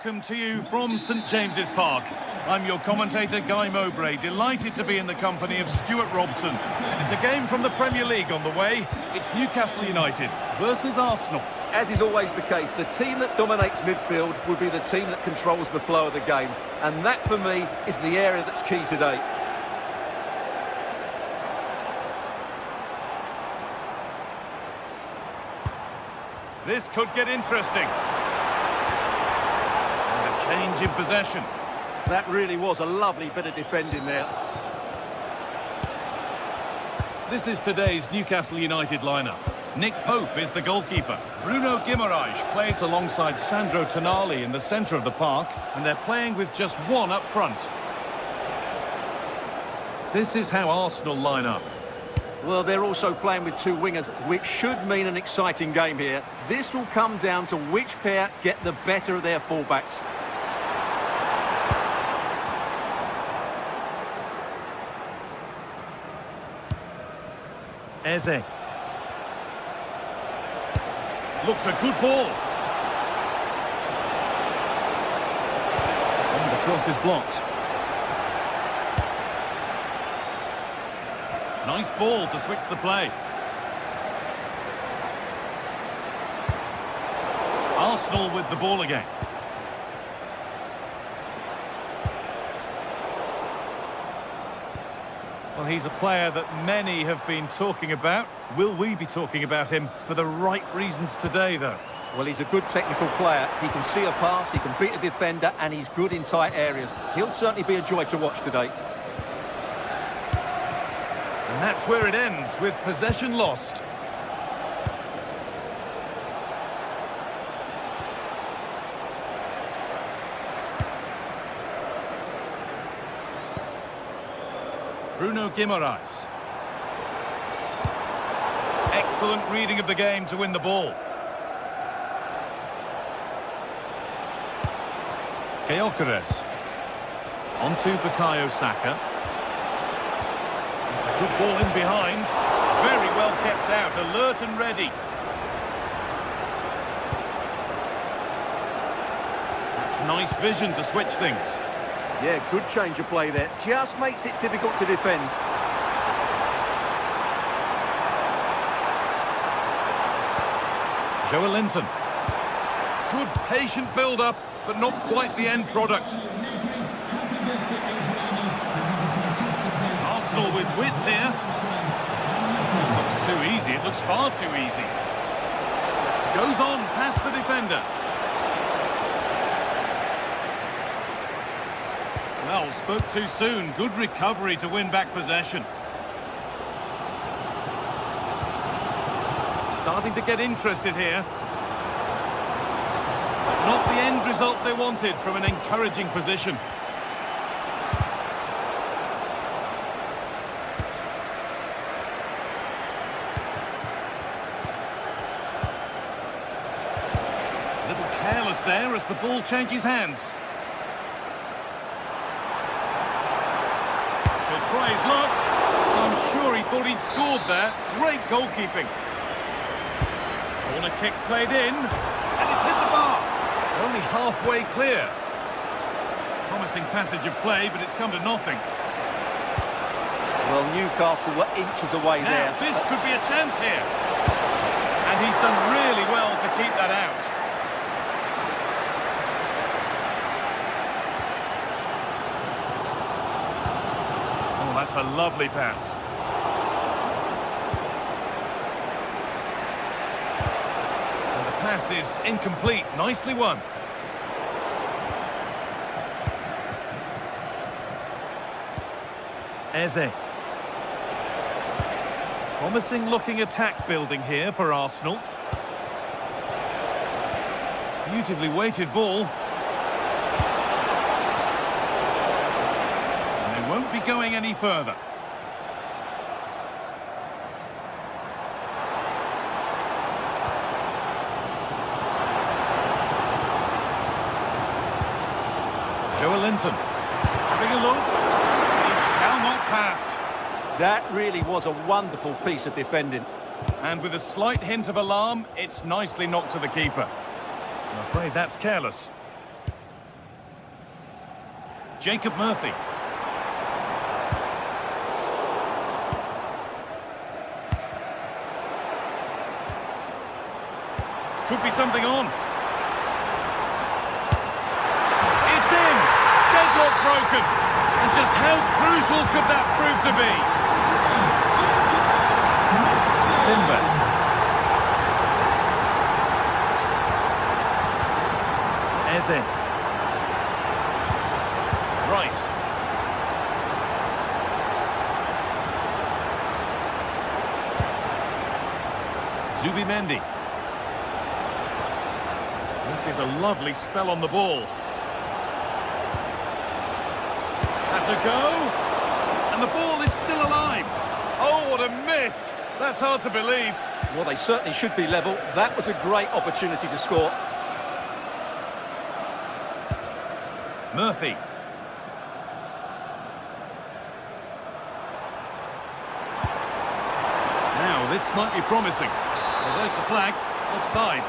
welcome to you from St James's Park. I'm your commentator, Guy Mowbray, delighted to be in the company of Stuart Robson. It's a game from the Premier League on the way. It's Newcastle United versus Arsenal. As is always the case, the team that dominates midfield will be the team that controls the flow of the game. And that, for me, is the area that's key today. This could get interesting. And a change in possession. That really was a lovely bit of defending there. This is today's Newcastle United lineup. Nick Pope is the goalkeeper. Bruno Guimaraes plays alongside Sandro Tonali in the centre of the park, and they're playing with just one up front. This is how Arsenal line up. Well, they're also playing with two wingers, which should mean an exciting game here. This will come down to which pair get the better of their fullbacks. Eze. Looks a good ball. And the cross is blocked. Nice ball to switch the play. Arsenal with the ball again. Well, he's a player that many have been talking about. Will we be talking about him for the right reasons today, though? Well, he's a good technical player. He can see a pass, he can beat a defender, and he's good in tight areas. He'll certainly be a joy to watch today. And that's where it ends, with possession lost. Bruno Guimaraes. Excellent reading of the game to win the ball. Gyökeres. On to Bukayo Saka. It's a good ball in behind. Very well kept out, alert and ready. That's nice vision to switch things. Yeah, good change of play there. Just makes it difficult to defend. Joelinton. Good patient build-up, but not quite the end product. Arsenal with width here. This looks too easy. It looks far too easy. Goes on past the defender. Well, spoke too soon. Good recovery to win back possession. Starting to get interested here. Not the end result they wanted from an encouraging position. A little careless there as the ball changes hands. He'll try his luck. I'm sure he thought he'd scored there. Great goalkeeping. Corner kick played in, and it's hit the bar. It's only halfway clear. Promising passage of play, but it's come to nothing. Well, Newcastle were inches away there. Now, this could be a chance here. And he's done really well to keep that out. Oh, that's a lovely pass. Pass is incomplete. Nicely won. Eze. Promising looking attack building here for Arsenal. Beautifully weighted ball. And they won't be going any further. Joelinton, having a look, he shall not pass. That really was a wonderful piece of defending. And with a slight hint of alarm, it's nicely knocked to the keeper. I'm afraid that's careless. Jacob Murphy. Could be something on. It's in! Deadlock broken! And just how crucial could that prove to be? Timber. Eze. Rice. Zubimendi. This is a lovely spell on the ball. That's a go. And the ball is still alive. Oh, what a miss. That's hard to believe. Well, they certainly should be level. That was a great opportunity to score. Murphy. Now, this might be promising. Well, there's the flag. Offside.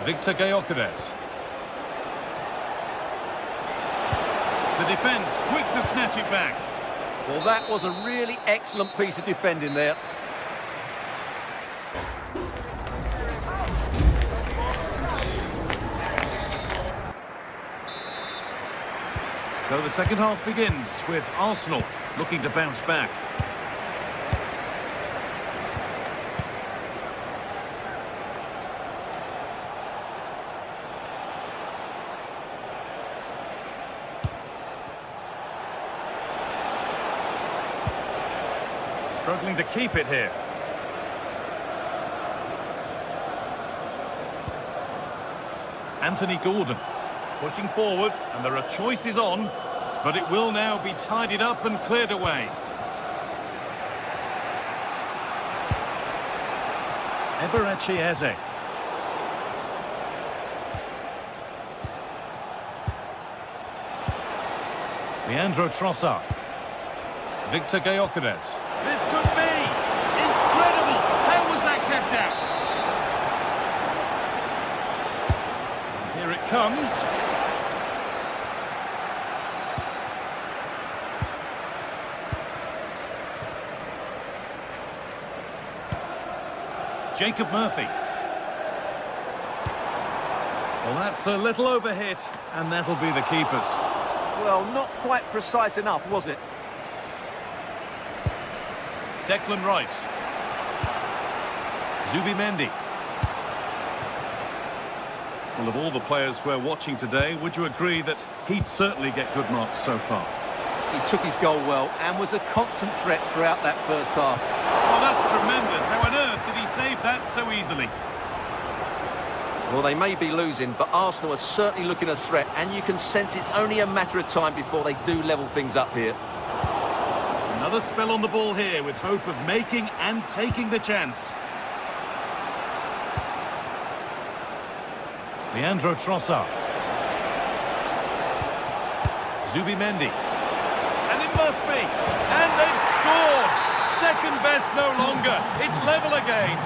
Victor Gyökeres. The defence quick to snatch it back. Well, that was a really excellent piece of defending there. So the second half begins with Arsenal looking to bounce back. Struggling to keep it here. Anthony Gordon pushing forward, and there are choices on, but it will now be tidied up and cleared away. Eberechi Eze. Leandro Trossard. Victor Gyökeres. This could be incredible. How was that kept out? Here it comes. Jacob Murphy. Well, that's a little overhit, and that'll be the keeper's. Well, not quite precise enough, was it? Declan Rice. Zubimendi. Well, of all the players we're watching today, would you agree that he'd certainly get good marks so far? He took his goal well and was a constant threat throughout that first half. Well, that's tremendous. How on earth did he save that so easily? Well, they may be losing, but Arsenal are certainly looking a threat, and you can sense it's only a matter of time before they do level things up here. Another spell on the ball here with hope of making and taking the chance. Leandro Trossard. Zubimendi. And it must be. And they've scored. Second best no longer. It's level again.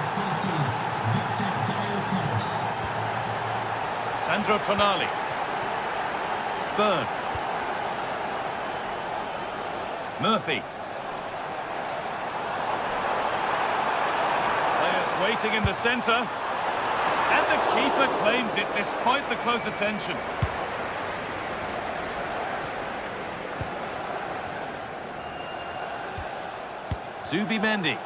Sandro Tonali. Byrne. Murphy. Players waiting in the centre. And the keeper claims it despite the close attention. Zubimendi.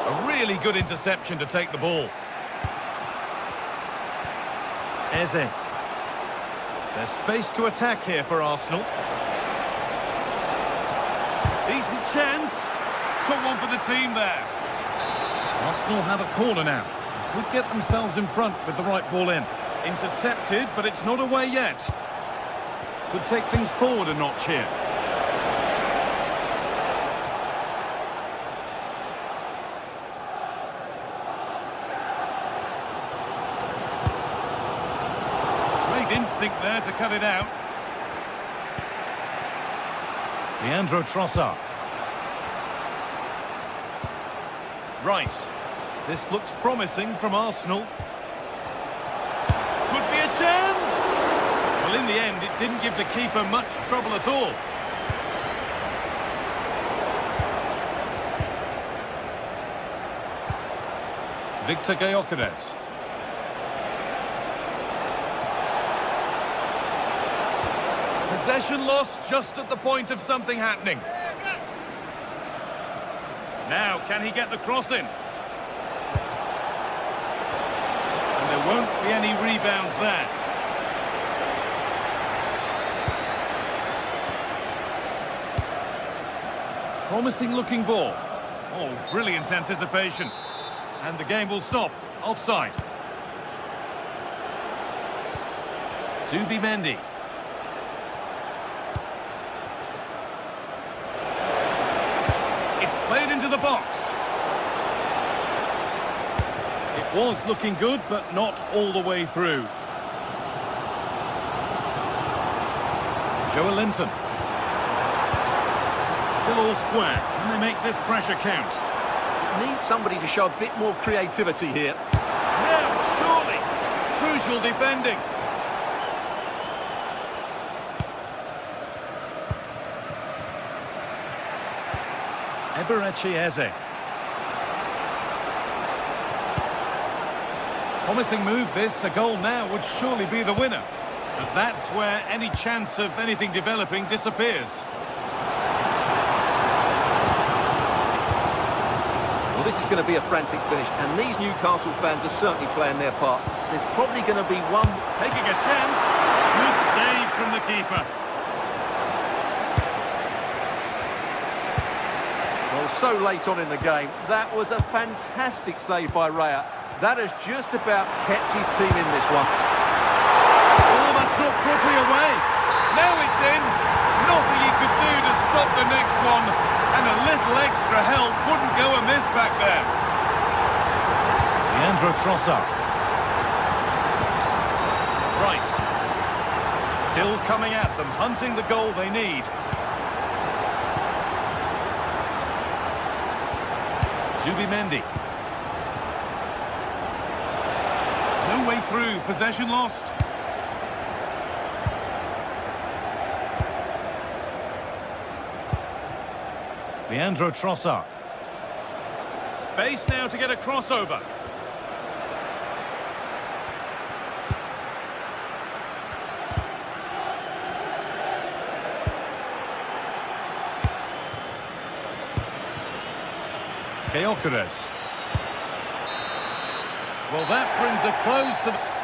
A really good interception to take the ball. Eze. There's space to attack here for Arsenal. Decent chance. Took one for the team there. Arsenal have a corner now. Could get themselves in front with the right ball in. Intercepted, but it's not away yet. Could take things forward a notch here. Great instinct there to cut it out. Leandro Trossard. Rice. This looks promising from Arsenal. Could be a chance! Well, in the end, it didn't give the keeper much trouble at all. Victor Gyökeres. Possession lost just at the point of something happening. Now, can he get the cross in? And there won't be any rebounds there. Promising looking ball. Oh, brilliant anticipation. And the game will stop. Offside. Zubimendi. It's played into the box. It was looking good, but not all the way through. Joelinton. Still all square. Can they make this pressure count? Needs somebody to show a bit more creativity here. Now, surely. Crucial defending. Eberechi Eze. Promising move this. A goal now would surely be the winner. But that's where any chance of anything developing disappears. Well, this is going to be a frantic finish, and these Newcastle fans are certainly playing their part. There's probably going to be one... Taking a chance. Good save from the keeper. Well, so late on in the game, that was a fantastic save by Raya. That has just about kept his team in this one. Oh, that's not properly away. Now it's in. Nothing he could do to stop the next one. And a little extra help wouldn't go amiss back there. Leandro Trossard. Rice. Still coming at them, hunting the goal they need. Zubimendi. No way through, possession lost. Leandro Trossard. Space now to get a crossover. Gyökeres. Well, that brings a close to the...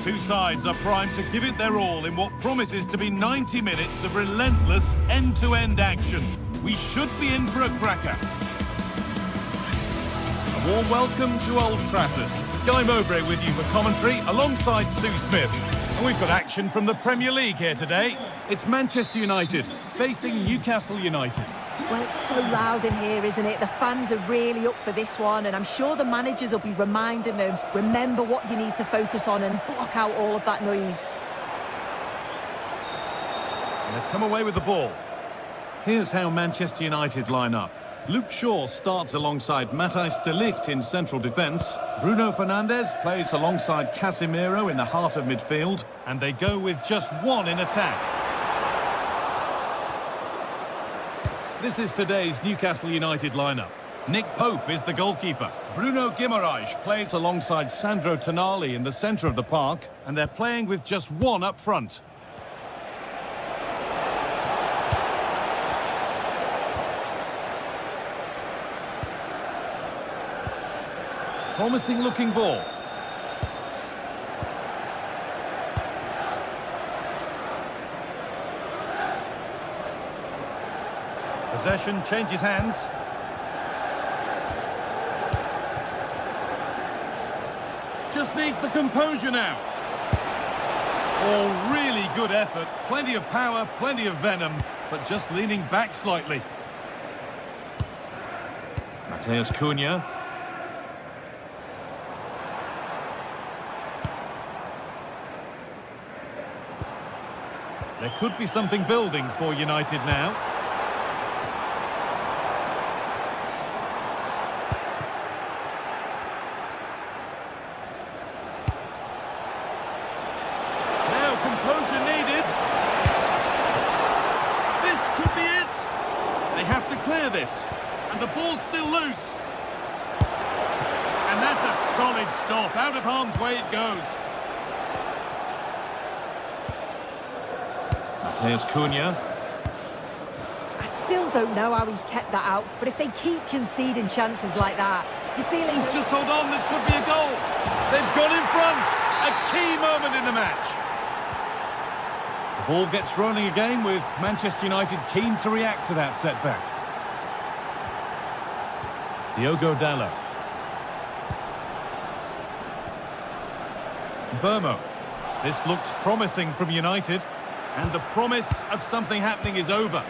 Two sides are primed to give it their all in what promises to be 90 minutes of relentless end-to-end action. We should be in for a cracker. A warm welcome to Old Trafford. Guy Mowbray with you for commentary alongside Sue Smith. And we've got action from the Premier League here today. It's Manchester United facing Newcastle United. Well, it's so loud in here, isn't it? The fans are really up for this one, and I'm sure the managers will be reminding them, remember what you need to focus on and block out all of that noise. And they've come away with the ball. Here's how Manchester United line up. Luke Shaw starts alongside Matthijs de Ligt in central defence. Bruno Fernandes plays alongside Casemiro in the heart of midfield. And they go with just one in attack. This is today's Newcastle United lineup. Nick Pope is the goalkeeper. Bruno Guimaraes plays alongside Sandro Tonali in the centre of the park. And they're playing with just one up front. Promising looking ball. Possession changes hands. Just needs the composure now. Oh, really good effort. Plenty of power, plenty of venom, but just leaning back slightly. Matheus Cunha. There could be something building for United now. Now composure needed. This could be it. They have to clear this. And the ball's still loose. And that's a solid stop. Out of harm's way it goes. There's Cunha. I still don't know how he's kept that out, but if they keep conceding chances like that, you're feeling... Just hold on, this could be a goal. They've got in front. A key moment in the match. The ball gets rolling again with Manchester United keen to react to that setback. Diogo Dalot. Burmo. This looks promising from United. And the promise of something happening is over.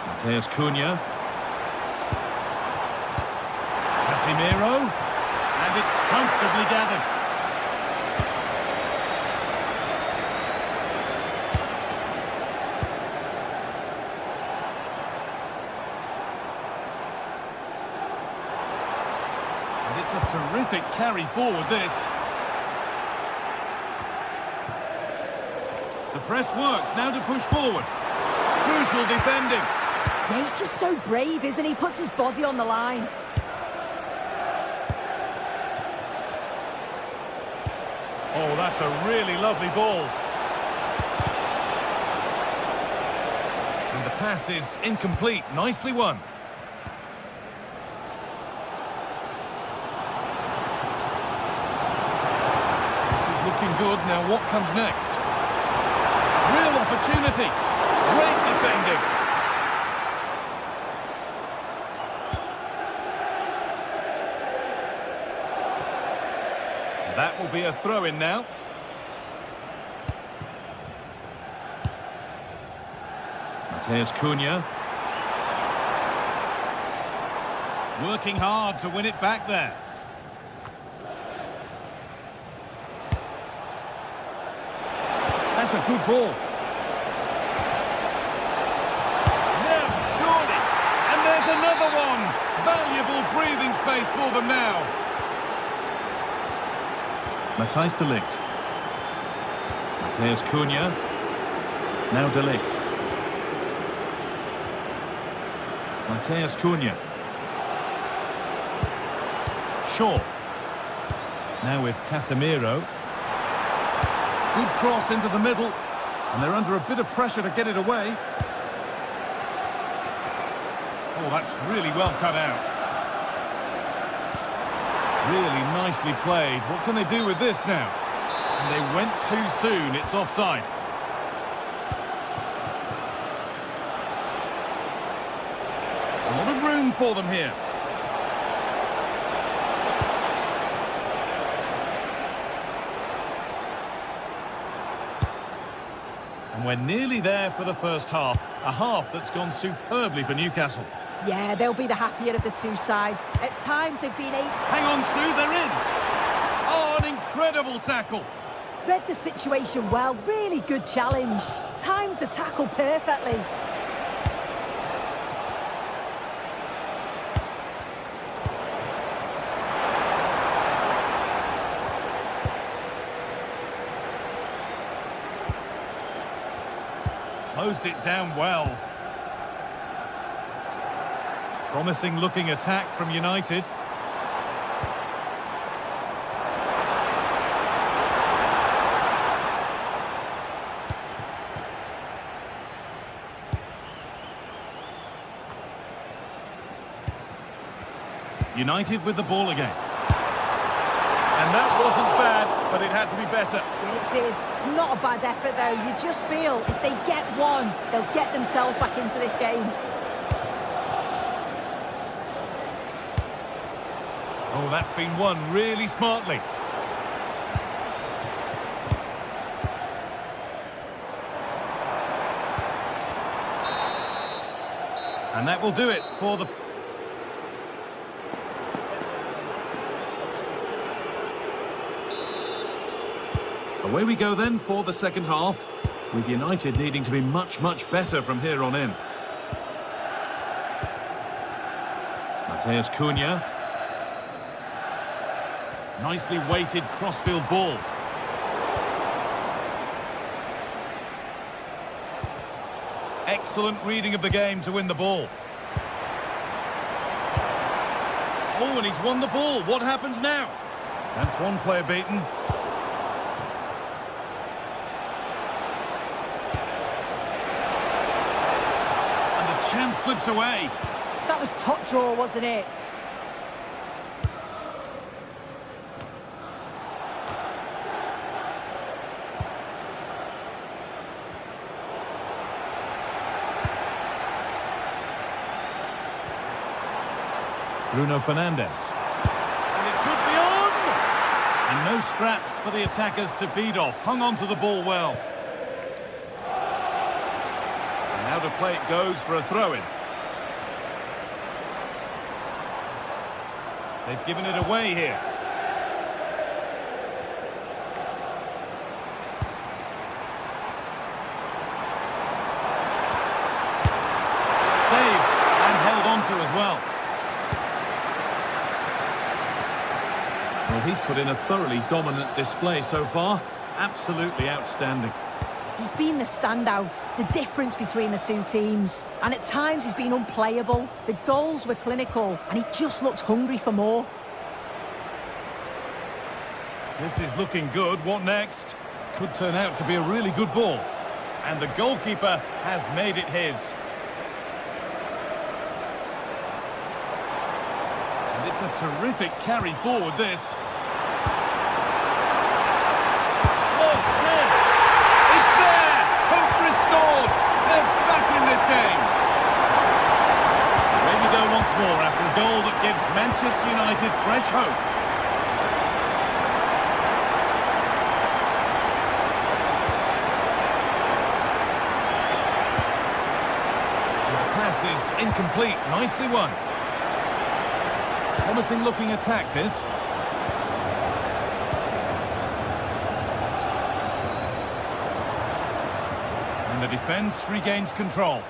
Matheus Cunha. Casemiro. And it's comfortably gathered. It's a terrific carry forward, this. The press works, now to push forward. Crucial defending. Yeah, he's just so brave, isn't he? Puts his body on the line. Oh, that's a really lovely ball. And the pass is incomplete. Nicely won. Looking good. Now what comes next? Real opportunity. Great defending. That will be a throw-in now. Matheus Cunha. Working hard to win it back there. That's a good ball. Now, surely. And there's another one. Valuable breathing space for them now. Matthijs de Ligt. Matheus Cunha. Now de Ligt. Matheus Cunha. Shaw. Now with Casemiro. Good cross into the middle, and they're under a bit of pressure to get it away. Oh, that's really well cut out. Really nicely played. What can they do with this now? And they went too soon. It's offside. A lot of room for them here. And we're nearly there for the first half. A half that's gone superbly for Newcastle. Yeah, they'll be the happier of the two sides. At times they've been able... Hang on, Sue, they're in. Oh, an incredible tackle. Read the situation well, really good challenge. Times the tackle perfectly. Closed it down well. Promising looking attack from United. United with the ball again. And that wasn't bad, but it had to be better. Yeah, it did. It's not a bad effort, though. You just feel if they get one, they'll get themselves back into this game. Oh, that's been won really smartly. And that will do it for the... Away we go then for the second half, with United needing to be much, much better from here on in. Mateus Cunha. Nicely weighted crossfield ball. Excellent reading of the game to win the ball. Oh, and he's won the ball. What happens now? That's one player beaten. Chance slips away. That was top draw, wasn't it? Bruno Fernandes. And it could be on! And no scraps for the attackers to feed off. Hung on to the ball well. Out of play it goes for a throw-in. They've given it away here. Saved and held on to as well. Well, he's put in a thoroughly dominant display so far. Absolutely outstanding. He's been the standout, the difference between the two teams. And at times he's been unplayable. The goals were clinical, and he just looks hungry for more. This is looking good. What next? Could turn out to be a really good ball. And the goalkeeper has made it his. And it's a terrific carry forward, this. More after a goal that gives Manchester United fresh hope. The pass is incomplete. Nicely won. Promising looking attack, this. And the defence regains control.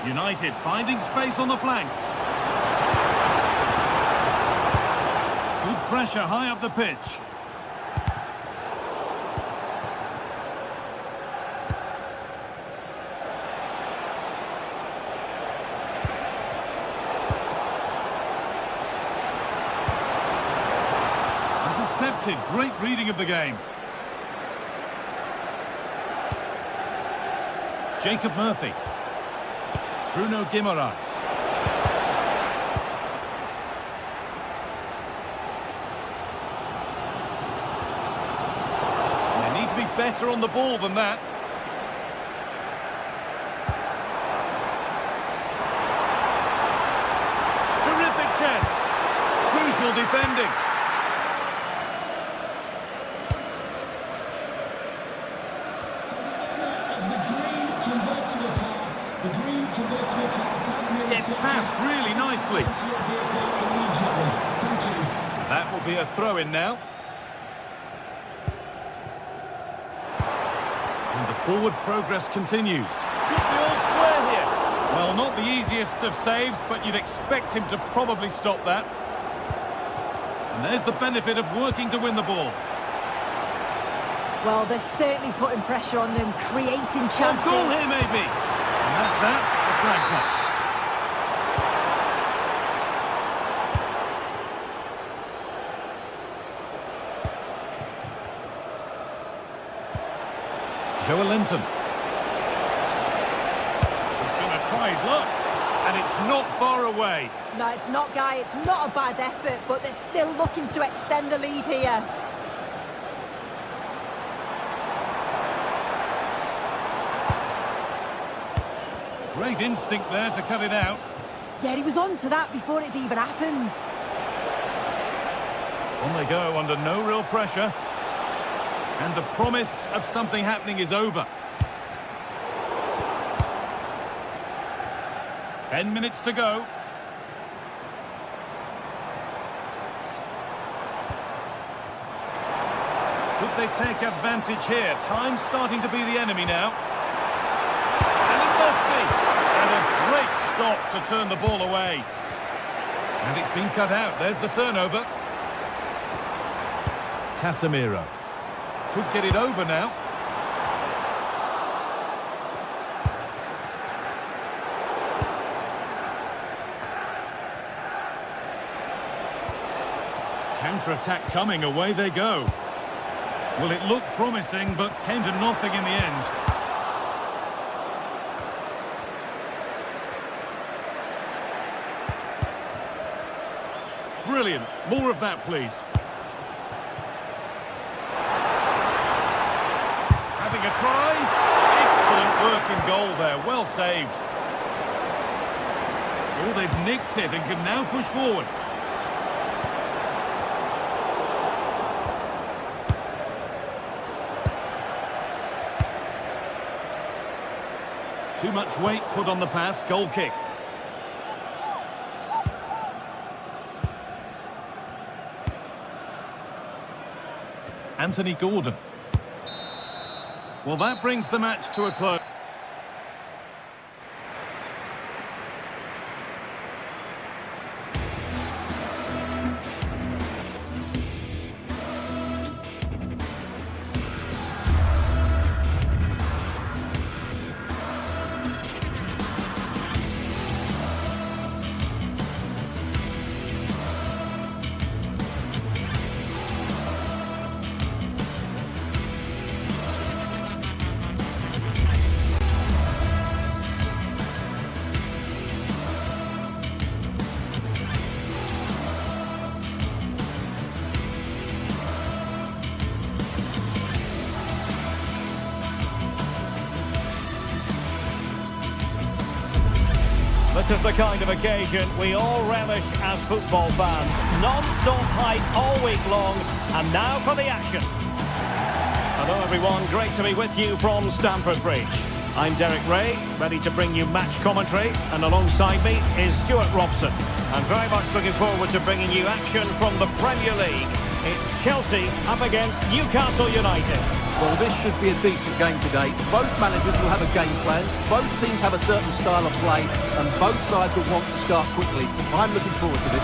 United finding space on the flank. Good pressure high up the pitch. Intercepted. Great reading of the game. Jacob Murphy. Bruno Guimaraes. They need to be better on the ball than that. defending. Gets passed really nicely. That will be a throw-in now. And the forward progress continues. Could be all square here. Well, not the easiest of saves, but you'd expect him to probably stop that. And there's the benefit of working to win the ball. Well, they're certainly putting pressure on them, creating chances. Oh, goal here, maybe. And that's that. The flag's up. Joe Linton. He's going to try his luck. And it's not far away. No, it's not, Guy. It's not a bad effort, but they're still looking to extend the lead here. Great instinct there to cut it out. Yeah, he was on to that before it even happened. On they go under no real pressure. And the promise of something happening is over. 10 minutes to go. Could they take advantage here? Time's starting to be the enemy now. And it must be. And a great stop to turn the ball away. And it's been cut out. There's the turnover. Casemiro. Could get it over now. Counter-attack coming, away they go. Well, it looked promising, but came to nothing in the end. Brilliant. More of that, please. Having a try. Excellent work in goal there. Well saved. Oh, they've nicked it and can now push forward. Too much weight put on the pass. Goal kick. Anthony Gordon. Well, that brings the match to a close. This is the kind of occasion we all relish as football fans. Non-stop hype all week long, and now for the action. Hello everyone, great to be with you from Stamford Bridge. I'm Derek Ray, ready to bring you match commentary, and alongside me is Stuart Robson. I'm very much looking forward to bringing you action from the Premier League. It's Chelsea up against Newcastle United. Well, this should be a decent game today. Both managers will have a game plan, both teams have a certain style of play, and both sides will want to start quickly. I'm looking forward to this.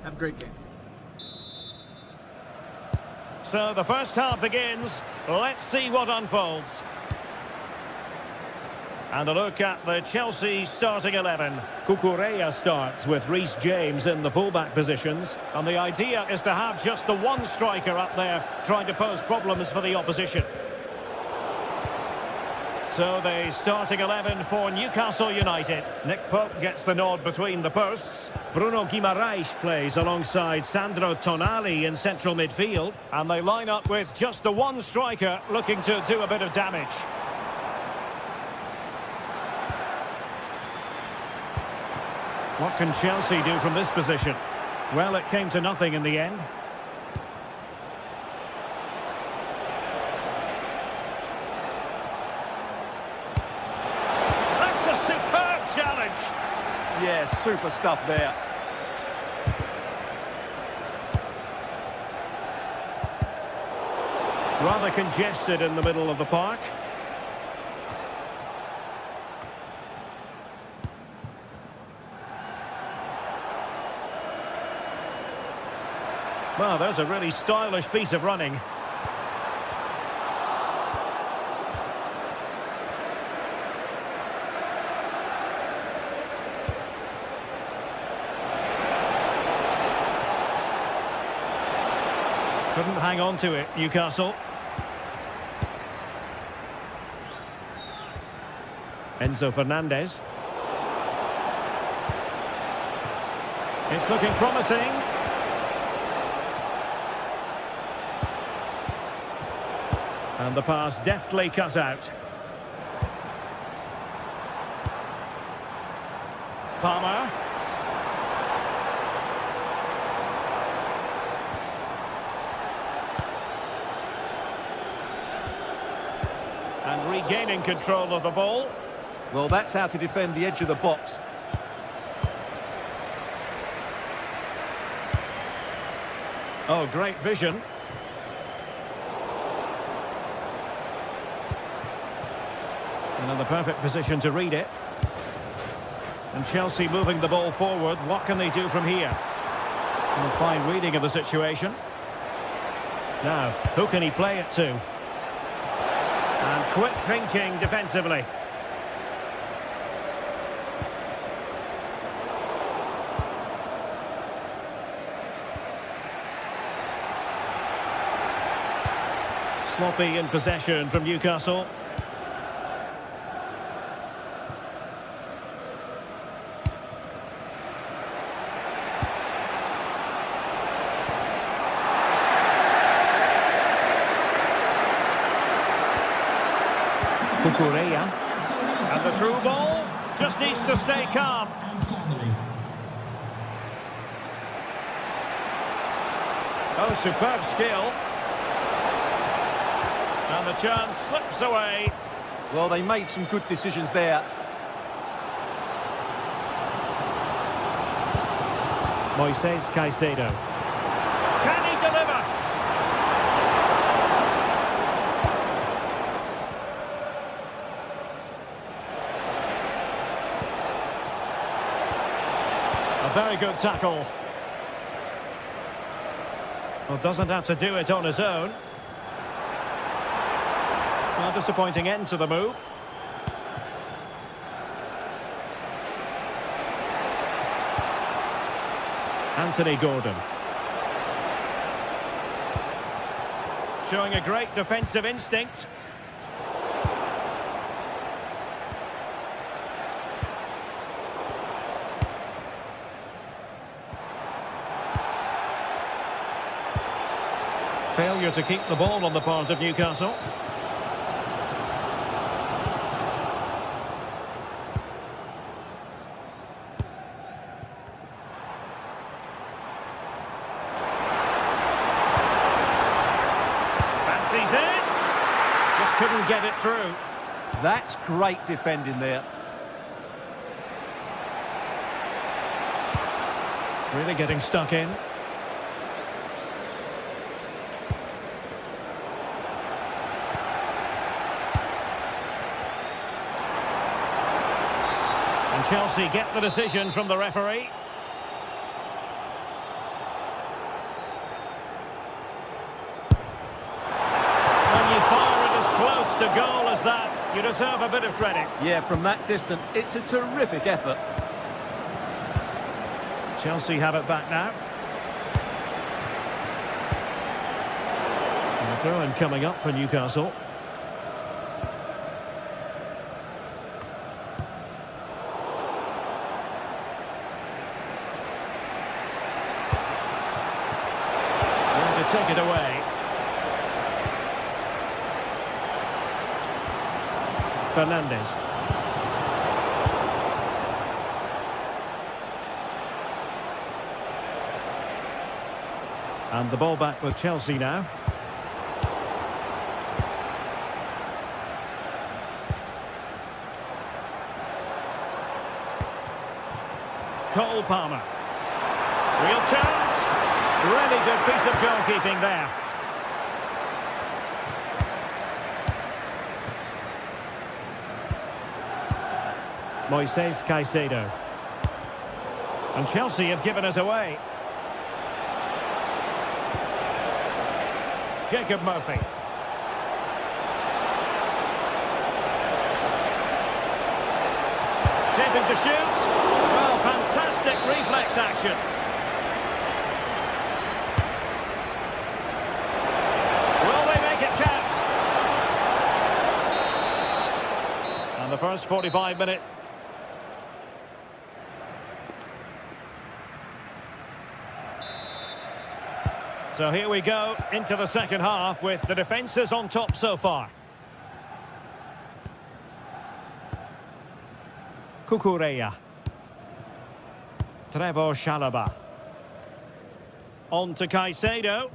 Have a great game. So the first half begins. Let's see what unfolds. And a look at the Chelsea starting 11. Cucurella starts with Reece James in the fullback positions. And the idea is to have just the one striker up there trying to pose problems for the opposition. So the starting 11 for Newcastle United. Nick Pope gets the nod between the posts. Bruno Guimaraes plays alongside Sandro Tonali in central midfield. And they line up with just the one striker looking to do a bit of damage. What can Chelsea do from this position? Well, it came to nothing in the end. That's a superb challenge. Yeah, super stuff there. Rather congested in the middle of the park. Well, there's a really stylish piece of running. Couldn't hang on to it, Newcastle. Enzo Fernandez. It's looking promising. And the pass deftly cut out. Palmer. And regaining control of the ball. Well, that's how to defend the edge of the box. Oh, great vision. And in the perfect position to read it. And Chelsea moving the ball forward. What can they do from here? And a fine reading of the situation. Now, who can he play it to? And quick thinking defensively. Sloppy in possession from Newcastle. Cucurella. And the through ball just needs to stay calm. Oh, superb skill. And the chance slips away. Well, they made some good decisions there. Moises Caicedo. Can he deliver? A very good tackle. Well, doesn't have to do it on his own. Well, disappointing end to the move. Anthony Gordon. Showing a great defensive instinct. Failure to keep the ball on the part of Newcastle. Fancies it. Just couldn't get it through. That's great defending there. Really getting stuck in. And Chelsea get the decision from the referee. When you fire it as close to goal as that, You deserve a bit of credit. Yeah, from that distance, it's a terrific effort. Chelsea have it back now. And a throw-in coming up for Newcastle. Going to take it away. Fernandes. And the ball back with Chelsea now. Cole Palmer. Real chance. Really good piece of goalkeeping there. Moises Caicedo. And Chelsea have given us away. Jacob Murphy. Shaping to shoot. Well, fantastic reflex action. Will they make it count? And the first 45 minutes. So here we go into the second half with the defences on top so far. Cucurella. Trevor Chalobah. On to Caicedo.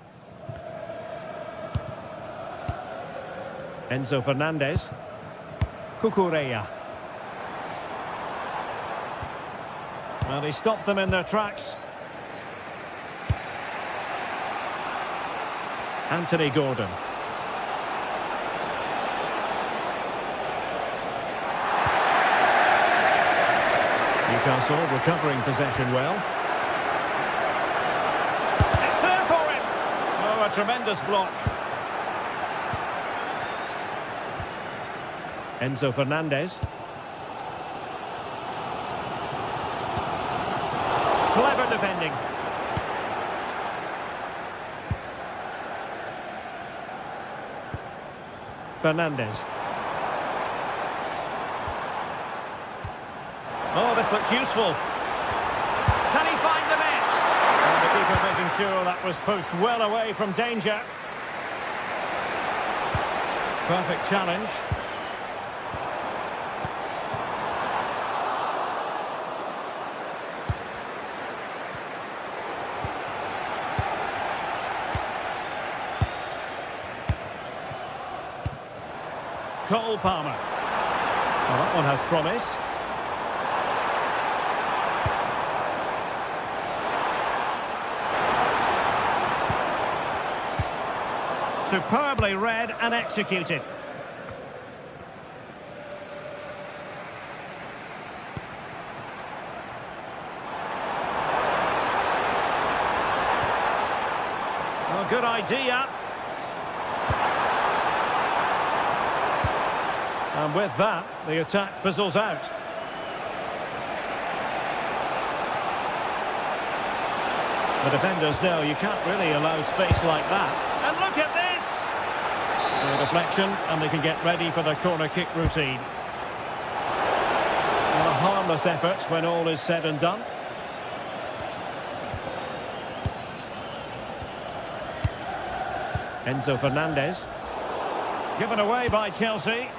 Enzo Fernandez. Cucurella. Well, he stopped them in their tracks. Anthony Gordon. Newcastle recovering possession well. It's there for him! Oh, a tremendous block. Enzo Fernandez. Clever defending. Fernandez. Oh, this looks useful. Can he find the net? And the keeper making sure that was pushed well away from danger. Perfect challenge. Cole Palmer. Well, that one has promise. Superbly read and executed. Well, good idea. And with that, the attack fizzles out. The defenders know you can't really allow space like that. And look at this! So a deflection, and they can get ready for the corner kick routine. Well, a harmless effort when all is said and done. Enzo Fernandez. Given away by Chelsea.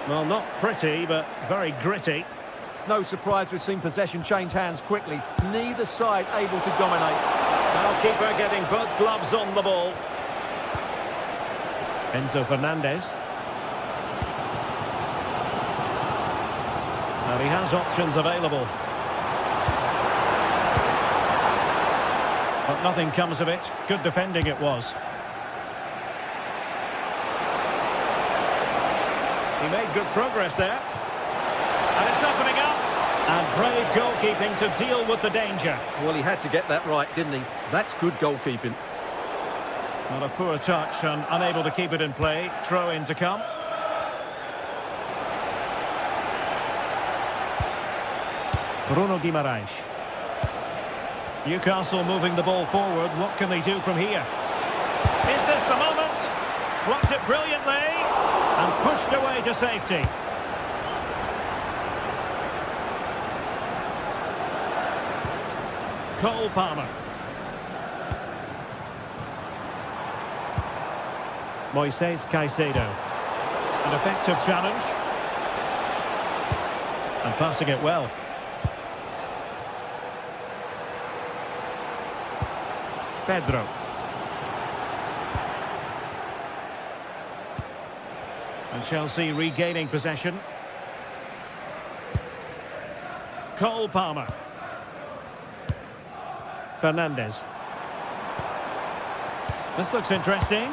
Well, not pretty, but very gritty. No surprise we've seen possession change hands quickly. Neither side able to dominate. Now keeper getting both gloves on the ball. Enzo Fernandez. Now he has options available. But nothing comes of it. Good defending it was. He made good progress there. And it's opening up. And brave goalkeeping to deal with the danger. Well, he had to get that right, didn't he? That's good goalkeeping. Well, a poor touch and unable to keep it in play. Throw in to come. Bruno Guimaraes. Newcastle moving the ball forward. What can they do from here? Is this the moment? Blocked it brilliantly and pushed away to safety. Cole Palmer. Moises Caicedo. An effective challenge. And passing it well. Pedro. And Chelsea regaining possession. Cole Palmer. Fernandes. This looks interesting.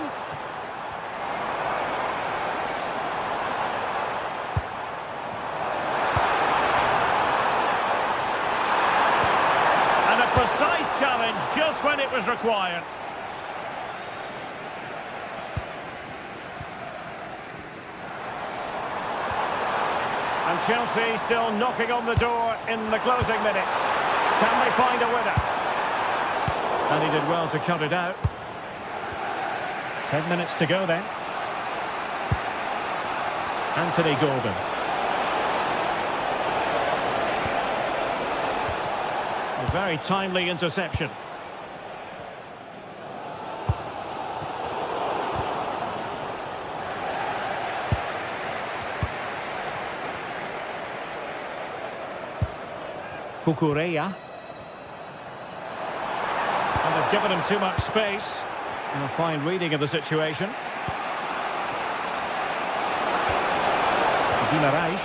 And a precise challenge just when it was required. And Chelsea still knocking on the door in the closing minutes. Can they find a winner? And he did well to cut it out. 10 minutes to go then. Anthony Gordon. A very timely interception. Cucurella. And they've given him too much space. And a fine reading of the situation. Guimaraes.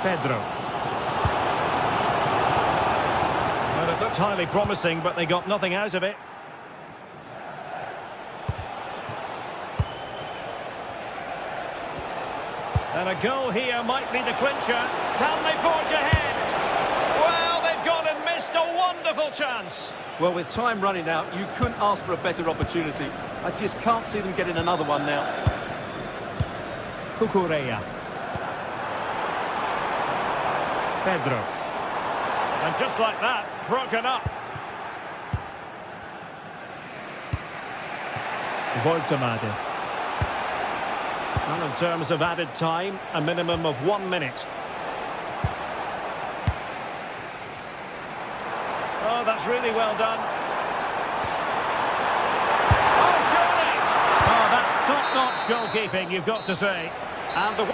Pedro. Well, it looked highly promising, but they got nothing out of it. And a goal here might be the clincher. Can they forge ahead? Well, they've gone and missed a wonderful chance. Well, with time running out, you couldn't ask for a better opportunity. I just can't see them getting another one now. Cucurella. Pedro. And just like that, broken up. Voltemade. Well, in terms of added time, a minimum of 1 minute. Oh, that's really well done. Oh, surely! Oh, that's top-notch goalkeeping, you've got to say. And the...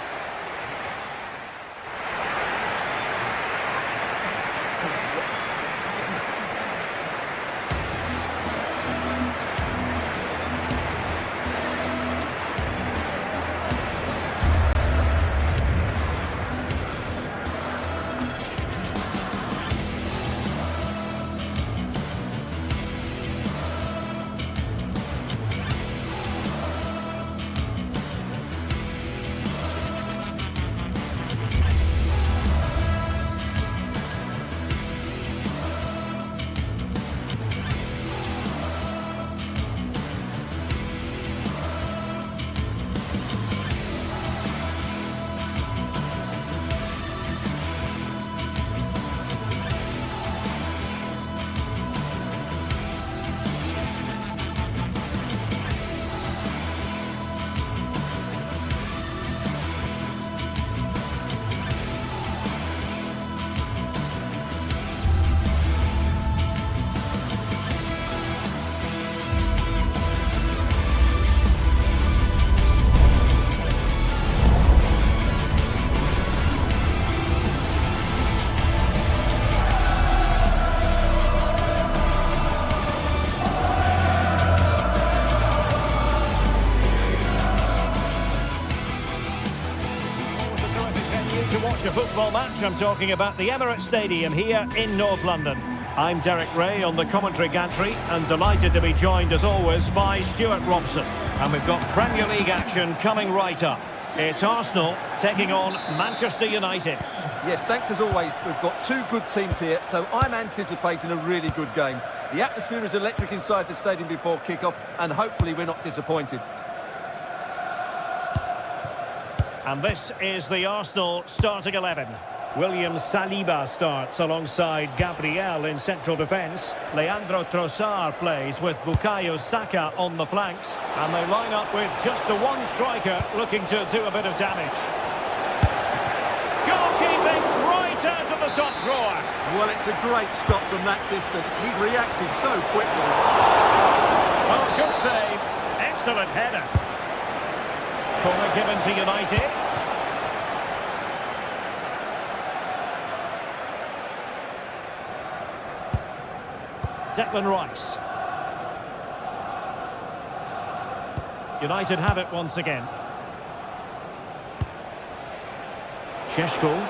To watch a football match, I'm talking about the Emirates Stadium here in North London. I'm Derek Ray on the commentary gantry and delighted to be joined as always by Stuart Robson. And we've got Premier League action coming right up. It's Arsenal taking on Manchester United. Yes, thanks as always. We've got two good teams here, so I'm anticipating a really good game. The atmosphere is electric inside the stadium before kick-off, and hopefully we're not disappointed. And this is the Arsenal starting 11. William Saliba starts alongside Gabriel in central defence. Leandro Trossard plays with Bukayo Saka on the flanks. And they line up with just the one striker looking to do a bit of damage. Goalkeeping right out of the top drawer. Well, it's a great stop from that distance. He's reacted so quickly. Oh, good save. Excellent header. Corner given to United. Declan Rice. United have it once again. Šeško.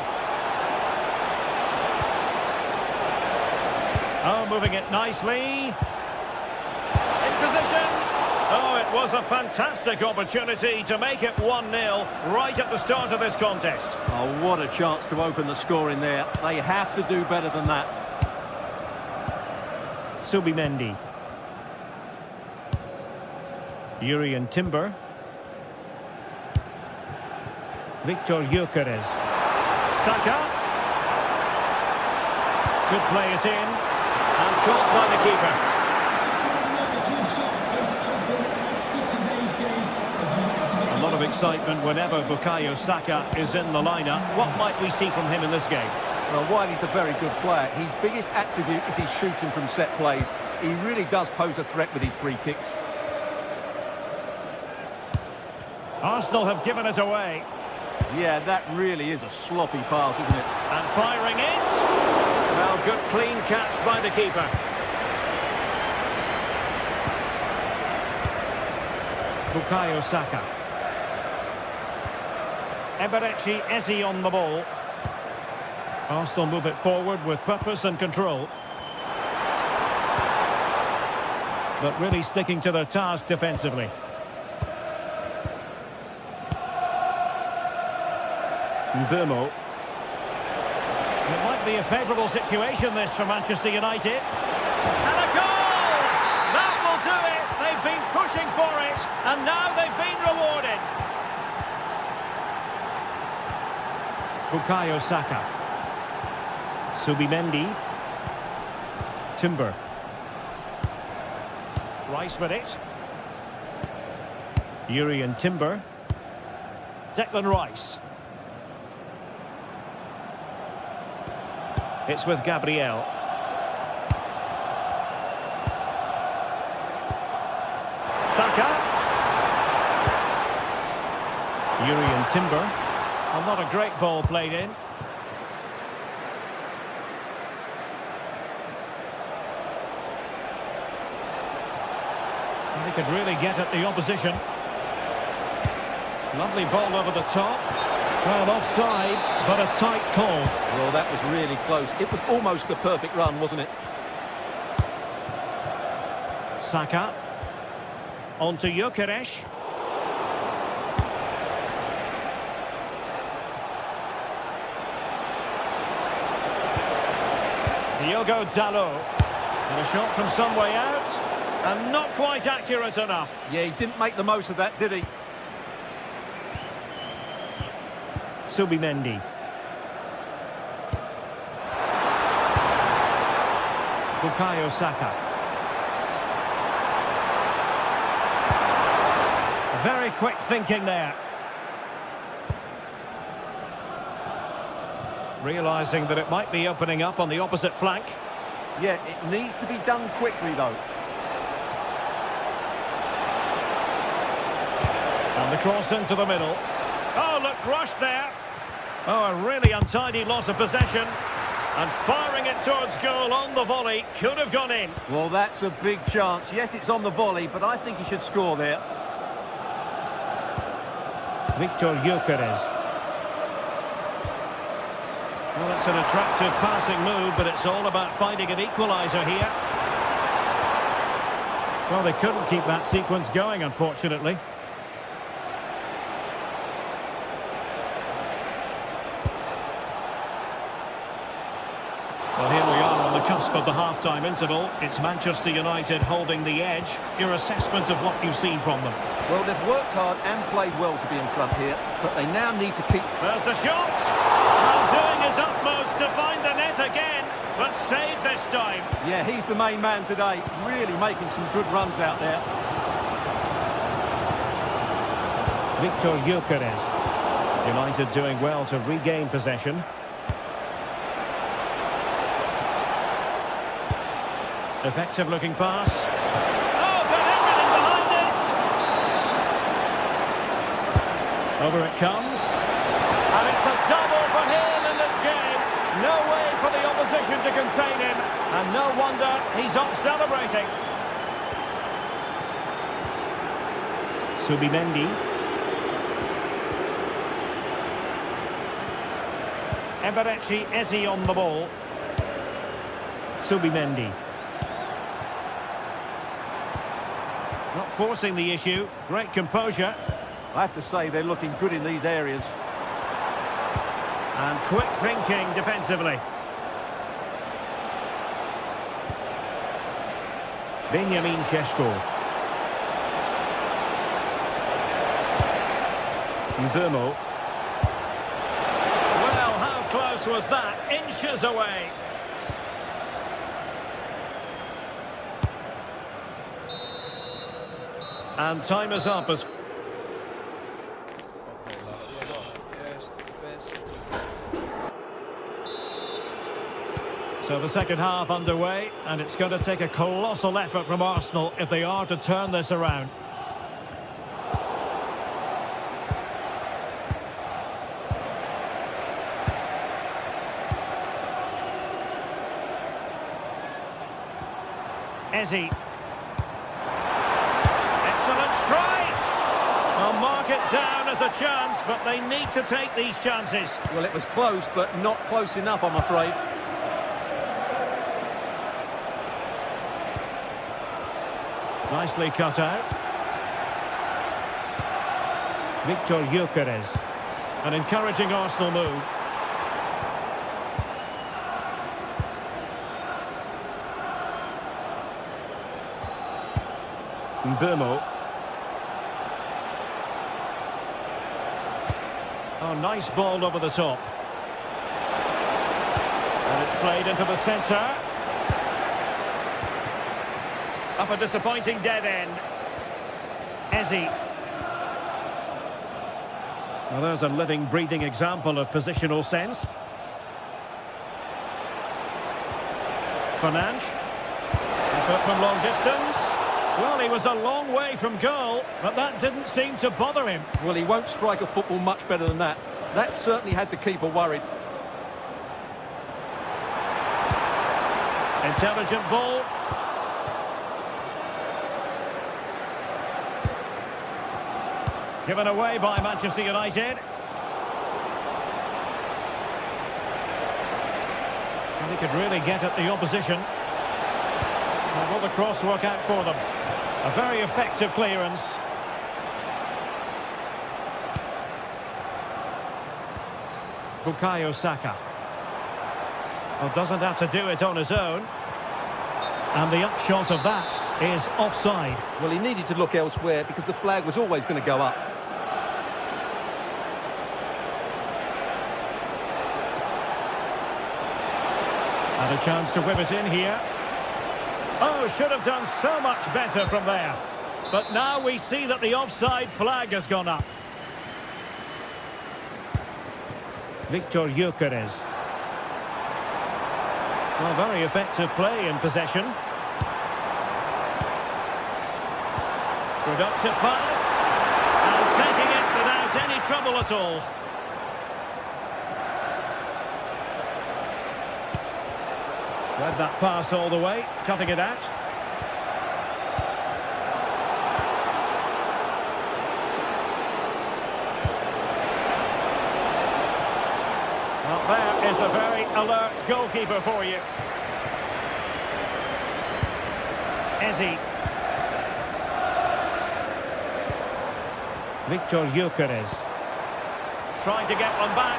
Oh, moving it nicely. In position. Oh, it was a fantastic opportunity to make it 1-0 right at the start of this contest. Oh, what a chance to open the score in there. They have to do better than that. Subimendi. Jurriën Timber. Victor Gyökeres. Saka. Could play it in. And caught by the keeper. A lot of excitement whenever Bukayo Saka is in the lineup. What might we see from him in this game? Well, while he's a very good player, his biggest attribute is his shooting from set plays. He really does pose a threat with his free kicks. Arsenal have given it away. Yeah, that really is a sloppy pass, isn't it? And firing it. Well, good clean catch by the keeper. Bukayo Saka. Eberechi Eze on the ball. Arsenal move it forward with purpose and control. But really sticking to their task defensively. Mbeumo. It might be a favourable situation, this, for Manchester United. And a goal! That will do it! They've been pushing for it, and now they've been rewarded. Bukayo Saka. Subimendi. Timber. Rice with it. Jurriën Timber. Declan Rice. It's with Gabriel. Saka. Jurriën Timber. Oh, not a great ball played in. He could really get at the opposition. Lovely ball over the top. Well, offside, but a tight call. Well, that was really close. It was almost the perfect run, wasn't it? Saka. On to Gyökeres. Diogo Dalot. And a shot from some way out. And not quite accurate enough. Yeah, he didn't make the most of that, did he? Subimendi. Bukayo Saka. Very quick thinking there. Realising that it might be opening up on the opposite flank. Yeah, it needs to be done quickly, though. And the cross into the middle. Oh, looked rushed there. Oh, a really untidy loss of possession. And firing it towards goal on the volley. Could have gone in. Well, that's a big chance. Yes, it's on the volley, but I think he should score there. Victor Gyökeres. Well, it's an attractive passing move, but it's all about finding an equaliser here. Well, they couldn't keep that sequence going, unfortunately. cusp of the half-time interval. It's Manchester United holding the edge. Your assessment of what you've seen from them? Well, they've worked hard and played well to be in front here, but they now need to keep... There's the shot! Well, doing his utmost to find the net again, but saved this time. Yeah, he's the main man today, really making some good runs out there. Victor Gyökeres. United doing well to regain possession. Effective looking pass. Oh, got everything behind it! Over it comes. And it's a double for him in this game. No way for the opposition to contain him. And no wonder he's off celebrating. Subimendi. Eberechi Eze on the ball. Subimendi. Not forcing the issue. Great composure. I have to say they're looking good in these areas. And quick thinking defensively. Benjamin Šeško. Mbeumo. Well, how close was that? Inches away. And time is up as... So the second half underway, and it's going to take a colossal effort from Arsenal if they are to turn this around. Eze. Excellent strike! They'll mark it down as a chance, but they need to take these chances. Well, it was close, but not close enough, I'm afraid. Nicely cut out. Victor Gyökeres. An encouraging Arsenal move. Mbeumo. Oh, nice ball over the top. And it's played into the centre. Up a disappointing dead end. Eze. Well, there's a living, breathing example of positional sense. Fernandes. Effort from long distance. Well, he was a long way from goal, but that didn't seem to bother him. Well, he won't strike a football much better than that. That certainly had the keeper worried. Intelligent ball. Given away by Manchester United. And he could really get at the opposition. And will the cross work out for them? A very effective clearance. Bukayo Saka. Well, doesn't have to do it on his own. And the upshot of that is offside. Well, he needed to look elsewhere because the flag was always going to go up. And a chance to whip it in here. Oh, should have done so much better from there. But now we see that the offside flag has gone up. Victor Gyökeres. Well, very effective play in possession. Productive pass. And taking it without any trouble at all. Read that pass all the way, cutting it out. Well, there is a very alert goalkeeper for you. Eze. Victor Gyökeres. Trying to get one back.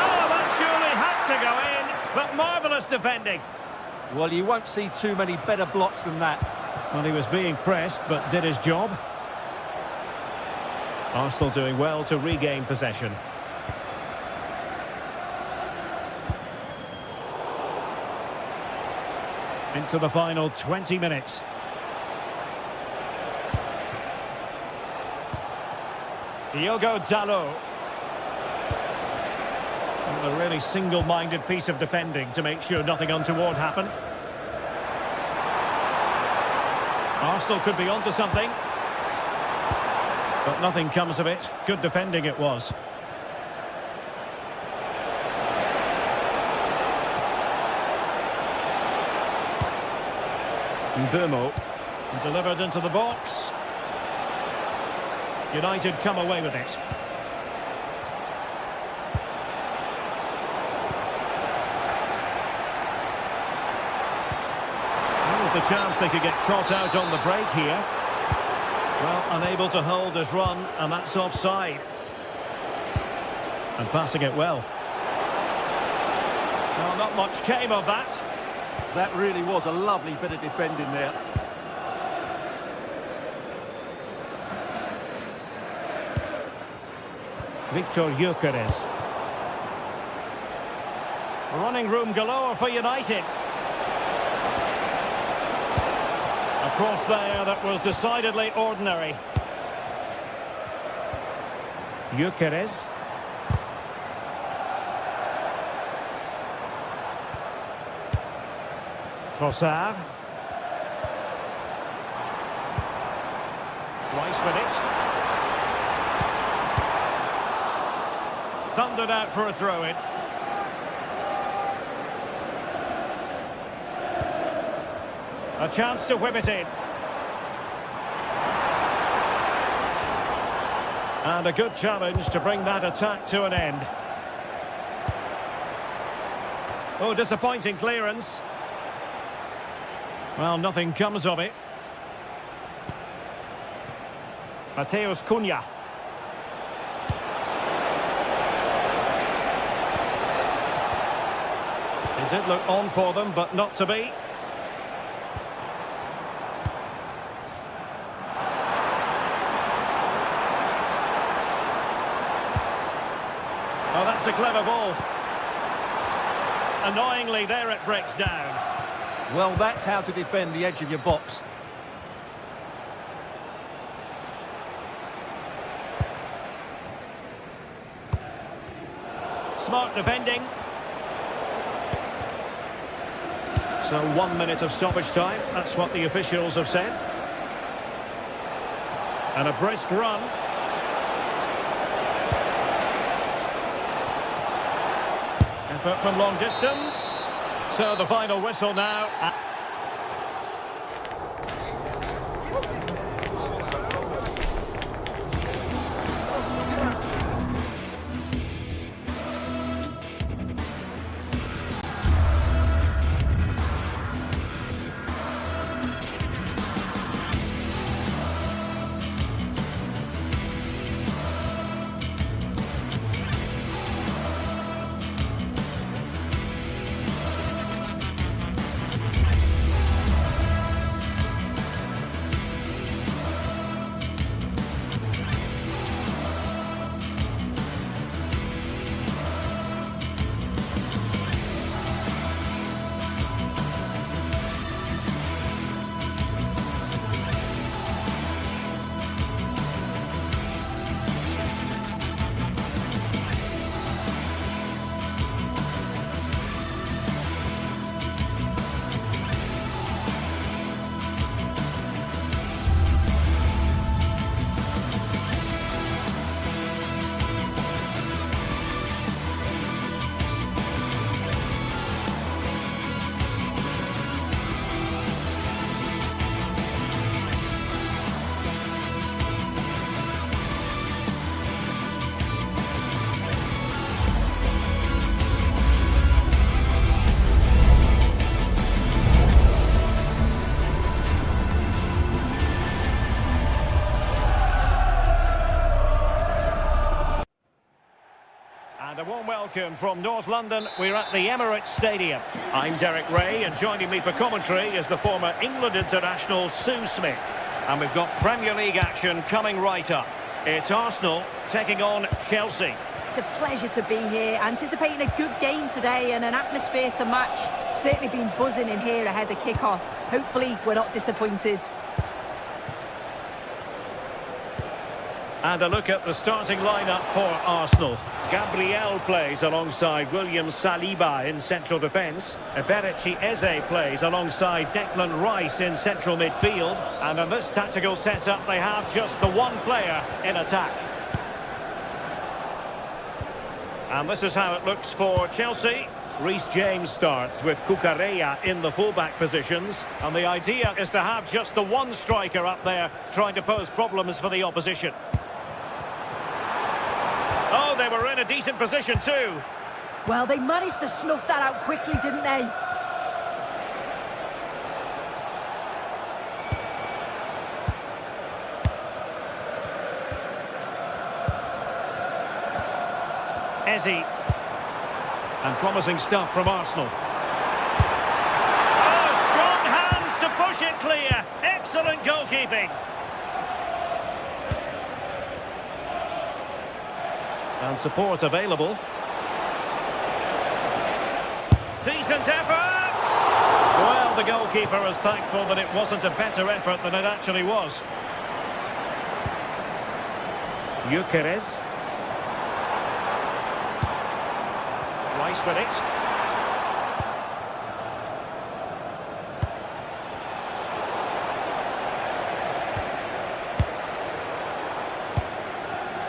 Oh, that surely had to go in. Marvellous defending. Well, you won't see too many better blocks than that. Well, he was being pressed, but did his job. Arsenal doing well to regain possession. Into the final 20 minutes. Diogo Dalot. And a really single-minded piece of defending to make sure nothing untoward happened. Arsenal could be onto something. But nothing comes of it. Good defending it was. Mbeumo delivered into the box. United come away with it. There's the chance they could get caught out on the break here. Well, unable to hold his run, and that's offside. And passing it well. Well, not much came of that. That really was a lovely bit of defending there. Victor Gyökeres. Running room galore for United. A cross there that was decidedly ordinary. Gyökeres. Trossard. Rice with it. Thundered out for a throw-in. A chance to whip it in. And a good challenge to bring that attack to an end. Oh, disappointing clearance. Well, nothing comes of it. Mateus Cunha. It did look on for them, but not to be. Oh, that's a clever ball. Annoyingly, there it breaks down. Well, that's how to defend the edge of your box. Smart defending. So 1 minute of stoppage time. That's what the officials have said. And a brisk run. Effort from long distance. So the final whistle now. warm welcome from North London. We're at the Emirates Stadium. I'm Derek Ray, and joining me for commentary is the former England international Sue Smith. And we've got Premier League action coming right up. It's Arsenal taking on Chelsea. It's a pleasure to be here, anticipating a good game today and an atmosphere to match. Certainly been buzzing in here ahead of kick-off. Hopefully we're not disappointed. And a look at the starting lineup for Arsenal. Gabriel plays alongside William Saliba in central defence. Eberechi Eze plays alongside Declan Rice in central midfield. And in this tactical setup, they have just the one player in attack. And this is how it looks for Chelsea. Reece James starts with Cucurella in the fullback positions. And the idea is to have just the one striker up there trying to pose problems for the opposition. Oh, they were in a decent position too. Well, they managed to snuff that out quickly, didn't they? Eze. And promising stuff from Arsenal. Oh, strong hands to push it clear. Excellent goalkeeping. And support available. Decent effort! Well, the goalkeeper is thankful that it wasn't a better effort than it actually was. Gyökeres. Rice with it.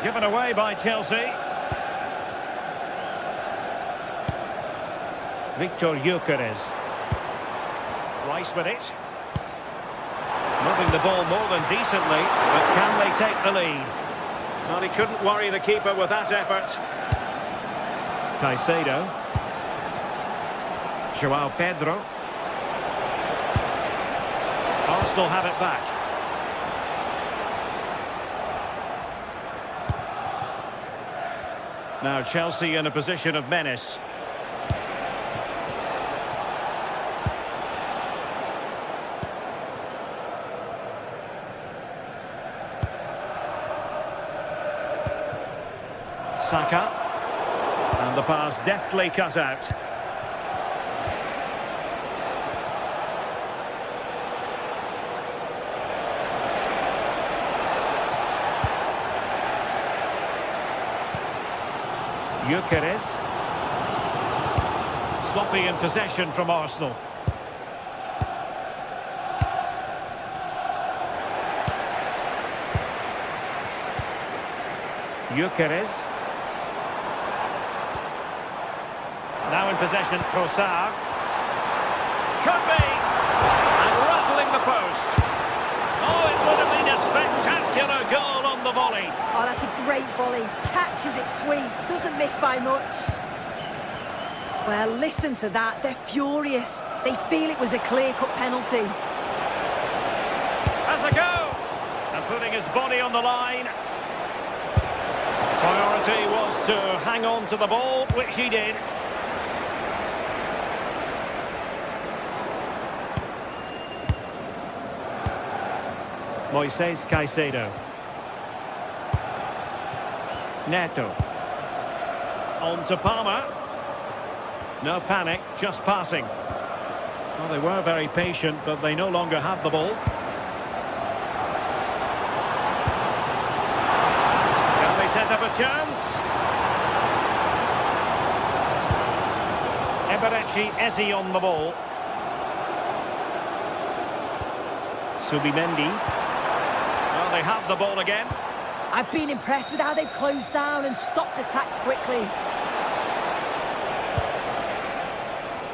Given away by Chelsea. Victor Gyökeres. Rice with it. Moving the ball more than decently, but can they take the lead? Well, he couldn't worry the keeper with that effort. Caicedo. Joao Pedro. Arsenal have it back. Now Chelsea in a position of menace. Saka. And the pass deftly cut out. Gyökeres. Sloppy in possession from Arsenal. Gyökeres. Now in possession, Trossard. Could be! And rattling the post. Oh, it would have been a spectacular goal on the volley. Oh, that's a great volley. Catches it sweet. Doesn't miss by much. Well, listen to that. They're furious. They feel it was a clear-cut penalty. Has a go! And putting his body on the line. Priority was to hang on to the ball, which he did. Moises Caicedo. Neto. On to Palmer. No panic, just passing. Well, they were very patient, but they no longer have the ball. Can they set up a chance? Eberechi Eze on the ball. Subimendi. Well, they have the ball again. I've been impressed with how they've closed down and stopped attacks quickly.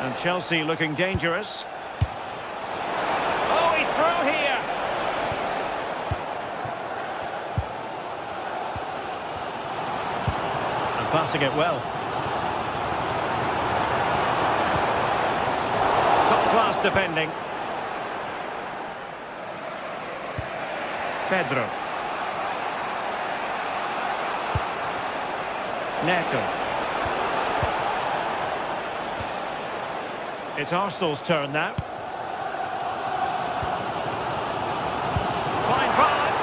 And Chelsea looking dangerous. Oh, he's through here. And passing it well. Top-class defending. Pedro. Neto. It's Arsenal's turn now. Fine pass.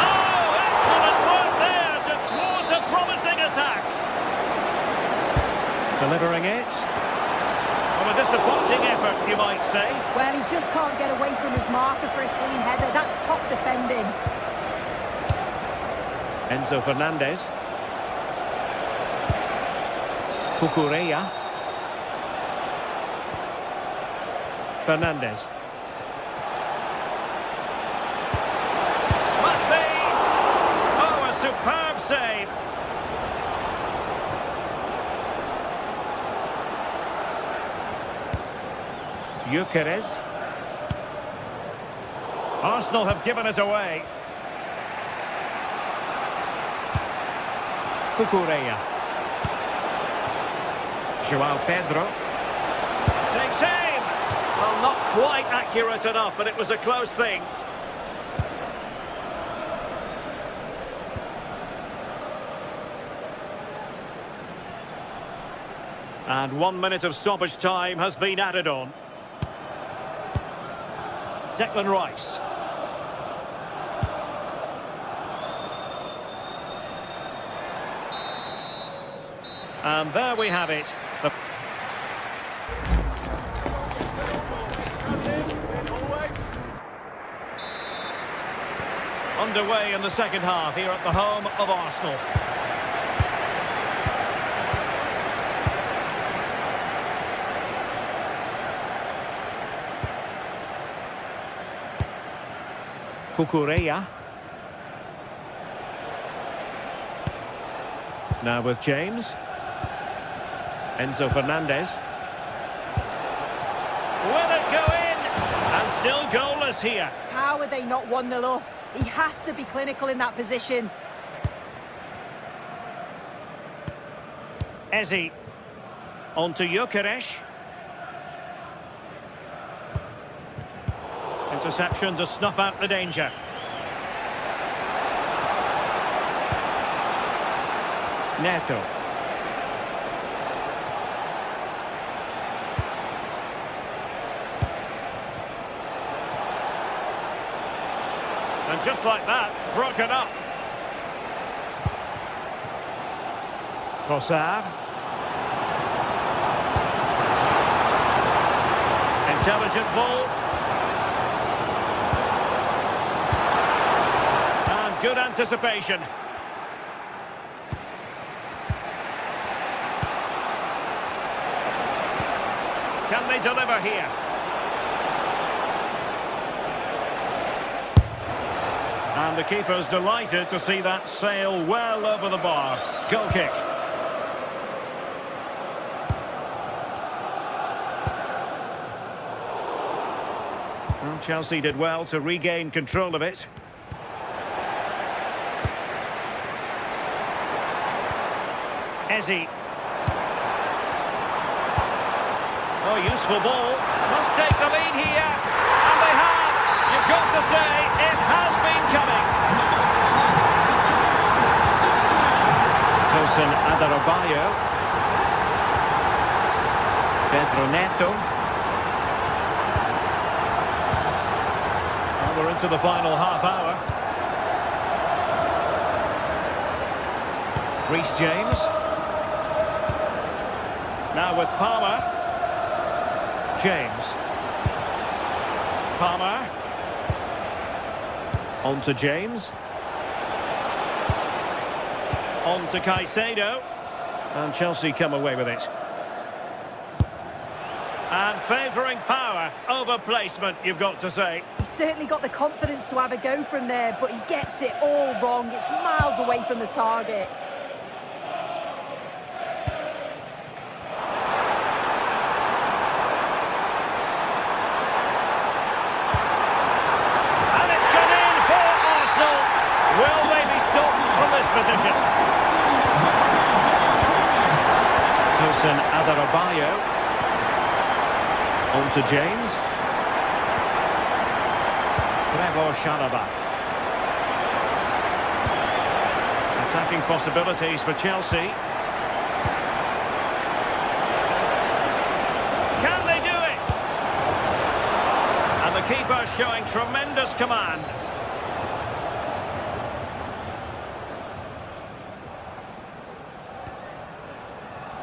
Oh, excellent work there to thwart a promising attack. Delivering it. Well, a disappointing effort, you might say. Well, he just can't get away from his marker for a clean header. That's top defending. Enzo Fernandez. Cucurella. Fernandez. Must be! Oh, a superb save! Gyökeres. Arsenal have given it away. Cucurella. João Pedro. Takes aim! Well, not quite accurate enough, but it was a close thing. And 1 minute of stoppage time has been added on. Declan Rice. And there we have it. Underway in the second half here at the home of Arsenal. Cucurella. Now with James. Enzo Fernandez. Will it go in? And still goalless here. How are they not 1-0 up? He has to be clinical in that position. Eze. On to Gyökeres. Interception to snuff out the danger. Neto. And just like that, broken up. Trossard. Intelligent ball. And good anticipation. Can they deliver here? And the keeper's delighted to see that sail well over the bar. Goal kick. Well, Chelsea did well to regain control of it. Eze. Oh, useful ball. Must take the lead here. And they have. You've got to say, it has been coming. Tosin Adarabioyo. Pedro Neto. Well, we're into the final half hour. Reece James. Now with Palmer. James. Palmer. On to James. On to Caicedo. And Chelsea come away with it. And favouring power over placement, you've got to say. He's certainly got the confidence to have a go from there, but he gets it all wrong. It's miles away from the target. Position. Tosin Adarabioyo. On to James. Trevor Chalobah. Attacking possibilities for Chelsea. showing tremendous command.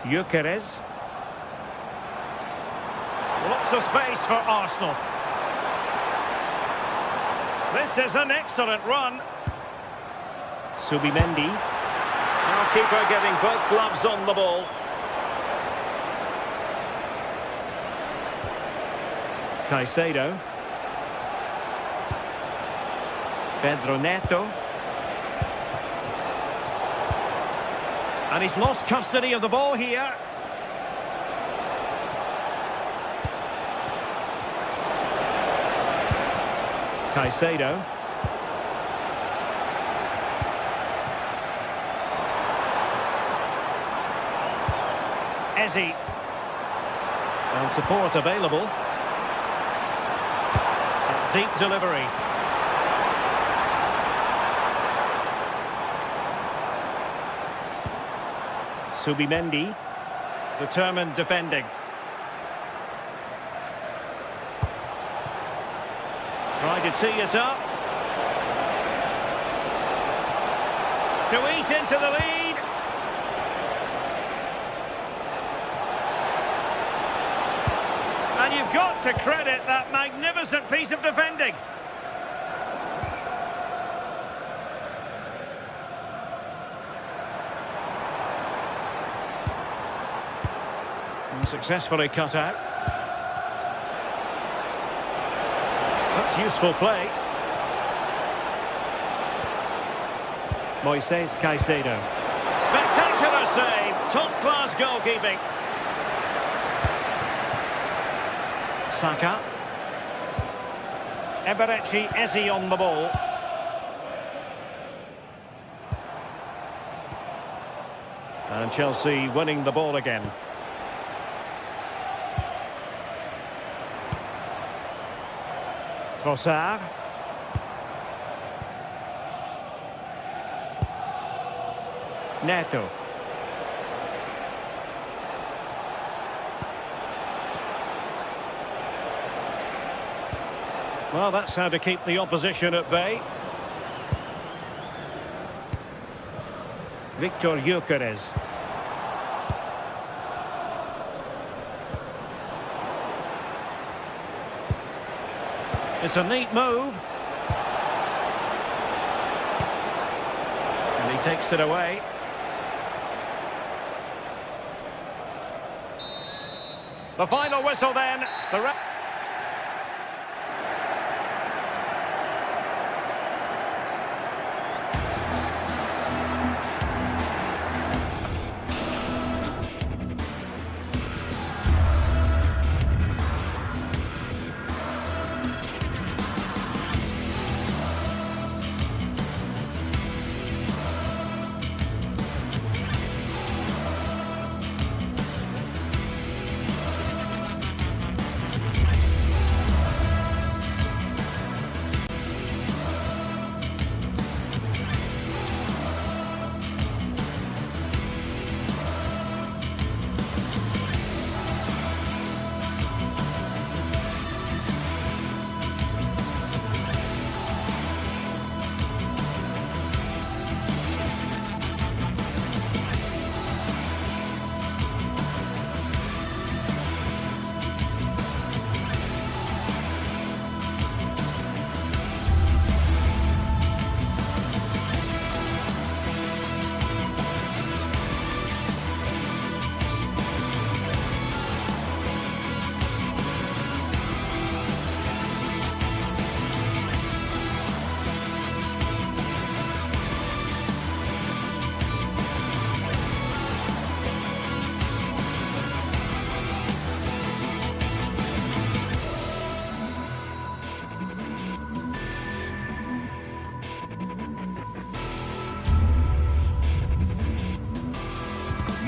Gyökeres. Lots of space for Arsenal. This is an excellent run. Subimendi. Now keeper getting both gloves on the ball. Caicedo. Pedro Neto. And he's lost custody of the ball here. Caicedo. Eze. And support available. A deep delivery. Subimendi. Determined defending. Trying to tee it up. To eat into the lead. And you've got to credit that magnificent piece of defending. And successfully cut out. That's useful play. Moises Caicedo. Spectacular save. Top-class goalkeeping. Saka. Eberechi Eze on the ball. And Chelsea winning the ball again. Trossard. Neto. Well, that's how to keep the opposition at bay. Victor Gyökeres. It's a neat move. And he takes it away. The final whistle then.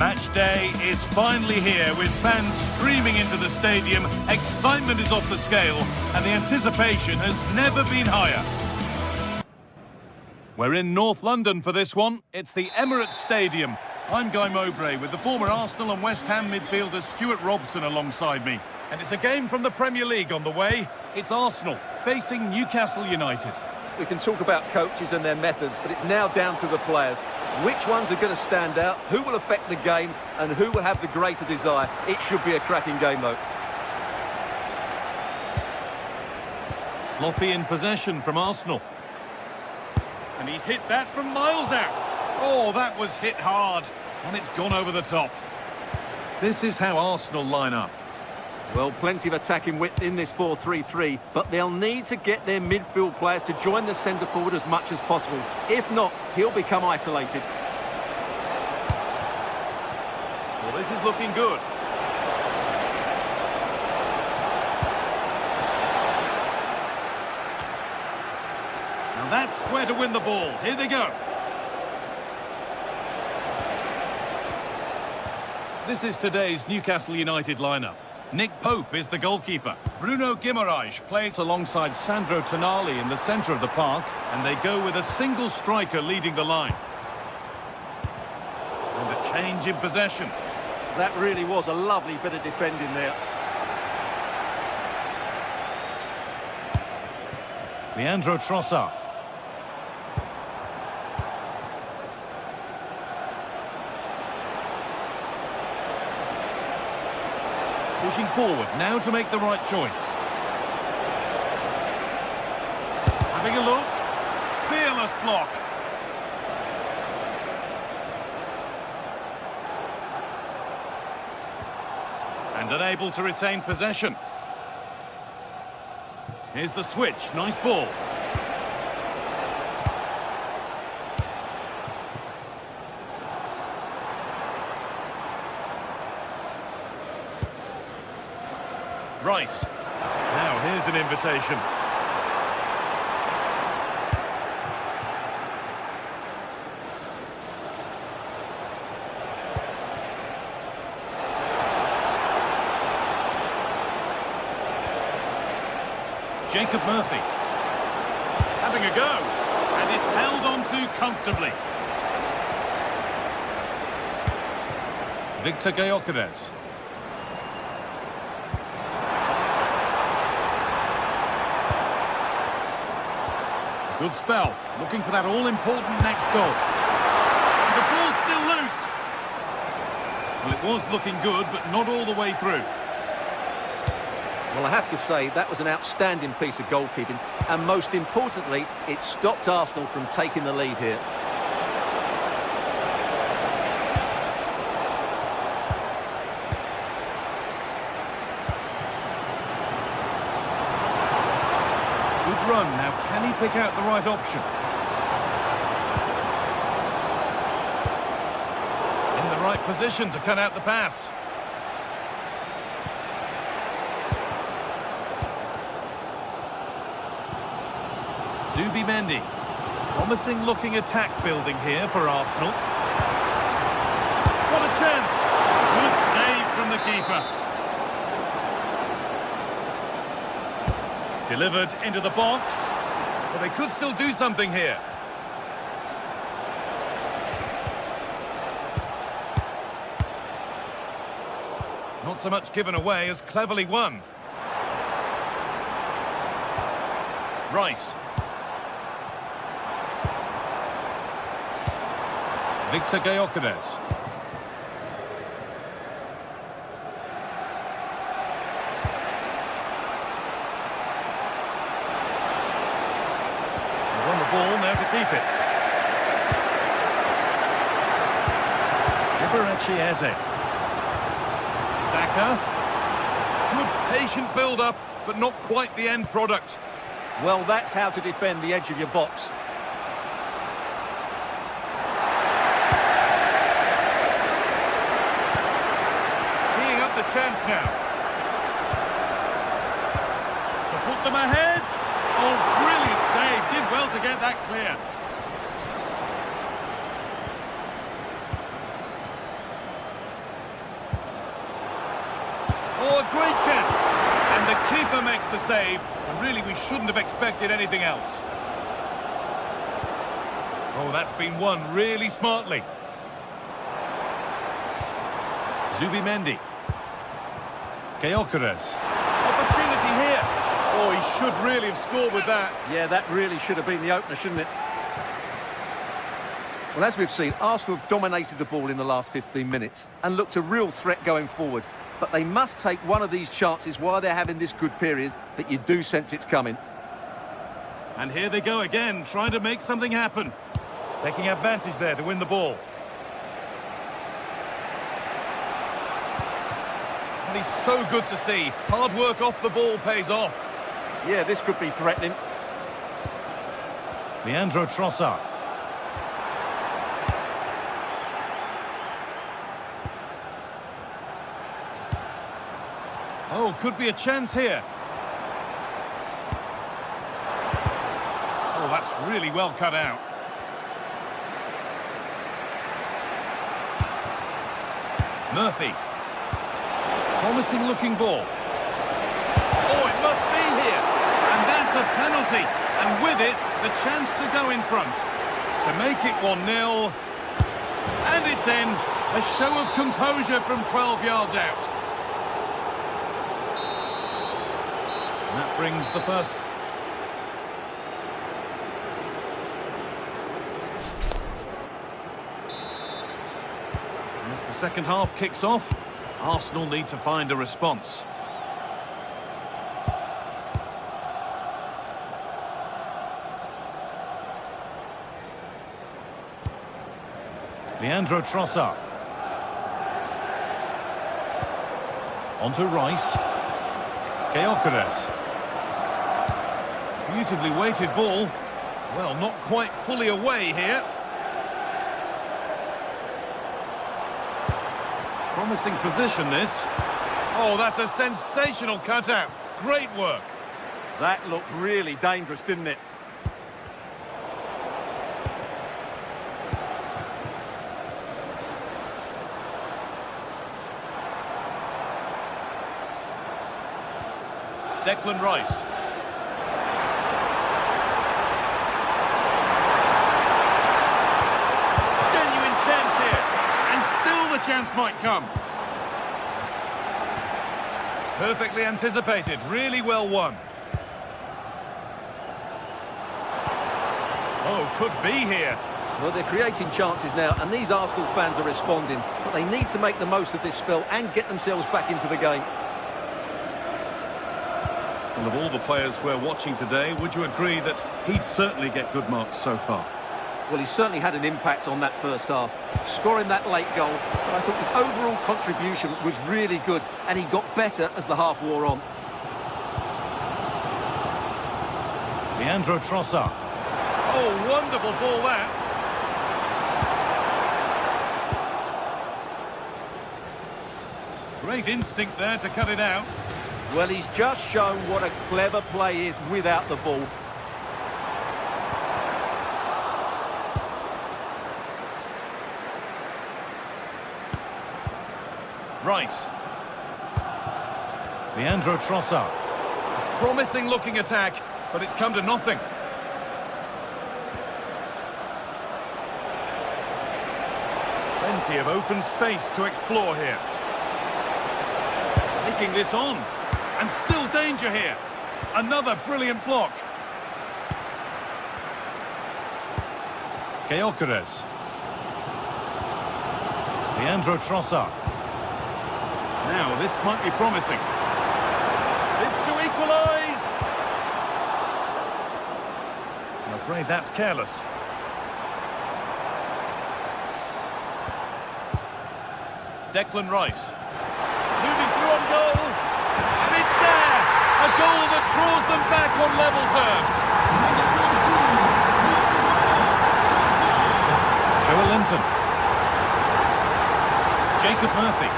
Match day is finally here with fans streaming into the stadium. Excitement is off the scale and the anticipation has never been higher. We're in North London for this one. It's the Emirates Stadium. I'm Guy Mowbray with the former Arsenal and West Ham midfielder Stuart Robson alongside me. And it's a game from the Premier League on the way. It's Arsenal facing Newcastle United. We can talk about coaches and their methods, but it's now down to the players. Which ones are going to stand out, who will affect the game, and who will have the greater desire? It should be a cracking game, though. Sloppy in possession from Arsenal. And he's hit that from miles out. Oh, that was hit hard, and it's gone over the top. This is how Arsenal line up. Well, plenty of attacking width in this 4-3-3, but they'll need to get their midfield players to join the centre forward as much as possible. If not, he'll become isolated. Well, this is looking good. Now that's where to win the ball. Here they go. This is today's Newcastle United lineup. Nick Pope is the goalkeeper. Bruno Guimaraes plays alongside Sandro Tonali in the centre of the park, and they go with a single striker leading the line. And a change in possession. That really was a lovely bit of defending there. Leandro Trossard. Pushing forward, now to make the right choice. Having a look. Fearless block. And unable to retain possession. Here's the switch, nice ball. Rice. Now here's an invitation. Jacob Murphy. Having a go. And it's held on to comfortably. Victor Gyökeres. Good spell, looking for that all-important next goal. And the ball's still loose. Well, it was looking good, but not all the way through. Well, I have to say, that was an outstanding piece of goalkeeping. And most importantly, it stopped Arsenal from taking the lead here. Good run. Now, can he pick out the right option? In the right position to cut out the pass. Zubimendi. Promising looking attack building here for Arsenal. What a chance! Good save from the keeper. Delivered into the box. But they could still do something here. Not so much given away as cleverly won. Rice. Victor Gyökeres. Won the ball, now to keep it. Eberechi Eze. Saka. Good patient build-up, but not quite the end product. Well, that's how to defend the edge of your box. Teeing up the chance now. To put them ahead. Oh, brilliant save. Did well to get that clear. Oh, a great chance. And the keeper makes the save. And really, we shouldn't have expected anything else. Oh, that's been won really smartly. Zubimendi. Gyökeres. Opportunity here. Oh, he should really have scored with that. Yeah, that really should have been the opener, shouldn't it? Well, as we've seen, Arsenal have dominated the ball in the last 15 minutes and looked a real threat going forward. But they must take one of these chances while they're having this good period that you do sense it's coming. And here they go again, trying to make something happen. Taking advantage there to win the ball. And he's so good to see. Hard work off the ball pays off. Yeah, this could be threatening. Leandro Trossard. Oh, could be a chance here. Oh, that's really well cut out. Murphy. Promising looking ball. Oh, it must be here. And that's a penalty. And with it, the chance to go in front. To make it 1-0. And it's in. A show of composure from 12 yards out. And that brings the first. As the second half kicks off, Arsenal need to find a response. Leandro Trossard. On to Rice. Gyökeres. Beautifully weighted ball. Well, not quite fully away here. Promising position, this. Oh, that's a sensational cutout. Great work. That looked really dangerous, didn't it? Declan Rice. Genuine chance here. And still the chance might come. Perfectly anticipated. Really well won. Oh, could be here. Well, they're creating chances now, and these Arsenal fans are responding. But they need to make the most of this spell and get themselves back into the game. And of all the players we're watching today, would you agree that he'd certainly get good marks so far? Well, he certainly had an impact on that first half, scoring that late goal. But I thought his overall contribution was really good, and he got better as the half wore on. Leandro Trossard. Oh, wonderful ball that. Great instinct there to cut it out. Well, he's just shown what a clever play is without the ball. Rice. Leandro Trossard. A promising looking attack, but it's come to nothing. Plenty of open space to explore here. Taking this on. And still danger here. Another brilliant block. Gyökeres. Leandro Trossard. Now, this might be promising. This to equalise. I'm afraid that's careless. Declan Rice. Moving through on goal. And it's there. A goal that draws them back on level terms. Joe Linton. Jacob Murphy.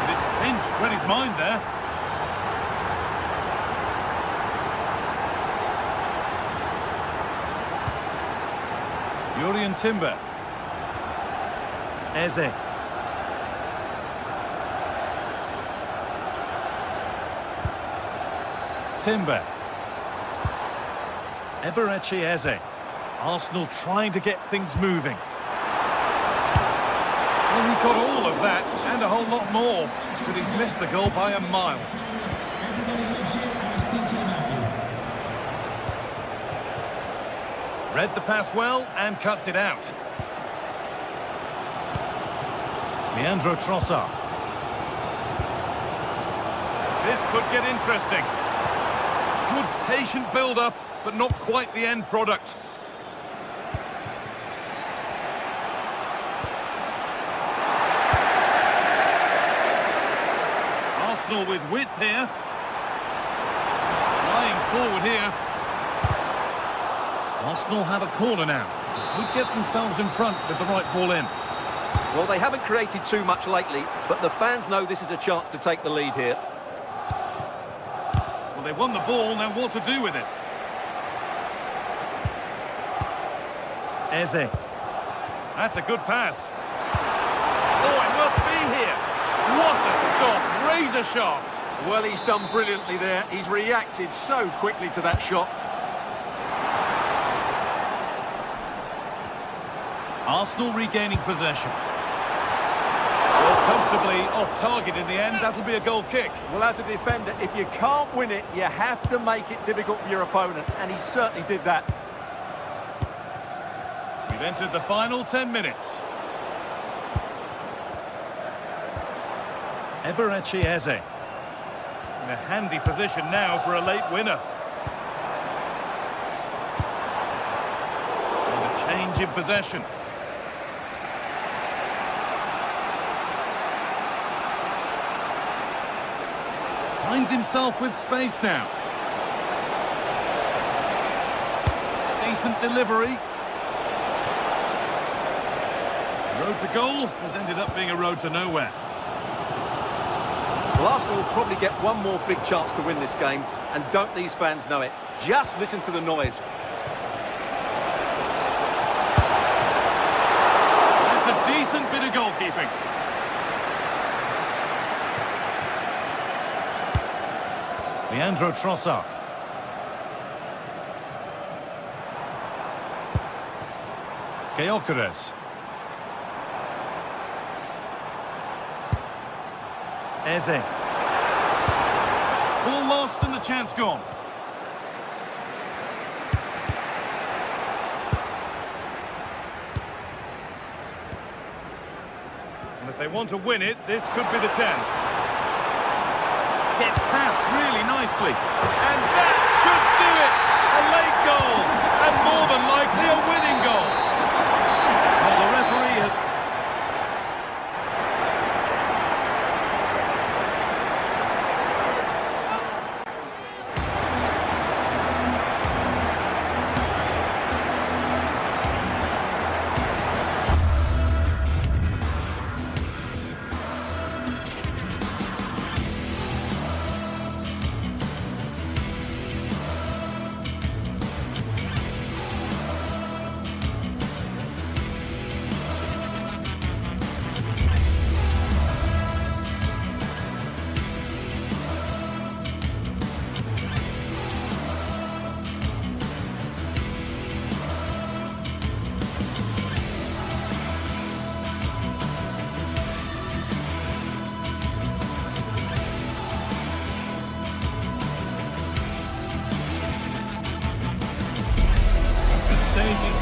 And it's pinched Reddy's mind there. Jurriën Timber. Eze. Timber. Eberechi Eze. Arsenal trying to get things moving. Well, he got all of that and a whole lot more, but he's missed the goal by a mile. Read the pass well and cuts it out. Leandro Trossard. This could get interesting. Good patient build-up, but not quite the end product. Arsenal with width here. Flying forward here. Arsenal have a corner now. Could get themselves in front with the right ball in. Well, they haven't created too much lately, but the fans know this is a chance to take the lead here. Well, they won the ball, now what to do with it? Eze. That's a good pass. Oh, it must be here. What a stop, razor sharp. Well, he's done brilliantly there. He's reacted so quickly to that shot. Arsenal regaining possession. Well, comfortably off target in the end. That'll be a goal kick. Well, as a defender, if you can't win it, you have to make it difficult for your opponent, and he certainly did that. We've entered the final 10 minutes. Eberechi Eze. In a handy position now for a late winner. And a change in possession. Finds himself with space now. Decent delivery. Road to goal has ended up being a road to nowhere. Well, Arsenal will probably get one more big chance to win this game, and don't these fans know it? Just listen to the noise. That's a decent bit of goalkeeping. Leandro Trossard. Gyökeres. Eze. Ball lost and the chance gone. And if they want to win it, this could be the chance. Gets past really nicely. And that should do it! A late goal! And more than likely a winning goal! Well, the referee has...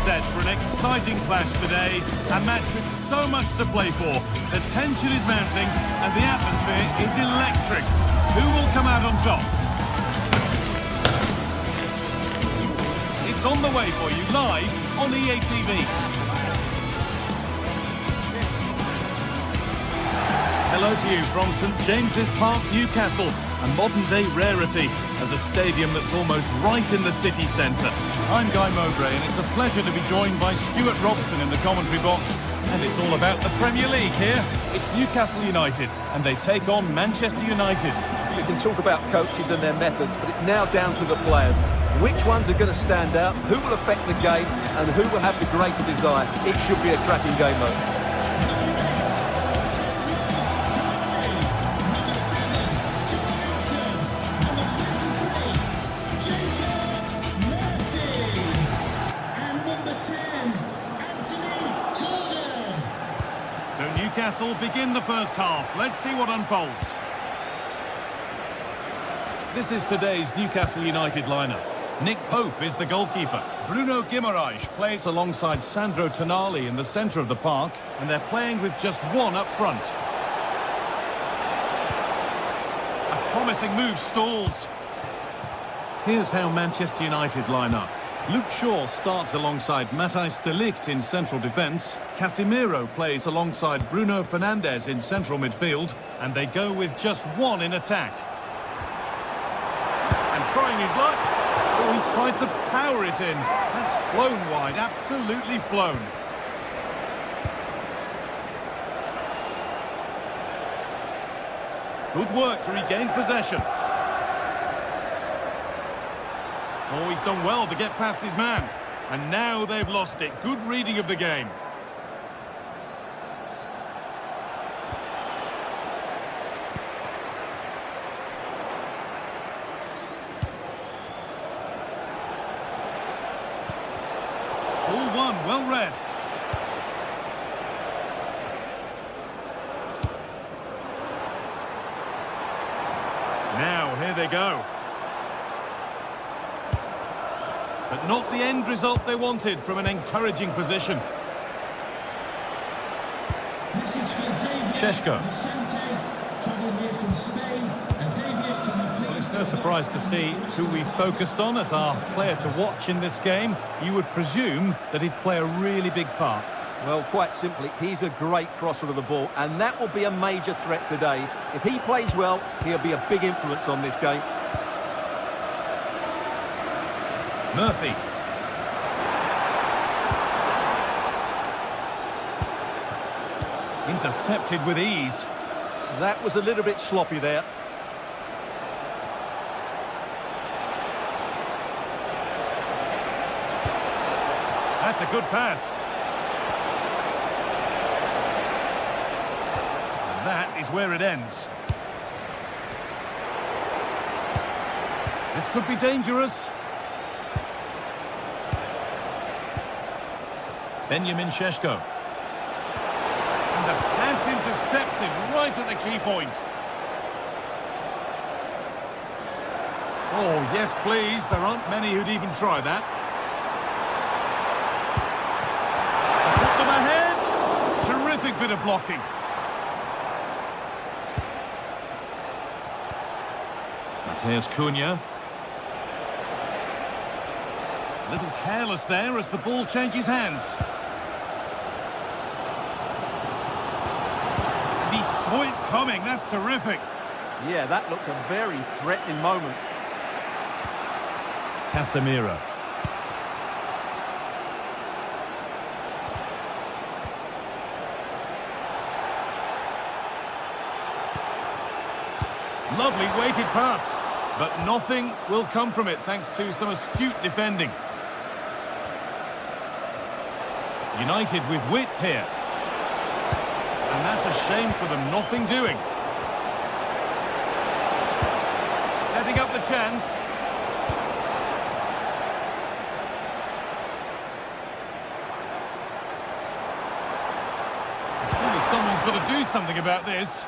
set for an exciting clash today, a match with so much to play for. The tension is mounting and the atmosphere is electric. Who will come out on top? It's on the way for you live on EA TV. Hello to you from St James's Park, Newcastle, a modern-day rarity as a stadium that's almost right in the city centre. I'm Guy Mowbray, and it's a pleasure to be joined by Stuart Robson in the commentary box. And it's all about the Premier League here. It's Newcastle United, and they take on Manchester United. We can talk about coaches and their methods, but it's now down to the players. Which ones are going to stand out, who will affect the game, and who will have the greater desire. It should be a cracking game, though. Newcastle begin the first half. Let's see what unfolds. This is today's Newcastle United lineup. Nick Pope is the goalkeeper. Bruno Guimaraes plays alongside Sandro Tonali in the centre of the park, and they're playing with just one up front. A promising move stalls. Here's how Manchester United line up. Luke Shaw starts alongside Matthijs de Ligt in central defence. Casemiro plays alongside Bruno Fernandes in central midfield, and they go with just one in attack. And trying his luck. Oh, he tried to power it in. That's flown wide, absolutely flown. Good work to regain possession. Oh, he's done well to get past his man. And now they've lost it. Good reading of the game. Ball one, well read. Now, here they go. But not the end result they wanted from an encouraging position. Šeško. Well, it's no surprise to see who we focused on as our player to watch in this game. You would presume that he'd play a really big part. Well, quite simply, he's a great crosser of the ball, and that will be a major threat today. If he plays well, he'll be a big influence on this game. Murphy. Intercepted with ease. That was a little bit sloppy there. That's a good pass. And that is where it ends. This could be dangerous. Benjamin Šeško. And the pass intercepted right at the key point. Oh, yes, please. There aren't many who'd even try that. To put them ahead. Terrific bit of blocking. Matheus Cunha. A little careless there as the ball changes hands. He saw it coming, that's terrific. Yeah, that looked a very threatening moment. Casemiro. Lovely weighted pass, but nothing will come from it thanks to some astute defending. United with width here. And that's a shame for them, nothing doing. Setting up the chance. Surely someone's got to do something about this.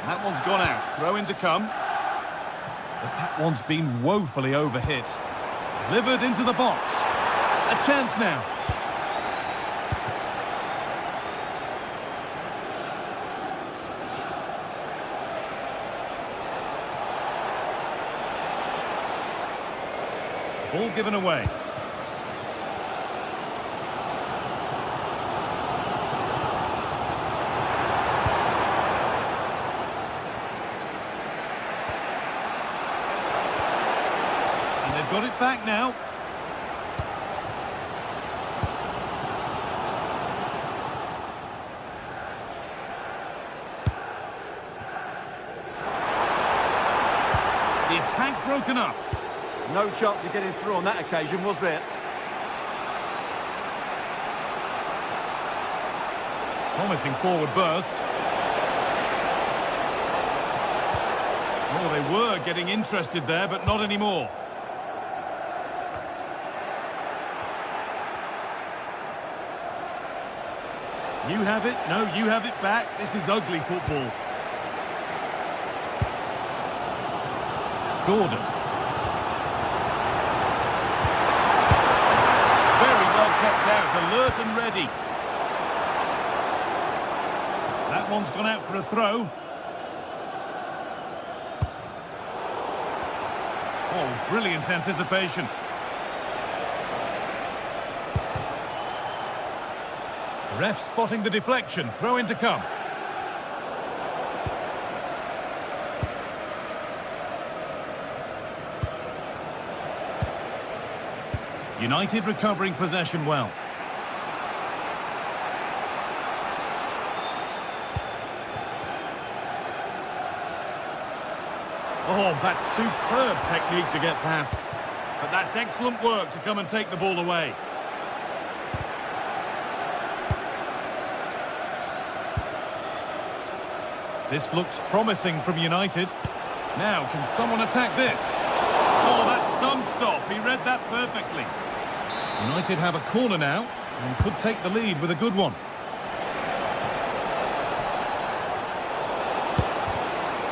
That one's gone out. Throw in to come. But that one's been woefully overhit. Delivered into the box. A chance now. Ball given away. And they've got it back now. The attack broken up. No chance of getting through on that occasion, was there? Promising forward burst. Oh, they were getting interested there, but not anymore. You have it. No, you have it back. This is ugly football. Gordon. Very well kept out, alert and ready. That one's gone out for a throw. Oh, brilliant anticipation. Ref spotting the deflection. Throw in to come. United recovering possession well. Oh, that's superb technique to get past. But that's excellent work to come and take the ball away. This looks promising from United. Now, can someone attack this? Oh, that's some stop. He read that perfectly. United have a corner now and could take the lead with a good one.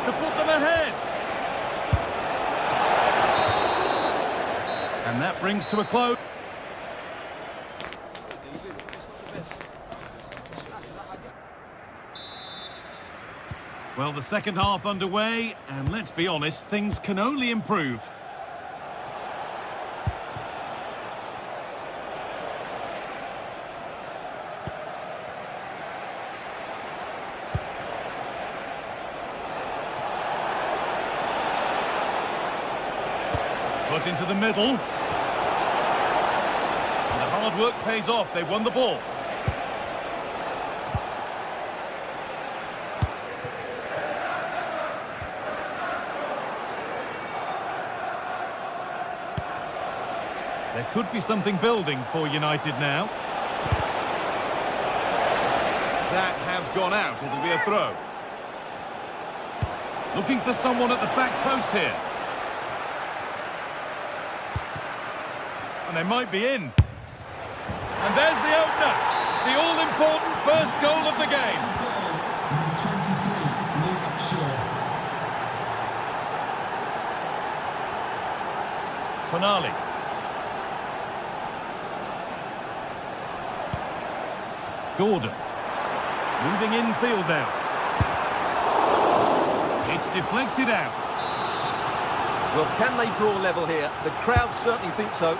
To put them ahead. And that brings to a close. Well, the second half underway, and let's be honest, things can only improve. Put into the middle. And the hard work pays off. They won the ball. There could be something building for United now. That has gone out. It'll be a throw. Looking for someone at the back post here. And they might be in. And there's the opener. The all-important first goal of the game. Tonali. Gordon. Moving infield now. It's deflected out. Well, can they draw level here? The crowd certainly think so.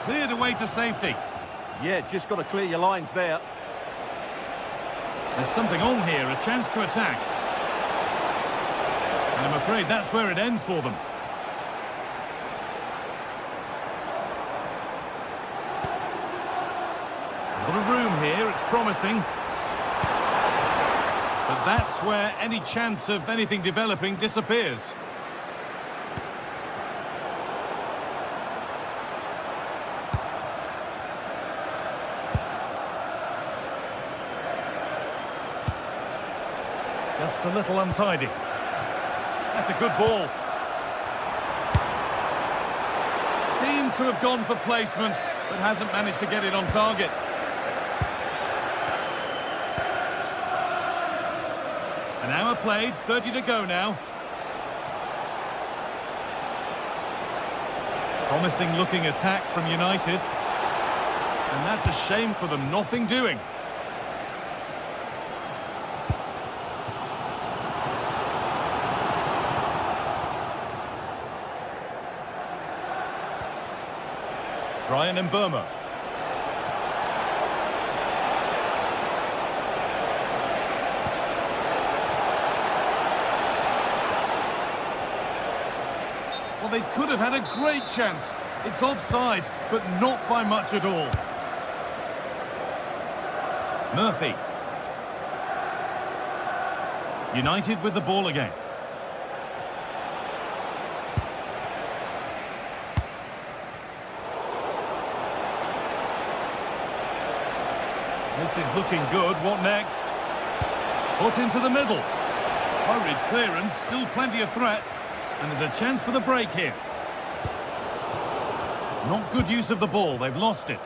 Cleared away to safety. Yeah, just got to clear your lines there. There's something on here, a chance to attack. And I'm afraid that's where it ends for them. A lot of room here, it's promising. But that's where any chance of anything developing disappears. Just a little untidy. That's a good ball. Seemed to have gone for placement, but hasn't managed to get it on target. An hour played, 30 to go now. Promising looking attack from United. And that's a shame for them, nothing doing. Brian Mbeumo. Well, they could have had a great chance. It's offside, but not by much at all. Murphy. United with the ball again. This is looking good. What next? Put into the middle. Hurried clearance, still plenty of threat. And there's a chance for the break here. Not good use of the ball, they've lost it.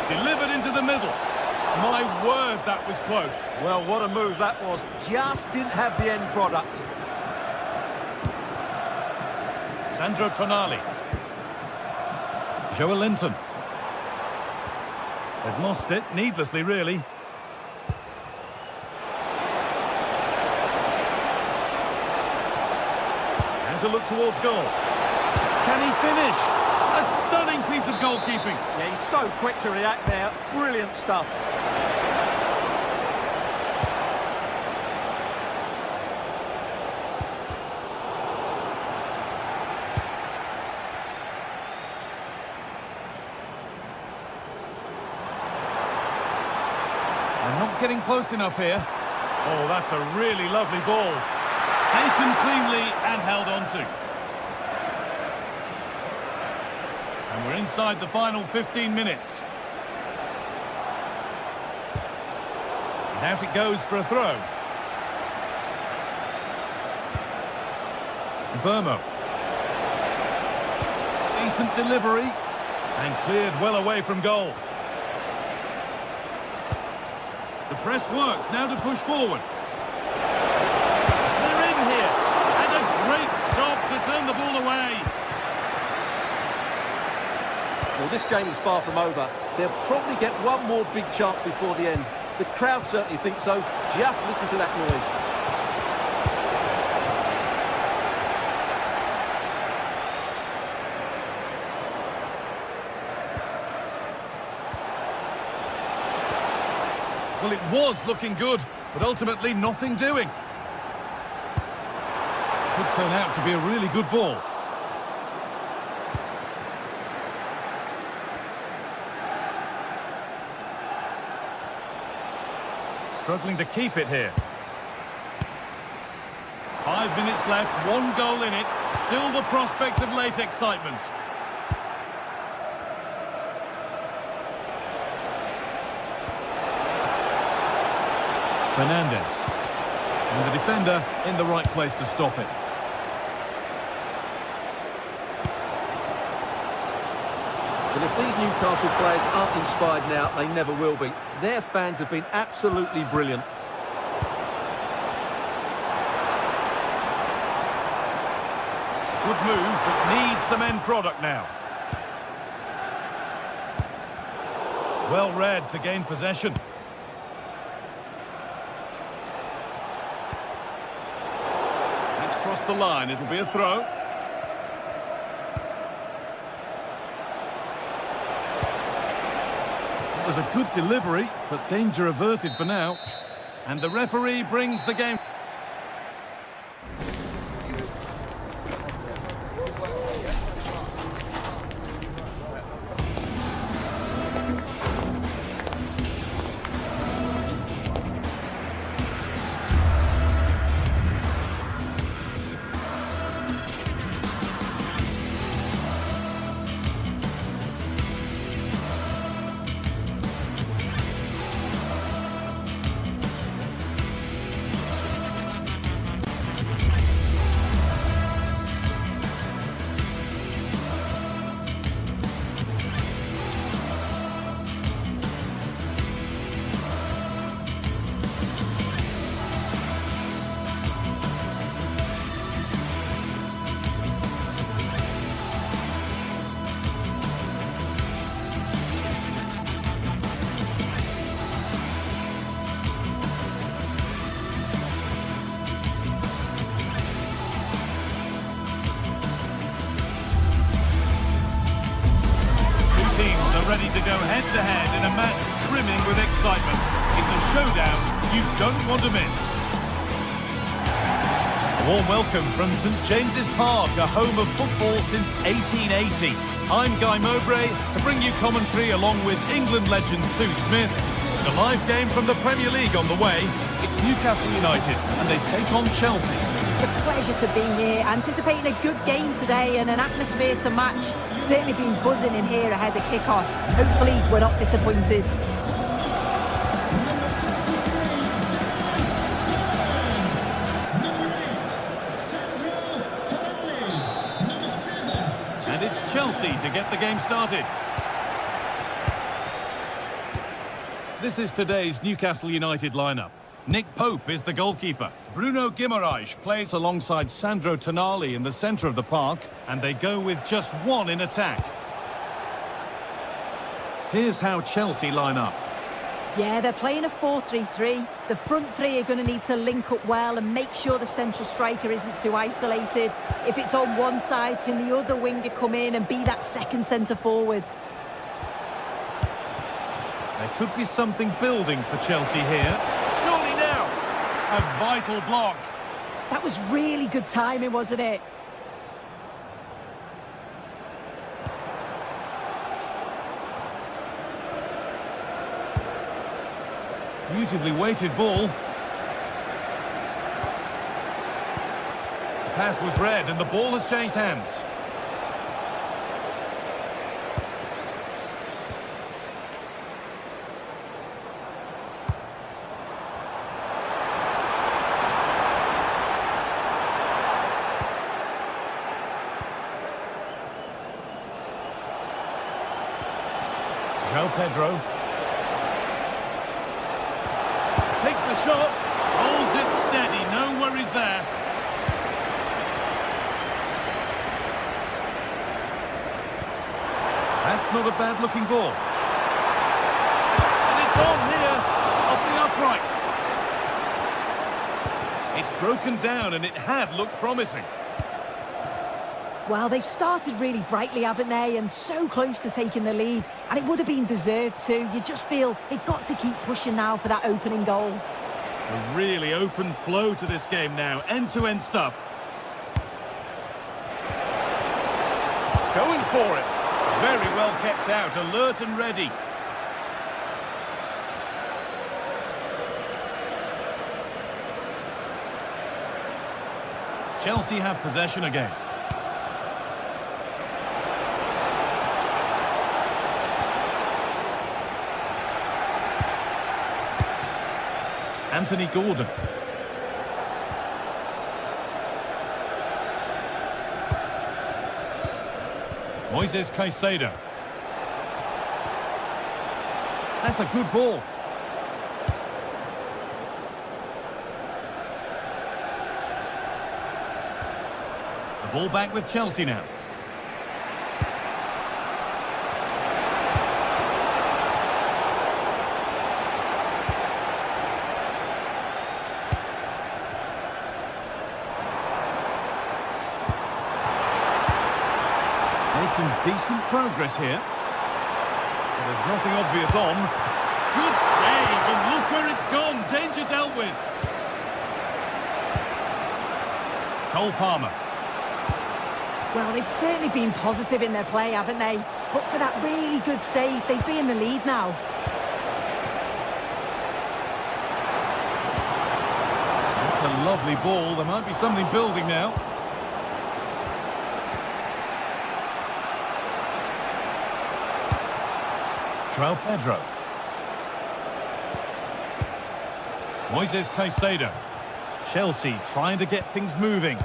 Delivered into the middle. My word, that was close. Well, what a move that was. Just didn't have the end product. Sandro Tonali. Joelinton. They've lost it, needlessly really. And to look towards goal. Can he finish? A stunning piece of goalkeeping. Yeah, he's so quick to react there. Brilliant stuff. They're not getting close enough here. Oh, that's a really lovely ball. Taken cleanly and held on to. And we're inside the final 15 minutes. And out it goes for a throw. Burmo. Decent delivery. And cleared well away from goal. The press works, now to push forward. They're in here. And a great stop to turn the ball away. Well, this game is far from over. They'll probably get one more big chance before the end. The crowd certainly think so. Just listen to that noise. Well, it was looking good, but ultimately nothing doing. Could turn out to be a really good ball. Struggling to keep it here. 5 minutes left, 1 goal in it. Still the prospect of late excitement. Fernandez. And the defender in the right place to stop it. But if these Newcastle players aren't inspired now, they never will be. Their fans have been absolutely brilliant. Good move, but needs some end product now. Well read to gain possession. It's crossed the line, it'll be a throw. It was a good delivery, but danger averted for now. And the referee brings the game. Ready to go head-to-head in a match brimming with excitement. It's a showdown you don't want to miss. A warm welcome from St James's Park, a home of football since 1880. I'm Guy Mowbray to bring you commentary along with England legend Sue Smith. And a live game from the Premier League on the way. It's Newcastle United and they take on Chelsea. It's a pleasure to be here, anticipating a good game today and an atmosphere to match. Certainly been buzzing in here ahead of kick-off. Hopefully we're not disappointed. Number 8, Sandro Tonali. Chelsea to get the game started. This is today's Newcastle United lineup. Nick Pope is the goalkeeper. Bruno Guimaraes plays alongside Sandro Tonali in the centre of the park, and they go with just one in attack. Here's how Chelsea line up. Yeah, they're playing a 4-3-3. The front three are going to need to link up well and make sure the central striker isn't too isolated. If it's on one side, can the other winger come in and be that second centre forward? There could be something building for Chelsea here. Surely now! A vital block. That was really good timing, wasn't it? Beautifully weighted ball. The pass was read and the ball has changed hands. João Pedro. Takes the shot, holds it steady, no worries there. That's not a bad looking ball. And it's on here, off the upright. It's broken down and it had looked promising. Well, they've started really brightly, haven't they? And so close to taking the lead. And it would have been deserved too. You just feel they've got to keep pushing now for that opening goal. A really open flow to this game now. End-to-end stuff. Going for it. Very well kept out. Alert and ready. Chelsea have possession again. Anthony Gordon. Moises Caicedo. That's a good ball. The ball back with Chelsea now. Making decent progress here. But there's nothing obvious on. Good save, and look where it's gone. Danger dealt with. Cole Palmer. Well, they've certainly been positive in their play, haven't they? But for that really good save, they'd be in the lead now. That's a lovely ball. There might be something building now. João Pedro. Moises Caicedo. Chelsea trying to get things moving.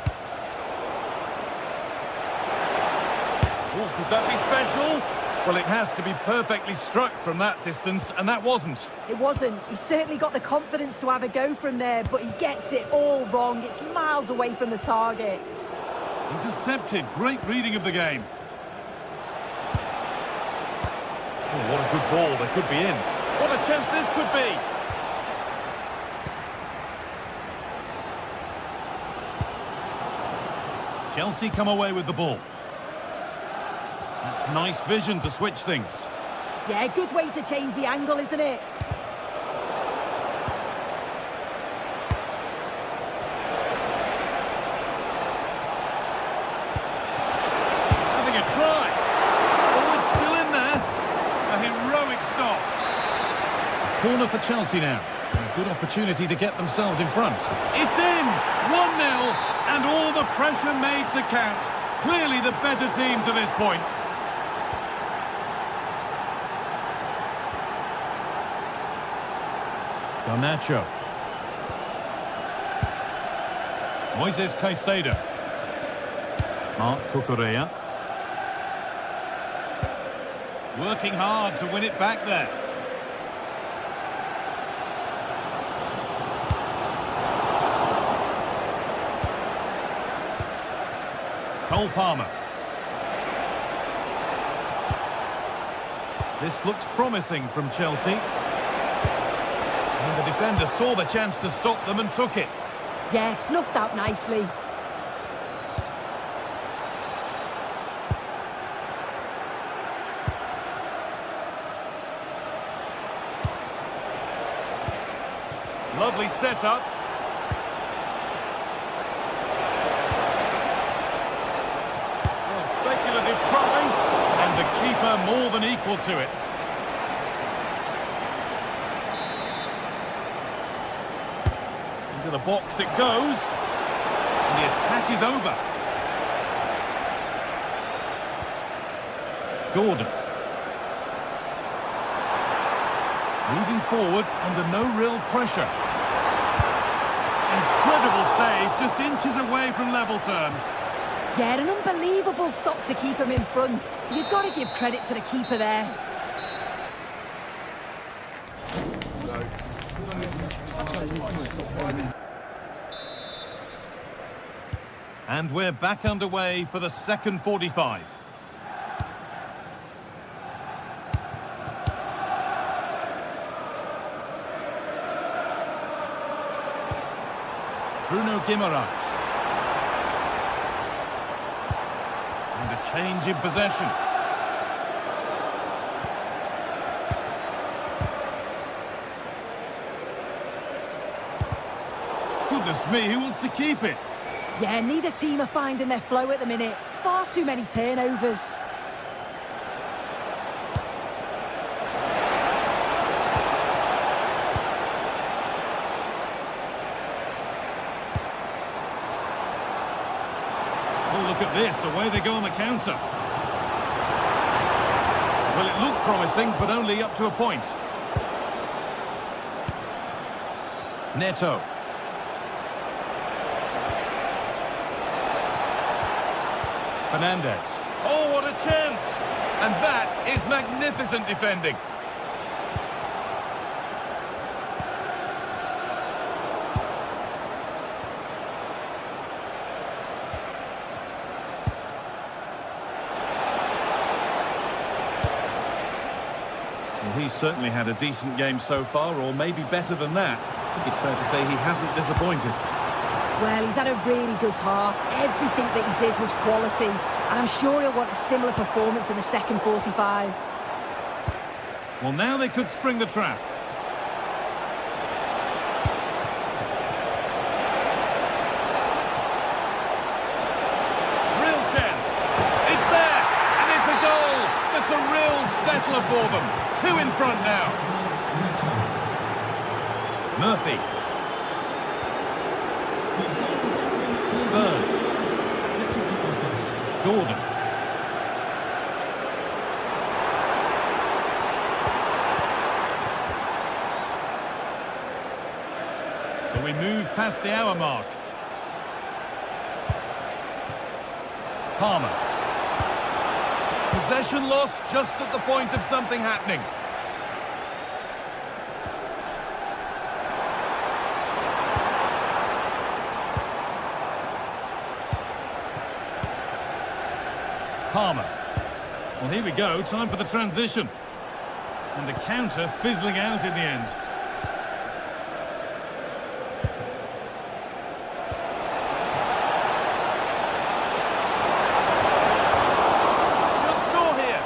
Oh, could that be special? Well, it has to be perfectly struck from that distance, and that wasn't. It wasn't. He's certainly got the confidence to have a go from there, but he gets it all wrong. It's miles away from the target. Intercepted. Great reading of the game. Oh, what a good ball. They could be in. What a chance this could be. Chelsea come away with the ball. That's nice vision to switch things. Yeah, good way to change the angle, isn't it? Having a try. Oh, it's still in there. A heroic stop. Corner for Chelsea now. A good opportunity to get themselves in front. It's in! 1-0, and all the pressure made to count. Clearly the better team to this point. Garnacho. Moises Caicedo. Marc Cucurella. Working hard to win it back there. Cole Palmer. This looks promising from Chelsea. And the defender saw the chance to stop them and took it. Yeah, snuffed out nicely. Lovely setup. Well, speculative try, and the keeper more than equal to it. Into the box it goes. And the attack is over. Gordon. Moving forward under no real pressure. Incredible save, just inches away from level terms. Yeah, an unbelievable stop to keep him in front. You've got to give credit to the keeper there. And we're back underway for the second 45. Bruno Guimaraes. And a change in possession. Goodness me, who wants to keep it? Yeah, neither team are finding their flow at the minute. Far too many turnovers. Look at this, away they go on the counter. Well, it looked promising, but only up to a point. Neto. Fernandez. Oh, what a chance! And that is magnificent defending. He's certainly had a decent game so far, or maybe better than that. I think it's fair to say he hasn't disappointed. Well, he's had a really good half. Everything that he did was quality. And I'm sure he'll want a similar performance in the second 45. Well, now they could spring the trap. Real chance. It's there, and it's a goal. That's a real settler for them. Two in front now. Murphy. Burn. Gordon. So we move past the hour mark. Palmer. Possession lost just at the point of something happening. Palmer. Well, here we go, time for the transition. And the counter fizzling out in the end. Should score here.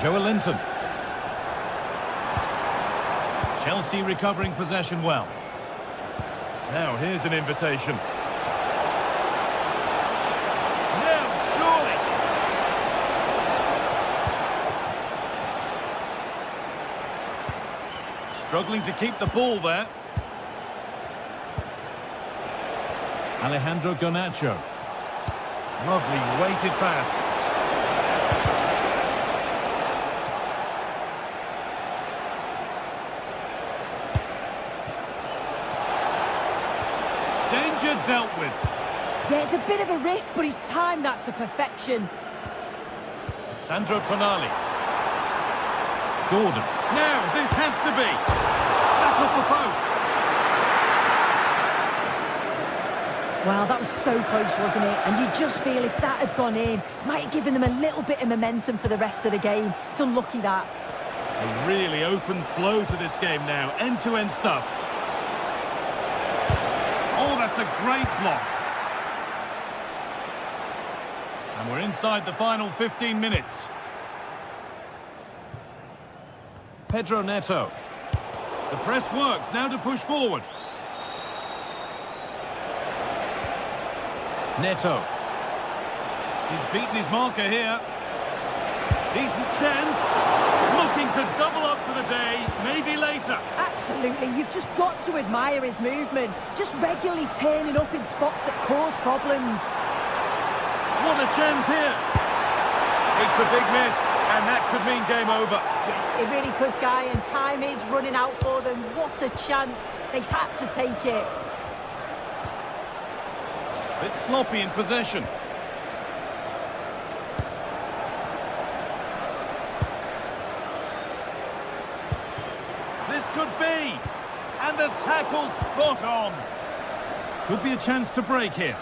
Joelinton. Chelsea recovering possession well. Now here's an invitation. Now, surely. Struggling to keep the ball there. Alejandro Garnacho. Lovely weighted pass. dealt with. Yeah, it's a bit of a risk, but he's timed that to perfection. Sandro Tonali. Gordon. Now, this has to be. Back off the post. Well, that was so close, wasn't it? And you just feel if that had gone in, might have given them a little bit of momentum for the rest of the game. It's unlucky that. A really open flow to this game now. End-to-end stuff. Oh, that's a great block. And we're inside the final 15 minutes. Pedro Neto. The press works. Now to push forward. Neto. He's beaten his marker here. Decent chance. Looking to double up for the day. Maybe later. Absolutely. You've just got to admire his movement. Just regularly turning up in spots that cause problems. What a chance here. It's a big miss, and that could mean game over. Yeah, it really could, Guy, and time is running out for them. What a chance. They had to take it. Bit sloppy in possession. This could be. And the tackle spot on. Could be a chance to break here.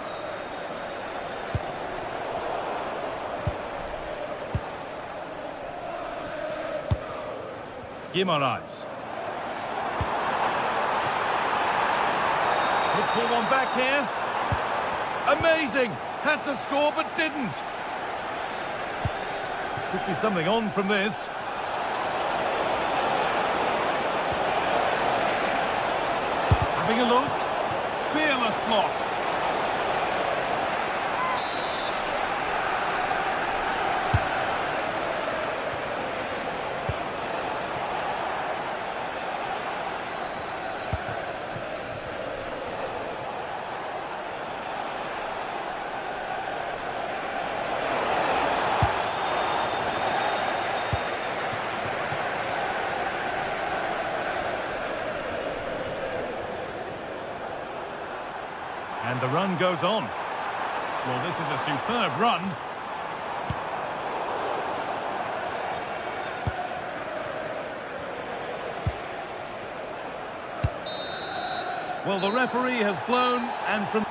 Guimaraes. Could pull one back here. Amazing! Had to score but didn't. Could be something on from this. Having a look. Fearless block. And the run goes on. Well, this is a superb run. Well, the referee has blown, and from...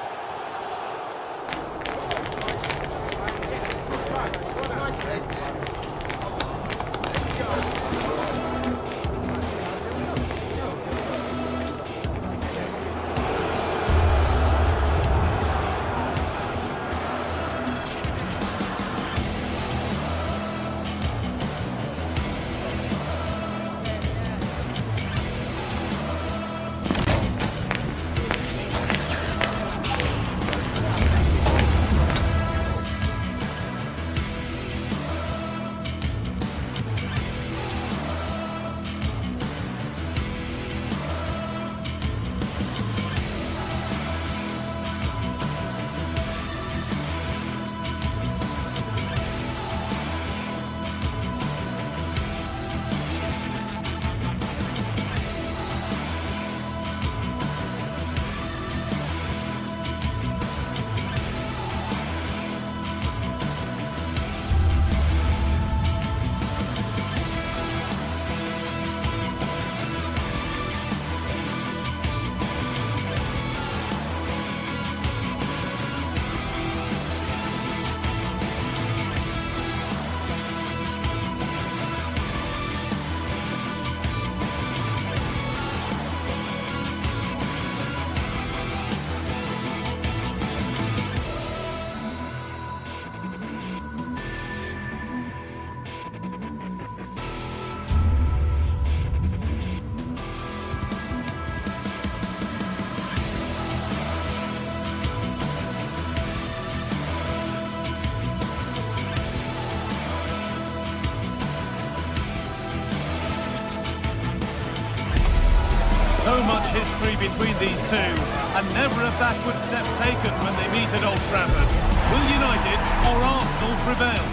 So much history between these two, and never a backward step taken when they meet at Old Trafford. Will United or Arsenal prevail?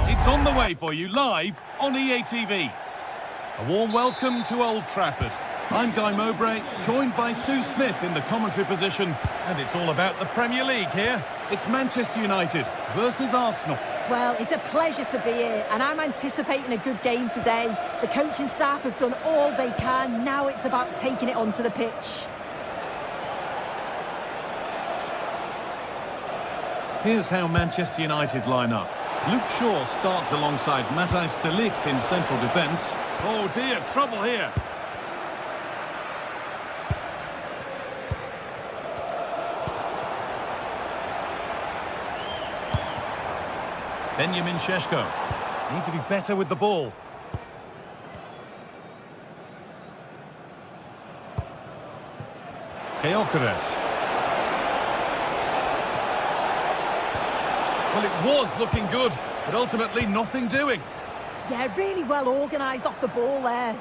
It's on the way for you live on EA TV. A warm welcome to Old Trafford. I'm Guy Mowbray, joined by Sue Smith in the commentary position. And it's all about the Premier League here. It's Manchester United versus Arsenal. Well, it's a pleasure to be here, and I'm anticipating a good game today. The coaching staff have done all they can. Now it's about taking it onto the pitch. Here's how Manchester United line up. Luke Shaw starts alongside Matthijs de Ligt in central defence. Oh dear, trouble here. Benjamin Šeško. Need to be better with the ball. Gyökeres. Well, it was looking good, but ultimately nothing doing. Yeah, really well organised off the ball there.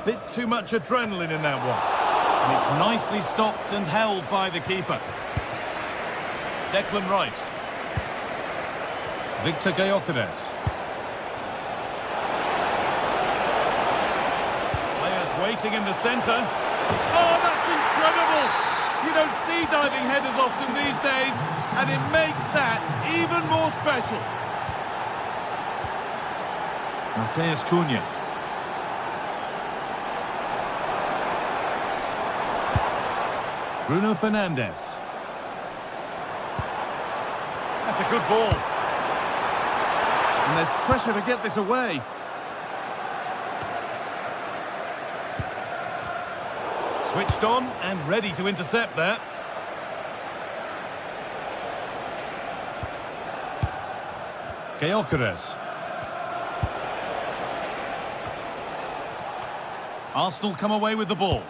Bit too much adrenaline in that one. And it's nicely stopped and held by the keeper. Declan Rice. Victor Gyökeres. Players waiting in the centre. Oh, that's incredible! You don't see diving headers often these days, and it makes that even more special. Matheus Cunha. Bruno Fernandes. That's a good ball. And there's pressure to get this away. Switched on and ready to intercept that. Gyökeres. Arsenal come away with the ball.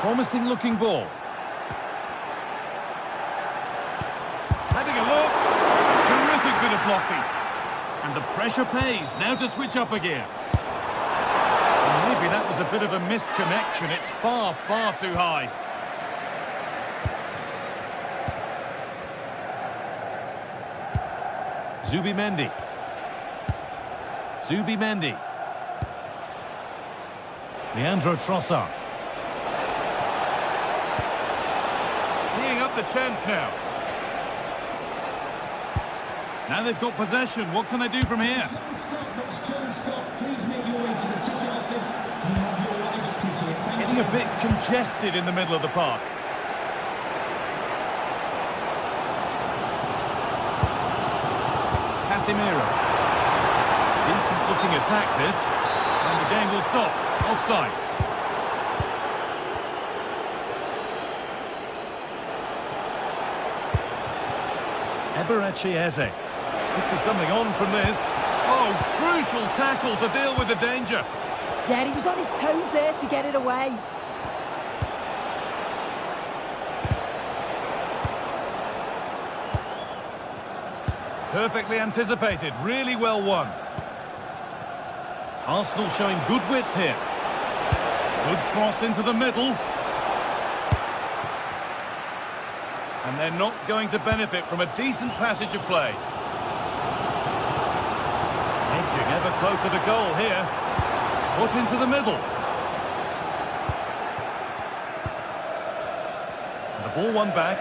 Promising looking ball. Having a look. Terrific bit of blocking. And the pressure pays. Now to switch up again. And maybe that was a bit of a missed connection. It's far, far too high. Zubimendi. Leandro Trossard. Teeing up the chance now. Now they've got possession. What can they do from here? Getting a bit congested in the middle of the park. Casemiro. Decent looking attack this. And the game will stop. Offside. Eberechi Eze. Could be something on from this. Oh, crucial tackle to deal with the danger. Yeah, he was on his toes there to get it away. Perfectly anticipated, really well won. Arsenal showing good width here. Good cross into the middle. And they're not going to benefit from a decent passage of play. Edging ever closer to goal here. Put into the middle. And the ball won back.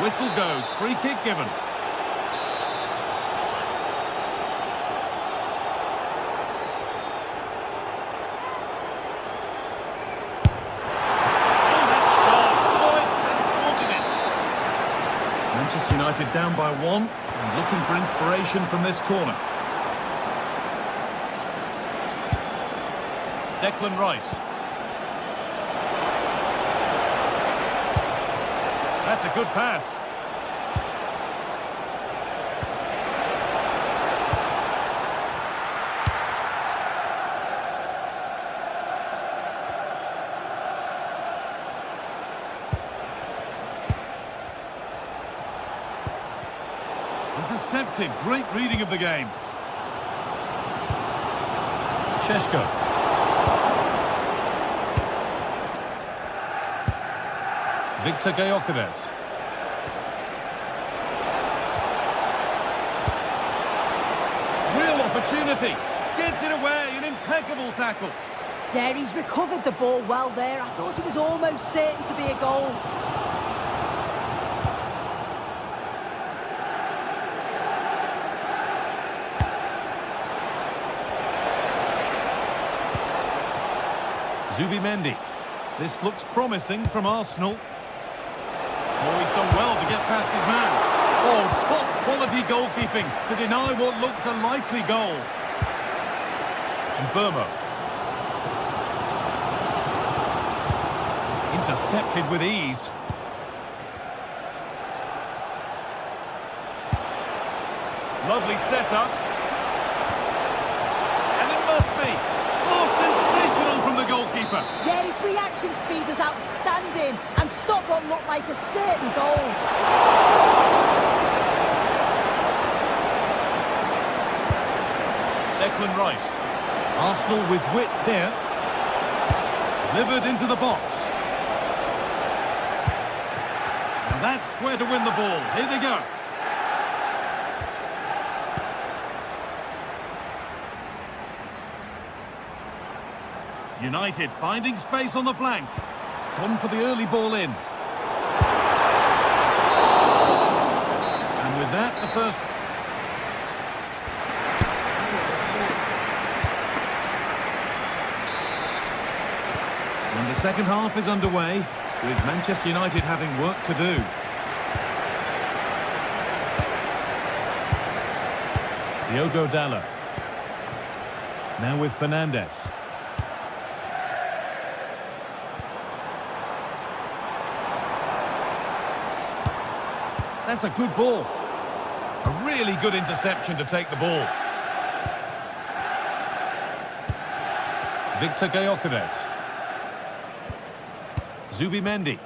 Whistle goes, free kick given. Manchester United down by 1 and looking for inspiration from this corner. Declan Rice. That's a good pass. intercepted. Great reading of the game. Šeško. Victor Gyökeres. Real opportunity. Gets it away. An impeccable tackle. Yeah, he's recovered the ball well there. I thought it was almost certain to be a goal. Zubimendi. This looks promising from Arsenal. Oh, he's done well to get past his man. Oh, top quality goalkeeping to deny what looked a likely goal. And Burmo. Intercepted with ease. Lovely setup. And it must be. Oh, sensational from the goalkeeper. Yeah, his reaction speed was outstanding and stopped what looked like a certain goal. Declan Rice. Arsenal with wit here. Delivered into the box. And that's where to win the ball. Here they go. United finding space on the flank. Gone for the early ball in. And with that, the first... And the second half is underway, with Manchester United having work to do. Diogo Dalot. Now with Fernandes. That's a good ball. A really good interception to take the ball. Victor Gyökeres. Zubimendi.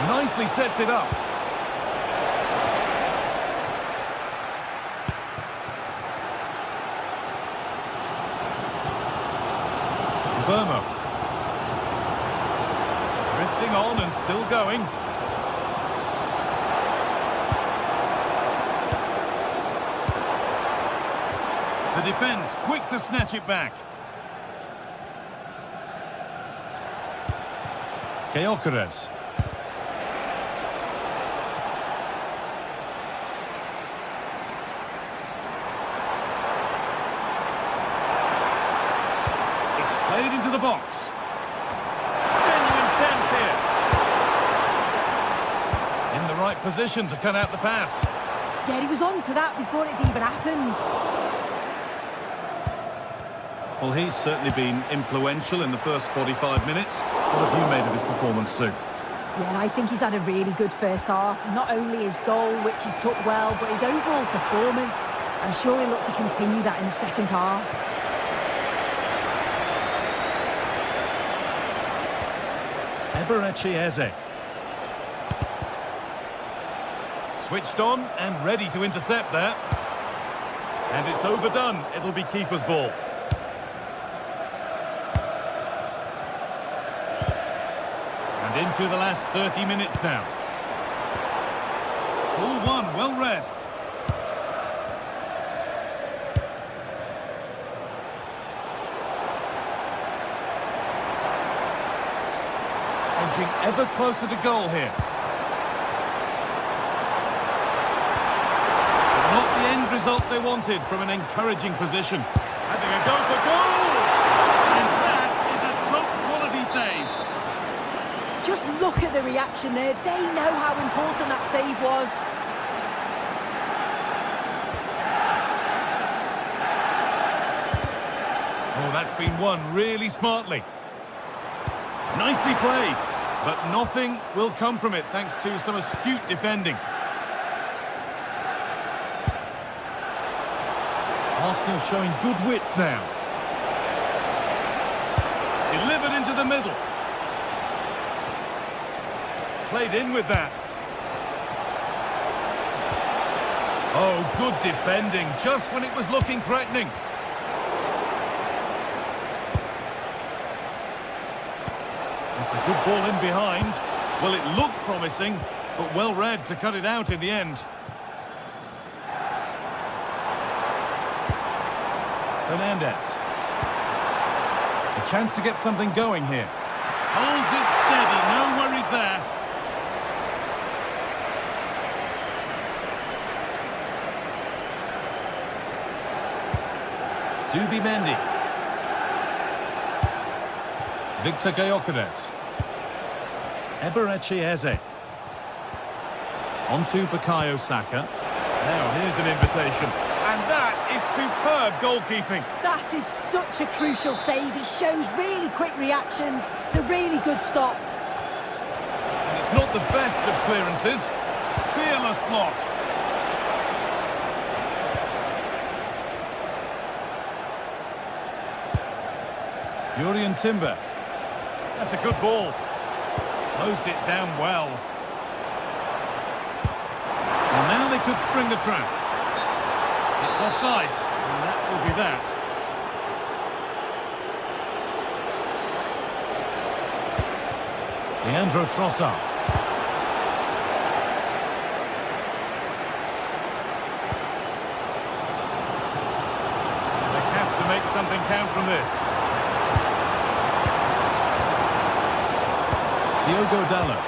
Nicely sets it up. Burmo. Drifting on and still going. The defence quick to snatch it back. Gyökeres. It's played into the box. Genuine chance here. In the right position to cut out the pass. Yeah, he was on to that before it even happened. Well, he's certainly been influential in the first 45 minutes. What have you made of his performance, Sue? Yeah, I think he's had a really good first half. Not only his goal, which he took well, but his overall performance. I'm sure he'll look to continue that in the second half. Eberechi Eze. Switched on and ready to intercept there. And it's overdone. It'll be keeper's ball. And into the last 30 minutes now. Ball one, well read. Edging ever closer to goal here. Not the end result they wanted from an encouraging position. Having a go for goal! And that is a top-quality save. Just look at the reaction there. They know how important that save was. Oh, that's been won really smartly. Nicely played, but nothing will come from it thanks to some astute defending. Arsenal showing good width now. Delivered into the middle. played in with that. Oh, good defending, just when it was looking threatening. It's a good ball in behind. Well, it looked promising, but well read to cut it out in the end. Fernandez. A chance to get something going here. Holds it steady, no worries there. Zubimendi. Victor Gyökeres. Eberechi Eze. On to Bukayo Saka. Now here's an invitation. And that is superb goalkeeping. That is such a crucial save. He shows really quick reactions. It's a really good stop. And it's not the best of clearances. Fearless block. Jurriën Timber. That's a good ball. Closed it down well. And now they could spring the trap. It's offside, and that will be that. Leandro Trossard. They have to make something count from this. Diogo Dalot.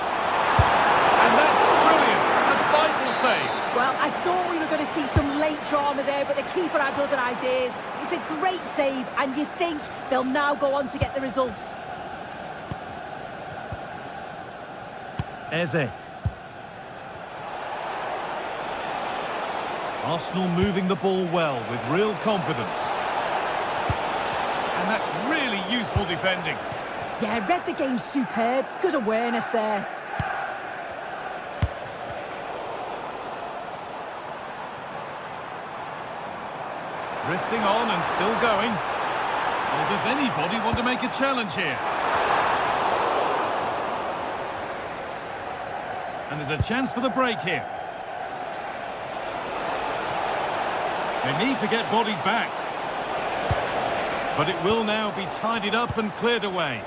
And that's brilliant. A vital save. Well, I thought we were going to see some late drama there, but the keeper had other ideas. It's a great save, and you think they'll now go on to get the results. Eze. Arsenal moving the ball well with real confidence. And that's really useful defending. Yeah, read the game superb. Good awareness there. Drifting on and still going. Well, does anybody want to make a challenge here? And there's a chance for the break here. They need to get bodies back. But it will now be tidied up and cleared away.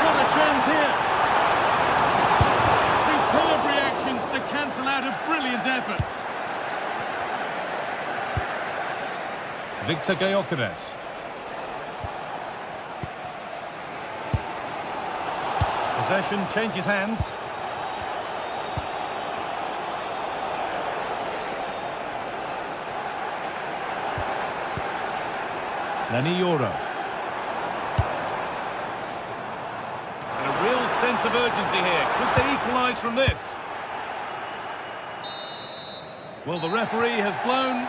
What a chance here! Superb reactions to cancel out a brilliant effort. Victor Gyökeres. Possession changes hands. Lenny Yoro. And a real sense of urgency here. Could they equalise from this? Well, the referee has blown.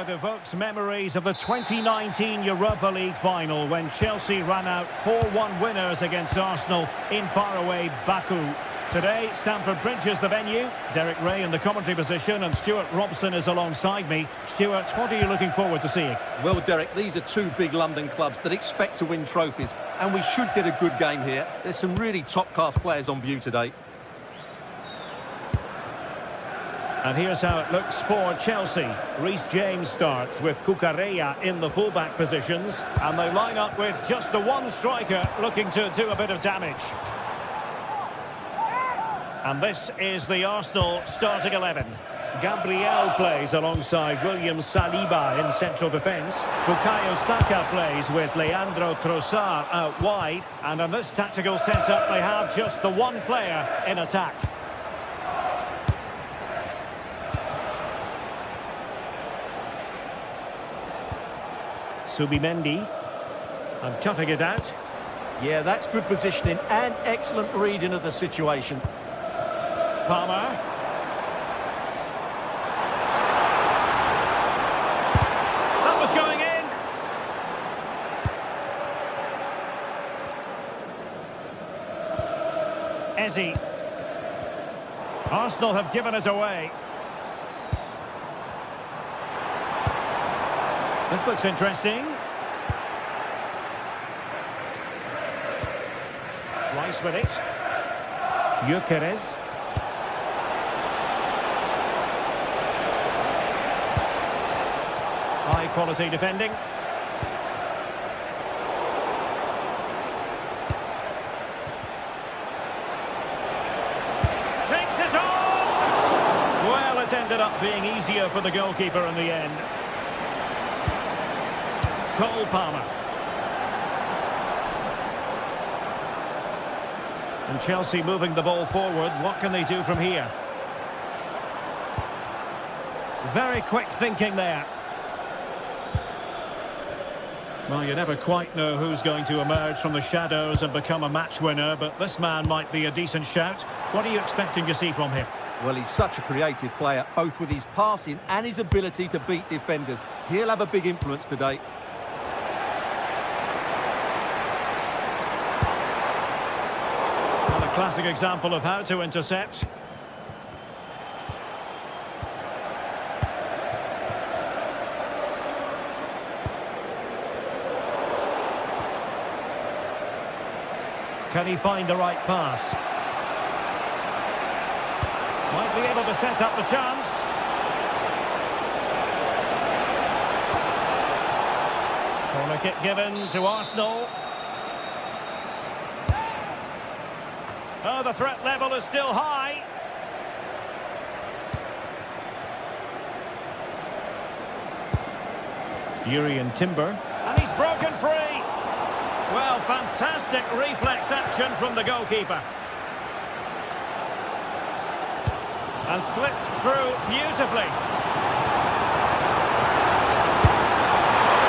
it evokes memories of the 2019 Europa League final when Chelsea ran out 4-1 winners against Arsenal in faraway Baku. Today, Stamford Bridge is the venue. Derek Ray in the commentary position and Stuart Robson is alongside me. Stuart, what are you looking forward to seeing? Well, Derek, these are two big London clubs that expect to win trophies, and we should get a good game here. There's some really top-class players on view today. And here's how it looks for Chelsea. Reece James starts with Cucurella in the fullback positions, and they line up with just the one striker looking to do a bit of damage. And this is the Arsenal starting 11. Gabriel plays alongside William Saliba in central defence. Bukayo Saka plays with Leandro Trossard out wide. And in this tactical setup, they have just the one player in attack. Subimendi. And cutting it out. Yeah, that's good positioning and excellent reading of the situation. Palmer. That was going in. Eze. Arsenal have given us away. This looks interesting. Rice with it. Gyökeres. High quality defending. Takes it on! Well, it's ended up being easier for the goalkeeper in the end. Cole Palmer. And Chelsea moving the ball forward. What can they do from here? Very quick thinking there. Well, you never quite know who's going to emerge from the shadows and become a match winner, but this man might be a decent shout. What are you expecting to see from him? Well, he's such a creative player, both with his passing and his ability to beat defenders. He'll have a big influence today. Well, a classic example of how to intercept. Can he find the right pass? Might be able to set up the chance. Corner kick given to Arsenal. Oh, the threat level is still high. Urian Timber. And he's broken free. Well, fantastic reflex action from the goalkeeper. And slipped through beautifully.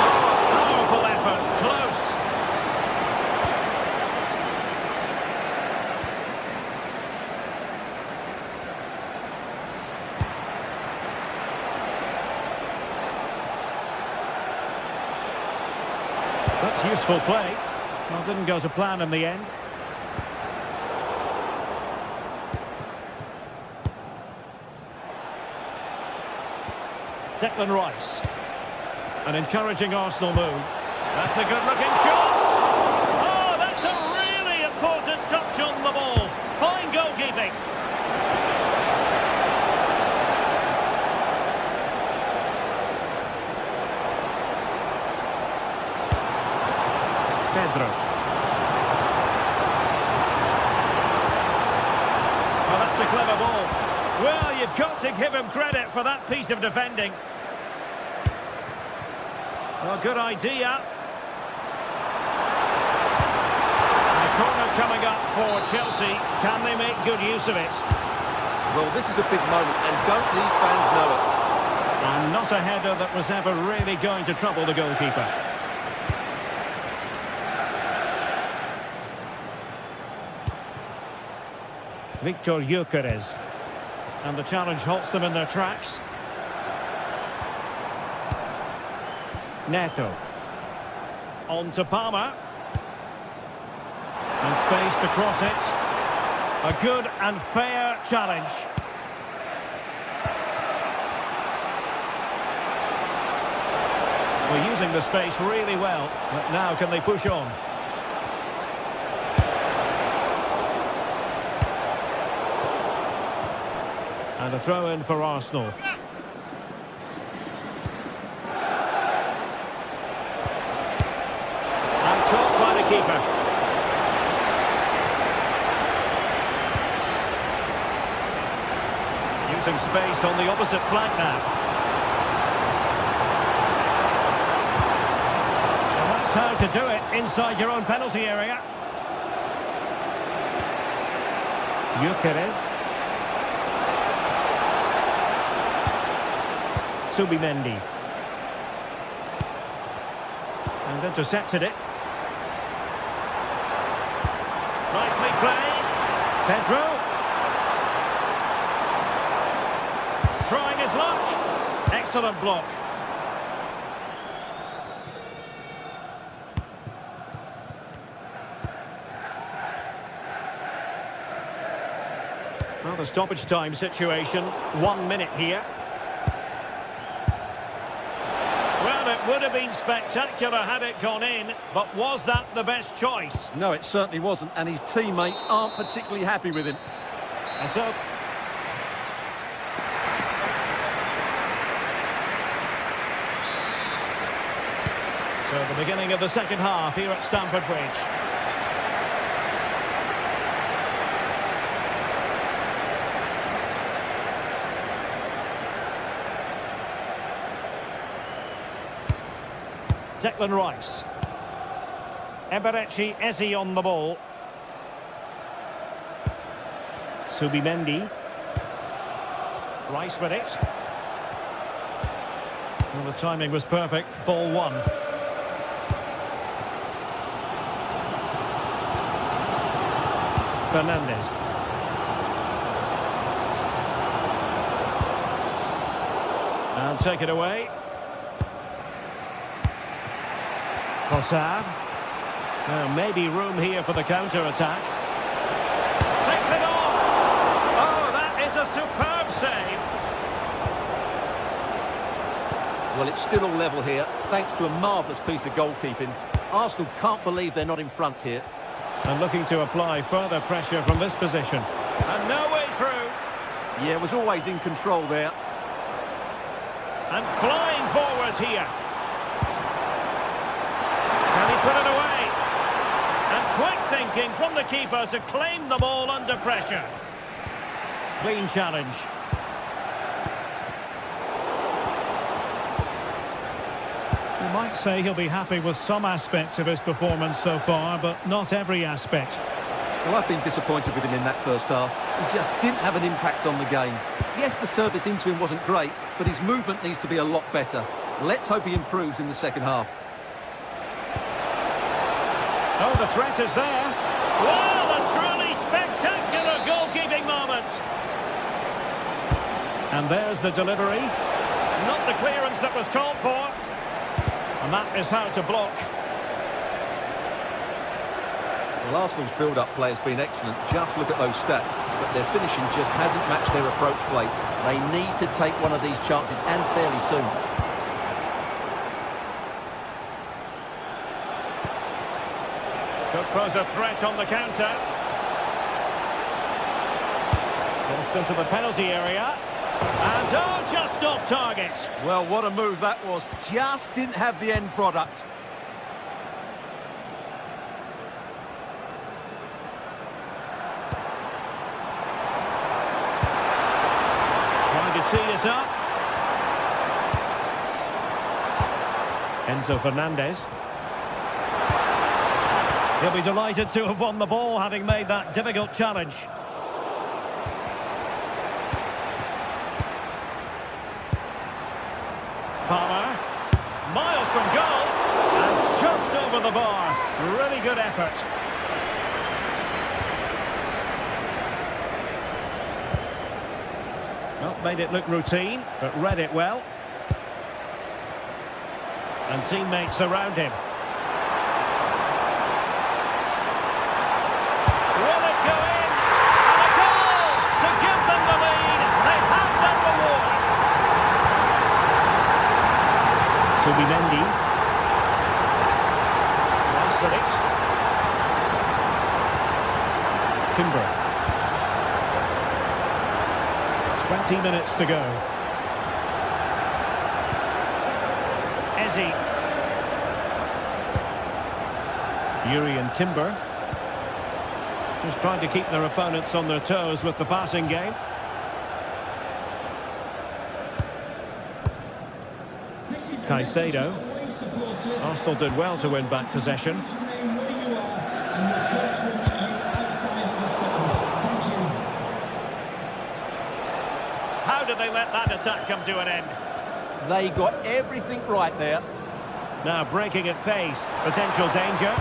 Oh, powerful effort, close. That's useful play. Well, didn't go to plan in the end. Declan Rice. An encouraging Arsenal move. That's a good-looking shot! Oh, that's a really important touch on the ball. Fine goalkeeping. Pedro. Well, that's a clever ball. Well, you've got to give him credit for that piece of defending. Well, good idea. A corner coming up for Chelsea. Can they make good use of it? Well, this is a big moment, and don't these fans know it? And not a header that was ever really going to trouble the goalkeeper. Victor Gyökeres. And the challenge halts them in their tracks. Neto. On to Palmer. And space to cross it. A good and fair challenge. We're using the space really well, but now can they push on? And a throw in for Arsenal. And caught by the keeper. Using space on the opposite flank now. How to do it inside your own penalty area. Gyökeres. Subimendi. And intercepted it. Nicely played. Pedro. Trying his luck. Excellent block. Well, the stoppage time situation, 1 minute here. Well, it would have been spectacular had it gone in, but was that the best choice? No, it certainly wasn't, and his teammates aren't particularly happy with him. And so... So the beginning of the second half here at Stamford Bridge. Declan Rice. Eberechi Eze on the ball. Subimendi. Rice with it. Well, the timing was perfect. Ball one. Fernandes. And take it away. Trossard. Maybe room here for the counter-attack. Takes it off! Oh, that is a superb save! Well, it's still all level here, thanks to a marvellous piece of goalkeeping. Arsenal can't believe they're not in front here. And looking to apply further pressure from this position. And no way through! Yeah, was always in control there. And flying forwards here. Can he put it away? And quick thinking from the keeper to claim the ball under pressure. Clean challenge. You might say he'll be happy with some aspects of his performance so far, but not every aspect. Well, I've been disappointed with him in that first half. He just didn't have an impact on the game. Yes, the service into him wasn't great, but his movement needs to be a lot better. Let's hope he improves in the second half. Oh, the threat is there. Well, a truly spectacular goalkeeping moment. And there's the delivery. Not the clearance that was called for. And that is how to block. Well, Arsenal's build-up play has been excellent. Just look at those stats. But their finishing just hasn't matched their approach play. They need to take one of these chances, and fairly soon. Could pose a threat on the counter. Launched into the penalty area. And oh, just off target. Well, what a move that was. Just didn't have the end product. Trying to tee it up. Enzo Fernandez. He'll be delighted to have won the ball, having made that difficult challenge. Palmer. Miles from goal. And just over the bar. Really good effort. Well, made it look routine, but read it well. And teammates around him. Will it go in? And a goal to give them the lead. They have that reward. Subimendi. Laskovic. Timber. 20 minutes to go. Eze. Yuri and Timber. Just trying to keep their opponents on their toes with the passing game. Caicedo. Arsenal did well to win back possession. How did they let that attack come to an end? They got everything right there. Now breaking at pace. Potential danger.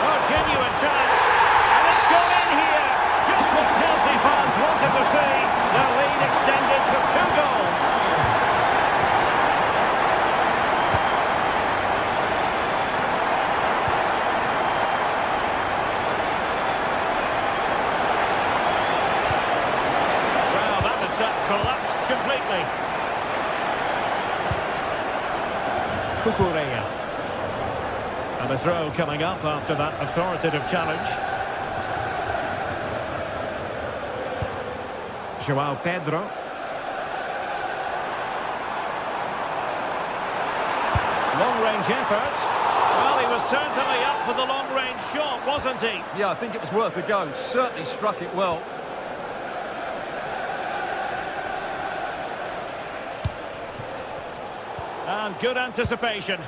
Oh, genuine chance. And it's gone in here. Just what Chelsea fans wanted to see. Their lead extended to 2 goals. Well, that attack collapsed completely. Cucurella. And a throw coming up after that authoritative challenge. João Pedro. Long-range effort. Well, he was certainly up for the long-range shot, wasn't he? Yeah, I think it was worth a go. Certainly struck it well. And good anticipation.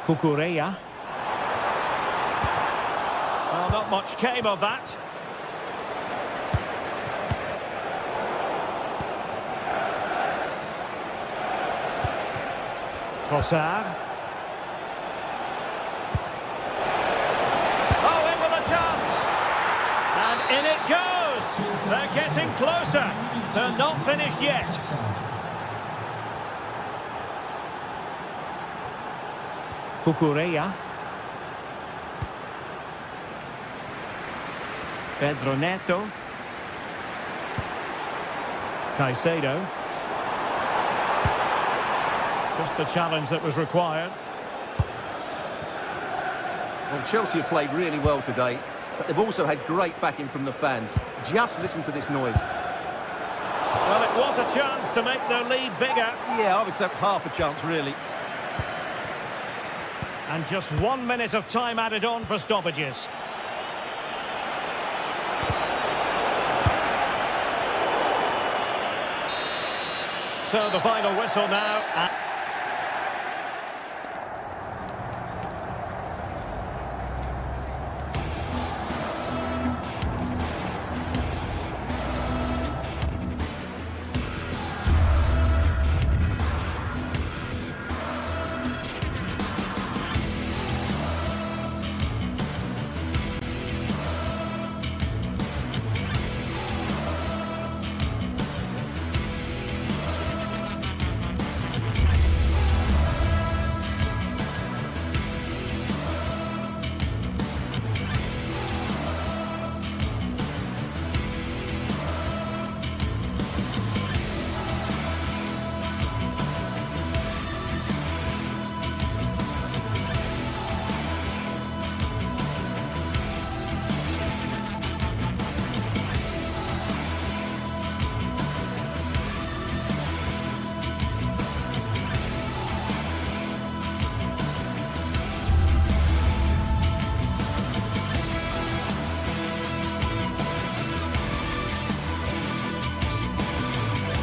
Cucurella. Well, not much came of that. Trossard. Oh, in with a chance. And in it goes. They're getting closer. They're not finished yet. Cucurella. Pedro Neto. Caicedo. Just the challenge that was required. Well, Chelsea have played really well today, but they've also had great backing from the fans. Just listen to this noise. Well, it was a chance to make their lead bigger. Yeah, I would say it's half a chance, really. And just 1 minute of time added on for stoppages. So the final whistle now.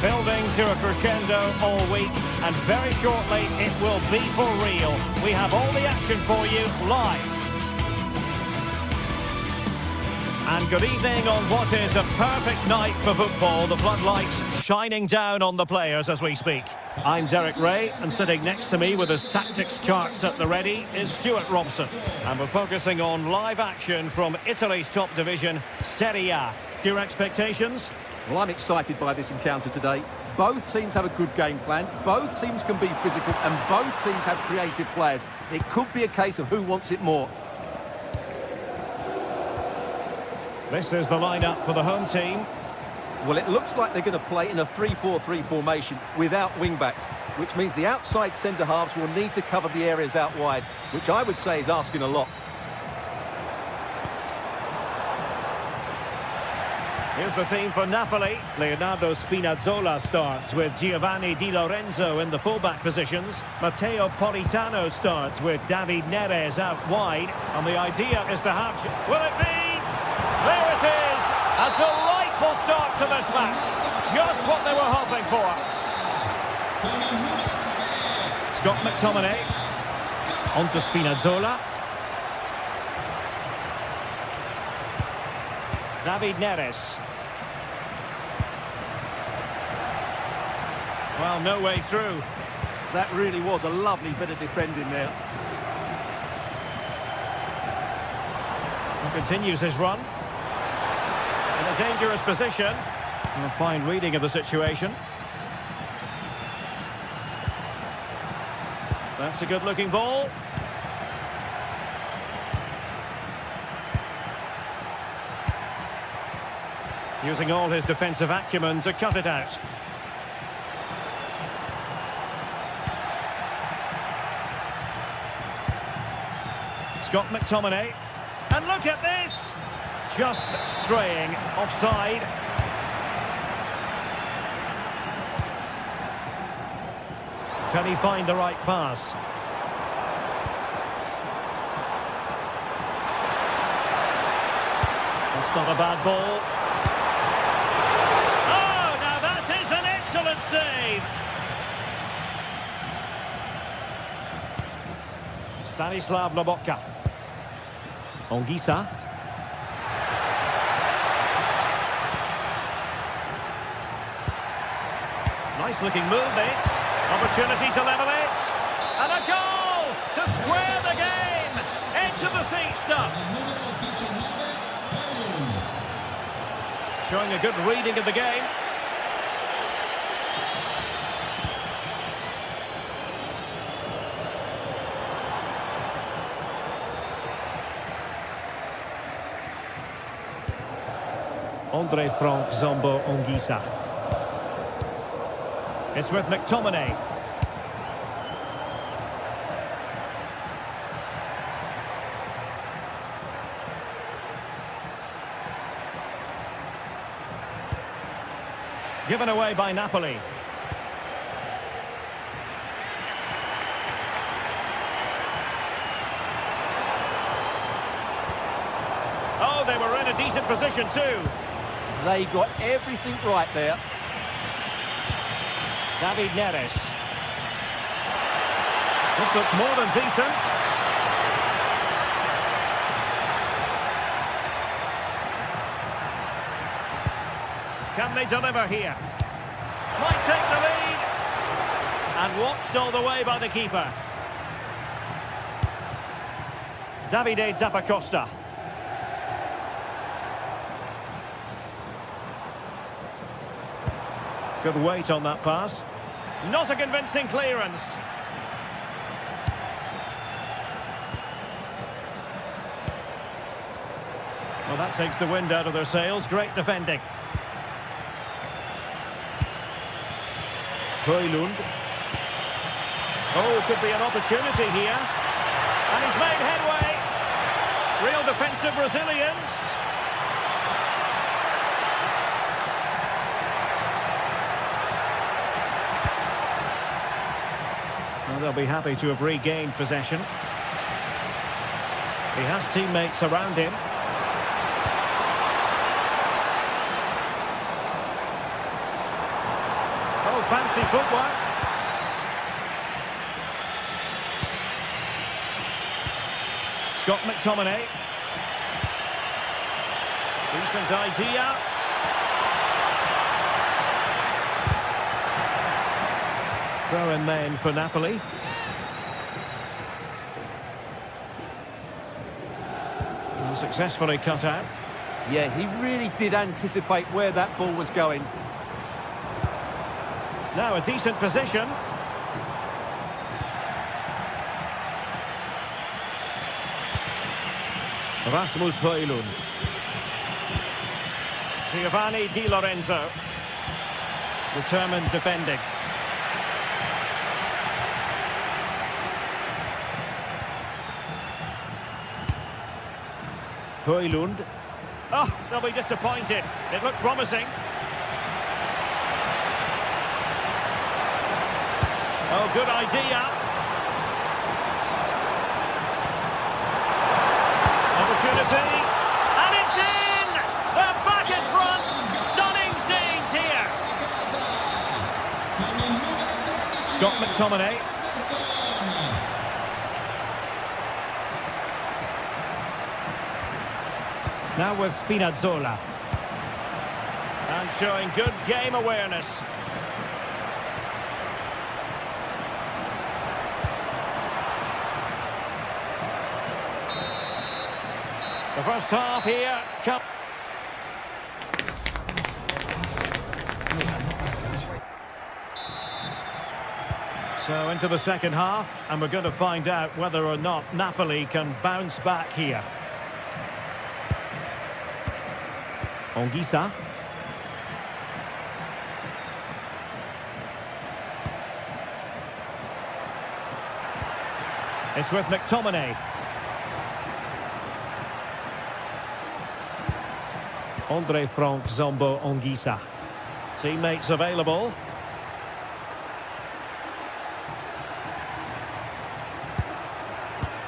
Building to a crescendo all week, and very shortly it will be for real. We have all the action for you live. And good evening on what is a perfect night for football. The floodlights shining down on the players as we speak. I'm Derek Ray, and sitting next to me with his tactics charts at the ready is Stuart Robson. And we're focusing on live action from Italy's top division, Serie A. Your expectations? Well, I'm excited by this encounter today. Both teams have a good game plan, both teams can be physical, and both teams have creative players. It could be a case of who wants it more. This is the lineup for the home team. Well, it looks like they're going to play in a 3-4-3 formation without wing-backs, which means the outside centre-halves will need to cover the areas out wide, which I would say is asking a lot. Here's the team for Napoli. Leonardo Spinazzola starts with Giovanni Di Lorenzo in the fullback positions. Matteo Politano starts with David Neres out wide. And the idea is to have... Will it be? There it is! A delightful start to this match. Just what they were hoping for. Scott McTominay. On to Spinazzola. David Neres. Well, no way through. That really was a lovely bit of defending there. He continues his run. In a dangerous position. And a fine reading of the situation. That's a good-looking ball. Using all his defensive acumen to cut it out. Scott McTominay. And look at this! Just straying offside. Can he find the right pass? That's not a bad ball. Oh, now that is an excellent save! Stanislav Lobotka. Ongisa. Nice looking move this. Opportunity to level it. And a goal to square the game. Edge of the seat stuff. Showing a good reading of the game. Andre Frank Zombo Ongisa. It's with McTominay. Given away by Napoli. Oh, they were in a decent position too. They got everything right there. David Neres. This looks more than decent. Can they deliver here? Might take the lead. And watched all the way by the keeper. Davide Zappacosta. Good weight on that pass. Not a convincing clearance. Well, that takes the wind out of their sails. Great defending. Højlund. Oh, could be an opportunity here. And he's made headway. Real defensive resilience. Well, they'll be happy to have regained possession. He has teammates around him. Oh, fancy footwork. Scott McTominay. Decent idea. Throw-in men for Napoli. Successfully cut out. Yeah, he really did anticipate where that ball was going. Now a decent position. Rasmus Højlund. Giovanni Di Lorenzo. Determined defending. Højlund. Oh, they'll be disappointed. It looked promising. Oh, good idea. Opportunity. And it's in! They're back in front. Stunning scenes here. Scott McTominay. Now with Spinazzola. And showing good game awareness. The first half here. So into the second half, and we're going to find out whether or not Napoli can bounce back here. Anguissa. It's with McTominay. Andre Frank Zombo Anguissa. Teammates available.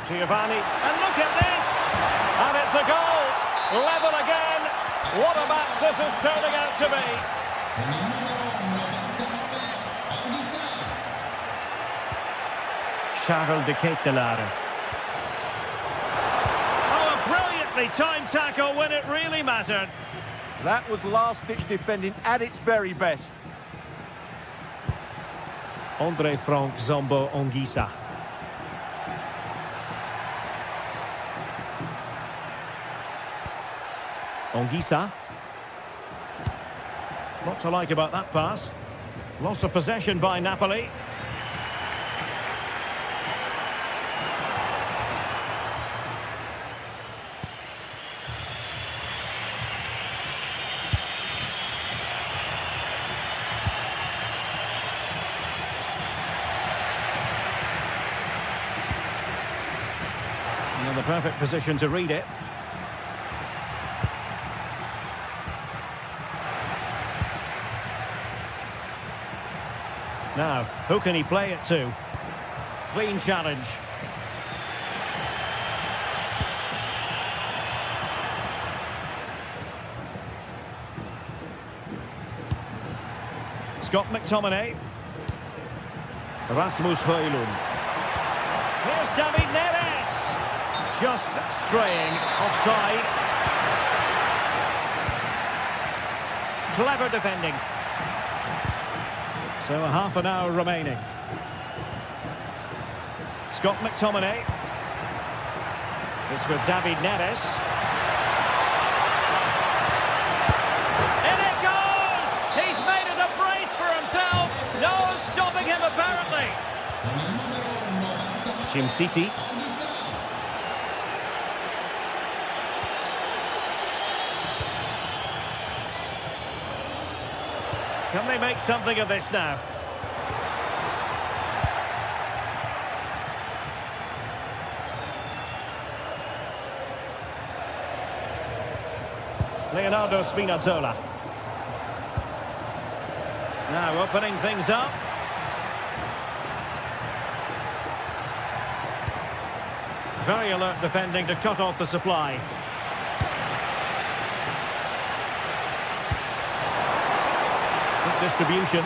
Giovanni. And look at this! And it's a goal! Level again! What a match this is turning out to be! Charles de Ketelaere. Oh, a brilliantly timed tackle when it really mattered. That was last-ditch defending at its very best. Andre Frank Zombo Anguissa. Anguissa. What to like about that pass? Loss of possession by Napoli. And in the perfect position to read it. Now, who can he play it to? Clean challenge. Scott McTominay. Rasmus Højlund. Here's David Neres. Just straying offside. Clever defending. So a half an hour remaining. Scott McTominay. It's with David Neres. In it goes! He's made it a brace for himself. No stopping him apparently. Jim City. Can they make something of this now? Leonardo Spinazzola. Now opening things up. Very alert defending to cut off the supply. Distribution.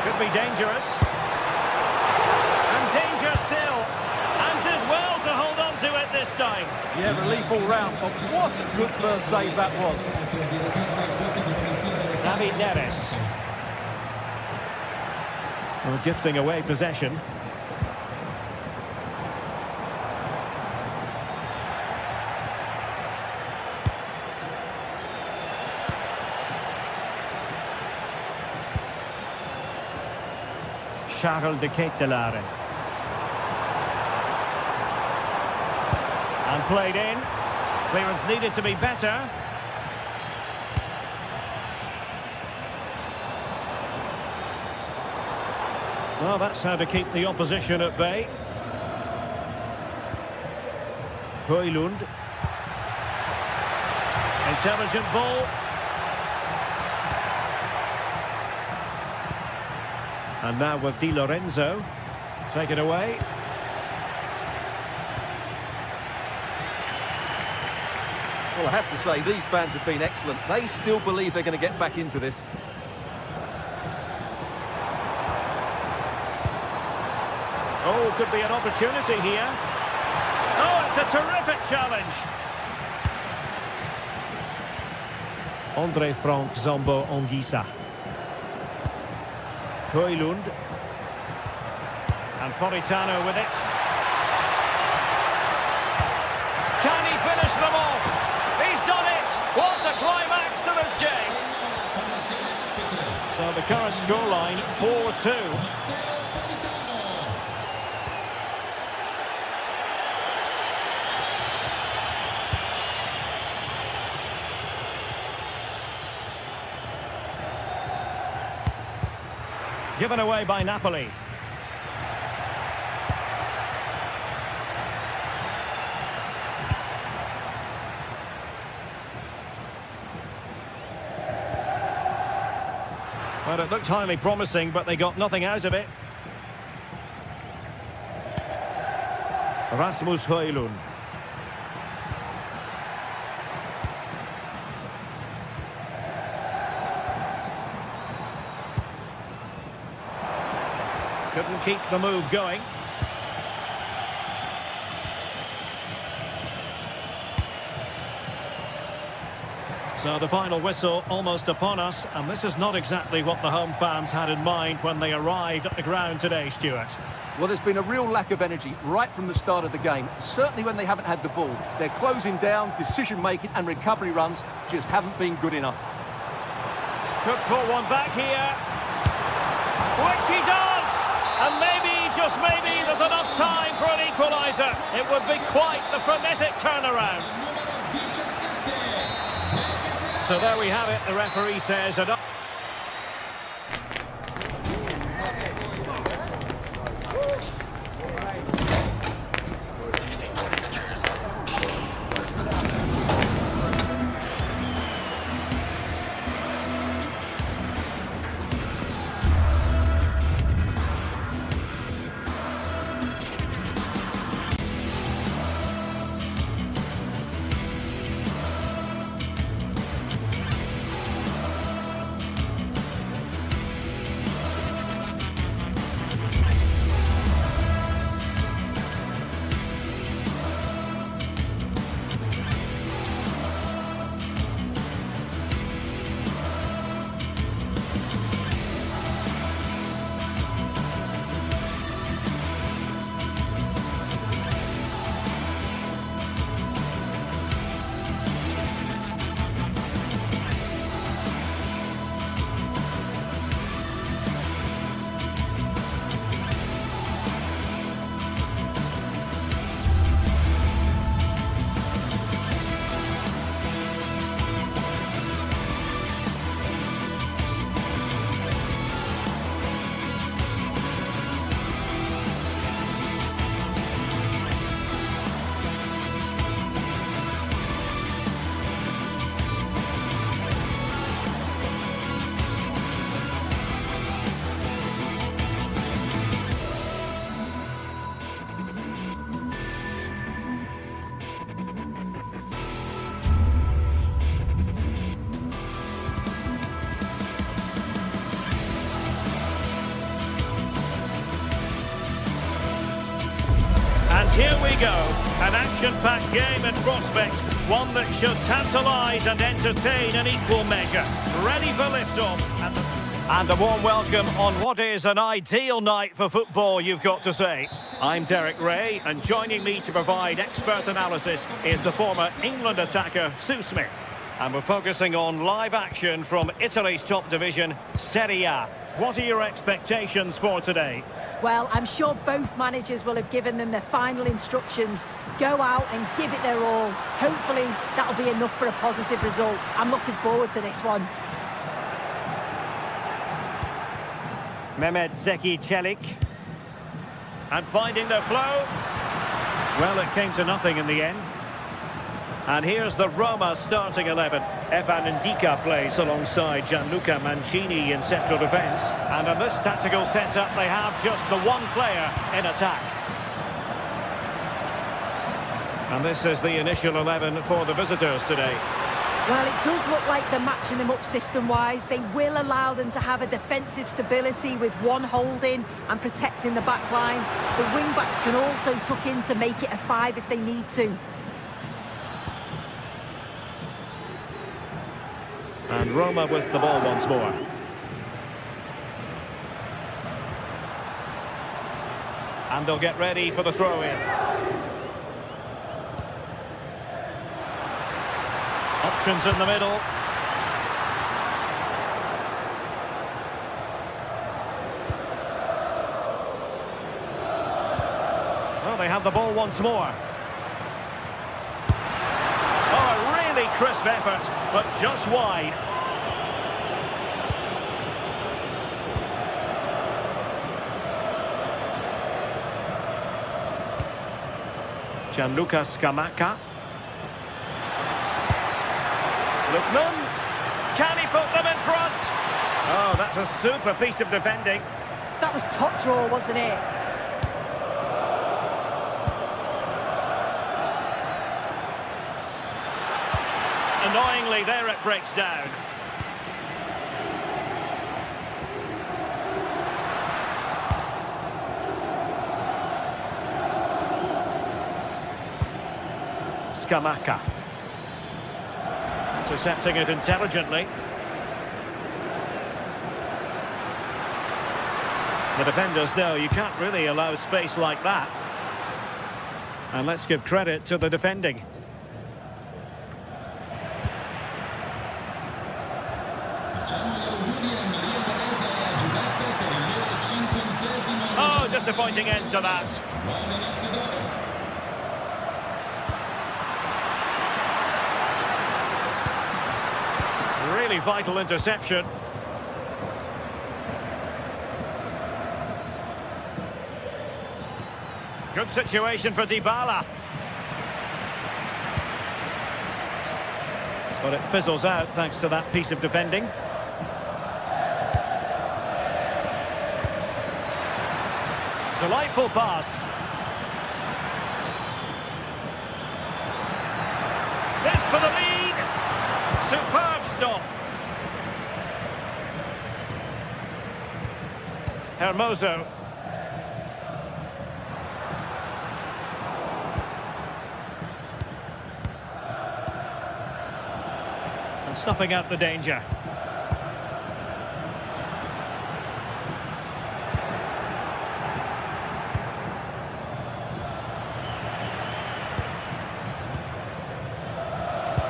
Could be dangerous. And danger still. And did well to hold on to it this Stein. Yeah, relief all round, but what a good first save that was. David Neres. Well, gifting away possession. Charles de Ketelaere. And played in. Clearance needed to be better. Well, that's how to keep the opposition at bay. Højlund. Intelligent ball. And now with Di Lorenzo. Take it away. Well, I have to say, these fans have been excellent. They still believe they're going to get back into this. Oh, could be an opportunity here. Oh, it's a terrific challenge. André Frank Zambo Anguissa. Højlund. And Politano with it. Can he finish them off? He's done it! What a climax to this game! So the current scoreline, 4-2. Given away by Napoli. Well, it looked highly promising, but they got nothing out of it. Rasmus Højlund. Couldn't keep the move going. So the final whistle almost upon us, and this is not exactly what the home fans had in mind when they arrived at the ground today, Stuart. Well, there's been a real lack of energy right from the start of the game, certainly when they haven't had the ball. They're closing down, decision-making and recovery runs just haven't been good enough. Could pull one back here. Which he does! And maybe, just maybe, there's enough time for an equaliser. It would be quite the frenetic turnaround. So there we have it. The referee says... Here we go, an action-packed game in prospect, one that should tantalise and entertain an equal measure. Ready for lift-off. And a warm welcome on what is an ideal night for football, you've got to say. I'm Derek Ray, and joining me to provide expert analysis is the former England attacker, Sue Smith. And we're focusing on live action from Italy's top division, Serie A. What are your expectations for today? Well, I'm sure both managers will have given them their final instructions. Go out and give it their all. Hopefully, that'll be enough for a positive result. I'm looking forward to this one. Mehmet Zeki Çelik. And finding the flow. Well, it came to nothing in the end. And here's the Roma starting 11. Evan Ndika plays alongside Gianluca Mancini in central defence. And in this tactical setup, they have just the one player in attack. And this is the initial 11 for the visitors today. Well, it does look like they're matching them up system-wise. They will allow them to have a defensive stability with one holding and protecting the back line. The wing-backs can also tuck in to make it a 5 if they need to. And Roma with the ball once more. And they'll get ready for the throw-in. Options in the middle. Well, they have the ball once more. Oh, a really crisp effort, but just wide. Gianluca Scamacca. Lookman. Can he put them in front? Oh, that's a super piece of defending. That was top draw, wasn't it? Annoyingly, there it breaks down. Scamacca. Intercepting it intelligently. The defenders know you can't really allow space like that. And let's give credit to the defending. Oh, disappointing end to that. Really vital interception. Good situation for Dybala. But it fizzles out thanks to that piece of defending. Delightful pass. This for the lead. Superb stop. Hermoso. And snuffing out the danger.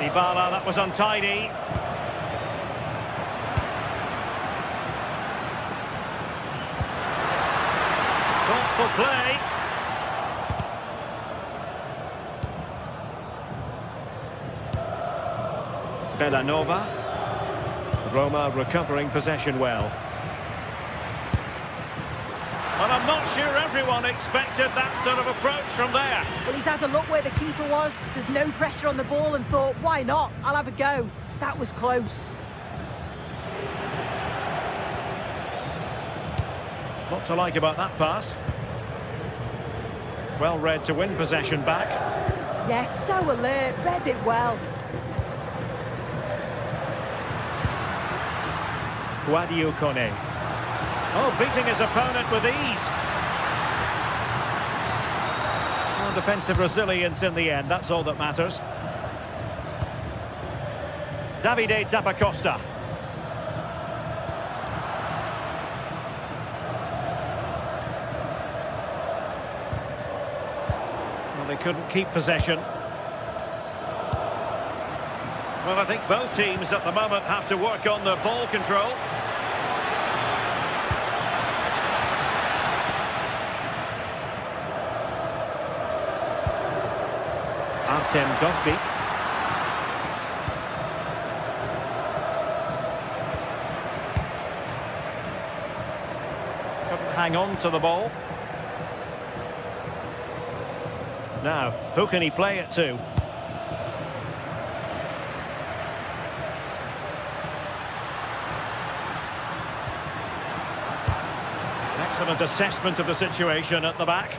Dybala, that was untidy. Thoughtful play. Bellanova. Roma recovering possession well. And I'm not sure everyone expected that sort of approach from there. Well, he's had a look where the keeper was. There's no pressure on the ball and thought, why not? I'll have a go. That was close. Lot to like about that pass. Well read to win possession back. Yes, so alert. Read it well. Guadio Kone. Oh, beating his opponent with ease. Well, defensive resilience in the end, that's all that matters. Davide Zappacosta. Well, they couldn't keep possession. Well, I think both teams at the moment have to work on their ball control. Artem Dovbyk. Couldn't hang on to the ball. Now, who can he play it to? Excellent assessment of the situation at the back.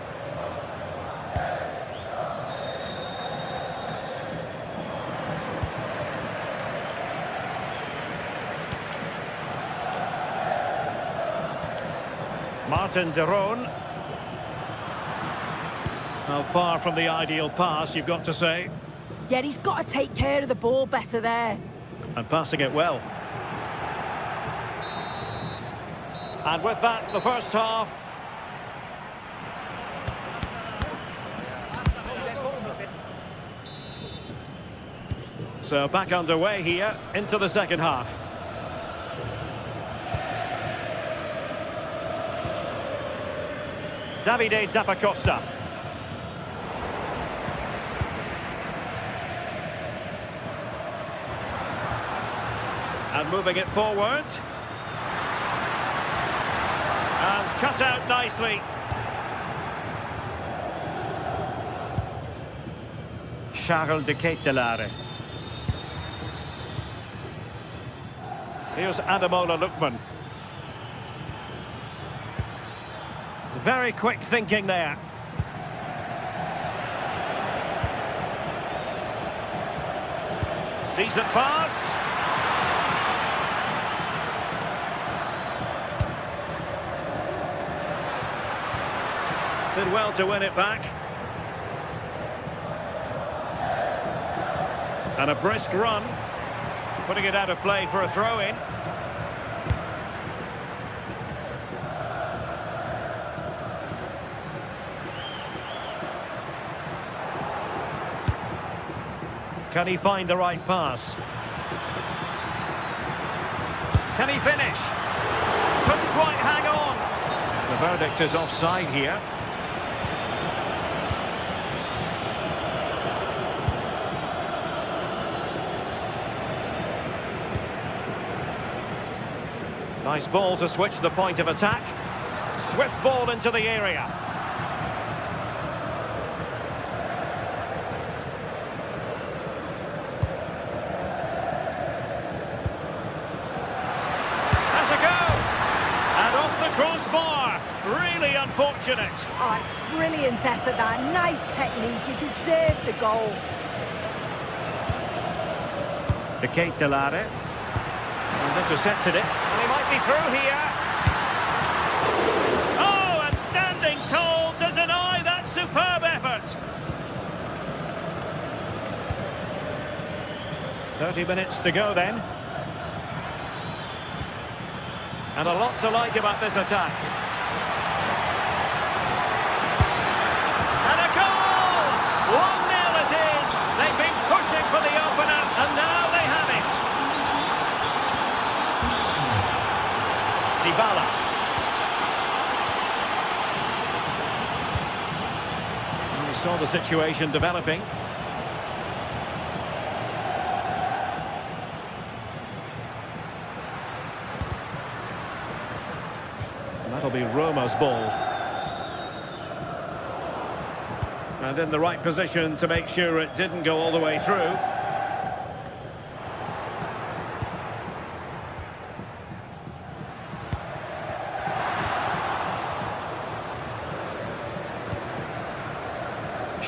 Martin de Roon. Well, far from the ideal pass, you've got to say. Yeah, he's got to take care of the ball better there. And passing it well. And with that, the first half. So back underway here into the second half. Davide Zappacosta. And moving it forward. And cut out nicely. Charles de Ketelaere. Here's Ademola Lookman. Very quick thinking there. Decent pass. Did well to win it back. And a brisk run. Putting it out of play for a throw-in. Can he find the right pass? Can he finish? Couldn't quite hang on. The verdict is offside here. Nice ball to switch the point of attack. Swift ball into the area. Crossbar, really unfortunate. Oh, it's brilliant effort, that. Nice technique. He deserved the goal. De Ketelaere. And intercepted it. And he might be through here. Oh, and standing tall to deny that superb effort. 30 minutes to go then. And a lot to like about this attack. And a goal! 1-0 it is. They've been pushing for the opener, and now they have it. Dybala. And we saw the situation developing. That'll be Roma's ball. And in the right position to make sure it didn't go all the way through.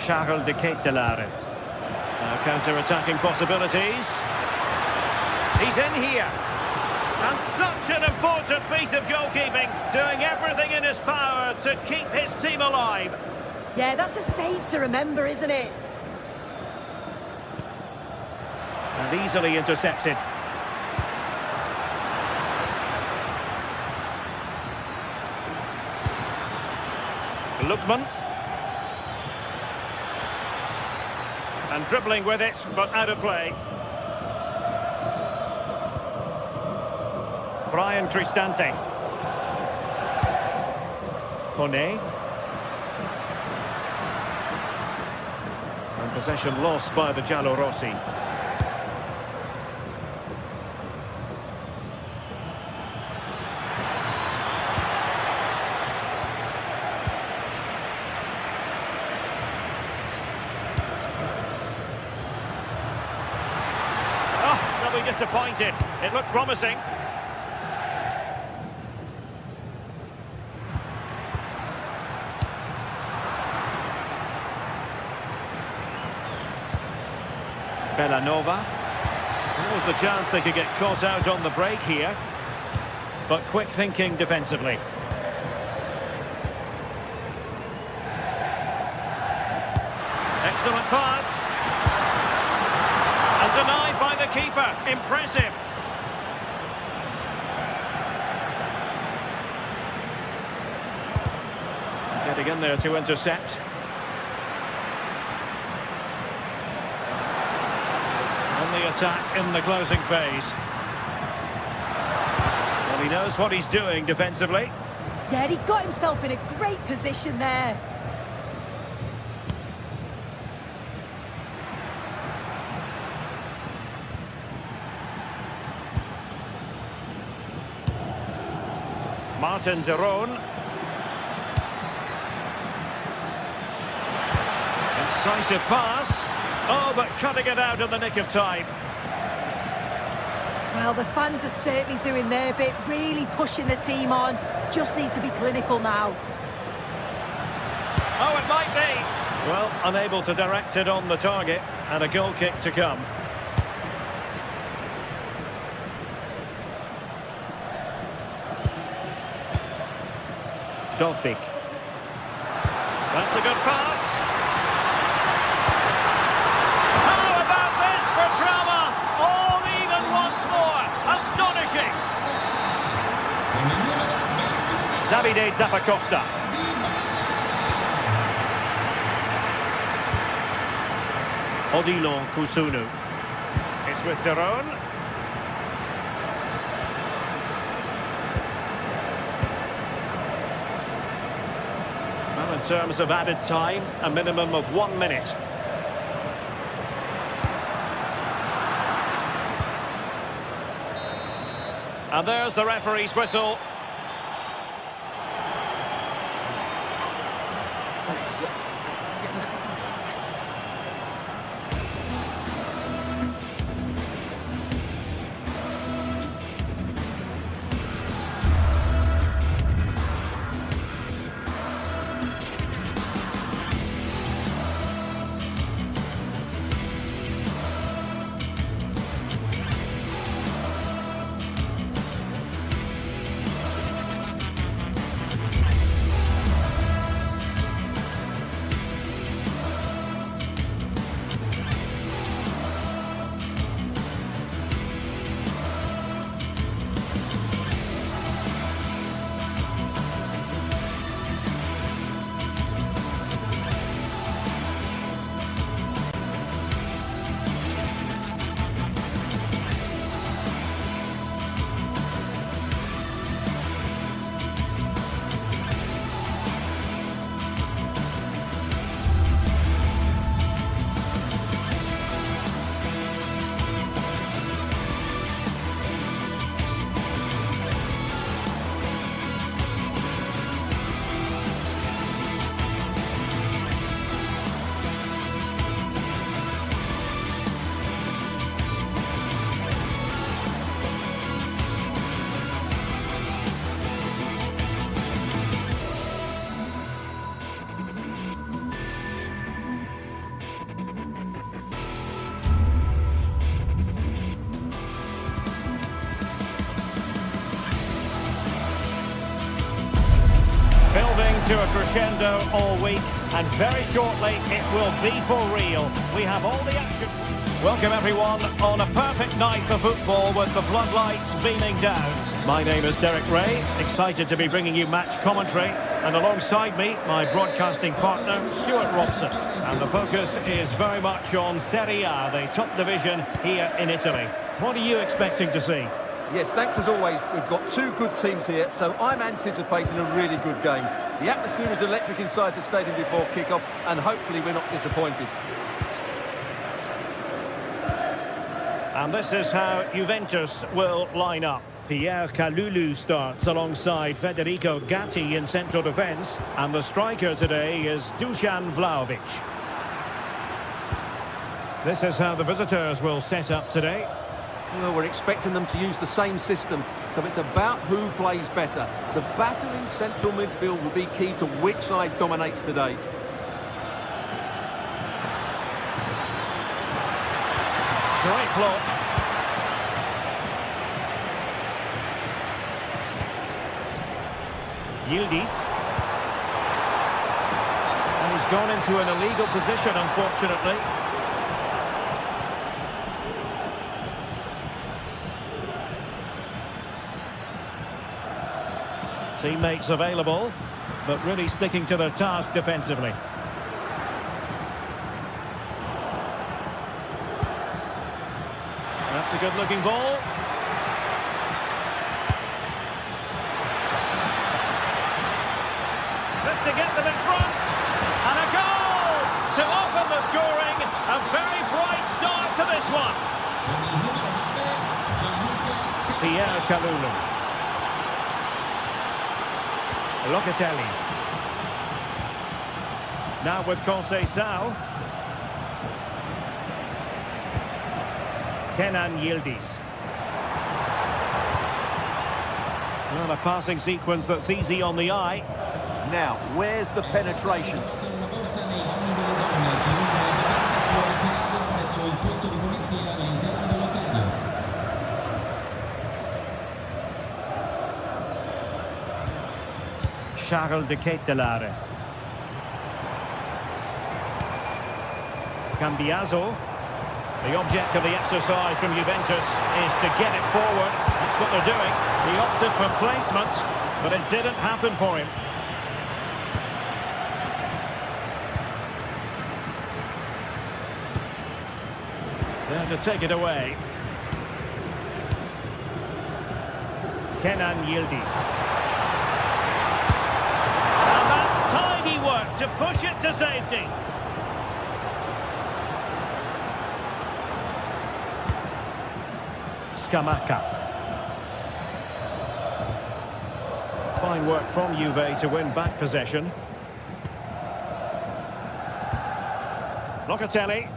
Charles de Ketelaere. Now counter-attacking possibilities. He's in here. And such an important piece of goalkeeping, doing everything in his power to keep his team alive. Yeah, that's a save to remember, isn't it? And easily intercepted. Lookman. And dribbling with it, but out of play. Brian Cristante. Kone. And possession lost by the Giallorossi. Disappointed. It looked promising. Bellanova. There was the chance they could get caught out on the break here. But quick thinking defensively. Excellent pass. And denied by the keeper. Impressive. Getting in there to intercept. On the attack in the closing phase. Well, he knows what he's doing defensively. Yeah, he got himself in a great position there. Martin de Roon. Decisive pass. Oh, but cutting it out in the nick of time. Well, the fans are certainly doing their bit, really pushing the team on. Just need to be clinical now. Oh, it might be. Well, unable to direct it on the target, and a goal kick to come. Dovbik. That's a good pass. How about this for drama? All even once more. Astonishing. Davide Zappacosta. Odilon Kusunu. It's with De Roon. Well, in terms of added time, a minimum of 1 minute. And there's the referee's whistle. to a crescendo all week, and very shortly it will be for real. We have all the action. Welcome everyone on a perfect night for football with the floodlights beaming down. My name is Derek Ray, excited to be bringing you match commentary, and alongside me, my broadcasting partner, Stuart Robson. And the focus is very much on Serie A, the top division here in Italy. What are you expecting to see? Yes, thanks as always. We've got two good teams here, so I'm anticipating a really good game. The atmosphere is electric inside the stadium before kick-off, and hopefully we're not disappointed. And this is how Juventus will line up. Pierre Kalulu starts alongside Federico Gatti in central defence, and the striker today is Dusan Vlahovic. This is how the visitors will set up today. Well, we're expecting them to use the same system, so it's about who plays better. The battle in central midfield will be key to which side dominates today. Great block. Yildiz. And he's gone into an illegal position, unfortunately. Teammates available, but really sticking to their task defensively. That's a good-looking ball. Just to get them in front. And a goal to open the scoring. A very bright start to this one. Pierre Kalulu. Locatelli. Now with Conceição. Kenan Yildiz. Well, a passing sequence that's easy on the eye. Now, where's the penetration? Charles de Ketelaere. Cambiaso. The object of the exercise from Juventus is to get it forward. That's what they're doing. He opted for placement, but it didn't happen for him. There to take it away. Kenan Yildiz. Tidy work to push it to safety. Scamacca. Fine work from Juve to win back possession. Locatelli.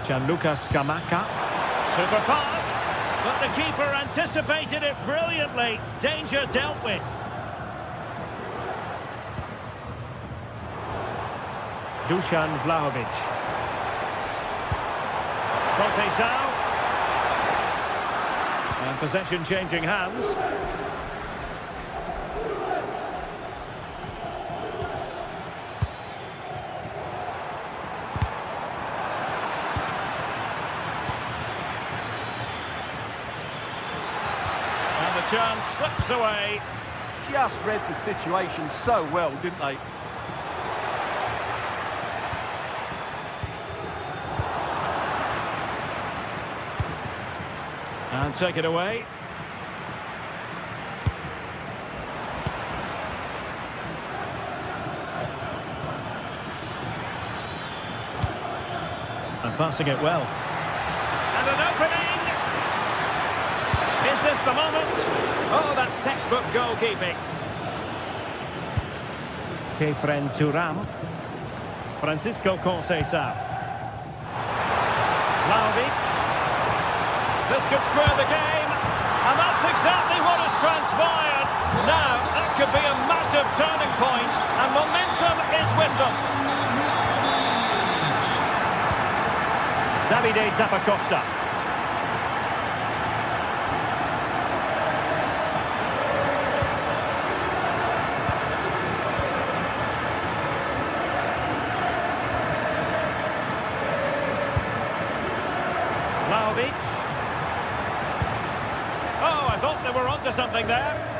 Gianluca Scamacca. Super pass, but the keeper anticipated it brilliantly. Danger dealt with. Dusan Vlahovic. Conceição. And possession changing hands. Chance slips away. Just read the situation so well, didn't they? And take it away. And passing it well. And an opening! Is this the moment? Oh, that's textbook goalkeeping. Kefren Thuram. Francisco Conceição. Vlahovic. This could square the game. And that's exactly what has transpired. Now, that could be a massive turning point, and momentum is with them. Davide Zappacosta. Oh, I thought they were onto something there.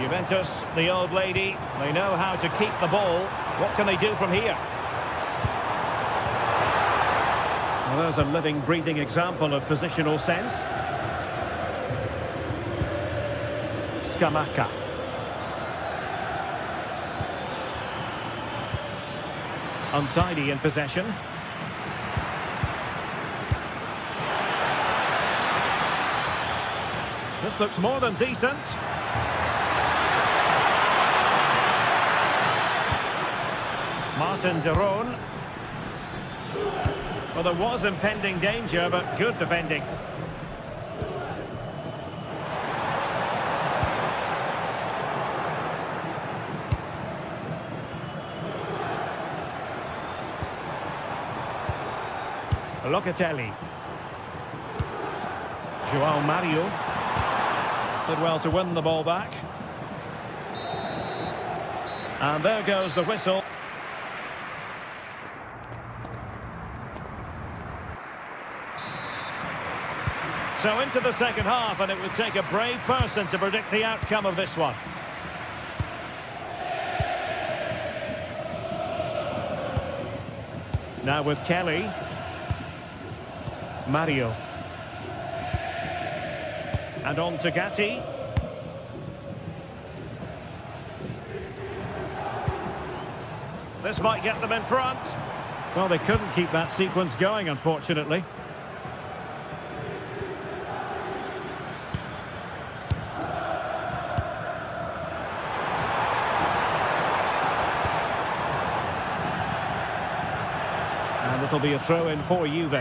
Juventus, the old lady, they know how to keep the ball. What can they do from here? Well, there's a living, breathing example of positional sense. Scamacca. Untidy in possession. This looks more than decent. Martin de Roon. Well, there was impending danger, but good defending. Locatelli. Joao Mario. Did well to win the ball back. And there goes the whistle. So into the second half, and it would take a brave person to predict the outcome of this one. Now with Kelly. Mario. And on to Gatti. This might get them in front. Well, they couldn't keep that sequence going, unfortunately. And it'll be a throw-in for Juve.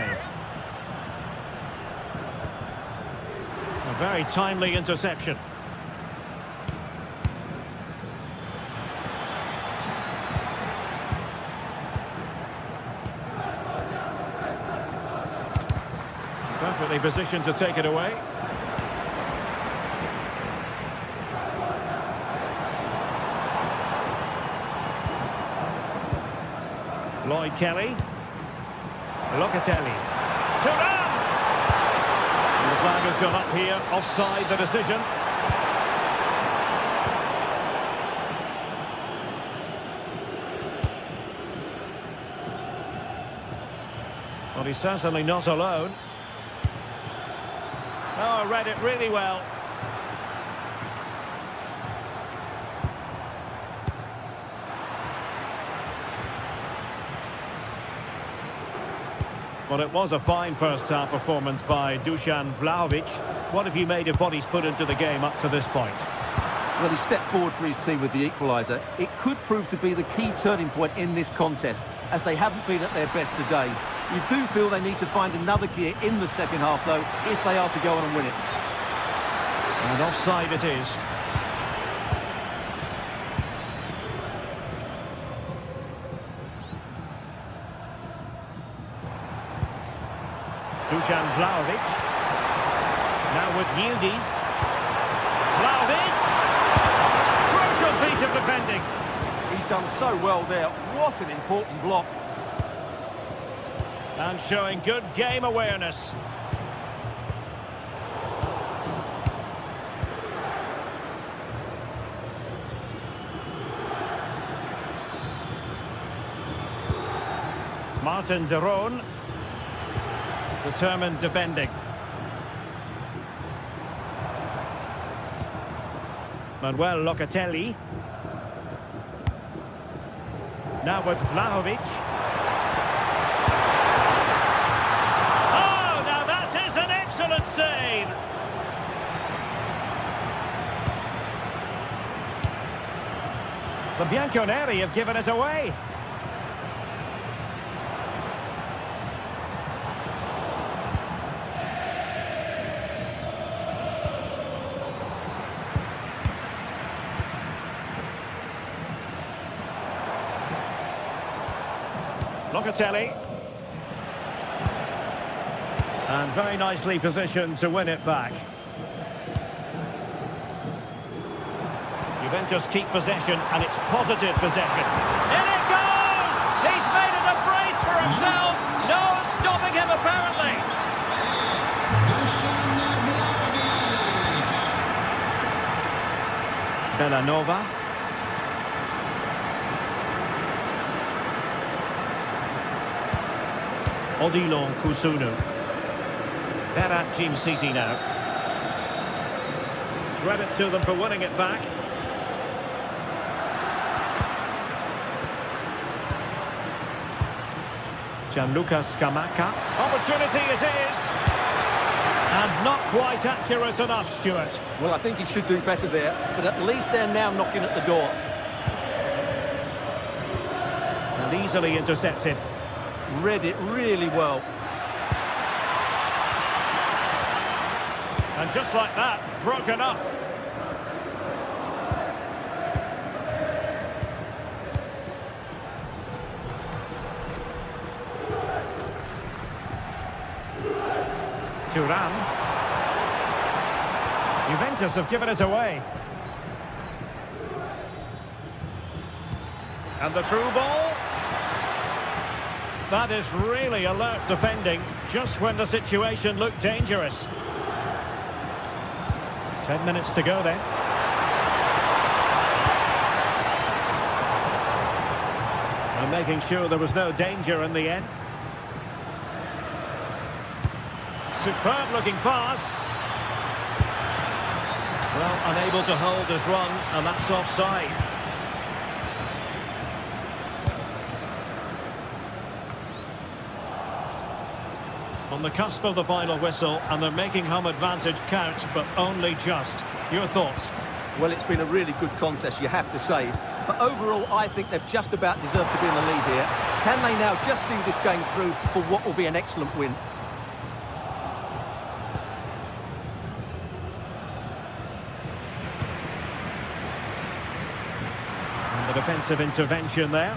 A very timely interception. Perfectly positioned to take it away. Lloyd Kelly. Locatelli. Thuram! The flag has gone up here, offside the decision. Well, he's certainly not alone. Oh, read it really well. Well, it was a fine first-half performance by Dusan Vlahovic. What have you made of what he's put into the game up to this point? Well, he stepped forward for his team with the equaliser. It could prove to be the key turning point in this contest, as they haven't been at their best today. You do feel they need to find another gear in the second half, though, if they are to go on and win it. And offside it is. Dusan Vlahovic. Now with Yildiz. Vlahovic! Crucial piece of defending. He's done so well there. What an important block. And showing good game awareness. Martin de Roon. Determined defending. Manuel Locatelli. Now with Vlahovic. Oh, now that is an excellent save. The Bianconeri have given us away. Locatelli. And very nicely positioned to win it back. Juventus keep possession, and it's positive possession. In it goes! He's made it a brace for himself. No stopping him, apparently. Bellanova. Odilon Kusunu. Berat Jim Sisi now. Credit to them for winning it back. Gianluca Scamacca. Opportunity it is. And not quite accurate enough, Stuart. Well, I think he should do better there, but at least they're now knocking at the door. And easily intercepted. Read it really well. And just like that, broken up. Thuram. Juventus have given it away. And the through ball. That is really alert defending, just when the situation looked dangerous. 10 minutes to go then. And making sure there was no danger in the end. Superb looking pass. Well, unable to hold his run, and that's offside. On the cusp of the final whistle, and they're making home advantage count, but only just. Your thoughts? Well, it's been a really good contest, you have to say. But overall, I think they've just about deserved to be in the lead here. Can they now just see this game through for what will be an excellent win? And the defensive intervention there.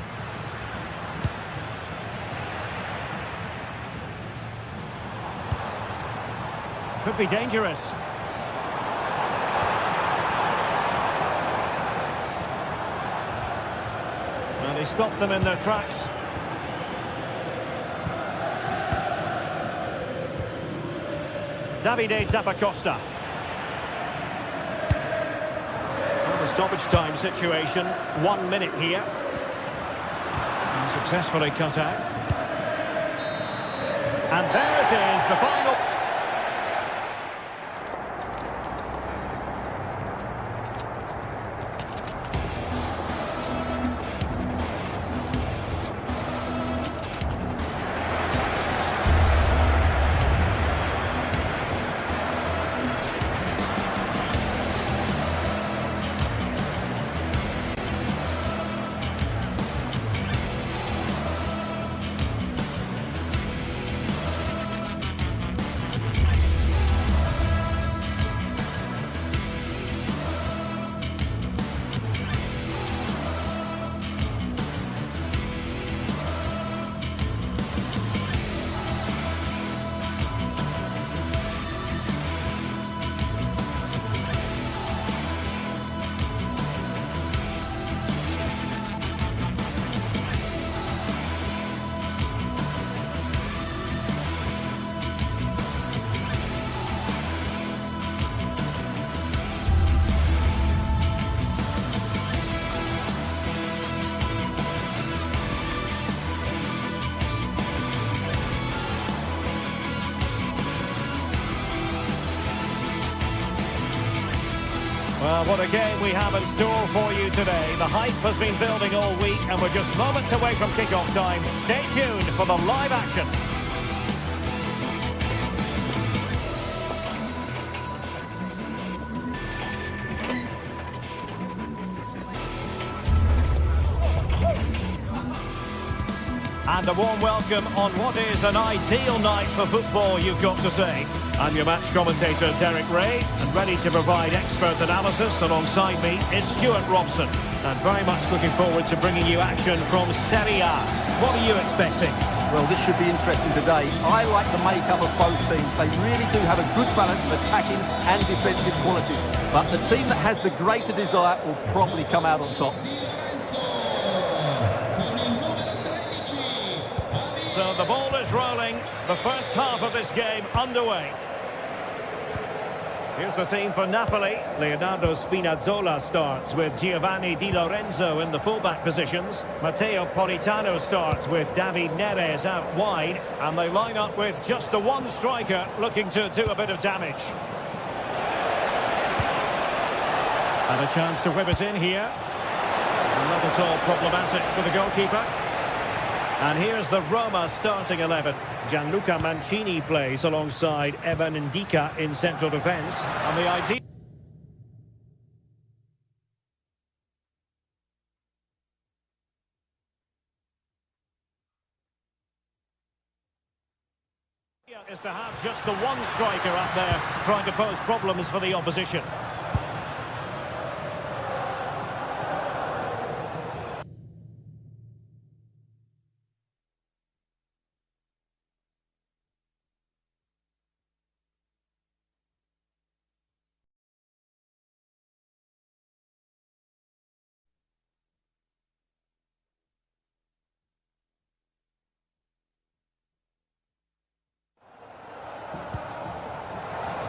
Could be dangerous. And he stopped them in their tracks. Davide Zappacosta. Well, the stoppage time situation. 1 minute here. And successfully cut out. And there it is, the final. Well, what a game we have in store for you today. The hype has been building all week, and we're just moments away from kickoff time. Stay tuned for the live action. And a warm welcome on what is an ideal night for football, you've got to say. I'm your match commentator, Derek Ray, and ready to provide expert analysis. Alongside me is Stuart Robson. And very much looking forward to bringing you action from Serie A. What are you expecting? Well, this should be interesting today. I like the makeup of both teams. They really do have a good balance of attacking and defensive qualities. But the team that has the greater desire will probably come out on top. So the ball is rolling. The first half of this game underway. Here's the team for Napoli. Leonardo Spinazzola starts with Giovanni Di Lorenzo in the fullback positions. Matteo Politano starts with David Neres out wide. And they line up with just the one striker looking to do a bit of damage. And a chance to whip it in here. Not at all problematic for the goalkeeper. And here's the Roma starting 11. Gianluca Mancini plays alongside Evan Ndika in central defence. And the idea is to have just the one striker up there trying to pose problems for the opposition.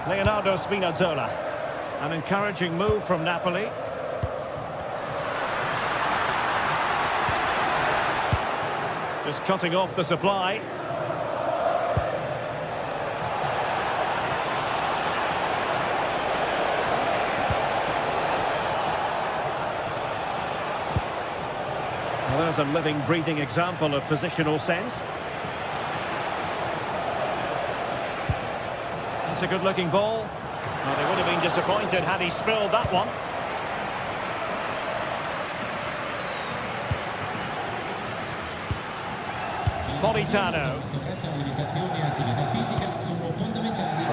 Leonardo Spinazzola. An encouraging move from Napoli. Just cutting off the supply. Well, there's a living, breathing example of positional sense. It's a good-looking ball. Well, they would have been disappointed had he spilled that one. Politano.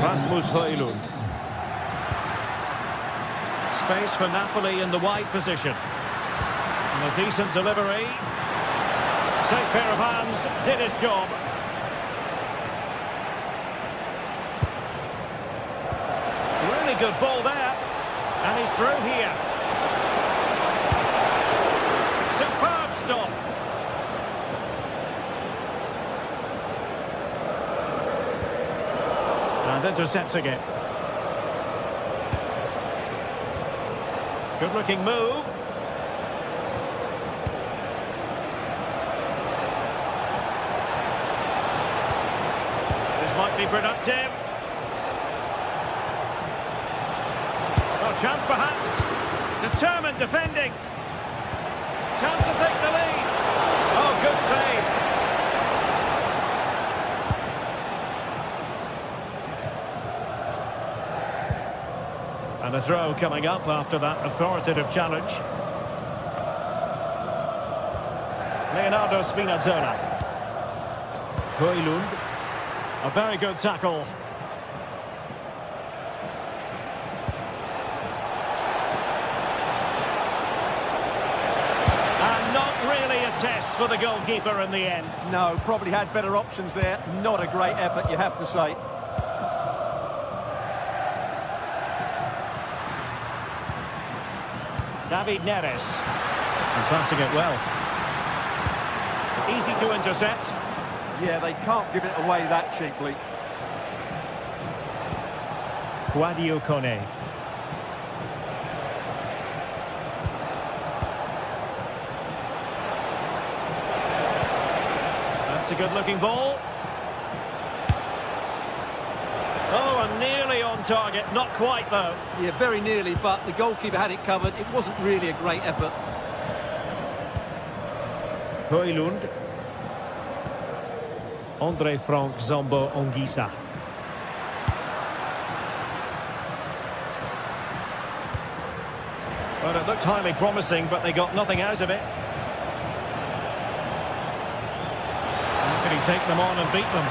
Rasmus Højlund. Space for Napoli in the wide position. And a decent delivery. Safe pair of hands, did his job. Really good ball there. And he's through here. Superb stop. And intercepting it. Good looking move. This might be productive. Oh, chance perhaps. Determined defending. Chance to take the lead. Oh, good save. And a throw coming up after that authoritative challenge. Leonardo Spinazzola. Højlund. A very good tackle. And not really a test for the goalkeeper in the end. No, probably had better options there. Not a great effort, you have to say. David Neres. And passing it well. Easy to intercept. Yeah, they can't give it away that cheaply. Guadio Kone. That's a good-looking ball. Oh, and nearly on target. Not quite, though. Yeah, very nearly, but the goalkeeper had it covered. It wasn't really a great effort. Højlund. Andre Frank Zombo Ongisa. Well, it looked highly promising, but they got nothing out of it. How can he take them on and beat them?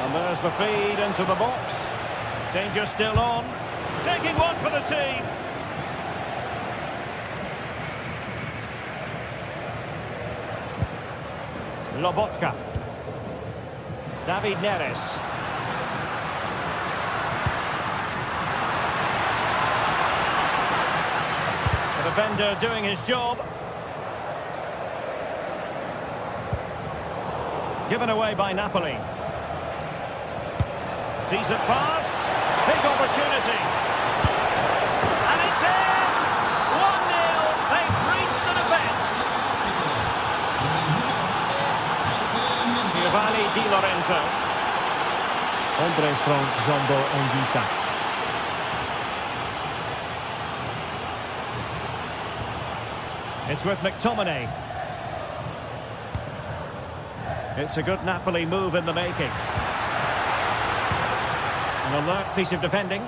And there's the feed into the box. Danger still on. Taking one for the team. Lobotka. David Neres. The defender doing his job. Given away by Napoli. Decent pass. Big opportunity. And it's in! 1-0. They've breached the defence. Giovanni Di Lorenzo. Andre Frank, Zambo and Disa. It's with McTominay. It's a good Napoli move in the making. An alert piece of defending.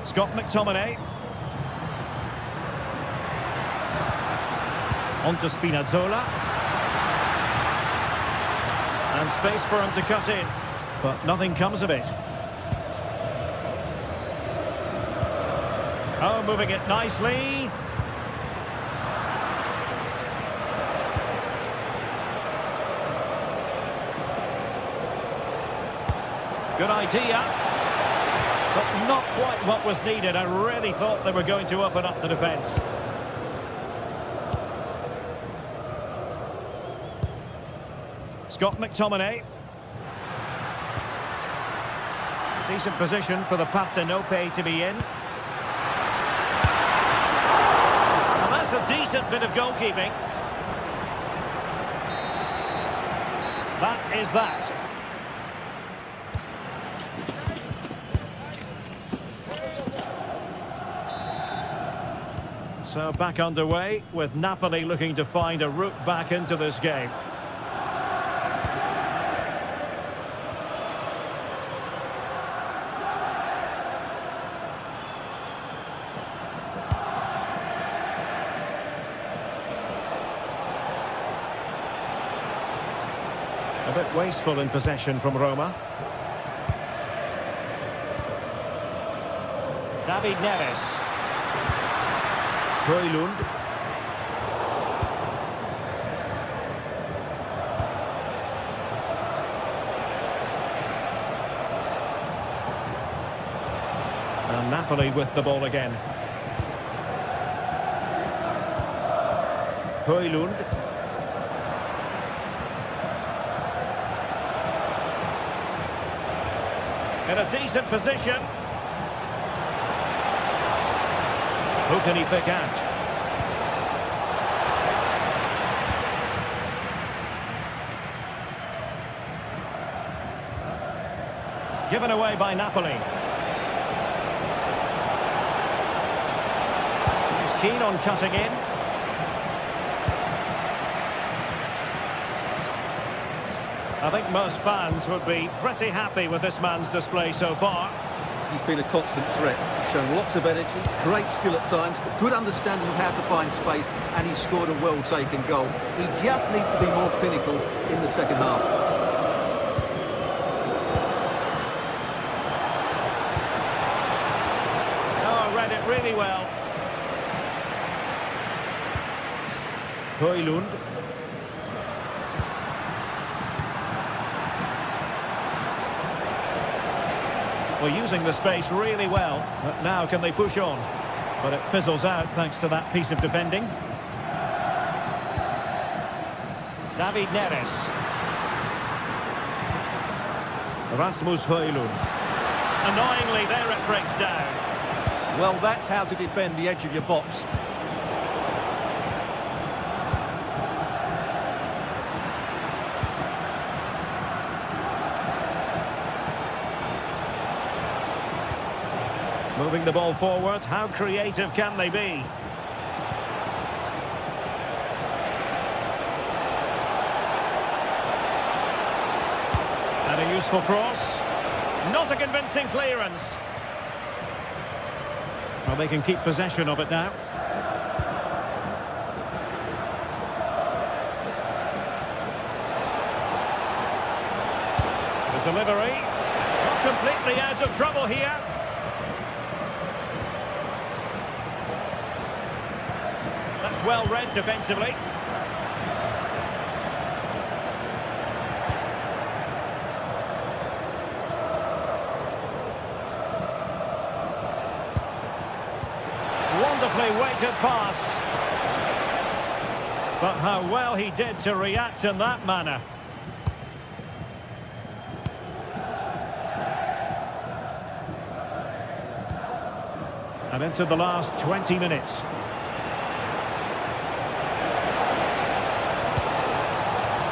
Scott McTominay. On to Spinazzola. And space for him to cut in. But nothing comes of it. Oh, moving it nicely. Good idea. But not quite what was needed. I really thought they were going to open up the defence. Scott McTominay. Decent position for the Partenope to be in. Well, that's a decent bit of goalkeeping. That is that. So back underway with Napoli looking to find a route back into this game. A bit wasteful in possession from Roma. David Neres. Højlund. And Napoli with the ball again. Højlund. In a decent position. Who can he pick out? Given away by Napoli. He's keen on cutting in. I think most fans would be pretty happy with this man's display so far. He's been a constant threat, shown lots of energy, great skill at times, good understanding of how to find space, and he's scored a well-taken goal. He just needs to be more clinical in the second half. Oh, read it really well. Højlund. Well, using the space really well, but now can they push on? But it fizzles out thanks to that piece of defending. David Neres. Rasmus Højlund. Annoyingly, there it breaks down. Well, that's how to defend the edge of your box. Moving the ball forward, how creative can they be? And a useful cross. Not a convincing clearance. Well, they can keep possession of it now. It's delivery. Not completely out of trouble here. That's well read defensively. Wonderfully weighted pass. But how well he did to react in that manner. And into the last 20 minutes.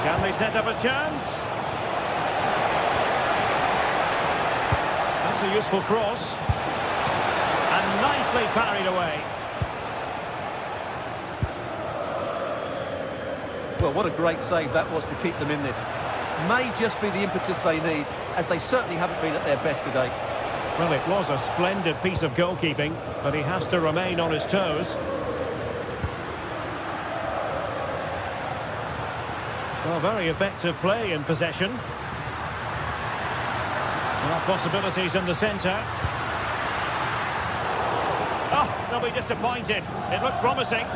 Can they set up a chance? That's a useful cross. And nicely parried away. Well, what a great save that was to keep them in this. May just be the impetus they need, as they certainly haven't been at their best today. Well, it was a splendid piece of goalkeeping, but he has to remain on his toes. Well, very effective play in possession. There are possibilities in the centre. Oh, they'll be disappointed. It looked promising.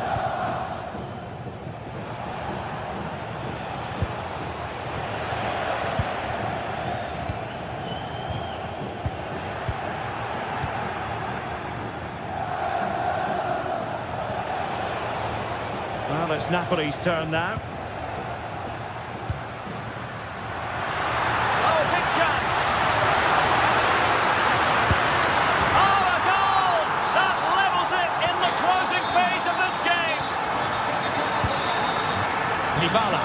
Well, it's Napoli's turn now. Oh, big chance! Oh, a goal! That levels it in the closing phase of this game. Dybala.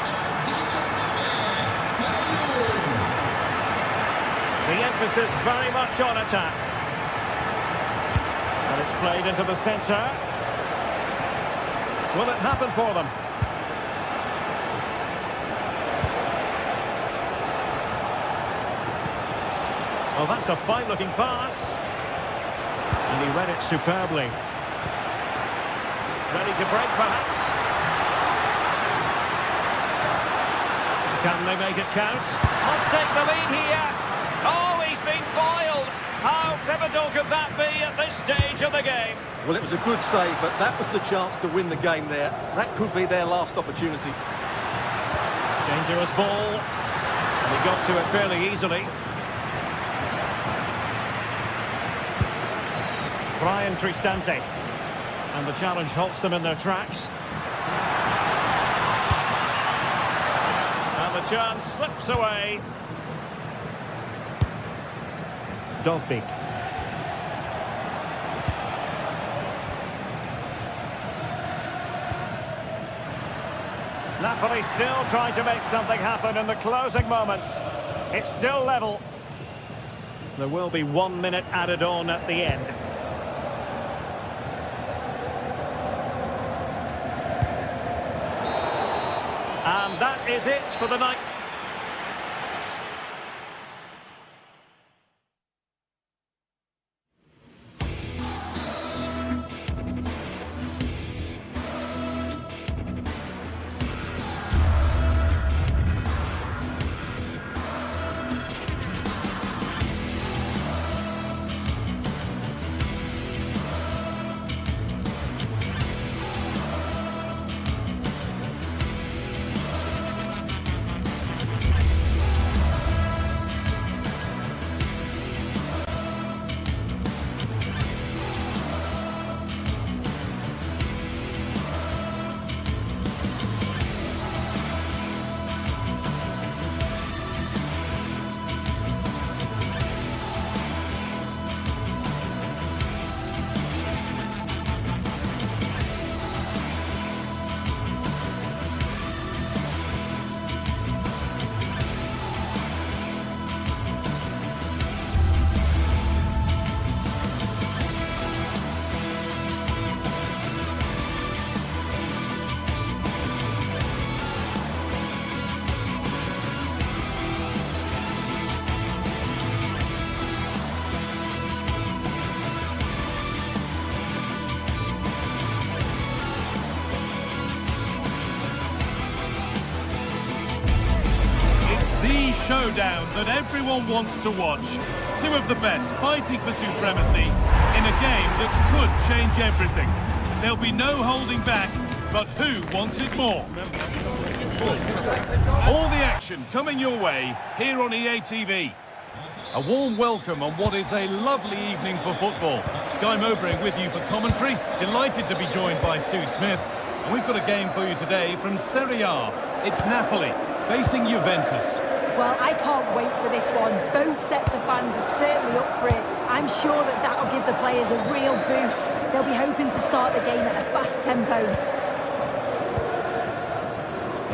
The emphasis very much on attack. And it's played into the centre. Will it happen for them? Well, that's a fine-looking pass. And he read it superbly. Ready to break, perhaps. Can they make it count? Must take the lead here. Oh, he's been foiled. How pivotal could that be at this stage of the game? Well, it was a good save, but that was the chance to win the game there. That could be their last opportunity. Dangerous ball. And he got to it fairly easily. Brian Cristante. And the challenge halts them in their tracks. And the chance slips away. Dogbik. Napoli still trying to make something happen in the closing moments. It's still level. There will be 1 minute added on at the end. And that is it for the night. showdown that everyone wants to watch. Two of the best fighting for supremacy in a game that could change everything. There'll be no holding back, but who wants it more? All the action coming your way here on EA TV. A warm welcome on what is a lovely evening for football. Guy Mowbray with you for commentary. Delighted to be joined by Sue Smith. And we've got a game for you today from Serie A. It's Napoli facing Juventus. Well, I can't wait for this one. Both sets of fans are certainly up for it. I'm sure that that'll give the players a real boost. They'll be hoping to start the game at a fast tempo.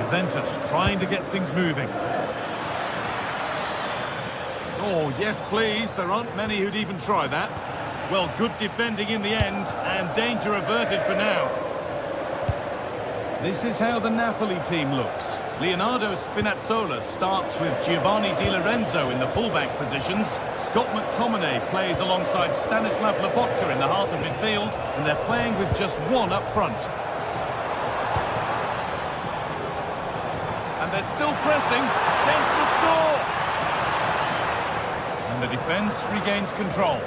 Juventus trying to get things moving. Oh, yes, please. There aren't many who'd even try that. Well, good defending in the end, and danger averted for now. This is how the Napoli team looks. Leonardo Spinazzola starts with Giovanni Di Lorenzo in the fullback positions. Scott McTominay plays alongside Stanislav Lobotka in the heart of midfield, and they're playing with just one up front. And they're still pressing. Chance to score! And the defence regains control.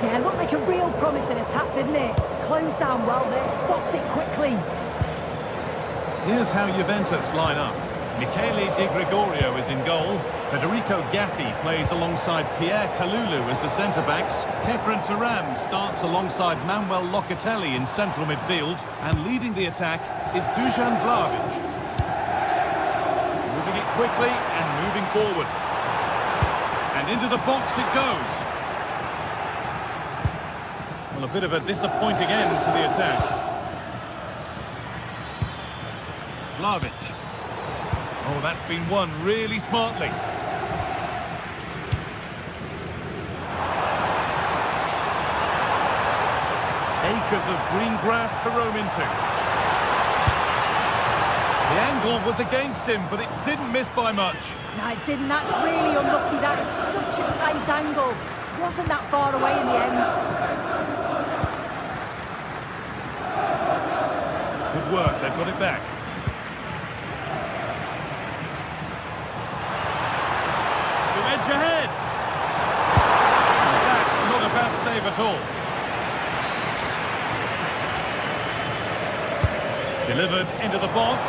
Yeah, looked like a real promising attack, didn't it? Closed down well there, stopped it quickly. Here's how Juventus line up. Michele Di Gregorio is in goal. Federico Gatti plays alongside Pierre Kalulu as the centre-backs. Kefren Turam starts alongside Manuel Locatelli in central midfield. And leading the attack is Dusan Vlahovic. Moving it quickly and moving forward. And into the box it goes. Well, a bit of a disappointing end to the attack. Vlahovic. Oh, that's been won really smartly. Acres of green grass to roam into. The angle was against him, but it didn't miss by much. No, it didn't. That's really unlucky. That is such a tight angle. Wasn't that far away in the end. Good work, they've got it back. To edge ahead. That's not a bad save at all. Delivered into the box.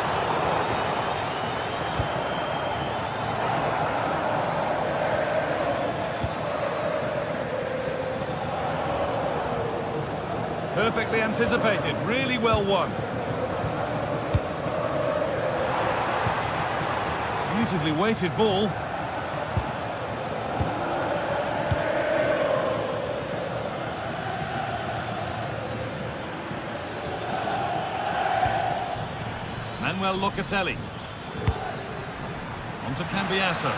Perfectly anticipated, really well won. Beautifully weighted ball. Manuel Locatelli. On to Cambiasso.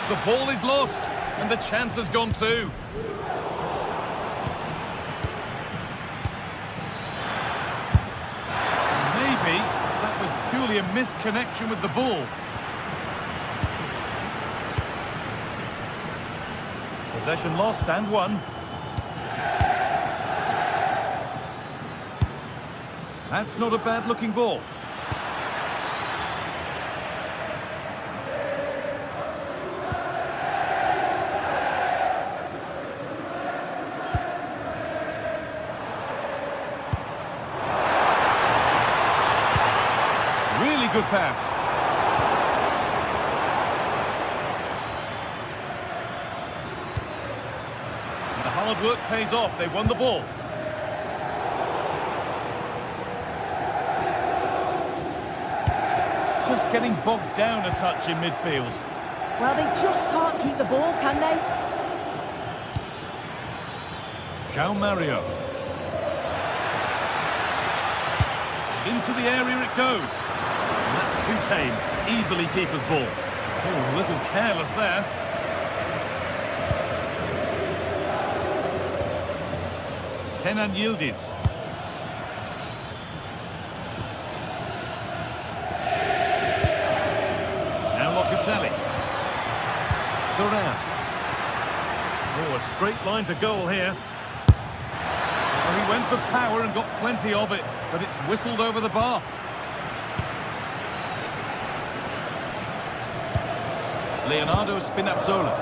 The ball is lost, and the chance has gone too. Maybe that was purely a misconnection with the ball. Possession lost and won. That's not a bad-looking ball. Really good pass. And the hard work pays off. They won the ball. Just getting bogged down a touch in midfield. Well, they just can't keep the ball, can they? João Mario. Into the area it goes. And that's too tame. Easily keeper's ball. Oh, a little careless there. Kenan Yildiz. Locatelli. Turam. Oh, a straight line to goal here. Well, he went for power and got plenty of it, but it's whistled over the bar. Leonardo Spinazzola.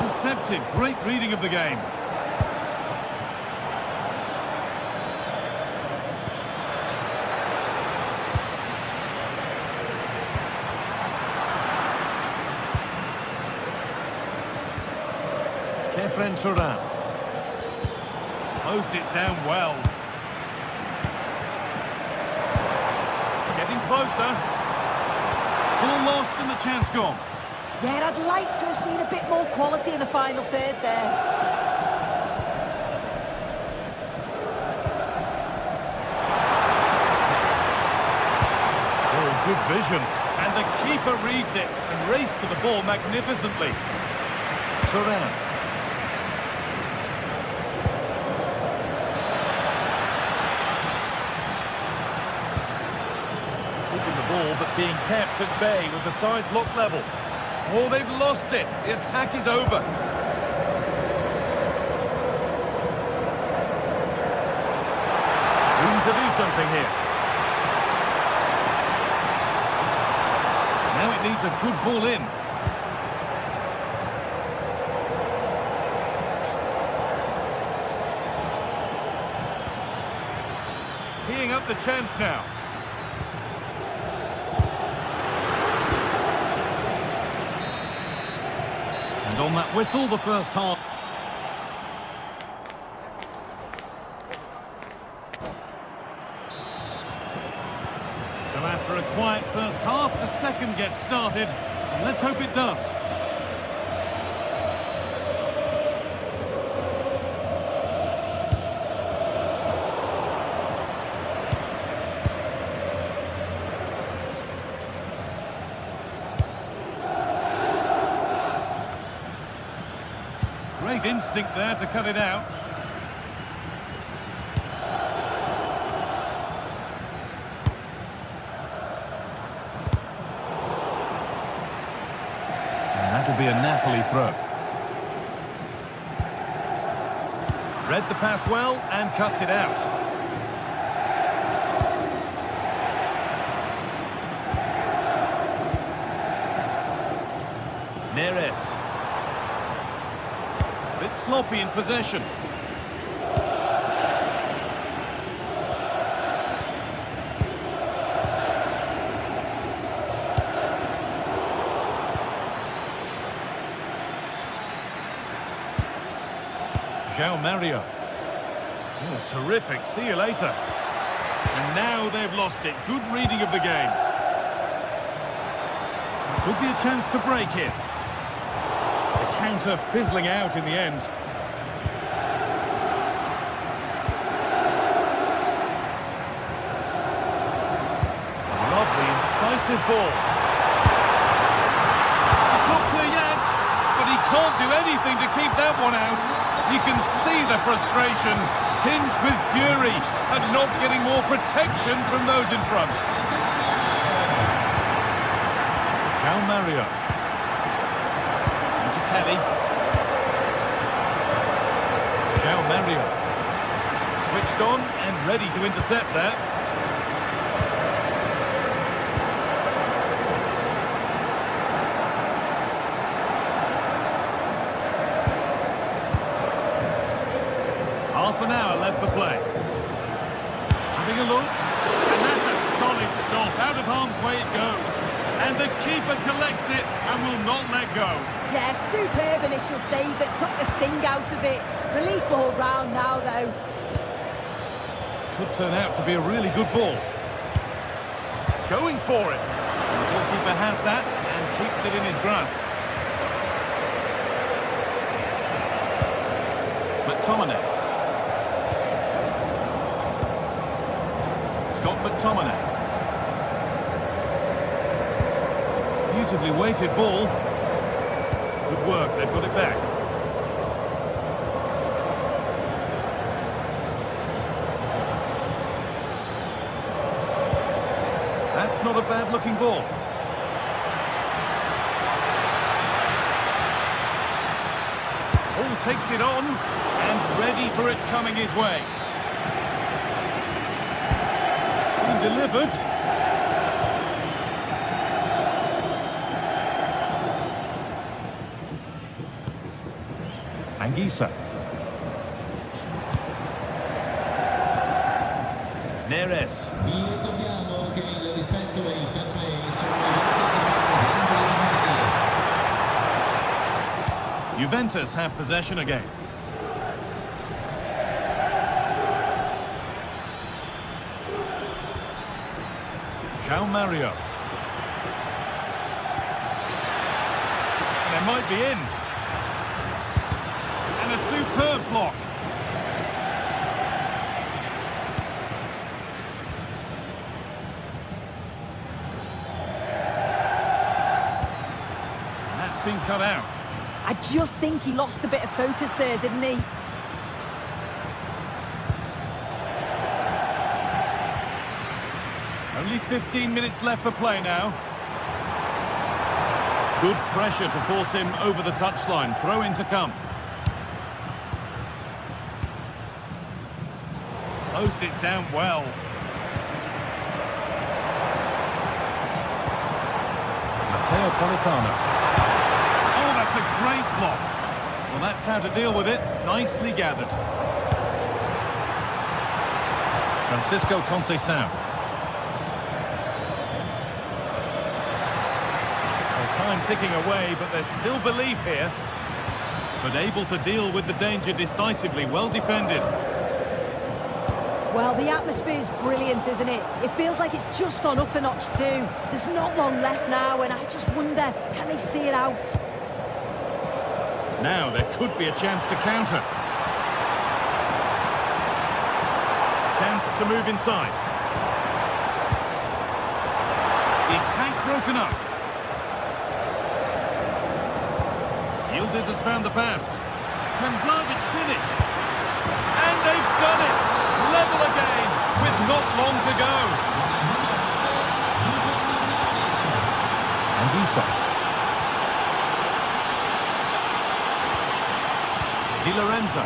Intercepted. Great reading of the game. Turan. Closed it down well. Getting closer. Ball lost and the chance gone. Yeah, I'd like to have seen a bit more quality in the final third there. Oh, good vision. And the keeper reads it and raced to the ball magnificently. Turan. But being kept at bay with the sides locked level. Oh, they've lost it. The attack is over. Room to do something here. Now it needs a good ball in. Teeing up the chance now. And on that whistle, the first half. So after a quiet first half, the second gets started. And let's hope it does. Great instinct there to cut it out. And that'll be a Napoli throw. Read the pass well and cuts it out. Neres. Bit sloppy in possession. João Mario. Oh, terrific. See you later. And now they've lost it. Good reading of the game. Could be a chance to break here. Counter fizzling out in the end. Lovely, incisive ball. It's not clear yet, but he can't do anything to keep that one out. You can see the frustration, tinged with fury, at not getting more protection from those in front. João Mario. Kelly. João Mario. Switched on and ready to intercept there. Half an hour left for play. Having a look. And that's a solid stop. Out of harm's way it goes. And the keeper collects it and will not let go. Yeah, superb initial save that took the sting out of it. Relief all round now, though. Could turn out to be a really good ball. Going for it. The goalkeeper has that and keeps it in his grasp. McTominay. Scott McTominay. Beautifully weighted ball. Good work, they've got it back. That's not a bad-looking ball. All takes it on, and ready for it coming his way. It's been delivered. Anguissa. Neres. Vi ricordiamo che il rispetto e il fair play sono Juventus have possession again. João Mario. They might be in. And a superb block. And that's been cut out. I just think he lost a bit of focus there, didn't he? Only 15 minutes left for play now. Good pressure to force him over the touchline. Throw in to come. Closed it down well. Matteo Politano. Oh, that's a great block. Well, that's how to deal with it. Nicely gathered. Francisco Conceição. Time ticking away, but there's still belief here. But able to deal with the danger decisively. Well defended. Well, the atmosphere is brilliant, isn't it? It feels like it's just gone up a notch too. There's not long left now, and I just wonder, can they see it out? Now there could be a chance to counter. Chance to move inside. The attack broken up. Yildiz has found the pass. Can Vlahovic finish? And they've done it! Level again, with not long to go. Anguissa. Di Lorenzo.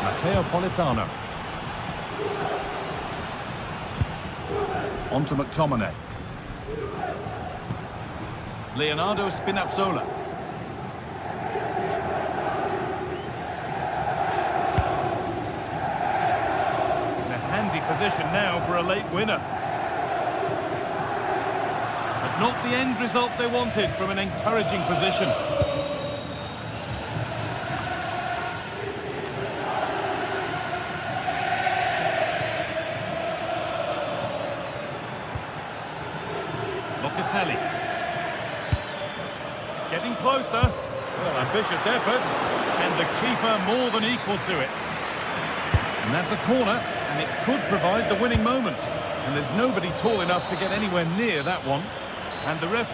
Matteo Politano. On to McTominay. Leonardo Spinazzola. In a handy position now for a late winner. But not the end result they wanted from an encouraging position. Locatelli. Getting closer. Well, ambitious efforts. And the keeper more than equal to it. And that's a corner, and it could provide the winning moment. And there's nobody tall enough to get anywhere near that one. And the ref...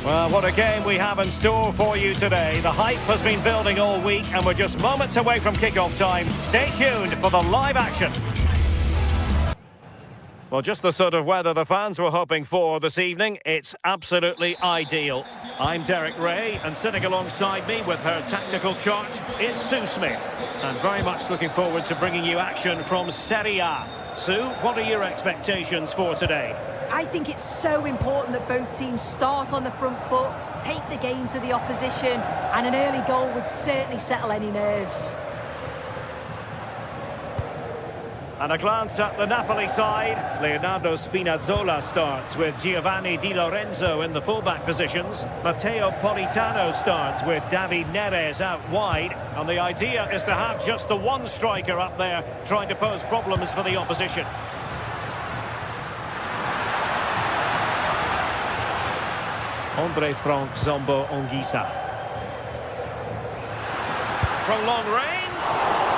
Well, what a game we have in store for you today. The hype has been building all week and we're just moments away from kickoff time. Stay tuned for the live action. Well, just the sort of weather the fans were hoping for this evening. It's absolutely ideal. I'm Derek Ray, and sitting alongside me with her tactical chart is Sue Smith. And very much looking forward to bringing you action from Serie A. Sue, what are your expectations for today? I think it's so important that both teams start on the front foot, take the game to the opposition, and an early goal would certainly settle any nerves. And a glance at the Napoli side. Leonardo Spinazzola starts with Giovanni Di Lorenzo in the fullback positions. Matteo Politano starts with David Neres out wide. And the idea is to have just the one striker up there trying to pose problems for the opposition. Andre Frank Zombo Ongisa. From long range.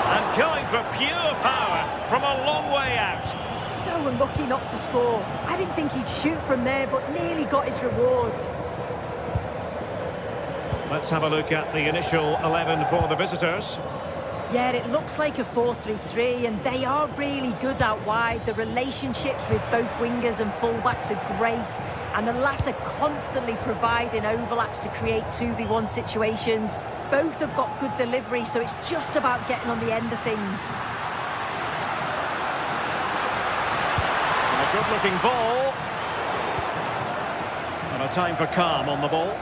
And going for pure power from a long way out. He's so unlucky not to score. I didn't think he'd shoot from there, but nearly got his rewards. Let's have a look at the initial 11 for the visitors. Yeah, it looks like a 4-3-3, and they are really good out wide. The relationships with both wingers and fullbacks are great, and the latter constantly providing overlaps to create 2v1 situations. Both have got good delivery, so it's just about getting on the end of things. And a good-looking ball. And a time for calm on the ball.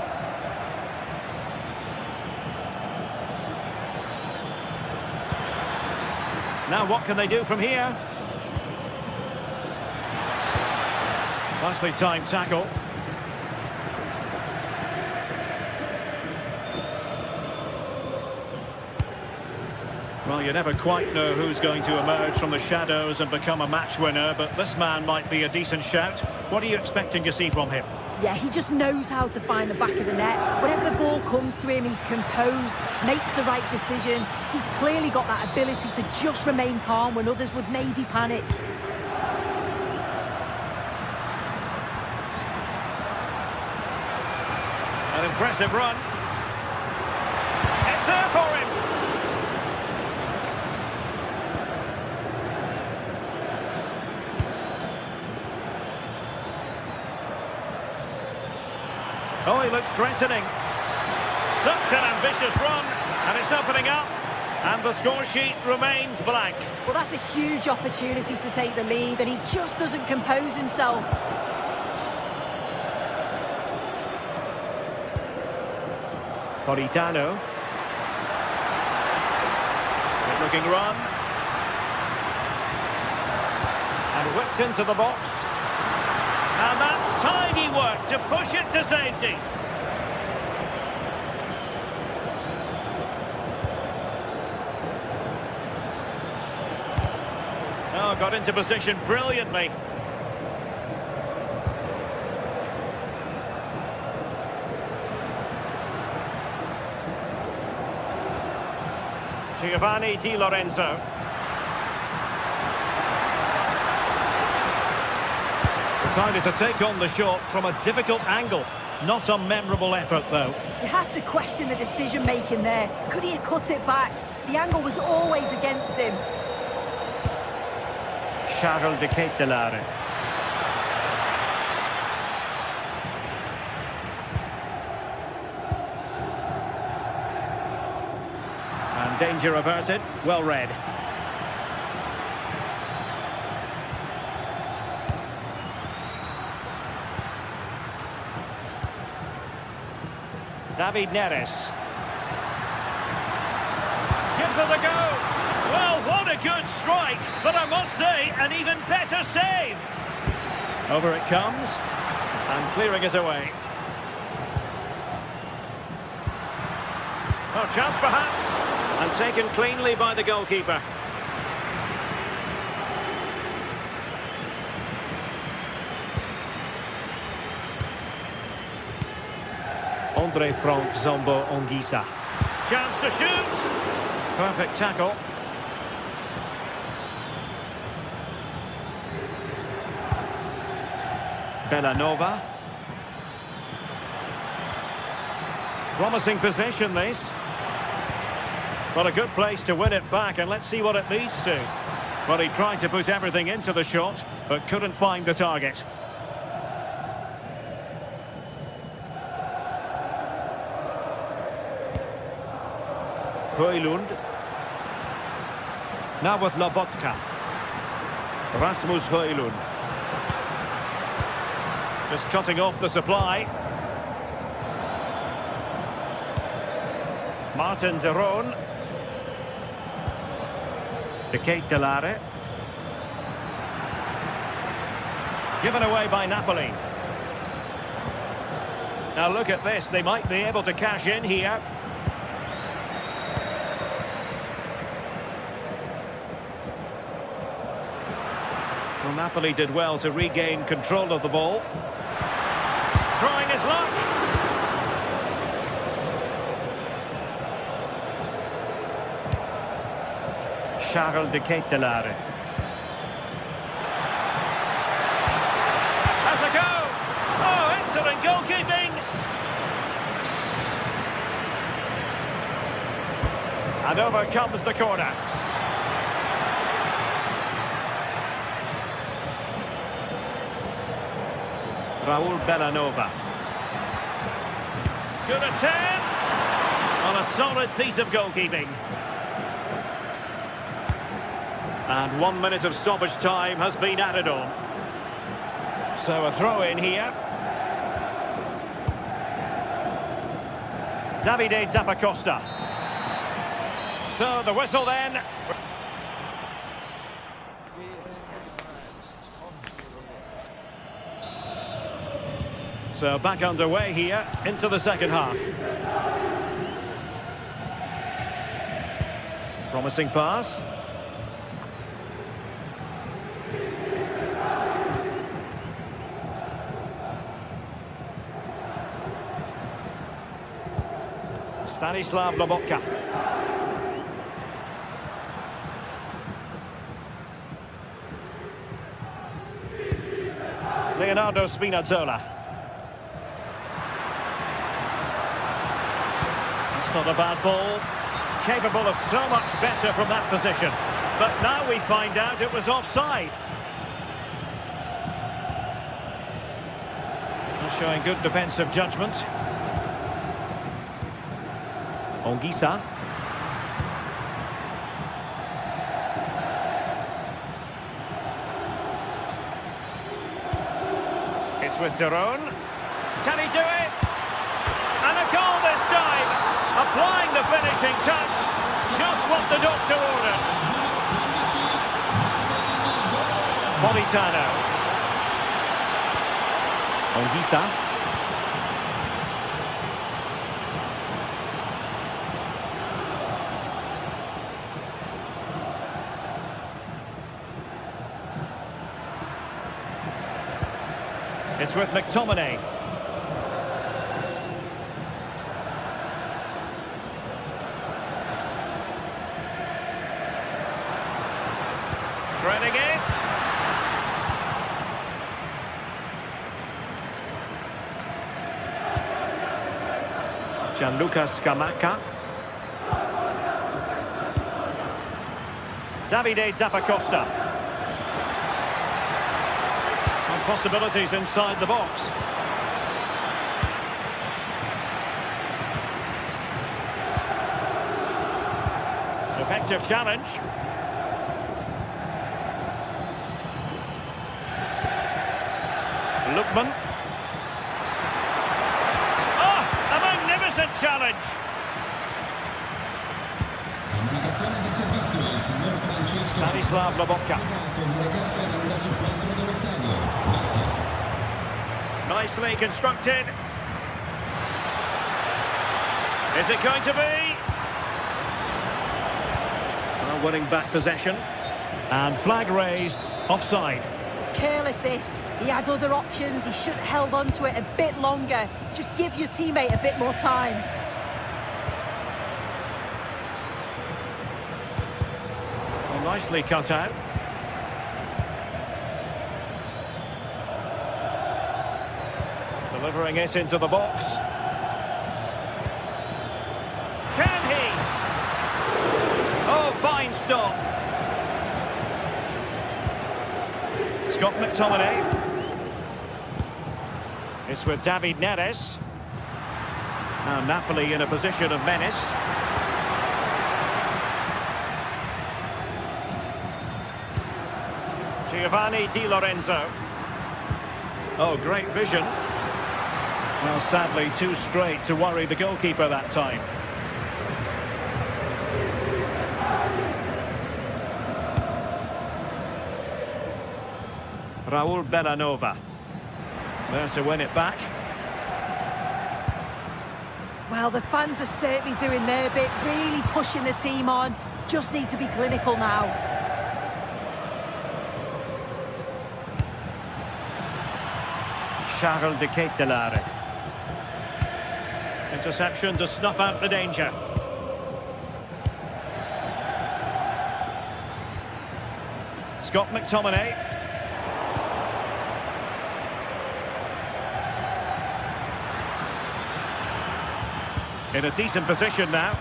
Now what can they do from here? Nicely timed tackle. Well, you never quite know who's going to emerge from the shadows and become a match winner, but this man might be a decent shout. What are you expecting to see from him? Yeah, he just knows how to find the back of the net. Whenever the ball comes to him, he's composed, makes the right decision. He's clearly got that ability to just remain calm when others would maybe panic. An impressive run. It's there for him. Oh, he looks threatening. Such an ambitious run, and it's opening up, and the score sheet remains blank. Well, that's a huge opportunity to take the lead, and he just doesn't compose himself. Politano. Good-looking run. And whipped into the box. And that's tidy work to push it to safety. Oh, got into position brilliantly. Giovanni Di Lorenzo. Decided to take on the shot from a difficult angle. Not a memorable effort, though. You have to question the decision-making there. Could he have cut it back? The angle was always against him. Charles de Ketelare. And danger averted. Well read. David Neres. Gives it a go. Well, what a good strike, but I must say, an even better save. Over it comes, and clearing it away. Oh, chance perhaps, and taken cleanly by the goalkeeper. Andre Frank Zombo Ongisa. Chance to shoot. Perfect tackle. Bellanova. Promising position, this. But a good place to win it back, and let's see what it leads to. Well, he tried to put everything into the shot, but couldn't find the target. Højlund. Now with Lobotka. Rasmus Højlund. Just cutting off the supply. Martin de Roon. De Ketelare. Given away by Napoli. Now look at this, they might be able to cash in here. Well, Napoli did well to regain control of the ball. Trying his luck. Charles de Ketelare. Has a go! Oh, excellent goalkeeping! And over comes the corner. Raul Bellanova. Good attempt! On a solid piece of goalkeeping. And 1 minute of stoppage time has been added on. So a throw in here. Davide Zappacosta. So the whistle then. So back underway here into the second half. Promising pass. Stanislav Lobotka. Leonardo Spinazzola. That's not a bad ball. Capable of so much better from that position. But now we find out it was offside. Showing good defensive judgment. Ongisa. It's with de Roon. Can he do it? And a goal this time. Applying the finishing touch. Just what the doctor ordered. Politano. Ongisa. It's with McTominay. Threading it. Gianluca Scamacca. Davide Zappacosta. Possibilities inside the box. Effective challenge. Lookman. Oh, a magnificent challenge. Stanislav Lobotka. Nicely constructed. Is it going to be? Well, winning back possession. And flag raised, offside. It's careless, this. He had other options. He should have held on to it a bit longer. Just give your teammate a bit more time. Well, nicely cut out. Delivering it into the box. fine stop. Scott McTominay. It's with David Neres. Now Napoli in a position of menace. Giovanni Di Lorenzo. Oh, great vision. Well, sadly, too straight to worry the goalkeeper that time. Raul Bellanova. There to win it back. Well, the fans are certainly doing their bit, really pushing the team on. Just need to be clinical now. Charles de Ketelaere. Interception to snuff out the danger. Scott McTominay. In a decent position now.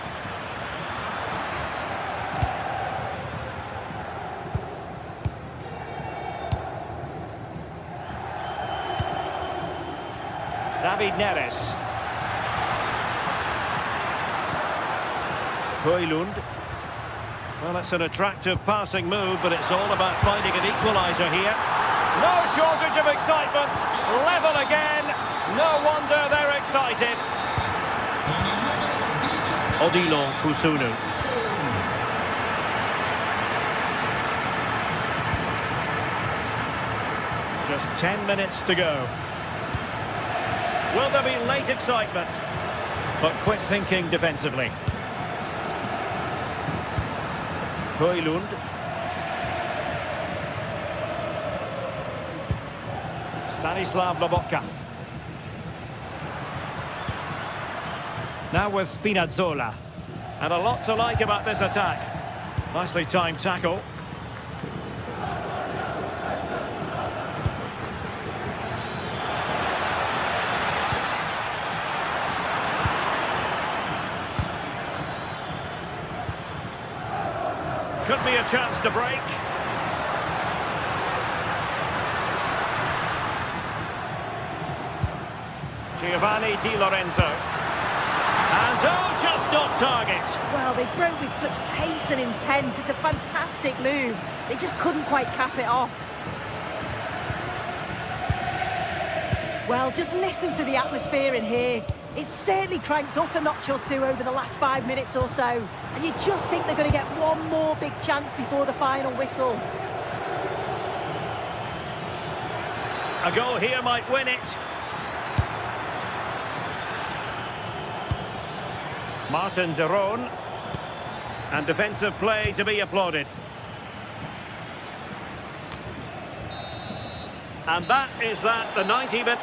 David Neres. Højlund. Well, it's an attractive passing move, but it's all about finding an equaliser here. No shortage of excitement. Level again. No wonder they're excited. Odilon Kusunu. Just 10 minutes to go. Will there be late excitement? But quick thinking defensively. Højlund. Stanislav Lobotka. Now with Spinazzola. And a lot to like about this attack. Nicely timed tackle. Could be a chance to break. Giovanni Di Lorenzo. And oh, just off target. Well, they broke with such pace and intent. It's a fantastic move. They just couldn't quite cap it off. Well, just listen to the atmosphere in here. It's certainly cranked up a notch or two over the last 5 minutes or so. And you just think they're going to get one more big chance before the final whistle. A goal here might win it. Martin de Roon. And defensive play to be applauded. And that is that, the 90-minute...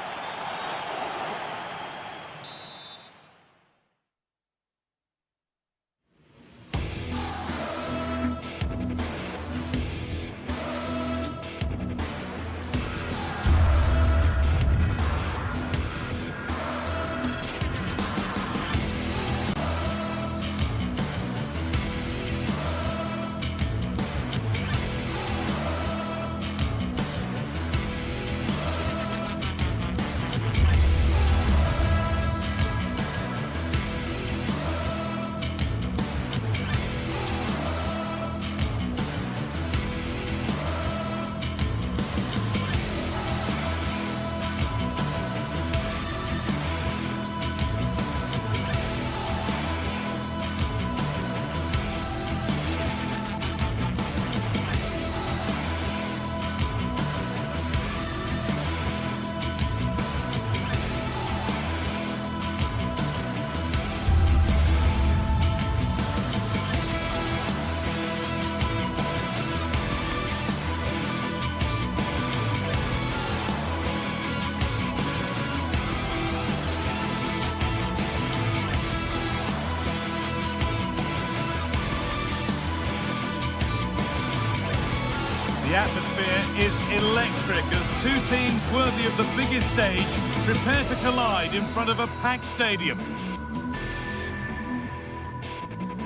The atmosphere is electric as two teams worthy of the biggest stage prepare to collide in front of a packed stadium.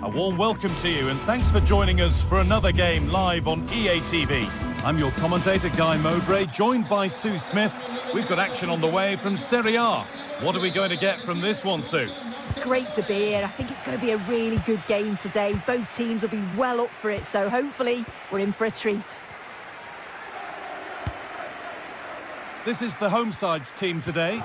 A warm welcome to you and thanks for joining us for another game live on EA TV. I'm your commentator, Guy Mowbray, joined by Sue Smith. We've got action on the way from Serie A. What are we going to get from this one, Sue? It's great to be here. I think it's going to be a really good game today. Both teams will be well up for it, so hopefully we're in for a treat. This is the home side's team today.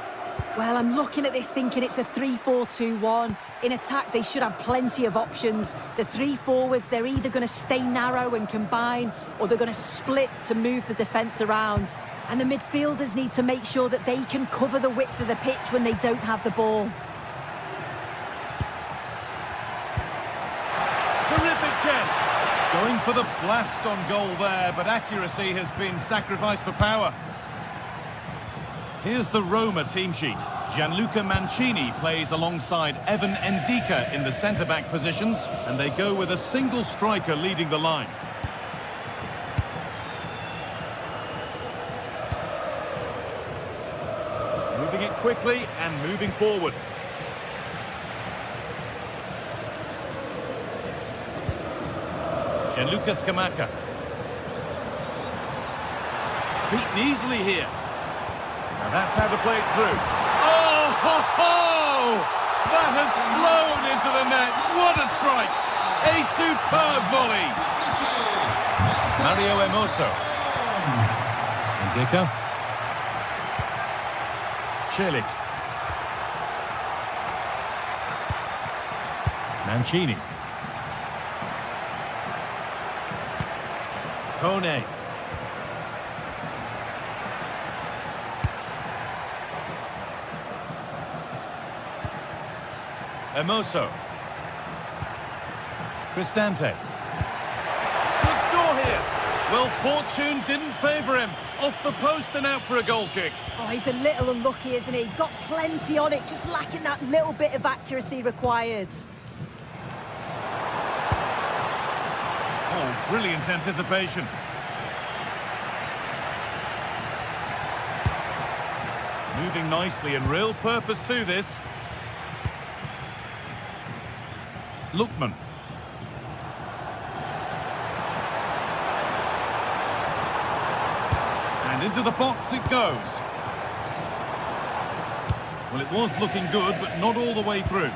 Well, I'm looking at this thinking it's a 3-4-2-1. In attack, they should have plenty of options. The three forwards, they're either going to stay narrow and combine, or they're going to split to move the defence around. And the midfielders need to make sure that they can cover the width of the pitch when they don't have the ball. Terrific chance. Going for the blast on goal there, but accuracy has been sacrificed for power. Here's the Roma team sheet. Gianluca Mancini plays alongside Evan Ndika in the centre-back positions, and they go with a single striker leading the line. Moving it quickly and moving forward. Gianluca Scamacca. Beaten easily here. Now that's how to play it through. Oh, ho, ho! That has flown into the net. What a strike! A superb volley. Mario Hermoso. Ndika. Celik. Mancini. Kone. Hermoso. Cristante. Should score here. Well, fortune didn't favour him. Off the post and out for a goal kick. Oh, he's a little unlucky, isn't he? Got plenty on it, just lacking that little bit of accuracy required. Oh, brilliant anticipation. Moving nicely and real purpose to this. Lookman. And into the box it goes. Well, it was looking good, but not all the way through.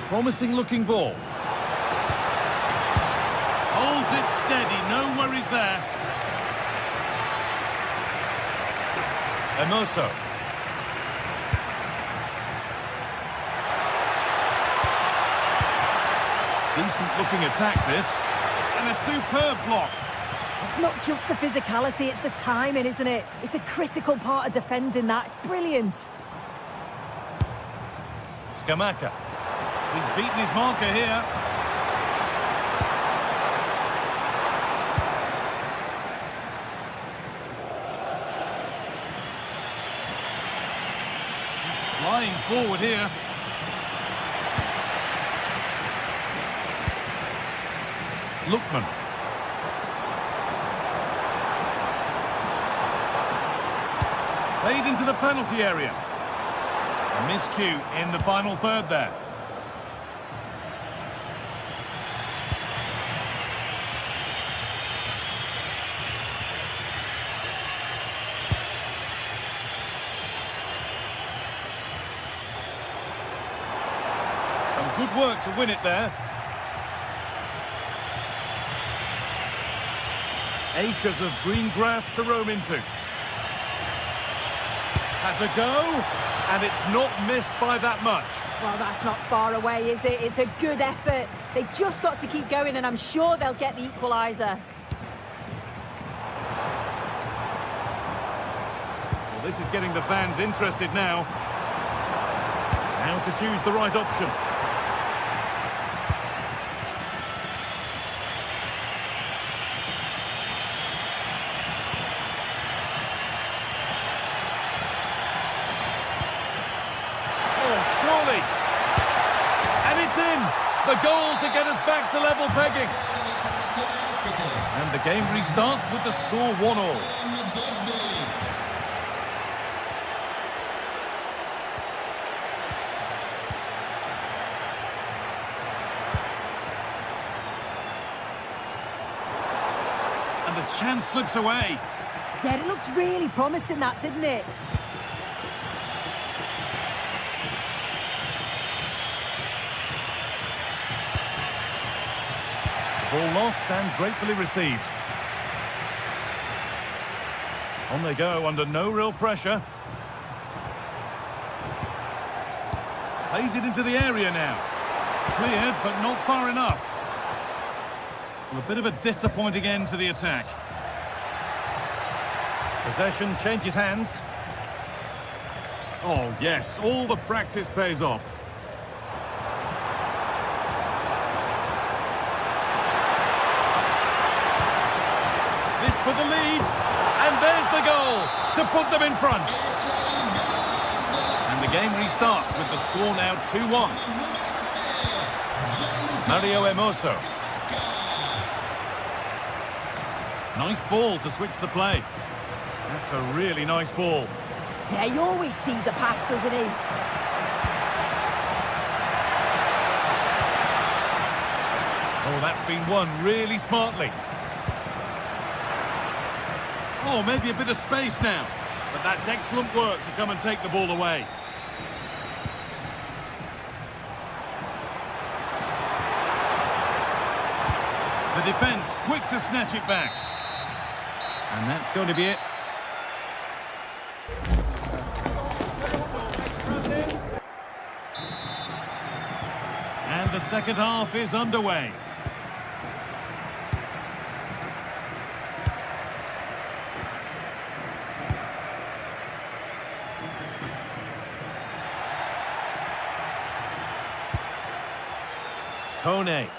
Promising looking ball. Holds it steady, no worries there. Hermoso. Decent looking attack this, and a superb block. It's not just the physicality, it's the timing, isn't it? It's a critical part of defending that. It's brilliant. Scamacca. He's beaten his marker here. He's flying forward here. Lookman. Played into the penalty area. A miscue in the final third there. Some good work to win it there. Acres of green grass to roam into. Has a go, and it's not missed by that much. Well, that's not far away, is it? It's a good effort. They've just got to keep going, and I'm sure they'll get the equaliser. Well, this is getting the fans interested now. Now to choose the right option. The goal to get us back to level pegging. And the game restarts with the score 1-1. And the chance slips away. Yeah, it looked really promising, that, didn't it? Ball lost and gratefully received. On they go under no real pressure. Plays it into the area now. Cleared, but not far enough. Well, a bit of a disappointing end to the attack. Possession changes hands. Oh, yes, all the practice pays off. This for the lead, and there's the goal to put them in front. And the game restarts with the score now 2-1. Mario Hermoso. Nice ball to switch the play. That's a really nice ball. Yeah, he always sees a pass, doesn't he? Oh, that's been won really smartly. Oh, maybe a bit of space now. But that's excellent work to come and take the ball away. The defence quick to snatch it back. And that's going to be it. And the second half is underway. Kone.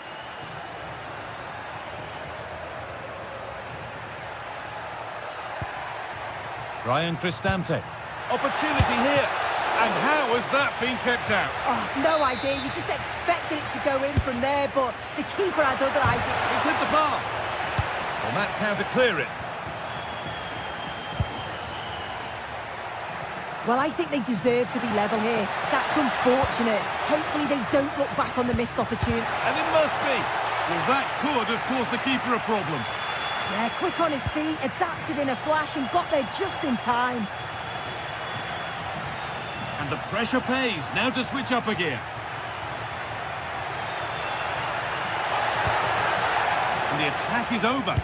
Ryan Cristante. Opportunity here. And how has that been kept out? Oh, no idea. You just expected it to go in from there, but the keeper had other ideas. It's hit the bar. Well, that's how to clear it. Well, I think they deserve to be level here. That's unfortunate. Hopefully they don't look back on the missed opportunity. And it must be. Well, that could have caused the keeper a problem. Yeah, quick on his feet, adapted in a flash and got there just in time. And the pressure pays. Now to switch up a gear. And the attack is over.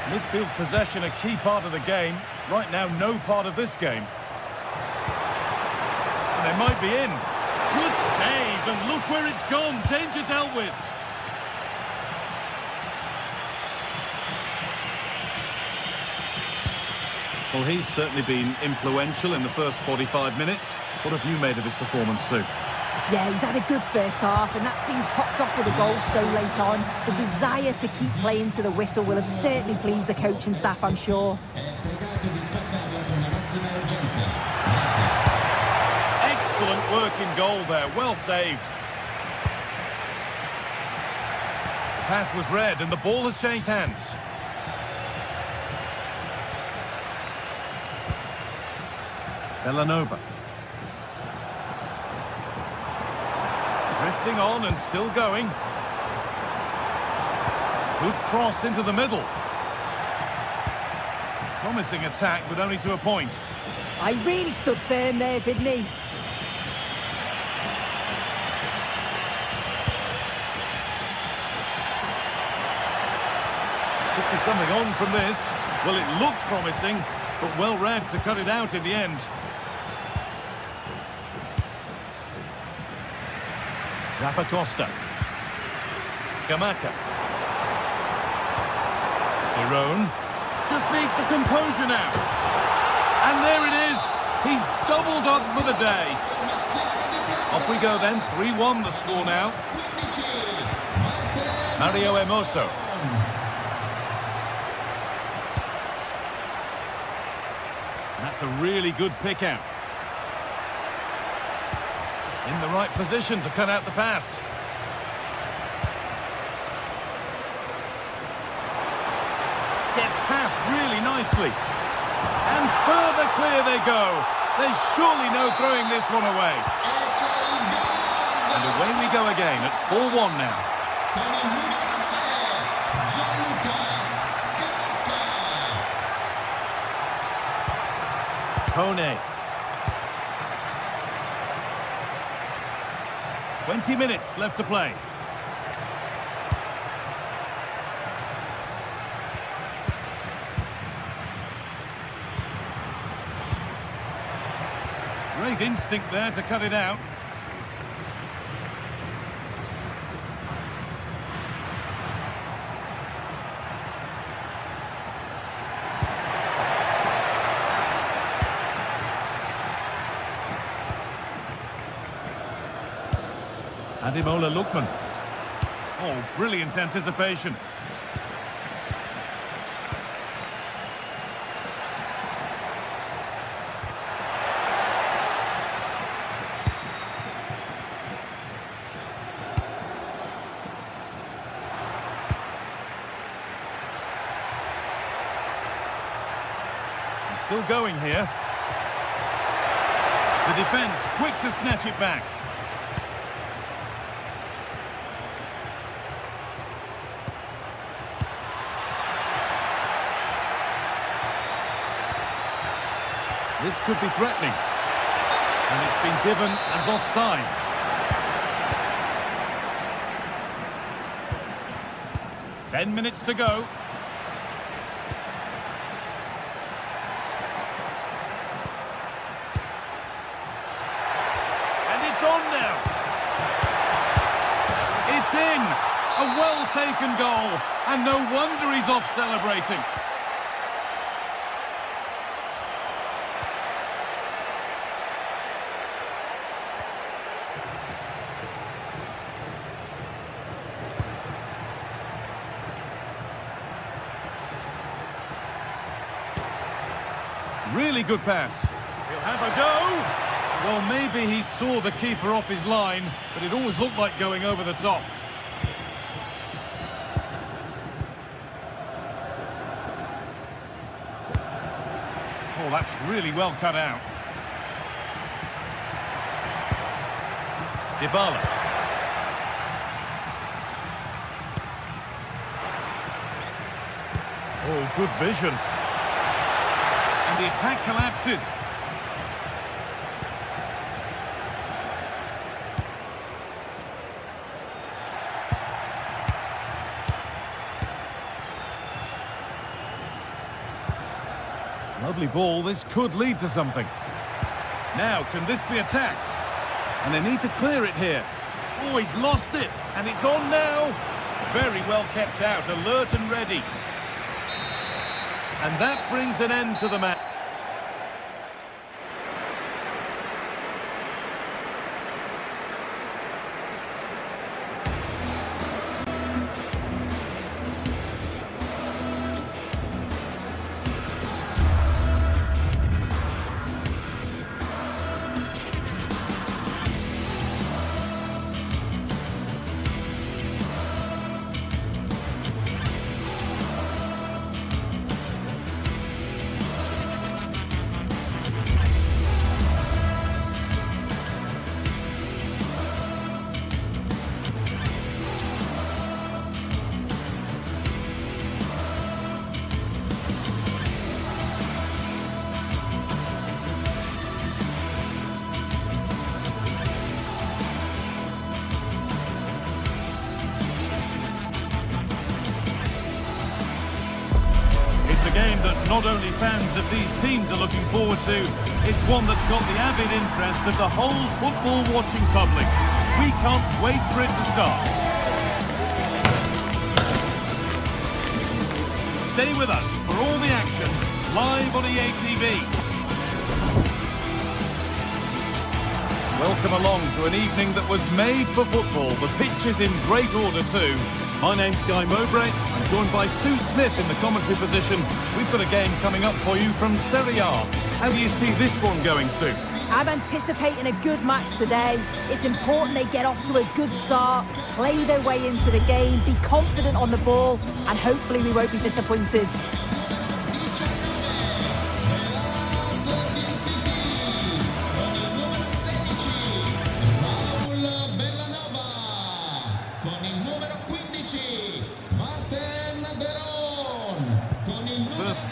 Midfield possession a key part of the game. Right now, no part of this game. And they might be in. Good save, and look where it's gone. Danger dealt with. Well, he's certainly been influential in the first 45 minutes. What have you made of his performance, Sue? Yeah, he's had a good first half, and that's been topped off with a goal so late on. The desire to keep playing to the whistle will have certainly pleased the coaching staff, I'm sure. Excellent work in goal there, well saved. The pass was read, and the ball has changed hands. Villanova. Drifting on and still going. Good cross into the middle. Promising attack, but only to a point. I really stood firm there, didn't he? Could be something on from this. Well, it looked promising, but well read to cut it out in the end. Zappacosta. Scamacca. Jerome. Just needs the composure now. And there it is. He's doubled up for the day. Off we go then. 3-1 the score now. Mario Hermoso. That's a really good pick out. In the right position to cut out the pass. Gets past really nicely. And further clear they go. There's surely no throwing this one away. And away we go again at 4-1 now. Kone. 20 minutes left to play. Great instinct there to cut it out. Ademola Lookman. Oh, brilliant anticipation. He's still going here. The defence quick to snatch it back. This could be threatening. And it's been given as offside. Ten minutes to go. And it's on now. It's in. A well-taken goal. And no wonder he's off celebrating. Really good pass. He'll have a go. Well, maybe he saw the keeper off his line, but it always looked like going over the top. Oh, that's really well cut out. Dybala. Oh, good vision. And the attack collapses. Lovely ball. This could lead to something. Now, can this be attacked? And they need to clear it here. Oh, he's lost it. And it's on now. Very well kept out, alert and ready. And that brings an end to the match. Game that not only fans of these teams are looking forward to, it's one that's got the avid interest of the whole football-watching public. We can't wait for it to start. Stay with us for all the action, live on EA TV. Welcome along to an evening that was made for football. The pitch is in great order too. My name's Guy Mowbray. I'm joined by Sue Smith in the commentary position. We've got a game coming up for you from Serie A. How do you see this one going, Sue? I'm anticipating a good match today. It's important they get off to a good start, play their way into the game, be confident on the ball, and hopefully we won't be disappointed.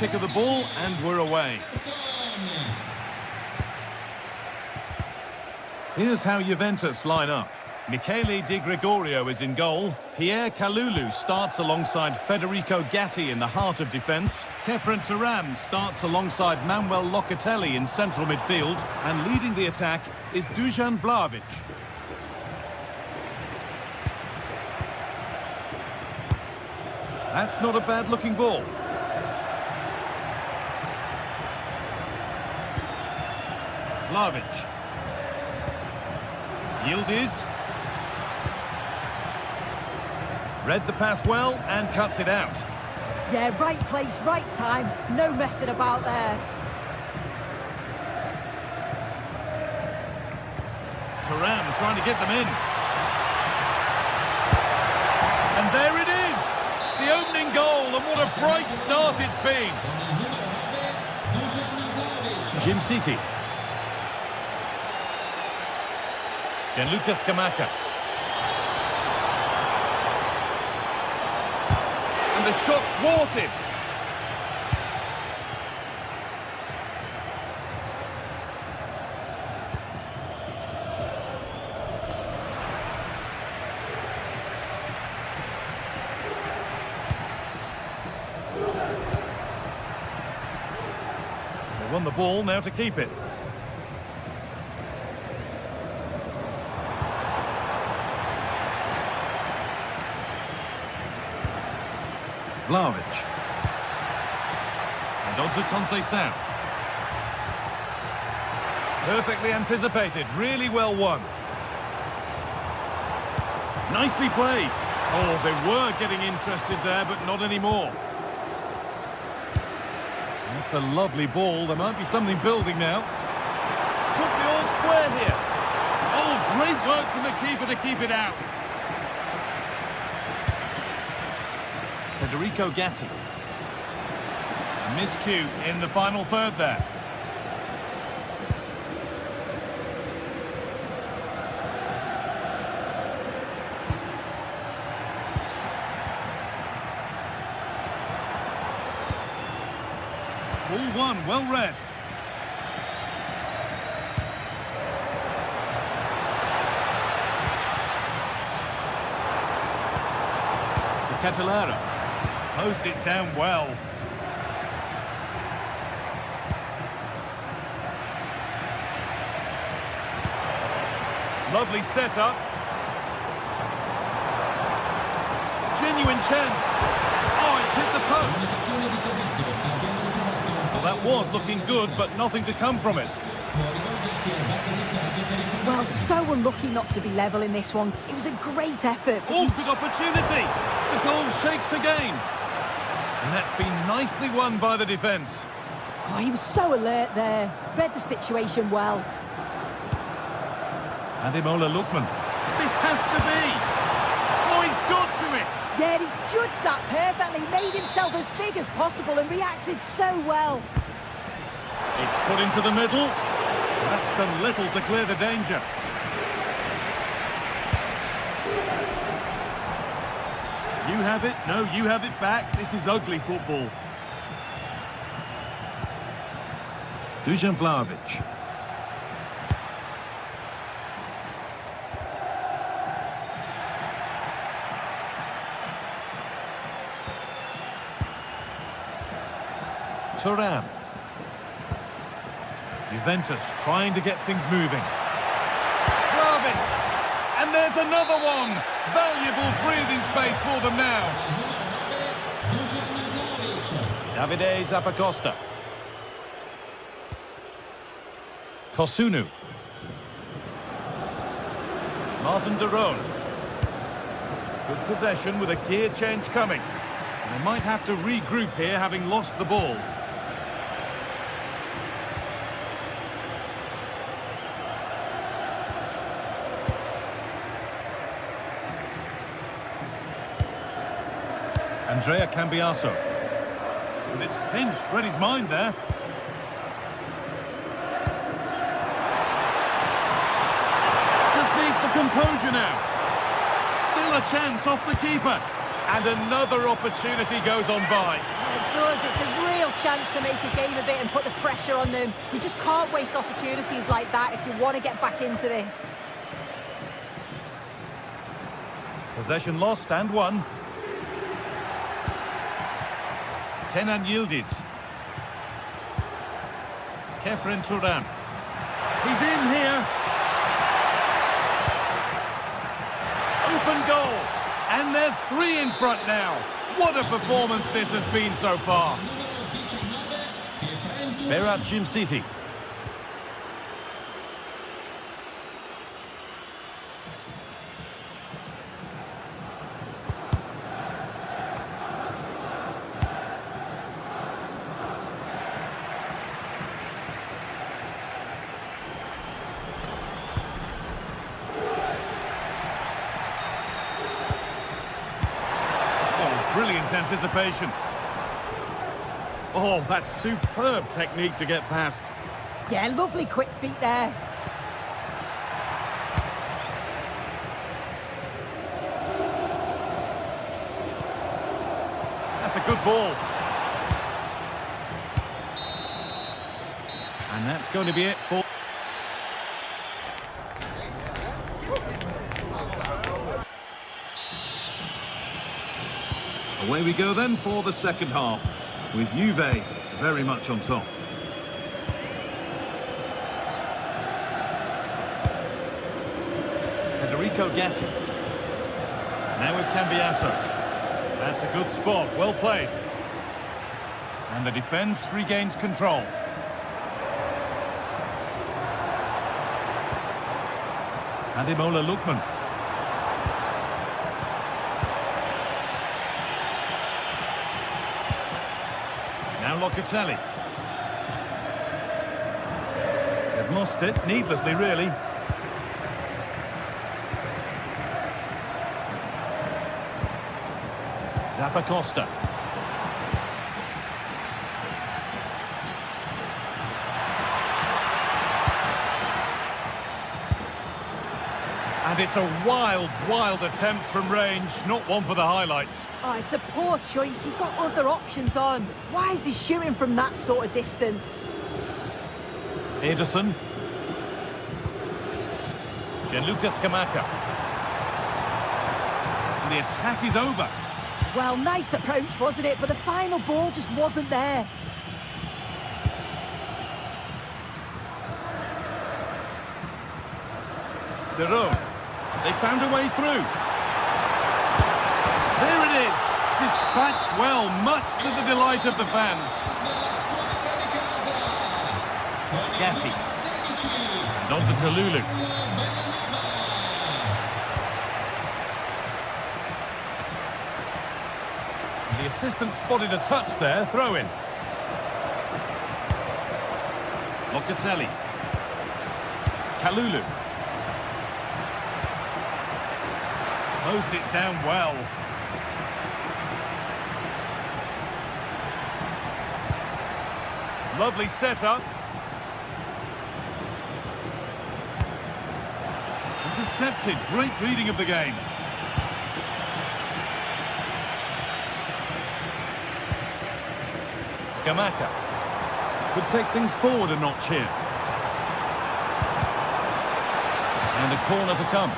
kick of the ball, and we're away. Here's how Juventus line up. Michele Di Gregorio is in goal. Pierre Kalulu starts alongside Federico Gatti in the heart of defence. Khéphren Thuram starts alongside Manuel Locatelli in central midfield. And leading the attack is Dusan Vlahovic. That's not a bad-looking ball. Vlahovic. Yildiz. Read the pass well and cuts it out. Yeah, right place, right time. No messing about there. Thuram trying to get them in. And there it is! The opening goal, and what a bright start it's been. Jim City. Gianluca Scamacca. And the shot thwarted. They won the ball, now to keep it. Vlahovic. And on to Conceição. Perfectly anticipated, really well won. Nicely played. Oh, they were getting interested there, but not anymore. That's a lovely ball. There might be something building now. Put the all square here. Oh, great work from the keeper to keep it out. Federico Gatti. A miscue in the final third there. Ball one, well read. De Catalera. Closed it down well. Lovely setup. Genuine chance. Oh, it's hit the post. Well, that was looking good, but nothing to come from it. Well, so unlucky not to be level in this one. It was a great effort. Oh, good opportunity. The goal shakes again. And that's been nicely won by the defence. Oh, he was so alert there. Read the situation well. Ademola Lookman. This has to be. Oh, he's got to it. Yeah, he's judged that perfectly. Made himself as big as possible and reacted so well. It's put into the middle. That's done little to clear the danger. You have it. No, you have it back. This is ugly football. Dusan Vlahovic. Thuram. Juventus trying to get things moving. Vlahovic. And there's another one. Valuable breathing space for them now. Davide Zappacosta. Kosunu. Martin de Roon. Good possession with a gear change coming. And they might have to regroup here, having lost the ball. Andrea Cambiaso. And it's pinched, read his mind there. Just needs the composure now. Still a chance off the keeper. And another opportunity goes on by. Yeah, it does. It's a real chance to make a game of it and put the pressure on them. You just can't waste opportunities like that if you want to get back into this. Possession lost and won. Kenan Yildiz. Kefren Turan. He's in here. Open goal. And they're 3 in front now. What a performance this has been so far. Berat Jim City. Brilliant anticipation. Oh, that's superb technique to get past. Yeah, lovely quick feet there. That's a good ball. And that's going to be it for... Away we go then for the second half, with Juve very much on top. Federico Gatti. Now with Cambiasso. That's a good spot, well played. And the defence regains control. Ademola Lookman. Now Locatelli. They've lost it, needlessly really. Zappacosta. And it's a wild, wild attempt from range, not one for the highlights. Oh, it's a poor choice. He's got other options on. Why is he shooting from that sort of distance? Ederson. Gianluca Scamacca. And the attack is over. Well, nice approach, wasn't it? But the final ball just wasn't there. De Roon. They found a way through. There it is. Dispatched well, much to the delight of the fans. Gatti. And on to Kalulu. The assistant spotted a touch there, throw in. Locatelli. Kalulu. Closed it down well. Lovely setup. Intercepted. Great reading of the game. Scamacca could take things forward a notch here. And a corner to come.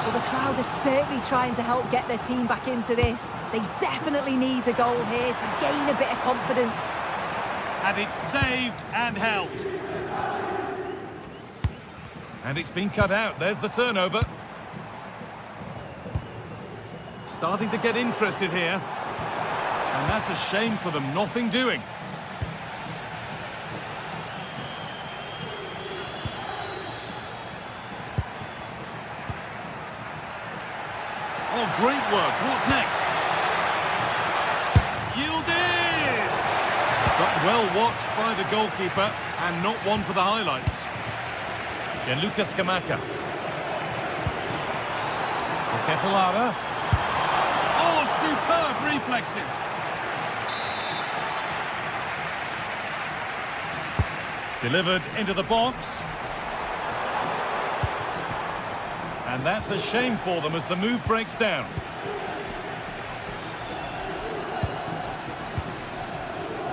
Well, the crowd is certainly trying to help get their team back into this. They definitely need a goal here to gain a bit of confidence. And it's saved and held. And it's been cut out. There's the turnover. Starting to get interested here. And that's a shame for them. Nothing doing. Oh, great work. What's next? Yildiz! But well watched by the goalkeeper, and not one for the highlights. Gianluca Scamacca. Ketelara. Oh, superb reflexes. Delivered into the box. And that's a shame for them as the move breaks down.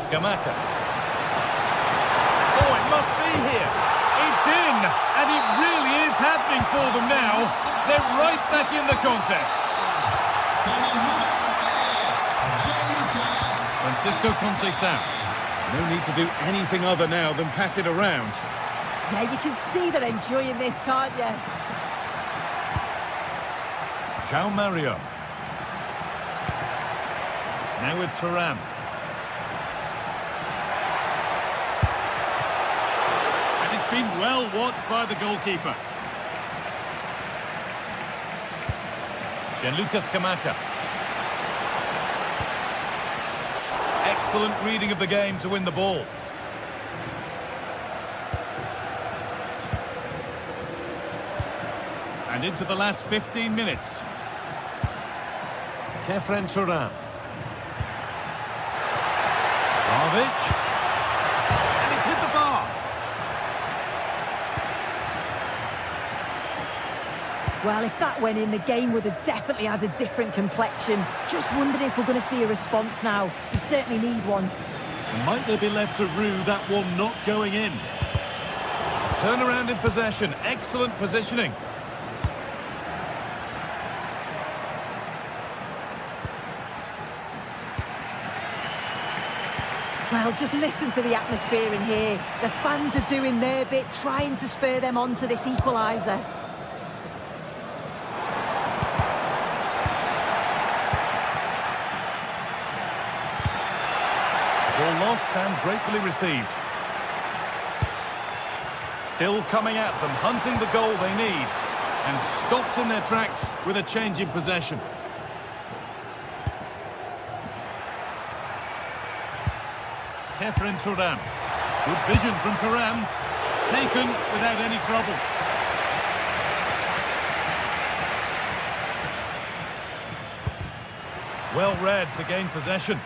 Scamacca. Oh, it must be here. It's in, and it really is happening for them now. They're right back in the contest. Francisco Conceição. No need to do anything other now than pass it around. Yeah, you can see they're enjoying this, can't you? João Mario. Now with Thuram. And it's been well watched by the goalkeeper. Gianluca Scamacca. Excellent reading of the game to win the ball. And into the last 15 minutes. Kefren Thuram. Vlahovic. And it's hit the bar. Well, if that went in, the game would have definitely had a different complexion. Just wondering if we're going to see a response now. We certainly need one. Might they be left to rue that one not going in? Turnaround in possession. Excellent positioning. Well, just listen to the atmosphere in here. The fans are doing their bit, trying to spur them on to this equaliser. Ball lost and gratefully received. Still coming at them, hunting the goal they need. And stopped in their tracks with a change in possession. Kefren Thuram. Good vision from Thuram. Taken without any trouble. Well read to gain possession.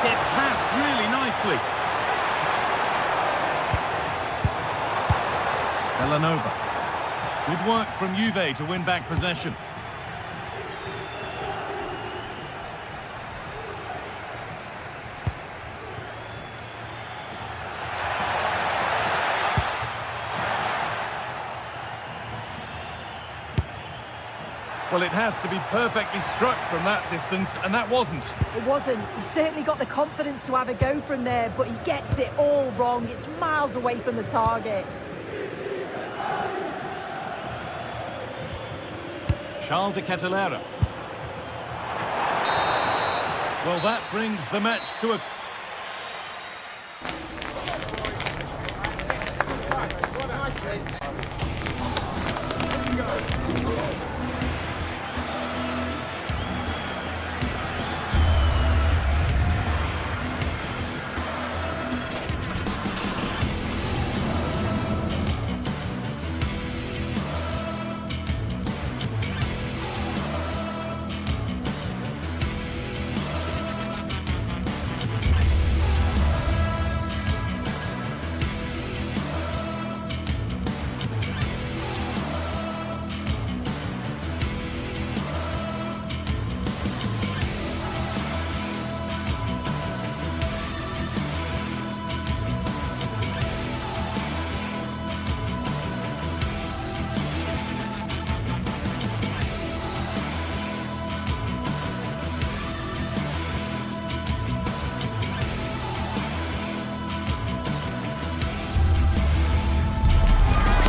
Gets passed really nicely. Villanova. Good work from Juve to win back possession. Well, it has to be perfectly struck from that distance, and that wasn't. It wasn't. He certainly got the confidence to have a go from there, but he gets it all wrong. It's miles away from the target. Charles de Kettelera. Well, that brings the match to a...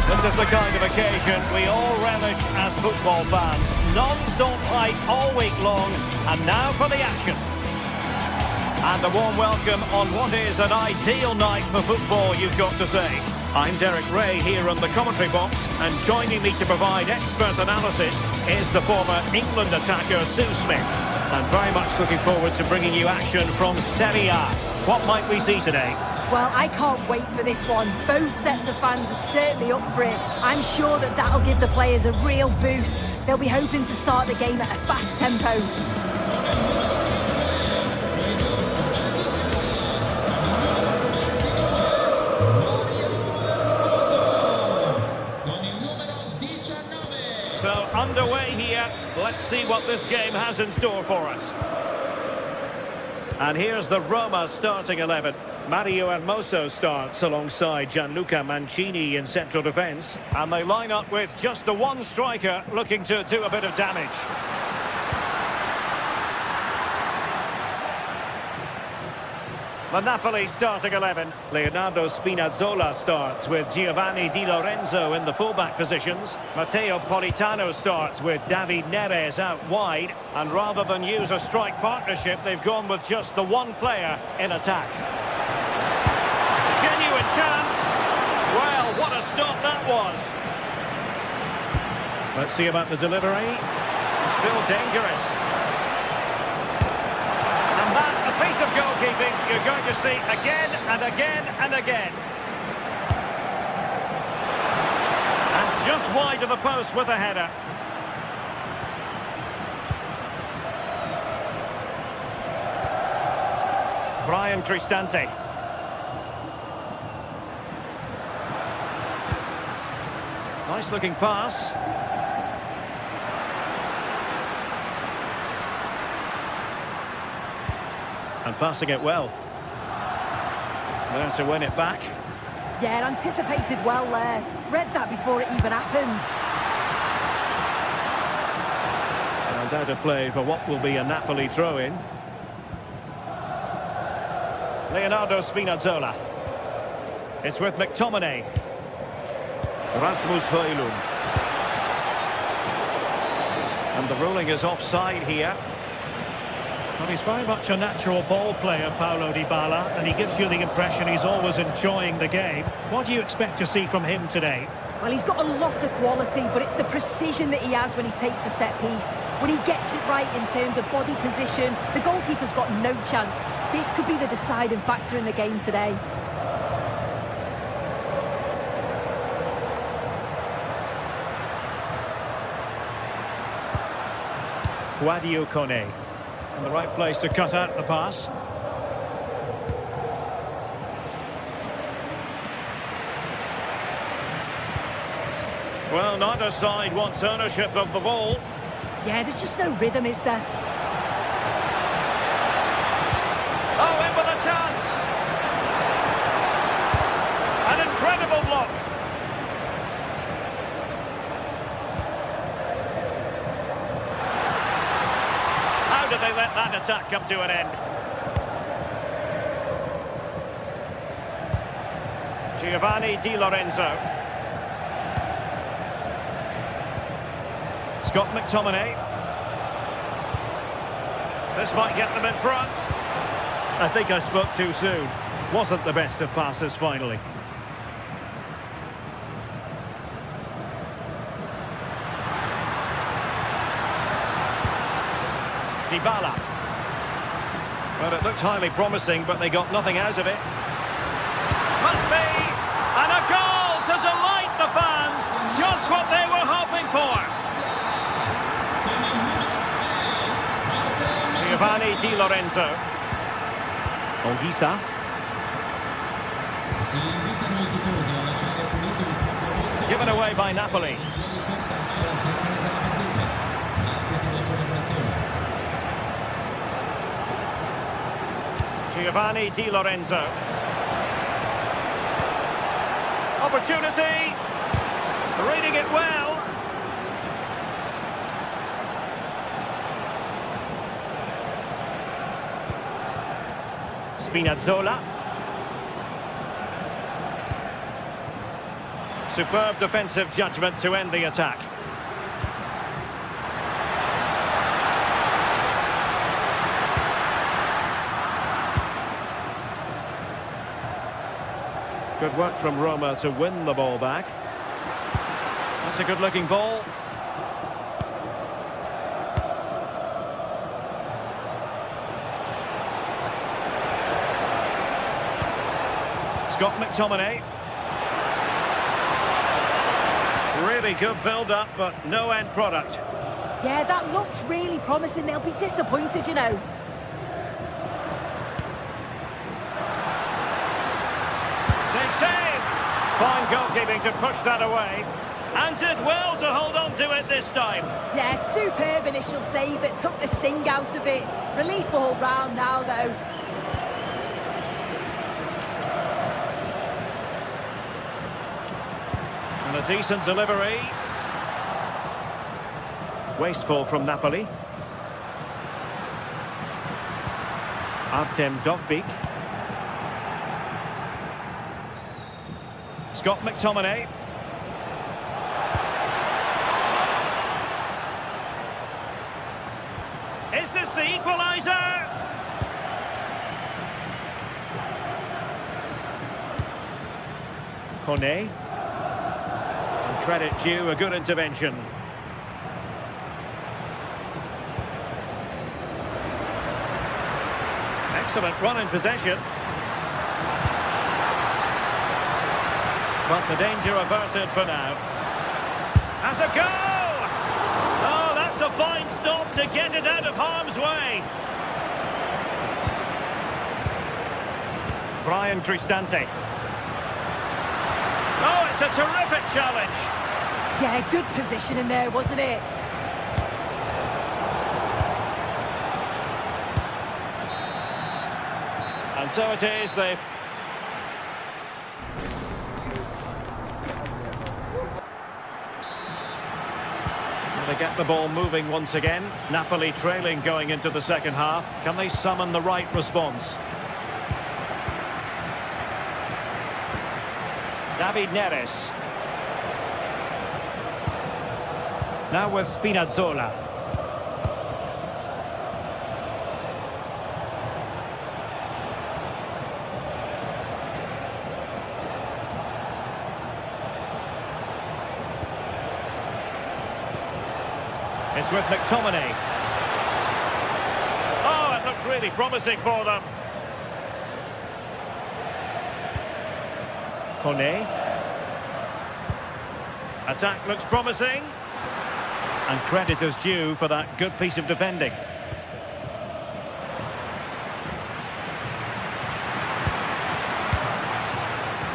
This is the kind of occasion we all relish as football fans. Non-stop hype all week long, and now for the action. And a warm welcome on what is an ideal night for football, you've got to say. I'm Derek Ray here on the commentary box, and joining me to provide expert analysis is the former England attacker Sue Smith. I'm very much looking forward to bringing you action from Serie A. What might we see today? Well, I can't wait for this one. Both sets of fans are certainly up for it. I'm sure that that'll give the players a real boost. They'll be hoping to start the game at a fast tempo. So underway here. Let's see what this game has in store for us. And here's the Roma starting 11. Mario Hermoso starts alongside Gianluca Mancini in central defence. And they line up with just the one striker looking to do a bit of damage. The Napoli starting 11. Leonardo Spinazzola starts with Giovanni Di Lorenzo in the fullback positions. Matteo Politano starts with David Neres out wide. And rather than use a strike partnership, they've gone with just the one player in attack. Genuine chance. Well, what a stop that was. Let's see about the delivery. Still dangerous. And that, a piece of goalkeeping you're going to see again and again and again. And just wide of the post with a header. Brian Cristante. Nice looking pass. And passing it well. There to win it back. Yeah, anticipated well there. Read that before it even happened. And out of play for what will be a Napoli throw-in. Leonardo Spinazzola. It's with McTominay. Rasmus Højlund. And the ruling is offside here. Well, he's very much a natural ball player, Paulo Dybala, and he gives you the impression he's always enjoying the game. What do you expect to see from him today? Well, he's got a lot of quality, but it's the precision that he has when he takes a set piece. When he gets it right in terms of body position, the goalkeeper's got no chance. This could be the deciding factor in the game today. Guadio Kone. In the right place to cut out the pass. Well, neither side wants ownership of the ball. Yeah, there's just no rhythm, is there? Oh, in with a chance! An incredible block. How did they let that attack come to an end? Giovanni Di Lorenzo. Scott McTominay. This might get them in front. I think I spoke too soon. Wasn't the best of passes finally. Dybala. Well, it looked highly promising, but they got nothing out of it. Must be! And a goal to delight the fans! Just what they were hoping for! Giovanni Di Lorenzo. Ongisa. Si invitano i tifosi a lasciare pulito il proprio posto. Given away by Napoli. Grazie per la collaborazione. Giovanni Di Lorenzo. Opportunity. Reading it well. Spinazzola. Superb defensive judgment to end the attack. Good work from Roma to win the ball back. That's a good-looking ball. Scott McTominay. Really good build-up, but no end product. Yeah, that looks really promising. They'll be disappointed, you know. Take save! Fine goalkeeping to push that away. And did well to hold on to it this time. Yeah, superb initial save that took the sting out of it. Relief all round now, though. And a decent delivery. Wasteful from Napoli. Artem Dovbyk. Scott McTominay. Is this the equaliser? Kone. And credit due, a good intervention. Excellent run in possession. But the danger averted for now. Has a go! Oh, that's a fine stop to get it out of harm's way. Brian Cristante. Oh, it's a terrific challenge. Yeah, good position in there, wasn't it? And so it is, they... They get the ball moving once again. Napoli trailing going into the second half. Can they summon the right response? David Neres. Now with Spinazzola. It's with McTominay. Oh, it looked really promising for them. Kone. Attack looks promising. And credit is due for that good piece of defending.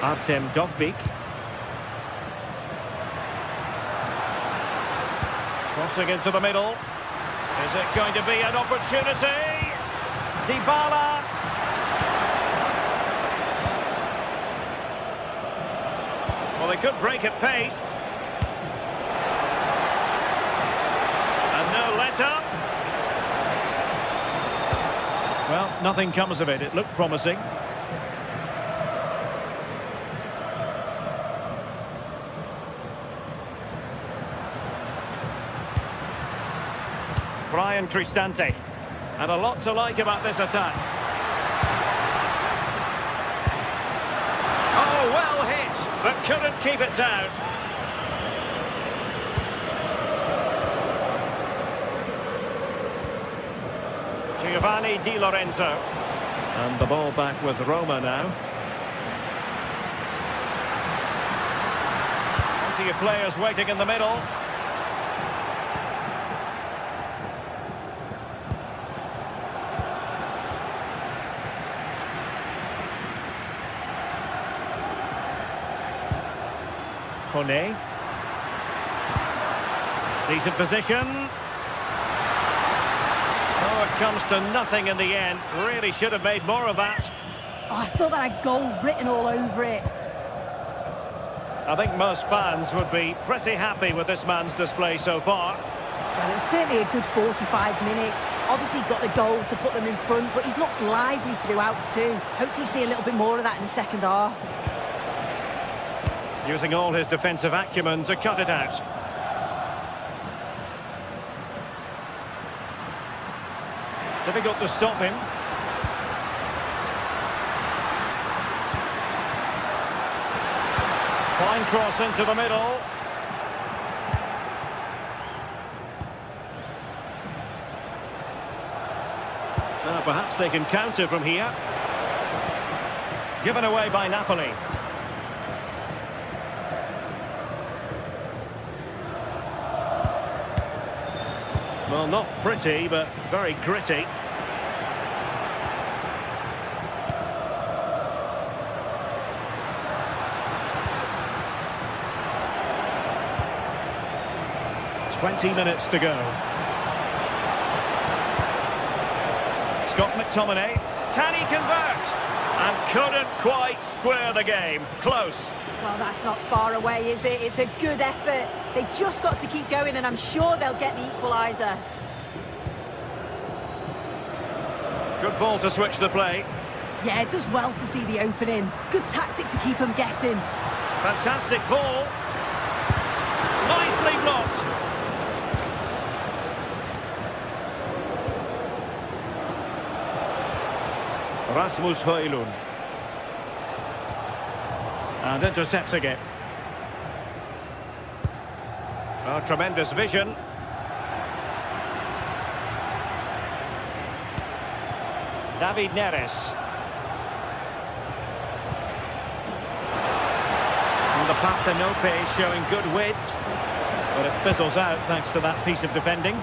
Artem Dovbyk. Crossing into the middle. Is it going to be an opportunity? Dybala. Well, they could break at pace. And no let-up. Well, nothing comes of it. It looked promising. Brian Cristante. And a lot to like about this attack. Oh, well hit, but couldn't keep it down. Giovanni Di Lorenzo. And the ball back with Roma now. Plenty of players waiting in the middle. Kone. Decent position. Oh, it comes to nothing in the end. Really should have made more of that. Oh, I thought that had goal written all over it. I think most fans would be pretty happy with this man's display so far. Well, it was certainly a good 45 minutes. Obviously got the goal to put them in front, but he's looked lively throughout too. Hopefully see a little bit more of that in the second half. Using all his defensive acumen to cut it out. Difficult to stop him. Fine cross into the middle. Perhaps they can counter from here. Given away by Napoli. Well, not pretty, but very gritty. 20 minutes to go. Scott McTominay. Can he convert? And couldn't quite square the game. Close. Well, that's not far away, is it? It's a good effort. They just got to keep going, and I'm sure they'll get the equaliser. Good ball to switch the play. Yeah, it does well to see the opening. Good tactic to keep them guessing. Fantastic ball. Nicely blocked. Rasmus Højlund. And intercepts again. Oh, tremendous vision. David Neres. On the Partenope showing good width. But it fizzles out thanks to that piece of defending.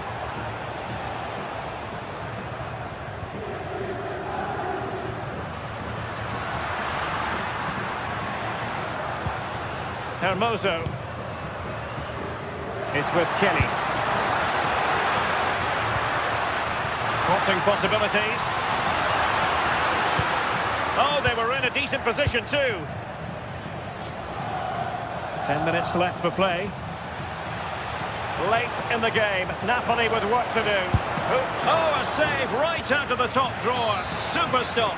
Hermoso. It's with Cheli. Crossing possibilities. Oh, they were in a decent position too. 10 minutes left for play. Late in the game, Napoli with work to do. Oh, a save right out of the top drawer. Super stop.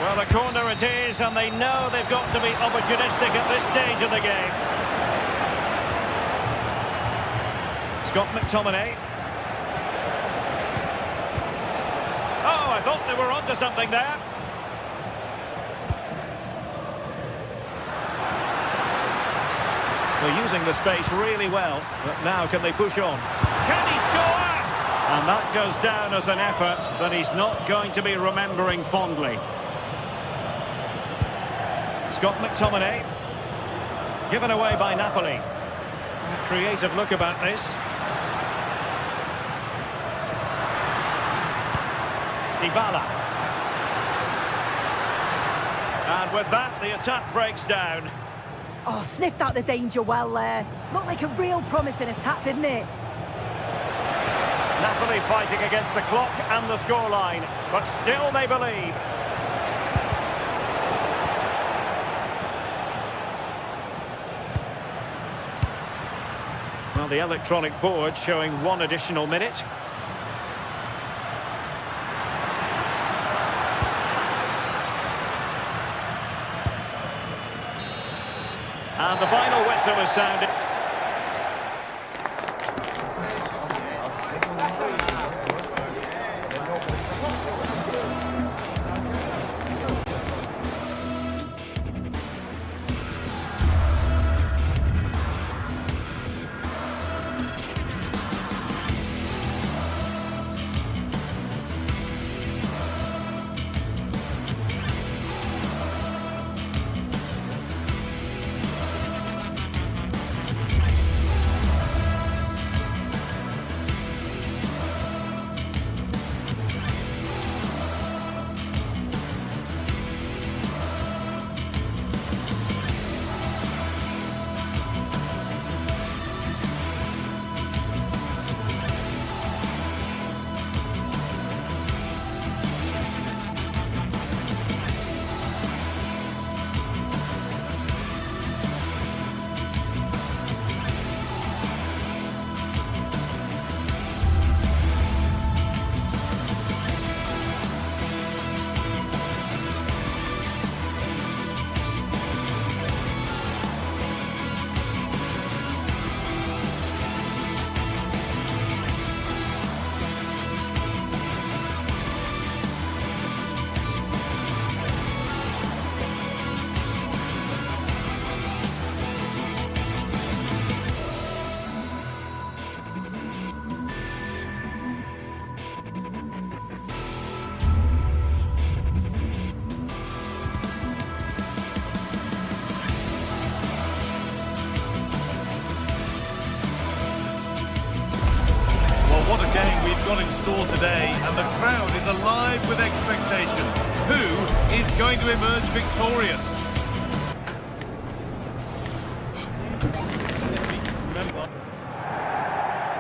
Well, the corner it is, and they know they've got to be opportunistic at this stage of the game. Scott McTominay. Oh, I thought they were onto something there. They're using the space really well, but now can they push on? Can he score? And that goes down as an effort that he's not going to be remembering fondly. Scott McTominay. Given away by Napoli. A creative look about this. Dybala. And with that, the attack breaks down. Oh, sniffed out the danger well there. Looked like a real promising attack, didn't it? Napoli fighting against the clock and the scoreline, but still they believe. Well, the electronic board showing 1 additional minute. And the final whistle is sounded. What a game we've got in store today, and the crowd is alive with expectation. Who is going to emerge victorious?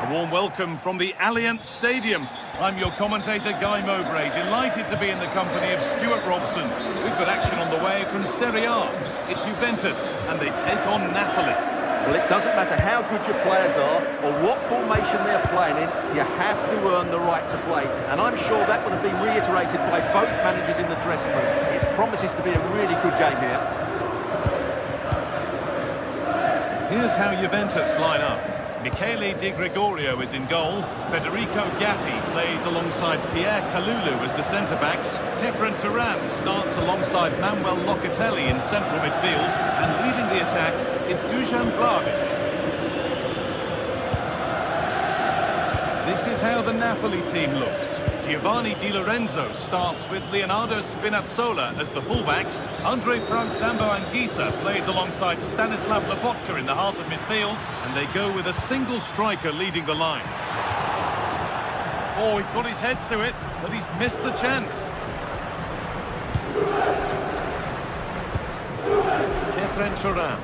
A warm welcome from the Allianz Stadium. I'm your commentator, Guy Mowbray, delighted to be in the company of Stuart Robson. We've got action on the way from Serie A. It's Juventus, and they take on Napoli. Well, it doesn't matter how good your players are or what formation they're playing in, you have to earn the right to play. And I'm sure that would have been reiterated by both managers in the dressing room. It promises to be a really good game here. Here's how Juventus line up. Michele Di Gregorio is in goal. Federico Gatti plays alongside Pierre Kalulu as the centre-backs. Kefren Turam starts alongside Manuel Locatelli in central midfield. And leading the attack is Dusan Vlahovic. This is how the Napoli team looks. Giovanni Di Lorenzo starts with Leonardo Spinazzola as the fullbacks. Andre Frank Zambo Anguissa plays alongside Stanislav Lobotka in the heart of midfield, and they go with a single striker leading the line. Oh, he got his head to it, but he's missed the chance. Kefren Turam.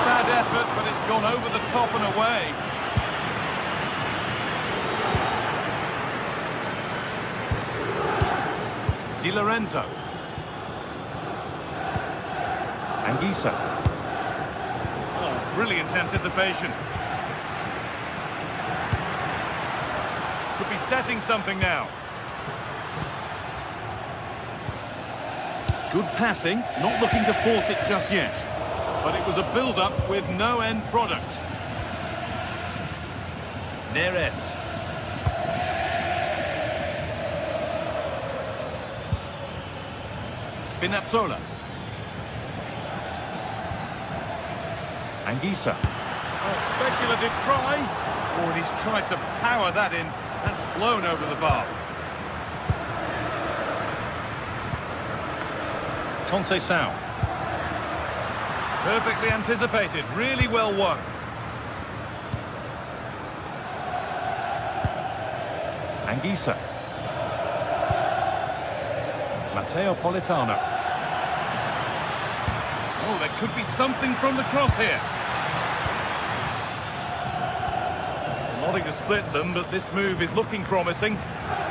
Bad effort, but it's gone over the top and away. Di Lorenzo. Anguissa. Oh, brilliant anticipation. Could be setting something now. Good passing, not looking to force it just yet. But it was a build-up with no end product. Neres. Spinazzola. Anguissa. Oh, speculative try. Oh, and he's tried to power that in. That's flown over the bar. Conceição. Perfectly anticipated, really well won. Anguissa. Matteo Politano. Oh, there could be something from the cross here. Nothing to split them, but this move is looking promising.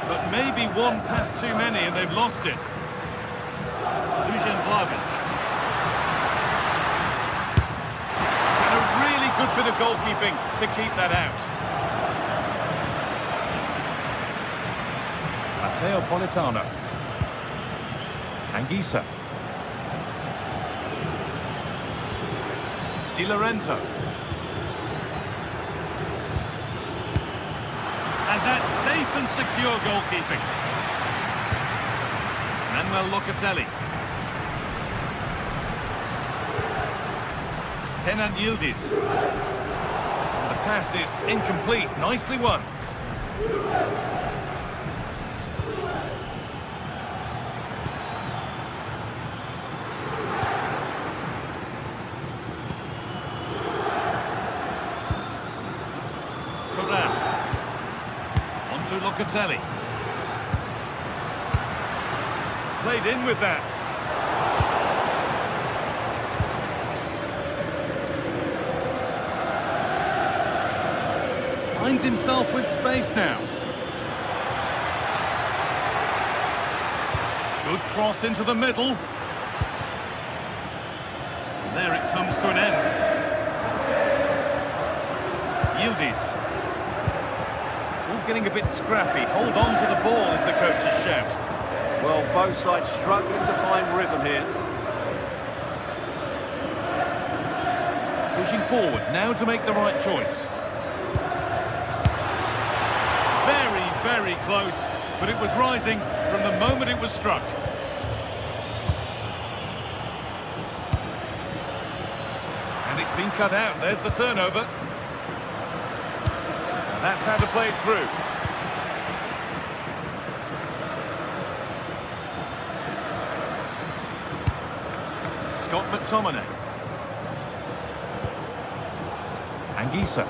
But maybe one pass too many and they've lost it. Dusan Vlahovic. Good bit of goalkeeping to keep that out. Matteo Politano. Anguissa. Di Lorenzo. And that's safe and secure goalkeeping. Manuel Locatelli. Kenan Yildiz. The pass is incomplete. Nicely won. Turam. On to Locatelli. Played in with that. Finds himself with space now. Good cross into the middle. There it comes to an end. Yildiz. It's all getting a bit scrappy. Hold on to the ball if the coaches shout. Well, both sides struggling to find rhythm here. Pushing forward now to make the right choice. Very close, but it was rising from the moment it was struck. And it's been cut out. There's the turnover. And that's how to play it through. Scott McTominay. Anguissa.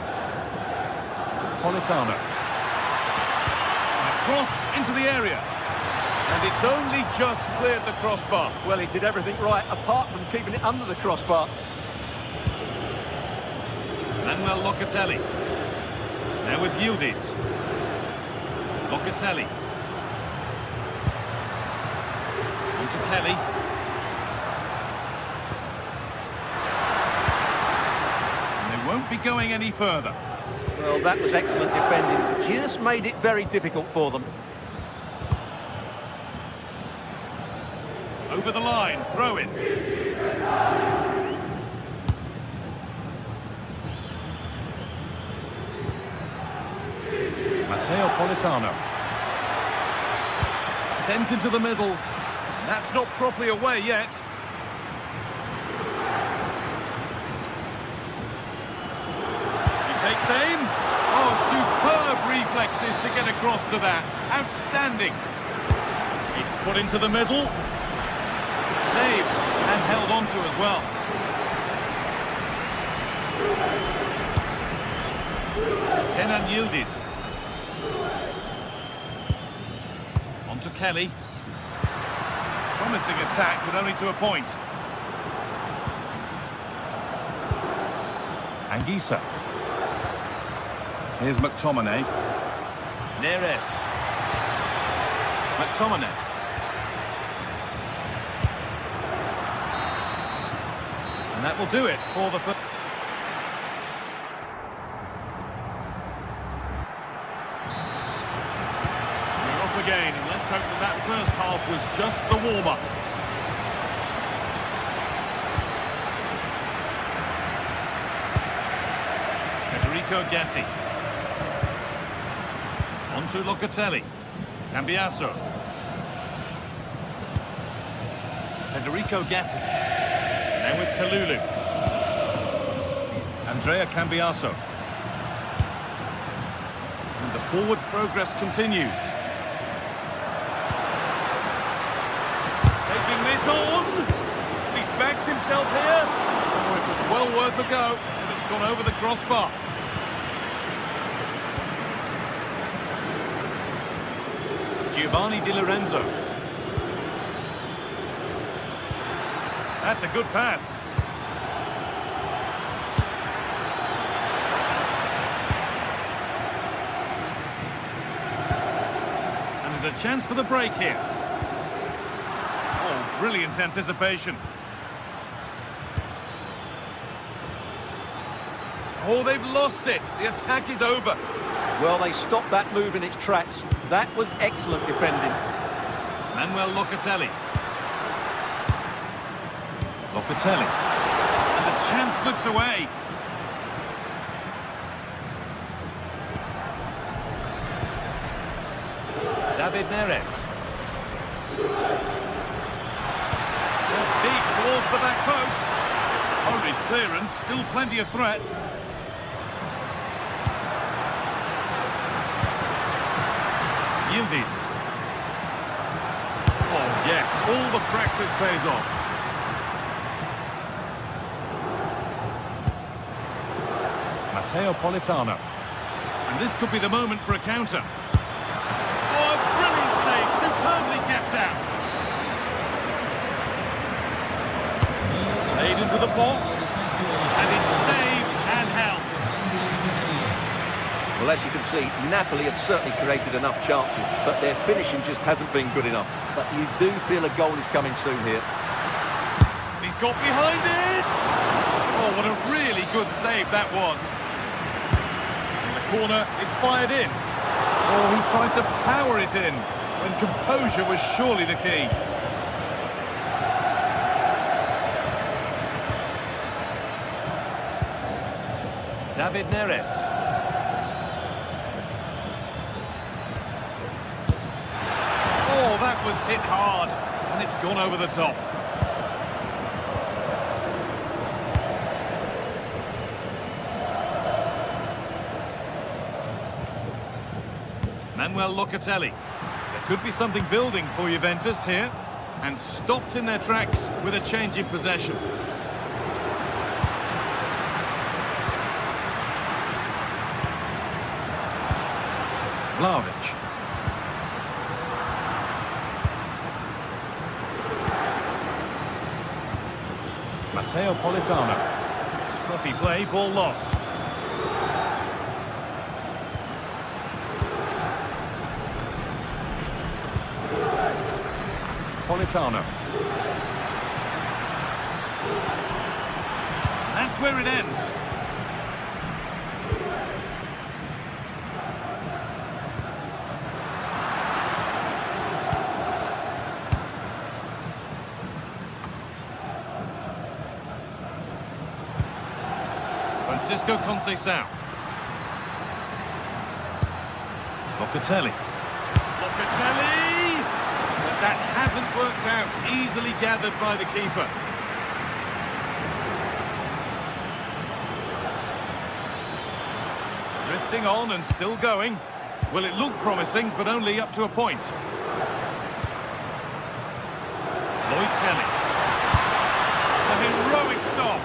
Politano. Cross into the area. And it's only just cleared the crossbar. Well, he did everything right, apart from keeping it under the crossbar. Manuel Locatelli. Now with Yildiz. Locatelli. On to Kelly. And they won't be going any further. Well, that was excellent defending. Just made it very difficult for them. Over the line, throw in. Matteo Politano. Sent into the middle. That's not properly away yet. He takes aim. Oh, superb reflexes to get across to that. Outstanding. It's put into the middle. Saved and held on to as well. Kenan Yildiz. On to Kelly. Promising attack, but only to a point. Anguissa. Here's McTominay. Neres. McTominay. And that will do it for the first. We're off again, and let's hope that that first half was just the warm-up. Federico Gatti. On to Locatelli. Cambiasso. Federico Gatti. Now with Kalulu. Andrea Cambiasso. And the forward progress continues. Taking this on. He's backed himself here. Oh, it was well worth a go, but it's gone over the crossbar. Giovanni Di Lorenzo. That's a good pass. And there's a chance for the break here. Oh, brilliant anticipation. Oh, they've lost it. The attack is over. Well, they stopped that move in its tracks. That was excellent defending. Manuel Locatelli. Locatelli. And the chance slips away. David Neres. Just deep towards the back post. Hurried clearance, still plenty of threat. Yildiz. Oh yes, all the practice pays off. Matteo Politano. And this could be the moment for a counter. Oh, a brilliant save, superbly kept out. Laid into the box. And it's saved and held. Well, as you can see, Napoli have certainly created enough chances, but their finishing just hasn't been good enough. But you do feel a goal is coming soon here. He's got behind it! Oh, what a really good save that was. And the corner is fired in. Oh, he tried to power it in, when composure was surely the key. David Neres. Oh, that was hit hard, and it's gone over the top. Manuel Locatelli. There could be something building for Juventus here, and stopped in their tracks with a change in possession. Vlahovic. Politano. Scruffy play, ball lost. Politano. That's where it ends. Francisco Conceição. Locatelli. Locatelli! But that hasn't worked out. Easily gathered by the keeper. Drifting on and still going. Well, it looked promising, but only up to a point. Lloyd Kelly. A heroic stop.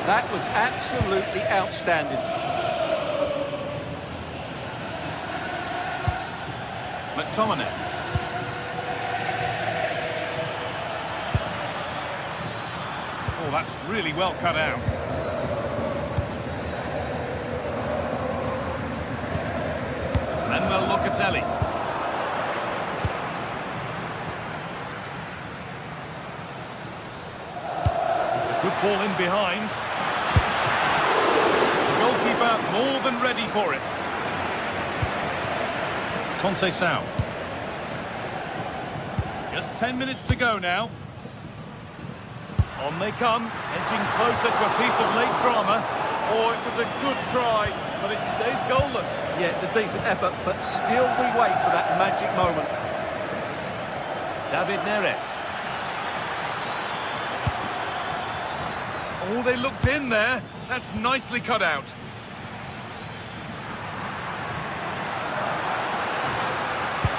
That was absolutely outstanding. McTominay. Oh, that's really well cut out. Manuel Locatelli. It's a good ball in behind. Goalkeeper more than ready for it. Conceição. Just 10 minutes to go now. On they come, edging closer to a piece of late drama. Oh, it was a good try, but it stays goalless. Yeah, it's a decent effort, but still we wait for that magic moment. David Neres. Oh, they looked in there. That's nicely cut out.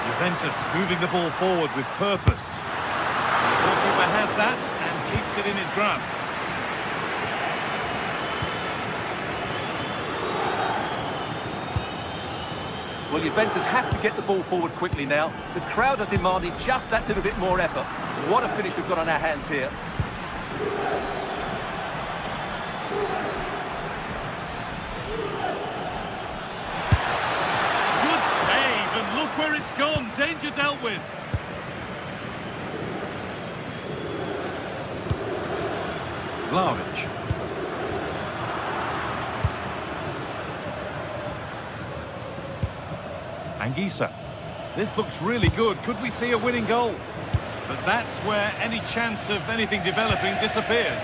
Juventus moving the ball forward with purpose. The goalkeeper has that and keeps it in his grasp. Well, Juventus have to get the ball forward quickly now. The crowd are demanding just that little bit more effort. What a finish we've got on our hands here. Look where it's gone. Danger dealt with. Vlahovic. Anguissa. This looks really good. Could we see a winning goal? But that's where any chance of anything developing disappears.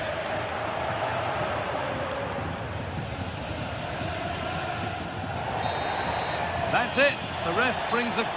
That's it. The ref brings a...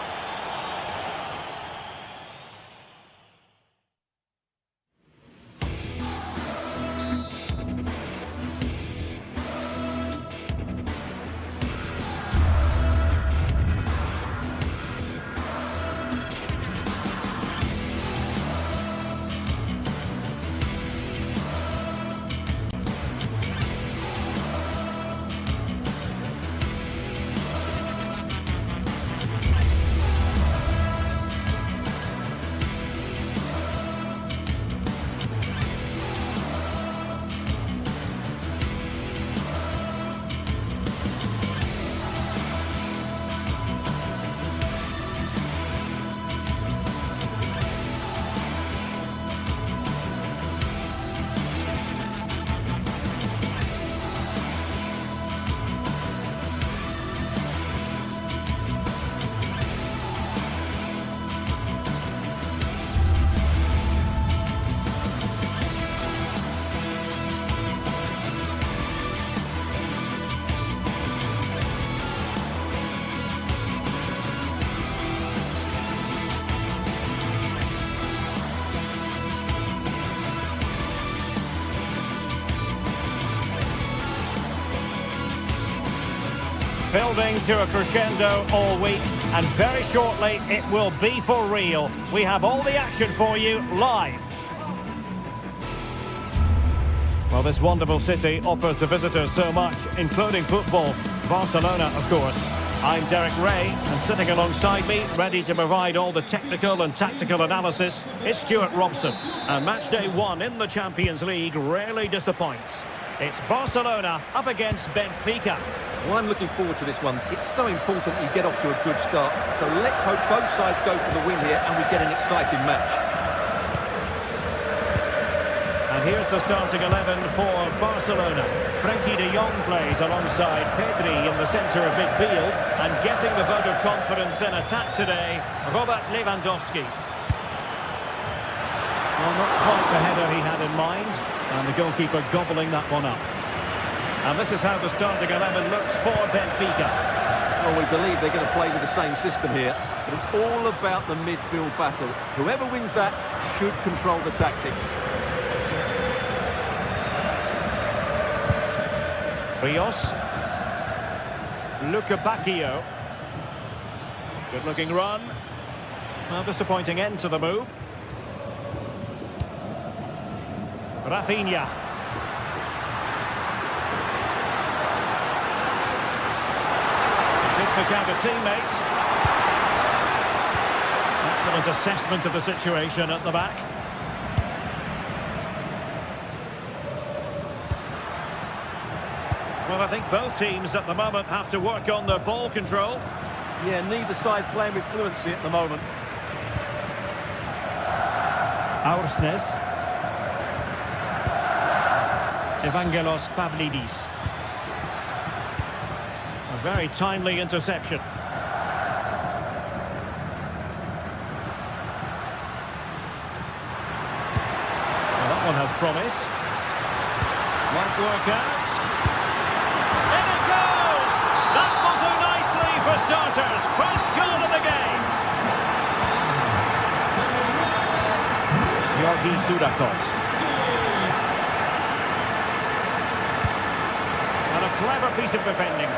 Building to a crescendo all week, and very shortly it will be for real. We have all the action for you live. Well, this wonderful city offers the visitors so much, including football. Barcelona, of course. I'm Derek Ray, and sitting alongside me, ready to provide all the technical and tactical analysis, is Stuart Robson. And match day 1 in the Champions League rarely disappoints. It's Barcelona up against Benfica. Well, I'm looking forward to this one. It's so important that you get off to a good start. So let's hope both sides go for the win here and we get an exciting match. And here's the starting 11 for Barcelona. Frenkie de Jong plays alongside Pedri in the centre of midfield. And getting the vote of confidence in attack today, Robert Lewandowski. Well, not quite the header he had in mind. And the goalkeeper gobbling that one up. And this is how the starting 11 looks for Benfica. Well, we believe they're going to play with the same system here. But it's all about the midfield battle. Whoever wins that should control the tactics. Rios. Luca Bacchio. Good looking run. Well, disappointing end to the move. Rafinha. Did pick out a teammate. Excellent assessment of the situation at the back. Well, I think both teams at the moment have to work on their ball control. Yeah, neither side playing with fluency at the moment. Aursnes. Evangelos Pavlidis. A very timely interception. Well, that one has promise. Won't work out. In it goes! That will do nicely for starters. First goal of the game. Georgi Sudakov. And a clever piece of defending.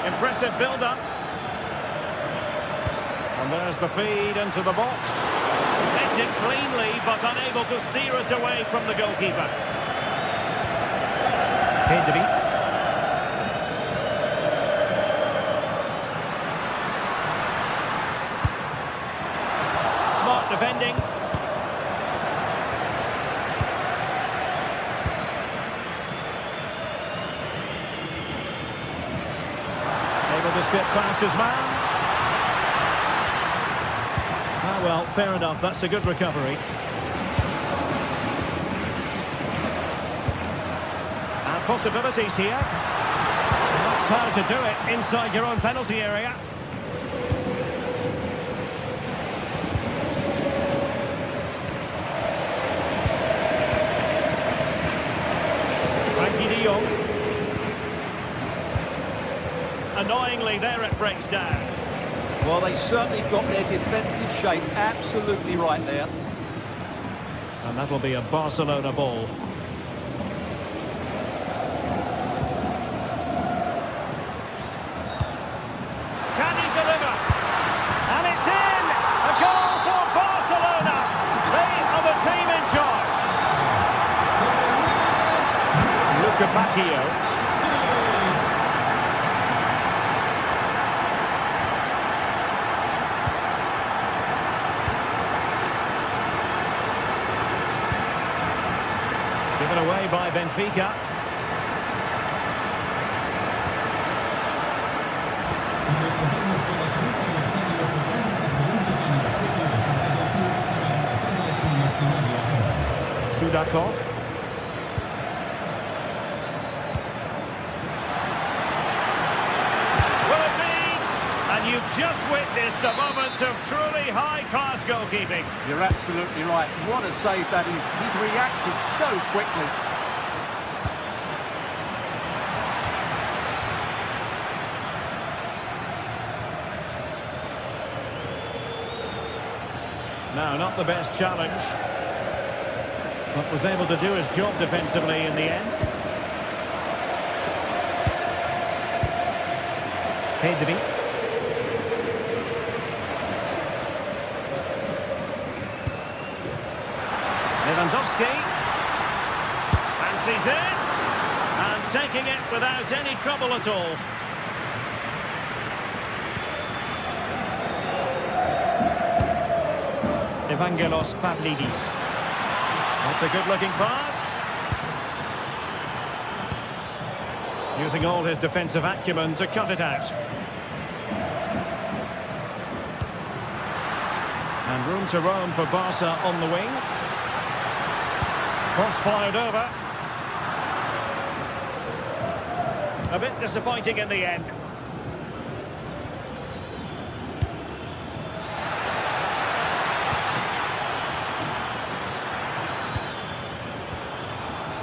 Impressive build-up. And there's the feed into the box. Hits it cleanly, but unable to steer it away from the goalkeeper. Pedri. Smart defending. Able to skip past his man. Ah, well, fair enough. That's a good recovery. And possibilities here. That's how to do it inside your own penalty area. Frenkie de Jong. Annoyingly, there it breaks down. Well, they certainly got their defensive shape absolutely right there. And that'll be a Barcelona ball. Can he deliver? And it's in! A goal for Barcelona! They are the team in charge. Luca Bacchio. Given away by Benfica. Sudakov. Will it be? And you've just witnessed a moment of truly high-class goalkeeping. You're absolutely right. What a save that is. He's reacted so quickly. No, not the best challenge. But was able to do his job defensively in the end. Pedri. Lewandowski. Fancies it. And taking it without any trouble at all. Evangelos Pavlidis. That's a good-looking pass. Using all his defensive acumen to cut it out. And room to roam for Barca on the wing. Cross fired over. A bit disappointing in the end.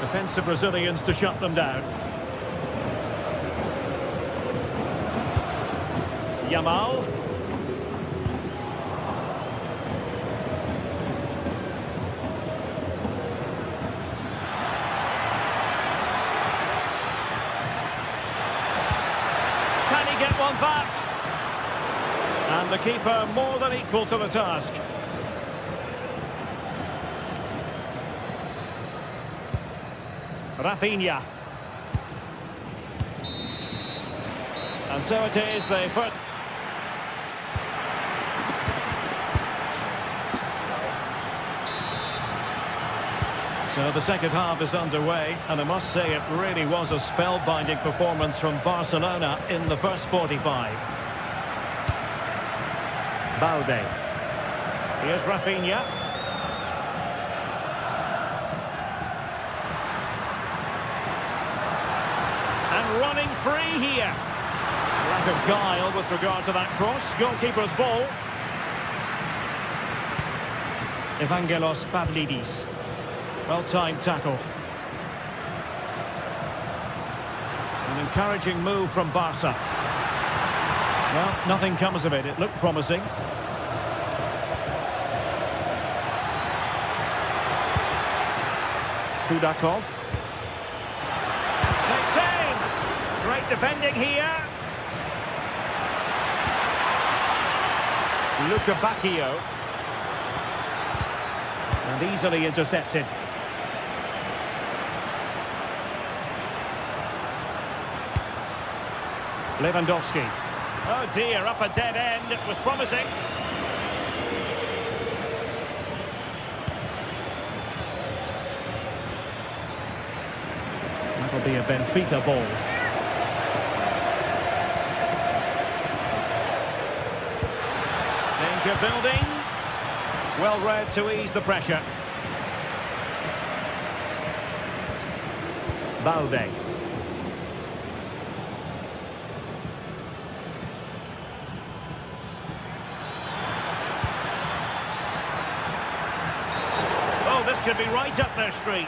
Defensive Brazilians to shut them down. Yamal. Can he get one back? And the keeper more than equal to the task. Rafinha. And so it is, they put... So the second half is underway, and I must say it really was a spellbinding performance from Barcelona in the first 45. Balde. Here's Rafinha. And running free here. Lack of guile with regard to that cross. Goalkeeper's ball. Evangelos Pavlidis. Well-timed tackle. An encouraging move from Barca. Well, nothing comes of it. It looked promising. Sudakov. Takes aim. Great defending here. Luca Bacchio. And easily intercepted. Lewandowski. Oh dear, up a dead end. It was promising. That'll be a Benfica ball. Danger building. Well read to ease the pressure. Balde. This could be right up their street.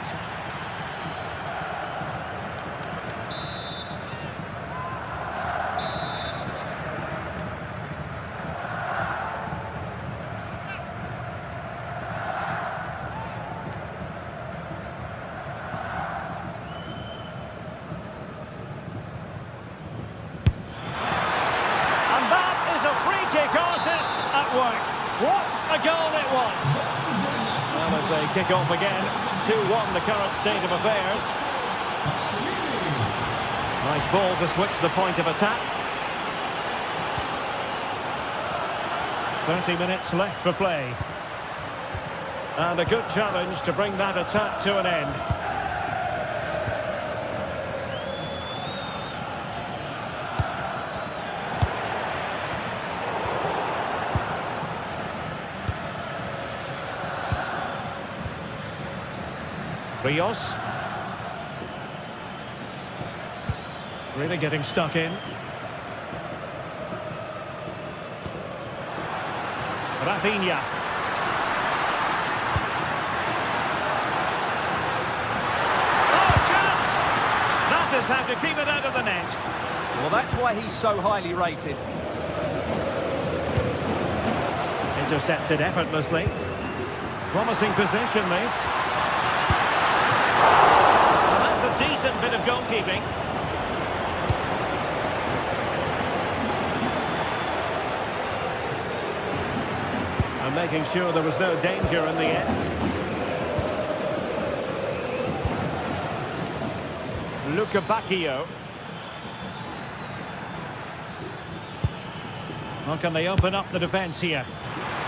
And that is a free kick artist at work. What a goal it was! Well, as they kick off again, 2-1 the current state of affairs. Nice ball to switch the point of attack. 30 minutes left for play. And a good challenge to bring that attack to an end. Rios. Really getting stuck in. Rafinha. Oh, chance! That is how to keep it out of the net. Well, that's why he's so highly rated. Intercepted effortlessly. Promising position, this. Decent bit of goalkeeping. And making sure there was no danger in the end. Luca Bacchio. Well, can they open up the defence here?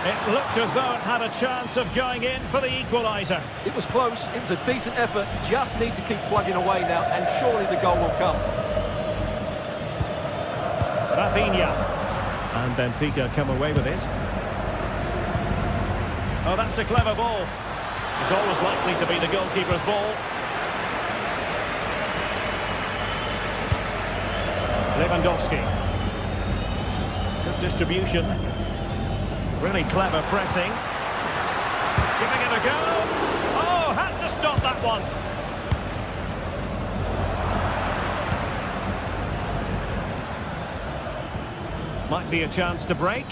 It looked as though it had a chance of going in for the equaliser. It was close, it was a decent effort, just need to keep plugging away now, and surely the goal will come. Rafinha. And Benfica come away with it. Oh, that's a clever ball. It's always likely to be the goalkeeper's ball. Lewandowski. Good distribution. Really clever pressing. Giving it a go. Oh, had to stop that one. Might be a chance to break.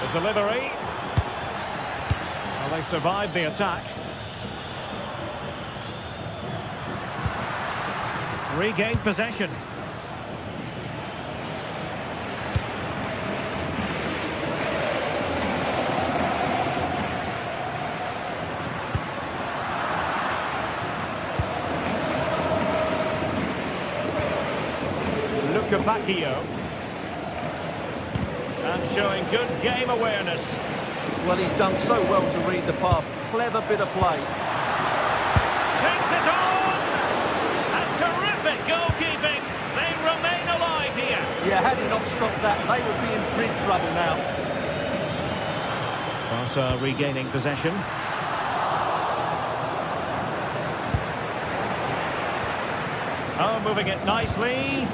The delivery. Well, they survived the attack. Regained possession. Luca Bacchio. And showing good game awareness. Well, he's done so well to read the pass. Clever bit of play. Takes it on! And terrific goalkeeping. They remain alive here. Yeah, had he not stopped that, they would be in big trouble now. Barca regaining possession. Oh, moving it nicely.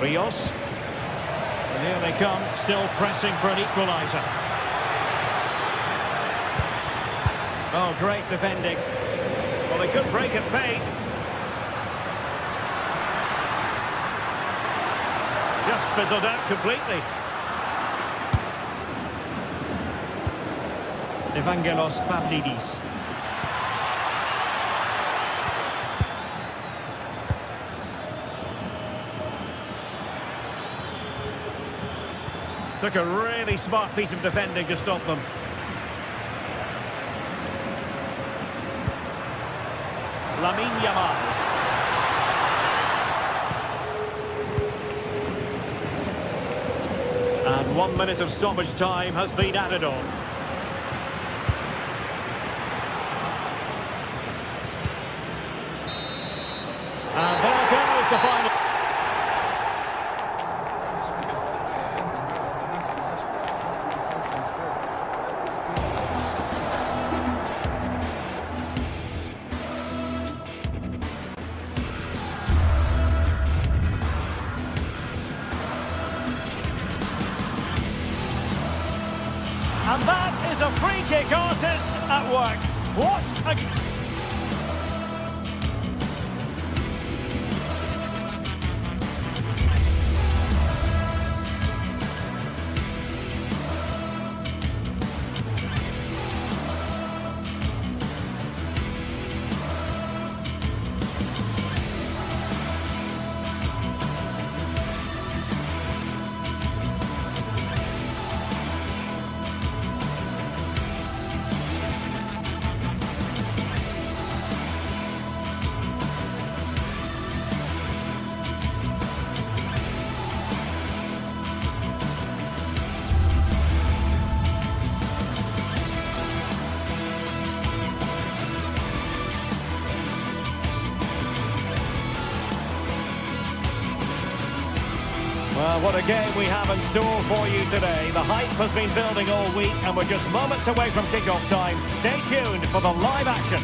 Rios. And here they come, still pressing for an equaliser. Oh, great defending. Well, they could break at pace. Just fizzled out completely. Evangelos Pavlidis. Took a really smart piece of defending to stop them. Lamine Yamal. And 1 minute of stoppage time has been added on. And there goes the final. And that is a free kick artist at work. What a... Well, what a game we have in store for you today. The hype has been building all week and we're just moments away from kickoff time. Stay tuned for the live action.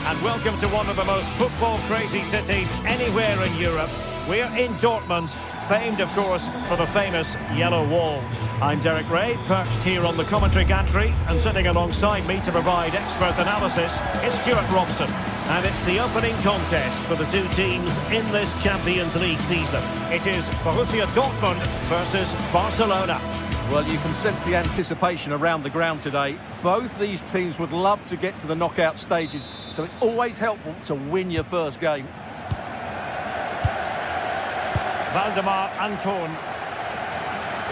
And welcome to one of the most football-crazy cities anywhere in Europe. We're in Dortmund, famed, of course, for the famous Yellow Wall. I'm Derek Ray, perched here on the commentary gantry, and sitting alongside me to provide expert analysis is Stuart Robson. And it's the opening contest for the two teams in this Champions League season. It is Borussia Dortmund versus Barcelona. Well, you can sense the anticipation around the ground today. Both these teams would love to get to the knockout stages, so it's always helpful to win your first game. Waldemar Anton.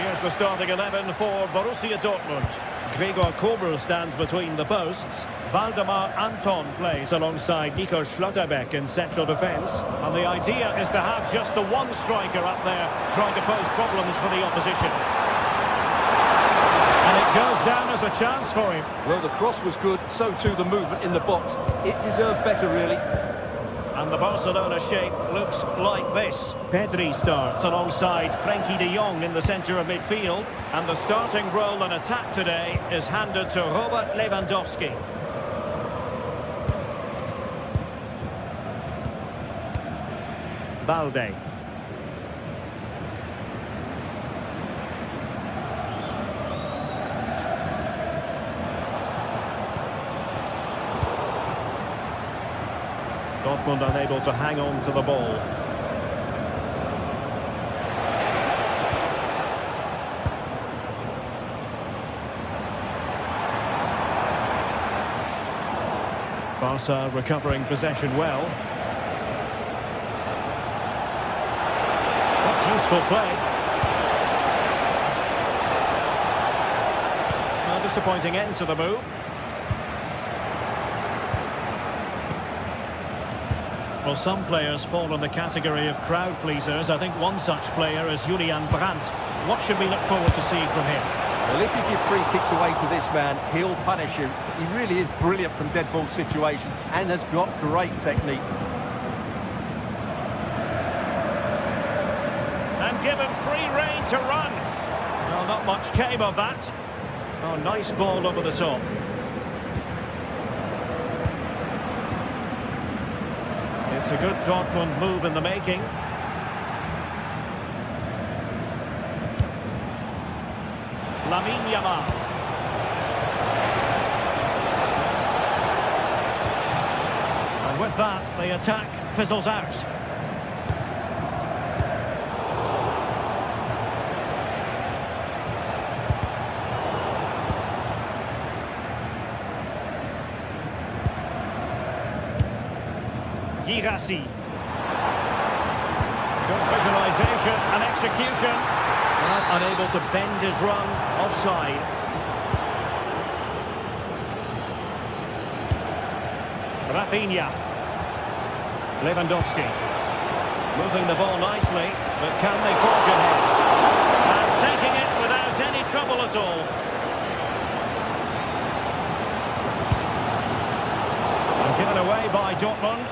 Here's the starting 11 for Borussia Dortmund. Gregor Kobel stands between the posts. Waldemar Anton plays alongside Nico Schlotterbeck in central defence. And the idea is to have just the one striker up there trying to pose problems for the opposition. And it goes down as a chance for him. Well, the cross was good, so too the movement in the box. It deserved better, really. And the Barcelona shape looks like this. Pedri starts alongside Frenkie de Jong in the centre of midfield. And the starting role in attack today is handed to Robert Lewandowski. Balde. Dortmund unable to hang on to the ball. Barca recovering possession well. That's useful play. A disappointing end to the move. Well, some players fall in the category of crowd pleasers. I think one such player is Julian Brandt. What should we look forward to seeing from him? Well, if you give free kicks away to this man, he'll punish you. He really is brilliant from dead ball situations and has got great technique. And given free rein to run. Well, not much came of that. Oh, nice ball over the top. It's a good Dortmund move in the making. Lamine Yamal. And with that, the attack fizzles out. Girassi. Good visualisation and execution. But unable to bend his run, offside. Rafinha. Lewandowski. Moving the ball nicely, but can they forge ahead? And taking it without any trouble at all. And given away by Dortmund.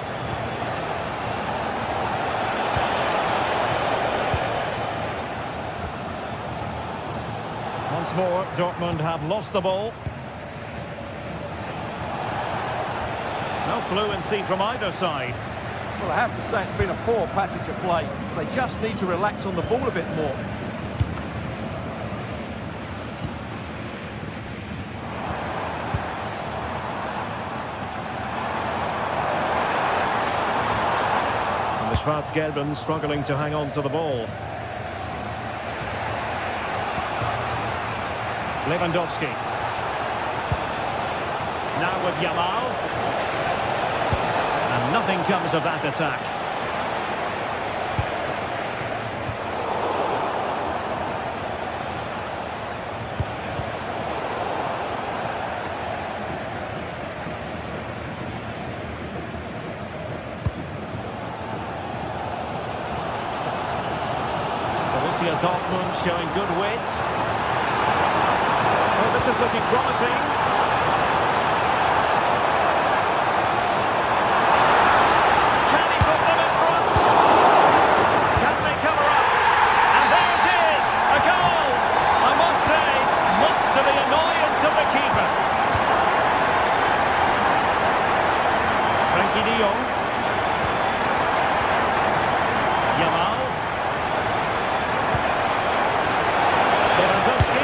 Once more, Dortmund have lost the ball. No fluency from either side. Well, I have to say it's been a poor passage of play. They just need to relax on the ball a bit more. And the Schwarz-Gelben struggling to hang on to the ball. Lewandowski. Now with Yamal. And nothing comes of that attack. Borussia Dortmund showing good width. Well, this is looking promising. Can he put them in front? Can they cover up? And there it is, a goal. I must say, much to the annoyance of the keeper. Frenkie de Jong. Yamal. Lewandowski.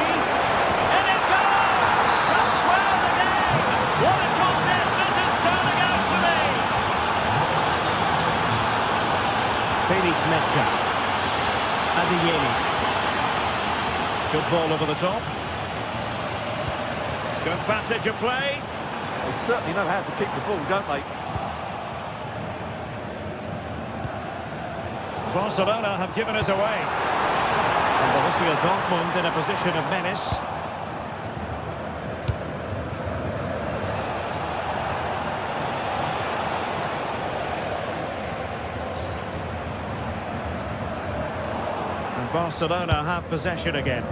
And it goes! To square the game! What a contest this is turning out to be! Felix Mecha. Adeyemi. Good ball over the top. Good passage of play. They certainly know how to kick the ball, don't they? Barcelona have given us away. And Borussia Dortmund in a position of menace. And Barcelona have possession again.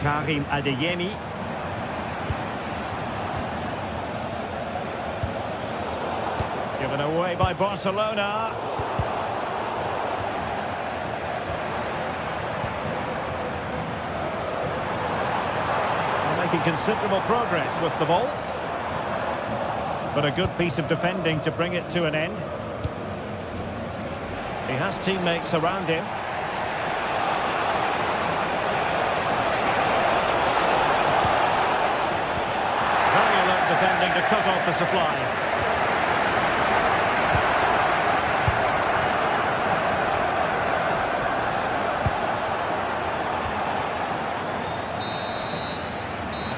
Karim Adeyemi. Given away by Barcelona. They're making considerable progress with the ball. But a good piece of defending to bring it to an end. He has teammates around him. Very alert defending to cut off the supply.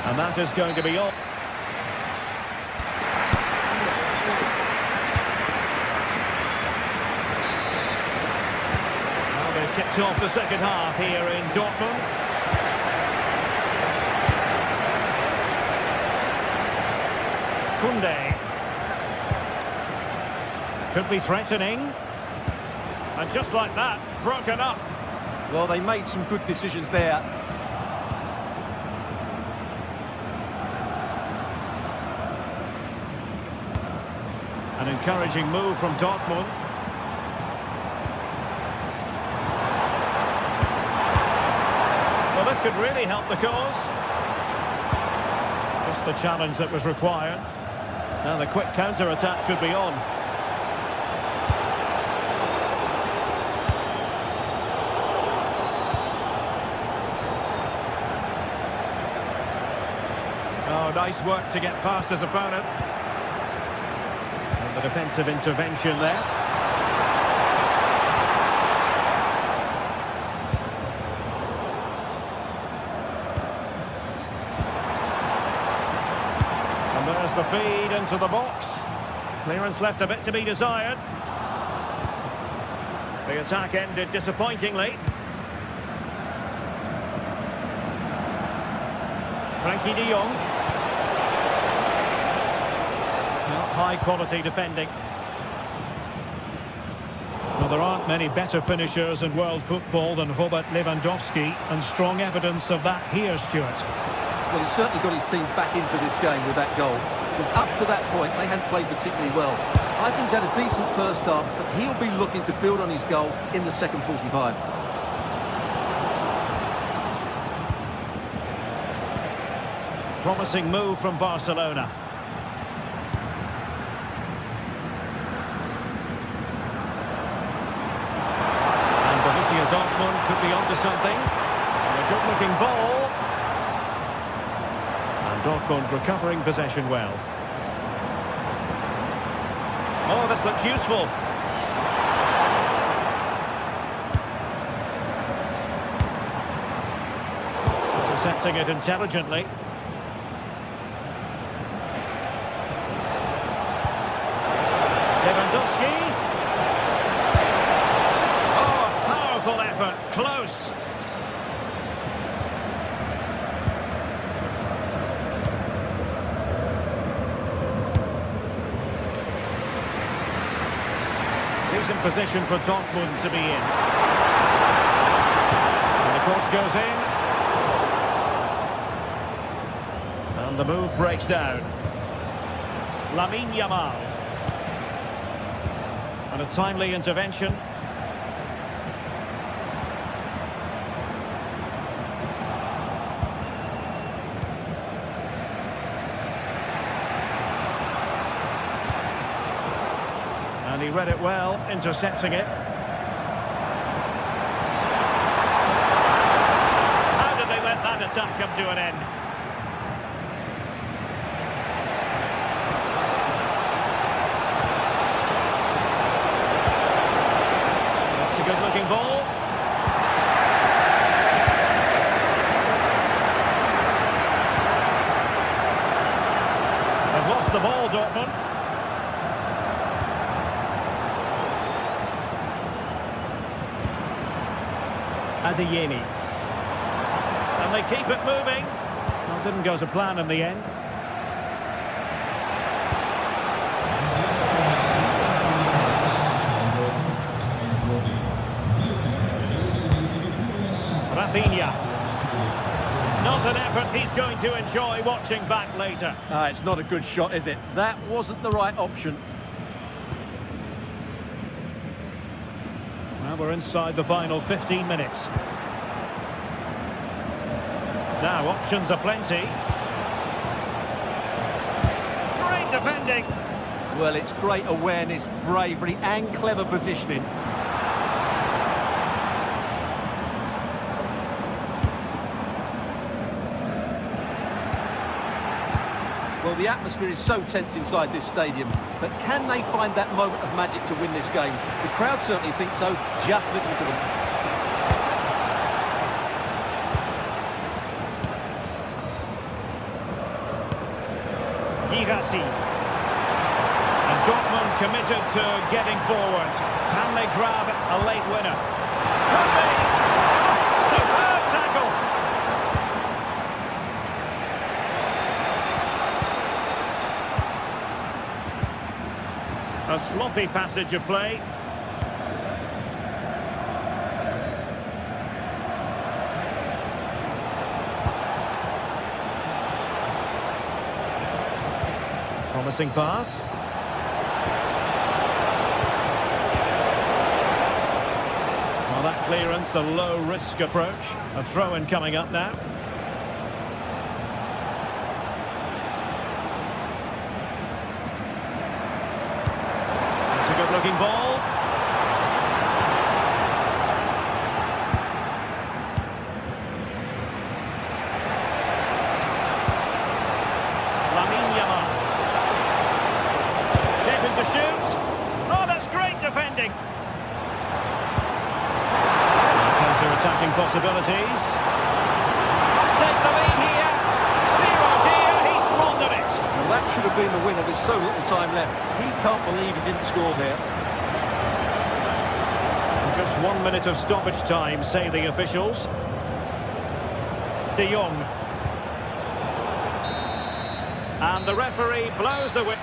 And that is going to be all. Now they've kicked off the second half here in Dortmund. Koundé. Could be threatening. And just like that, broken up. Well, they made some good decisions there. An encouraging move from Dortmund. Well, this could really help the cause. Just the challenge that was required. Now the quick counter-attack could be on. Oh, nice work to get past his opponent. The defensive intervention there. And there's the feed into the box. Clearance left a bit to be desired. The attack ended disappointingly. Frankie de Jong. High quality defending. Well, there aren't many better finishers in world football than Robert Lewandowski, and strong evidence of that here, Stuart. Well, he's certainly got his team back into this game with that goal. Because up to that point, they hadn't played particularly well. I think he's had a decent first half, but he'll be looking to build on his goal in the second 45. Promising move from Barcelona. Dortmund could be onto something. And a good-looking ball. And Dortmund recovering possession well. Oh, this looks useful. Intercepting it intelligently. Lewandowski. Effort, close. Decent position for Dortmund to be in. And the cross goes in. And the move breaks down. Lamine Yamal. And a timely intervention. And he read it well, intercepting it. How did they let that attack come to an end? They've lost the ball, Dortmund. Adeyemi. And they keep it moving. Well, didn't go to plan in the end. Rafinha. Not an effort he's going to enjoy watching back later. It's not a good shot, is it? That wasn't the right option. Well, we're inside the final 15 minutes. Now, options are plenty. Great defending. Well, it's great awareness, bravery and clever positioning. Well, the atmosphere is so tense inside this stadium, but can they find that moment of magic to win this game? The crowd certainly think so. Just listen to them. Girassi. And Dortmund committed to getting forward. Can they grab a late winner? Could be! Superb tackle! A sloppy passage of play. Promising pass. Well, that clearance, a low-risk approach. A throw-in coming up now. It's a good-looking ball. To shoot. Oh, that's great defending. Counter-attacking possibilities. Must take the lead here. Dear oh dear, he squandered it. Well, that should have been the winner. There's so little time left. He can't believe he didn't score there. Just 1 minute of stoppage time, say the officials. De Jong. And the referee blows the whistle.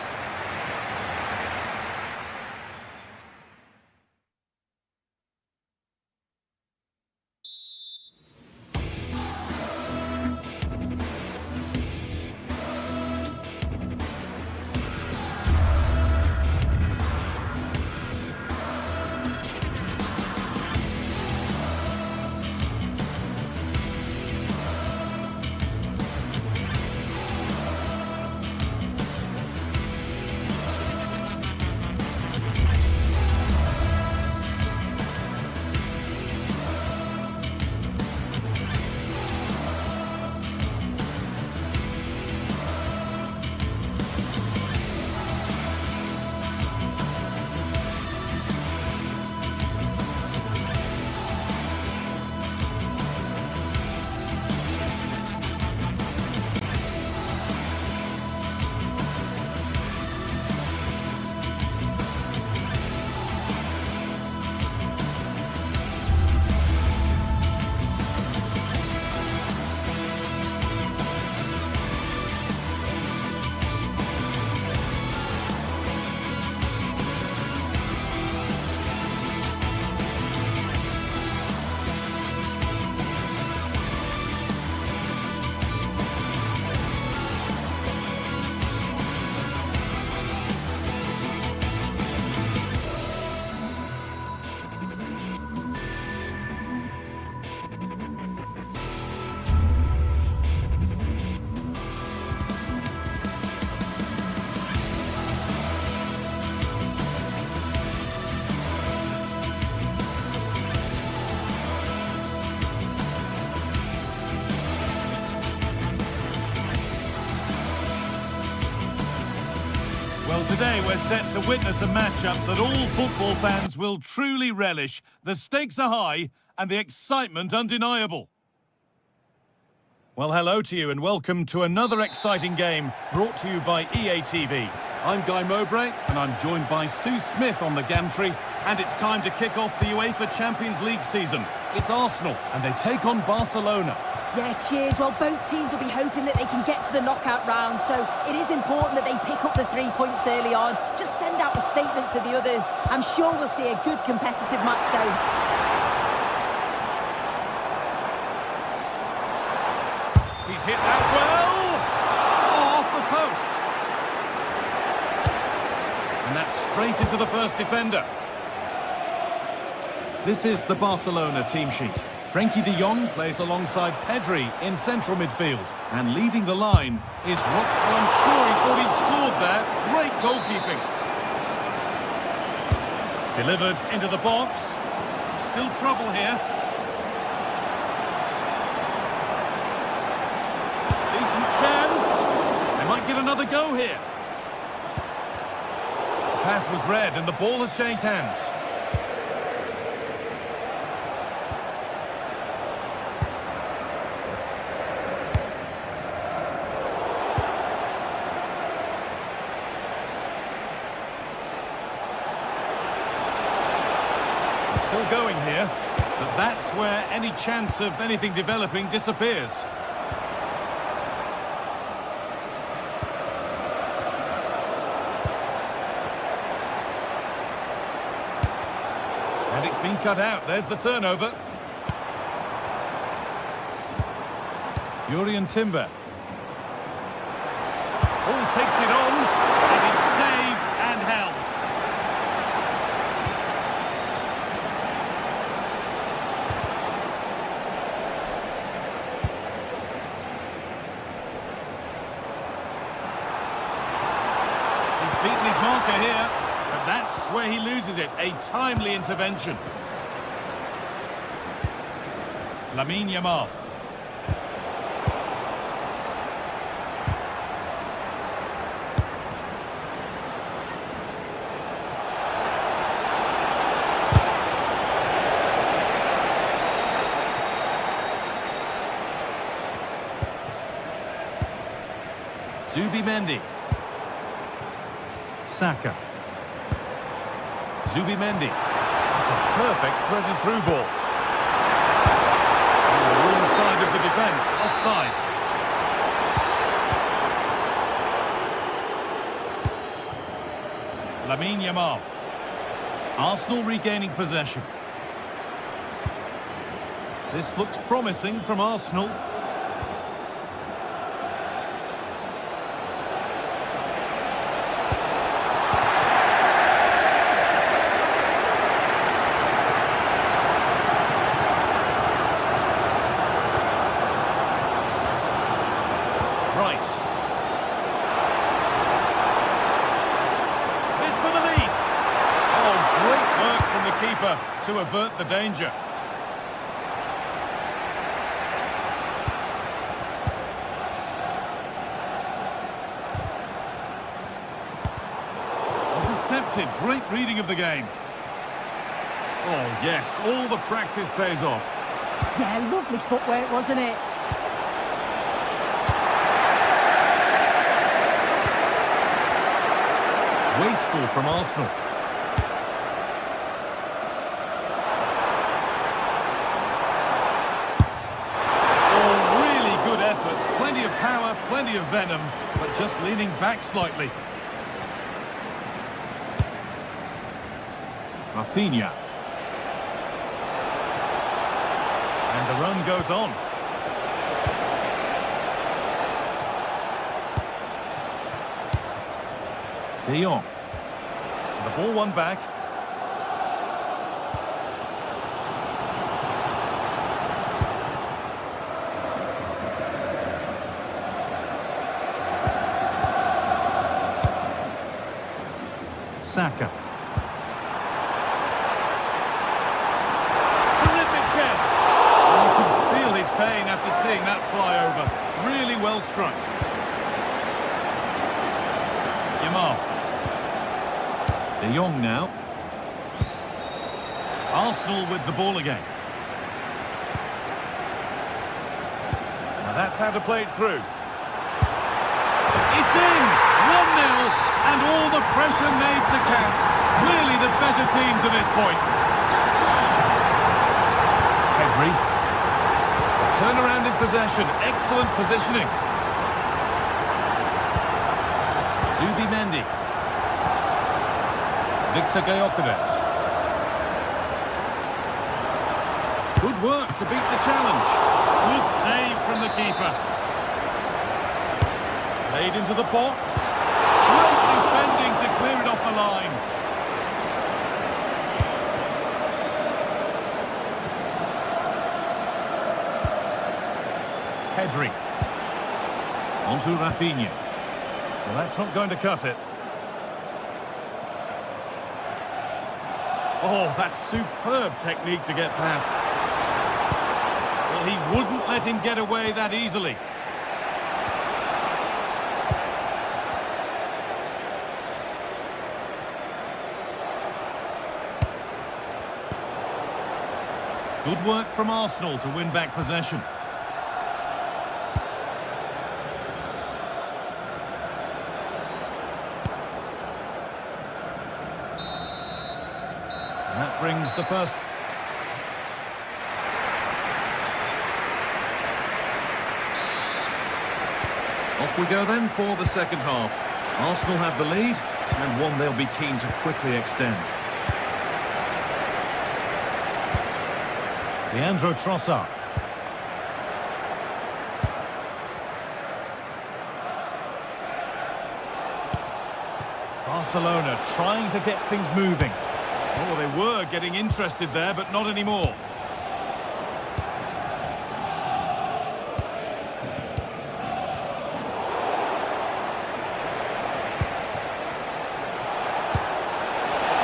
Well, today we're set to witness a matchup that all football fans will truly relish. The stakes are high and the excitement undeniable. Well, hello to you and welcome to another exciting game brought to you by EA TV. I'm Guy Mowbray and I'm joined by Sue Smith on the gantry, and it's time to kick off the UEFA Champions League season. It's Arsenal and they take on Barcelona. Yeah, cheers. Well, both teams will be hoping that they can get to the knockout round, so it is important that they pick up the 3 points early on. Just send out a statement to the others. I'm sure we'll see a good competitive match though. He's hit that well! Oh, off the post! And that's straight into the first defender. This is the Barcelona team sheet. Frenkie de Jong plays alongside Pedri in central midfield. And leading the line is Rock. Well, I'm sure he thought he'd scored there. Great goalkeeping. Delivered into the box. Still trouble here. Decent chance. They might get another go here. The pass was read and the ball has changed hands. Still going here, but that's where any chance of anything developing disappears. And it's been cut out. There's the turnover. Jurrien Timber. Oh, takes it on, and it's saved and held. Beaten his marker here, but that's where he loses it. A timely intervention. Lamine Yamal. Zubimendi. Saka. Zubimendi. That's a perfect threaded through ball. On the wrong side of the defence, offside. Lamine Yamal. Arsenal regaining possession. This looks promising from Arsenal. To avert the danger. Intercepted. Great reading of the game. Oh yes, all the practice pays off. Yeah, lovely footwork, wasn't it? Wasteful from Arsenal. Plenty of power, plenty of venom, but just leaning back slightly. Rafinha. And the run goes on. De Jong. The ball won back. Saka. Terrific chance. And you can feel his pain after seeing that fly over. Really well struck. Yamal. De Jong now. Arsenal with the ball again. Now That's how to play it through. It's in! 1-0, and all the pressure made to count. Clearly the better team to this point. Pedri. Turnaround in possession. Excellent positioning. Zubimendi. Victor Gyökeres. Good work to beat the challenge. Good save from the keeper. Played into the box. Great defending to clear it off the line. Pedri. Onto Rafinha. Well, that's not going to cut it. Oh, that's superb technique to get past. Well, he wouldn't let him get away that easily. Good work from Arsenal to win back possession. And that brings the first... Off we go then for the second half. Arsenal have the lead, and one they'll be keen to quickly extend. Leandro Trossard. Barcelona trying to get things moving. Oh, they were getting interested there, but not anymore.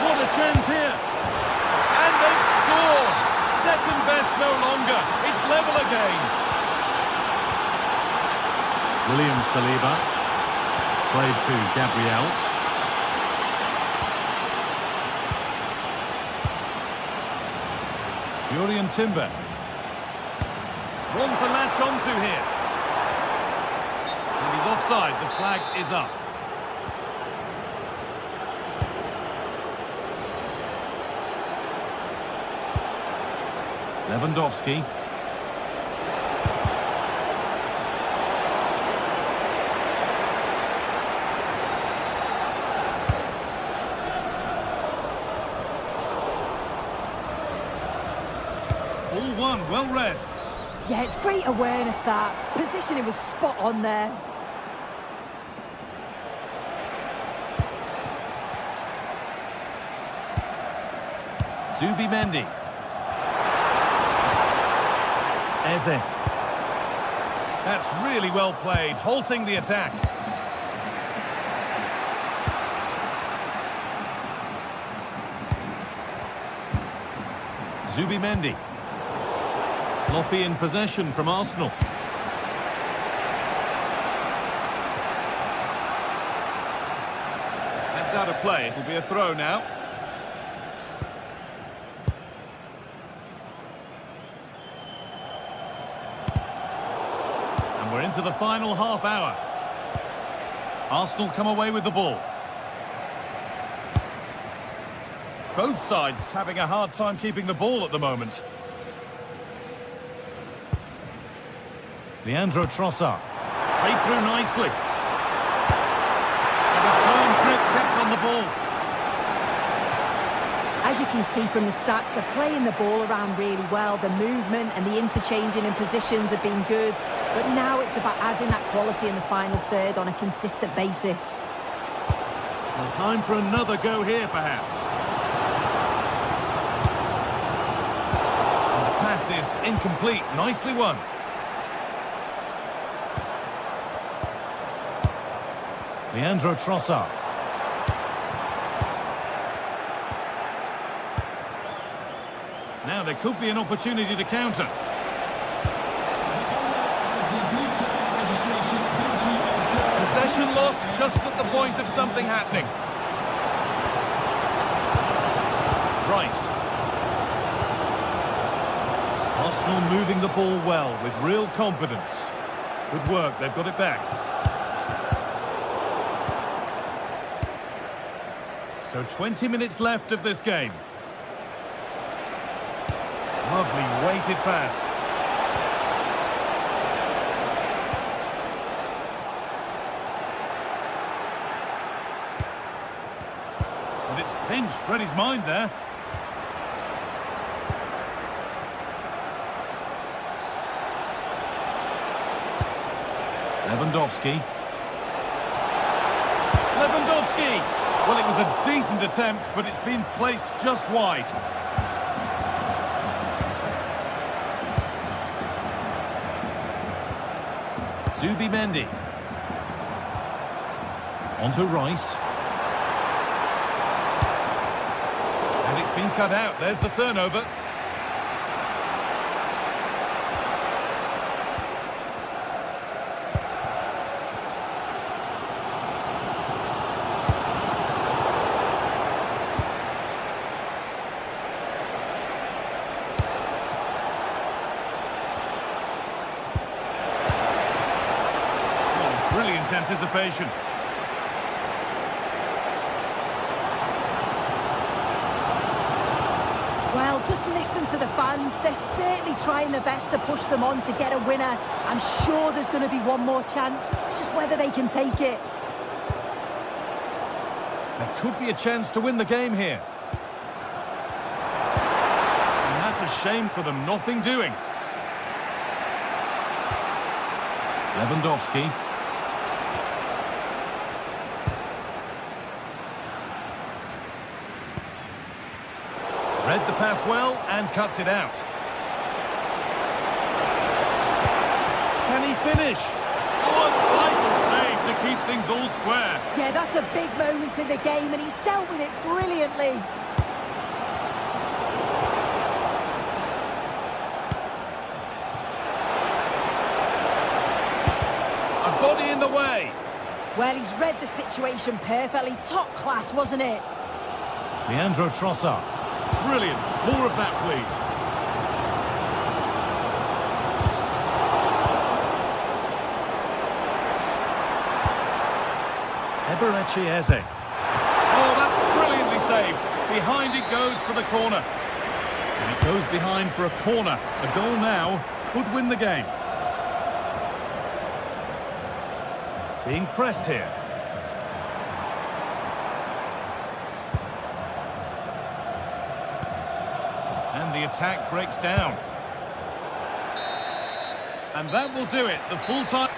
What a chance here. And they've scored. Second best no longer. It's level again. William Saliba. Played to Gabriel. Jurriën Timber. One to latch onto here. And he's offside. The flag is up. Lewandowski. All one, well read. Yeah, it's great awareness that. Positioning was spot on there. Zubimendi. Eze. That's really well played, halting the attack. Zubimendi. Sloppy in possession from Arsenal. That's out of play. It'll be a throw now. And we're into the final half hour. Arsenal come away with the ball. Both sides having a hard time keeping the ball at the moment. Leandro Trossard. Played through nicely. And a firm grip kept on the ball. As you can see from the stats, they're playing the ball around really well. The movement and the interchanging in positions have been good. But now it's about adding that quality in the final third on a consistent basis. Well, time for another go here, perhaps. And the pass is incomplete. Nicely won. Leandro Trossard. Now there could be an opportunity to counter. Possession lost just at the point of something happening. Rice. Arsenal moving the ball well with real confidence. Good work, they've got it back. So 20 minutes left of this game. Lovely weighted pass. And it's pinched, read his mind there. Lewandowski. Well, it was a decent attempt, but it's been placed just wide. Zubimendi. Onto Rice. And it's been cut out. There's the turnover. Brilliant anticipation. Well, just listen to the fans. They're certainly trying their best to push them on to get a winner. I'm sure there's going to be one more chance. It's just whether they can take it. There could be a chance to win the game here. And that's a shame for them. Nothing doing. Lewandowski. Read the pass well and cuts it out. Can he finish? Oh, a vital save to keep things all square. Yeah, that's a big moment in the game, and he's dealt with it brilliantly. A body in the way. Well, he's read the situation perfectly. Top class, wasn't it? Leandro Trossard. Brilliant. More of that, please. Eberechi Eze. Oh, that's brilliantly saved. Behind it goes for the corner. And it goes behind for a corner. A goal now could win the game. Being pressed here. And the attack breaks down. And that will do it. The full time.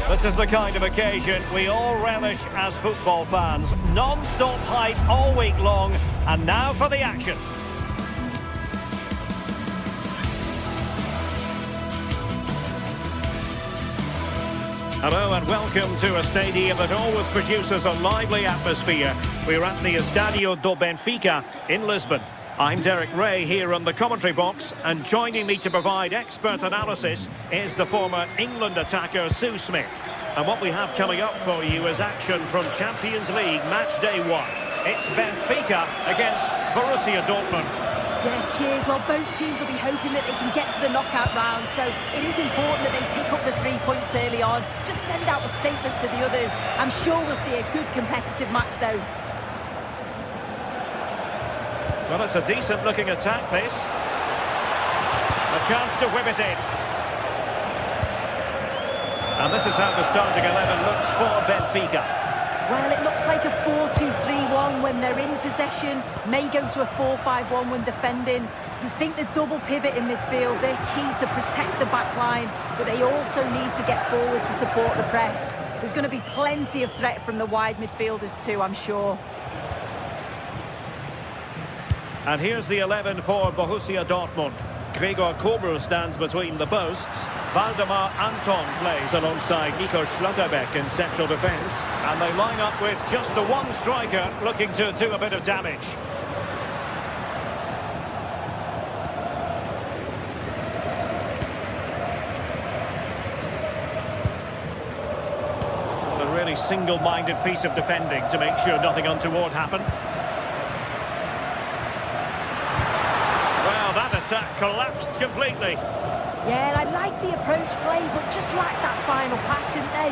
This is the kind of occasion we all relish as football fans. Non-stop hype all week long, and now for the action. Hello and welcome to a stadium that always produces a lively atmosphere. We're at the Estadio do Benfica in Lisbon. I'm Derek Ray here on the commentary box, and joining me to provide expert analysis is the former England attacker Sue Smith. And what we have coming up for you is action from Champions League match day 1. It's Benfica against Borussia Dortmund. Yeah, cheers. Well, both teams will be hoping that they can get to the knockout round, so it is important that they pick up the 3 points early on. Just send out a statement to the others. I'm sure we'll see a good competitive match, though. Well, it's a decent-looking attack, this. A chance to whip it in. And this is how the starting 11 looks for Benfica. Well, it looks like a 4-2-3-1 when they're in possession. May go to a 4-5-1 when defending. You think the double pivot in midfield, they're key to protect the back line, but they also need to get forward to support the press. There's going to be plenty of threat from the wide midfielders too, I'm sure. And here's the 11 for Borussia Dortmund. Gregor Kobel stands between the posts. Waldemar Anton plays alongside Nico Schlotterbeck in central defence. And they line up with just the one striker looking to do a bit of damage. A really single-minded piece of defending to make sure nothing untoward happened. That attack collapsed completely. Yeah, I like the approach play, but just lacked that final pass, didn't they?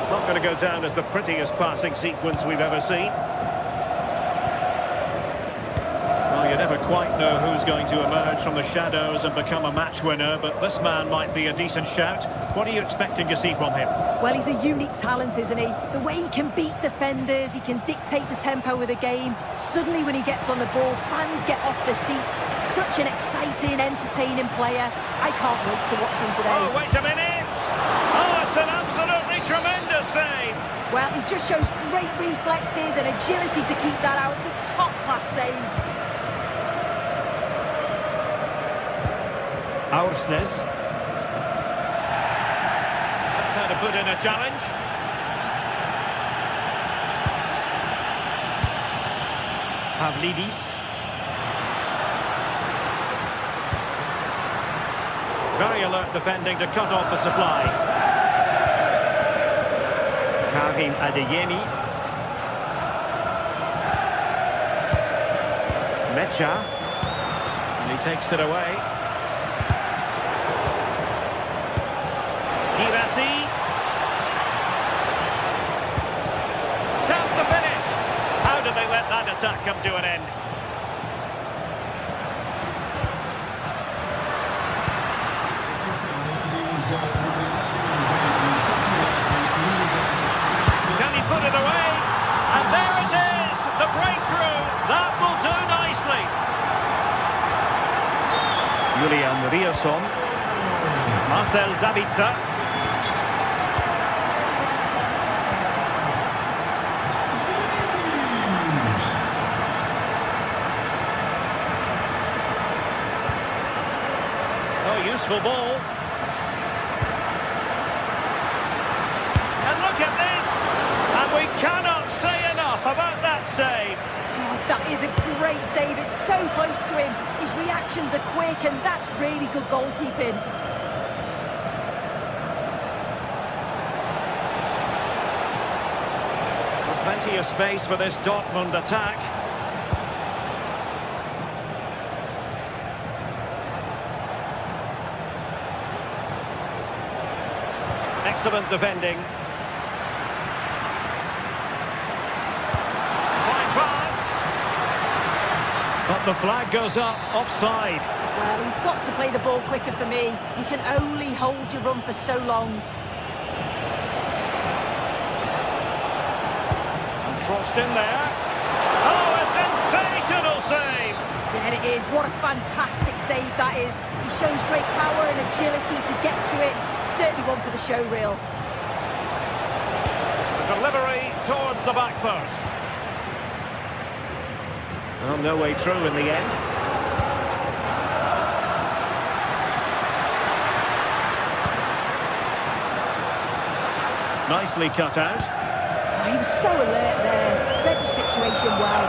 It's not going to go down as the prettiest passing sequence we've ever seen. Well, you never quite know who's going to emerge from the shadows and become a match winner, but this man might be a decent shout. What are you expecting to see from him? Well, he's a unique talent, isn't he? The way he can beat defenders, he can dictate the tempo of the game. Suddenly when he gets on the ball, fans get off their seats. Such an exciting, entertaining player. I can't wait to watch him today. Oh, wait a minute! Oh, it's an absolutely tremendous save! Well, he just shows great reflexes and agility to keep that out. It's a top-class save. Aursnes. That's how to put in a challenge. Pavlidis. Very alert defending to cut off the supply. Karim Adeyemi. Mecha. And he takes it away. Girassi. Chance to finish. How did they let that attack come to an end? Can he put it away? And there it is! The breakthrough! That will do nicely! Julian Riasson. Marcel Sabitzer. Useful ball. And look at this! And we cannot say enough about that save. Oh, that is a great save. It's so close to him. His reactions are quick, and that's really good goalkeeping. Plenty of space for this Dortmund attack. Excellent defending. Fine pass. But the flag goes up, offside. Well, he's got to play the ball quicker for me. You can only hold your run for so long. And crossed in there. Oh, a sensational save! There it is. What a fantastic save that is. He shows great power and agility to get to it. Certainly one for the show reel. The delivery towards the back post. Well, no way through in the end. Nicely cut out. Oh, he was so alert there. Read the situation well.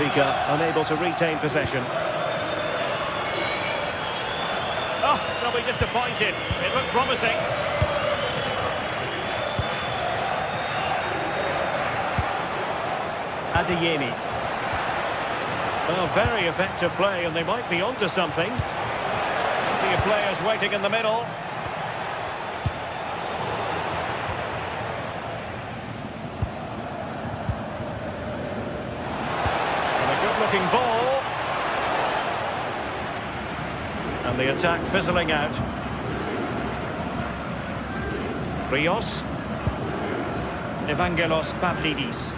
Benfica unable to retain possession. Oh, they'll be disappointed. It looked promising. Adeyemi. Well, very effective play, and they might be onto something. See a players waiting in the middle. And a good-looking ball. And the attack fizzling out. Rios. Evangelos Pavlidis.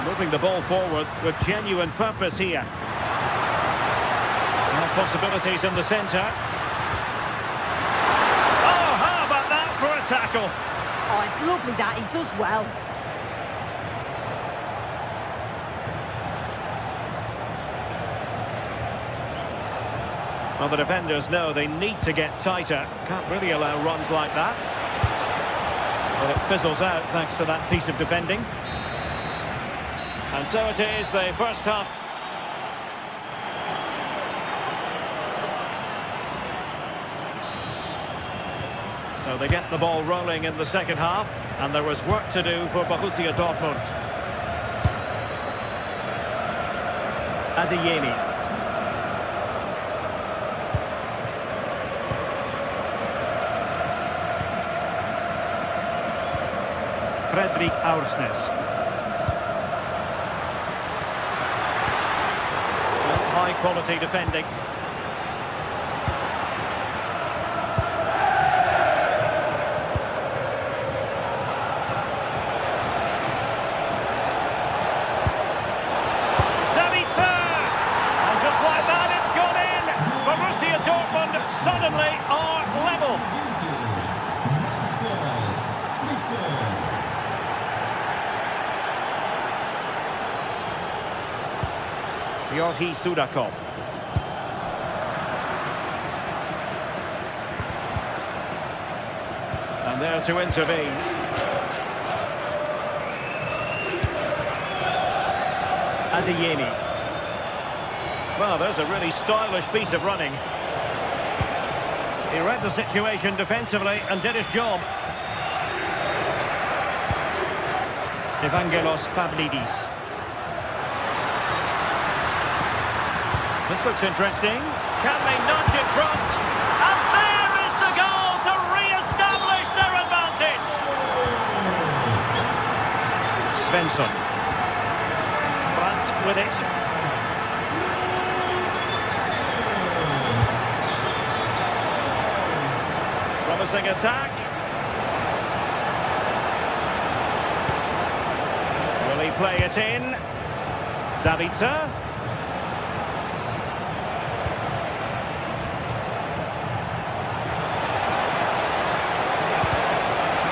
Moving the ball forward with genuine purpose here. Well, possibilities in the centre. Oh, how about that for a tackle? Oh, it's lovely that. He does well. Well, the defenders know they need to get tighter. Can't really allow runs like that. But it fizzles out thanks to that piece of defending. And so it is, the first half. So they get the ball rolling in the second half, and there was work to do for Borussia Dortmund. Adeyemi. Fredrik Aursnes. High quality defending. Sabitzer! And just like that, it's gone in. Borussia Dortmund suddenly are level. Georgi Sudakov. And there to intervene. Adeyemi. Well, there's a really stylish piece of running. He read the situation defensively and did his job. Evangelos Pavlidis. This looks interesting. Can they nudge it front? And there is the goal to re-establish their advantage. Svensson. Brandt with it. Promising attack. Will he play it in? Sabitzer.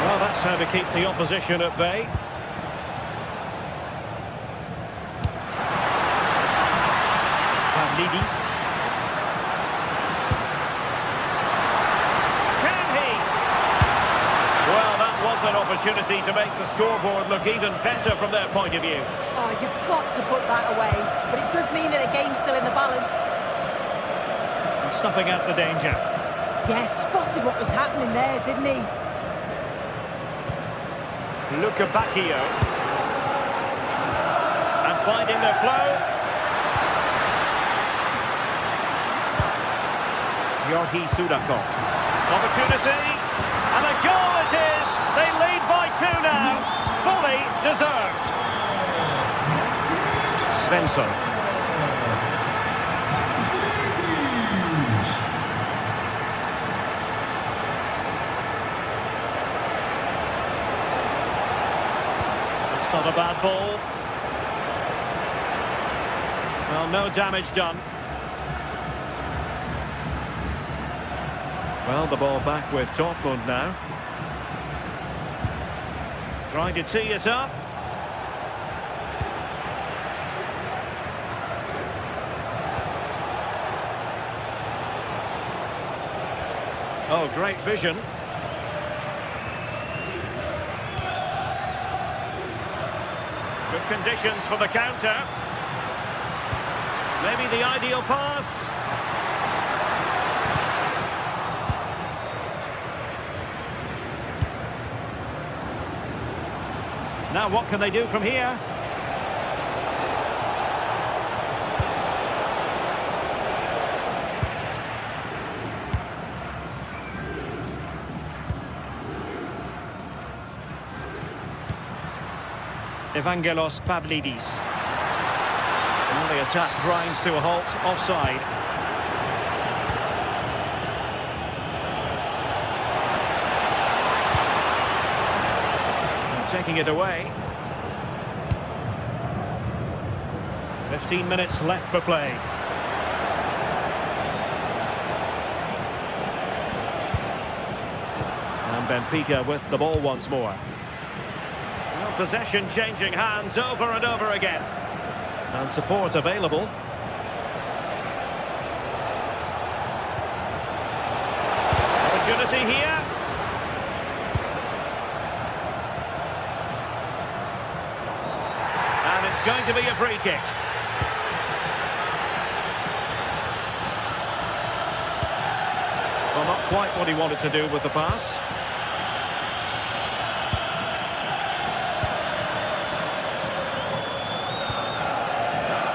Well, that's how to keep the opposition at bay. Pavlidis. Can he? Well, that was an opportunity to make the scoreboard look even better from their point of view. Oh, you've got to put that away. But it does mean that the game's still in the balance. And snuffing out the danger. Yeah, spotted what was happening there, didn't he? Luca Bacchio. And finding their flow. Georgi Sudakov. Opportunity. And a goal it is. They lead by 2 now. Fully deserved. Svensson. Not a bad ball. Well, no damage done. Well, the ball back with Dortmund now. Trying to tee it up. Oh, great vision. Good conditions for the counter. Maybe the ideal pass. Now what can they do from here? Evangelos Pavlidis. And the attack grinds to a halt, offside. And taking it away. 15 minutes left for play. And Benfica with the ball once more. Possession changing hands over and over again. And support available. Opportunity here. And it's going to be a free kick. Well, not quite what he wanted to do with the pass.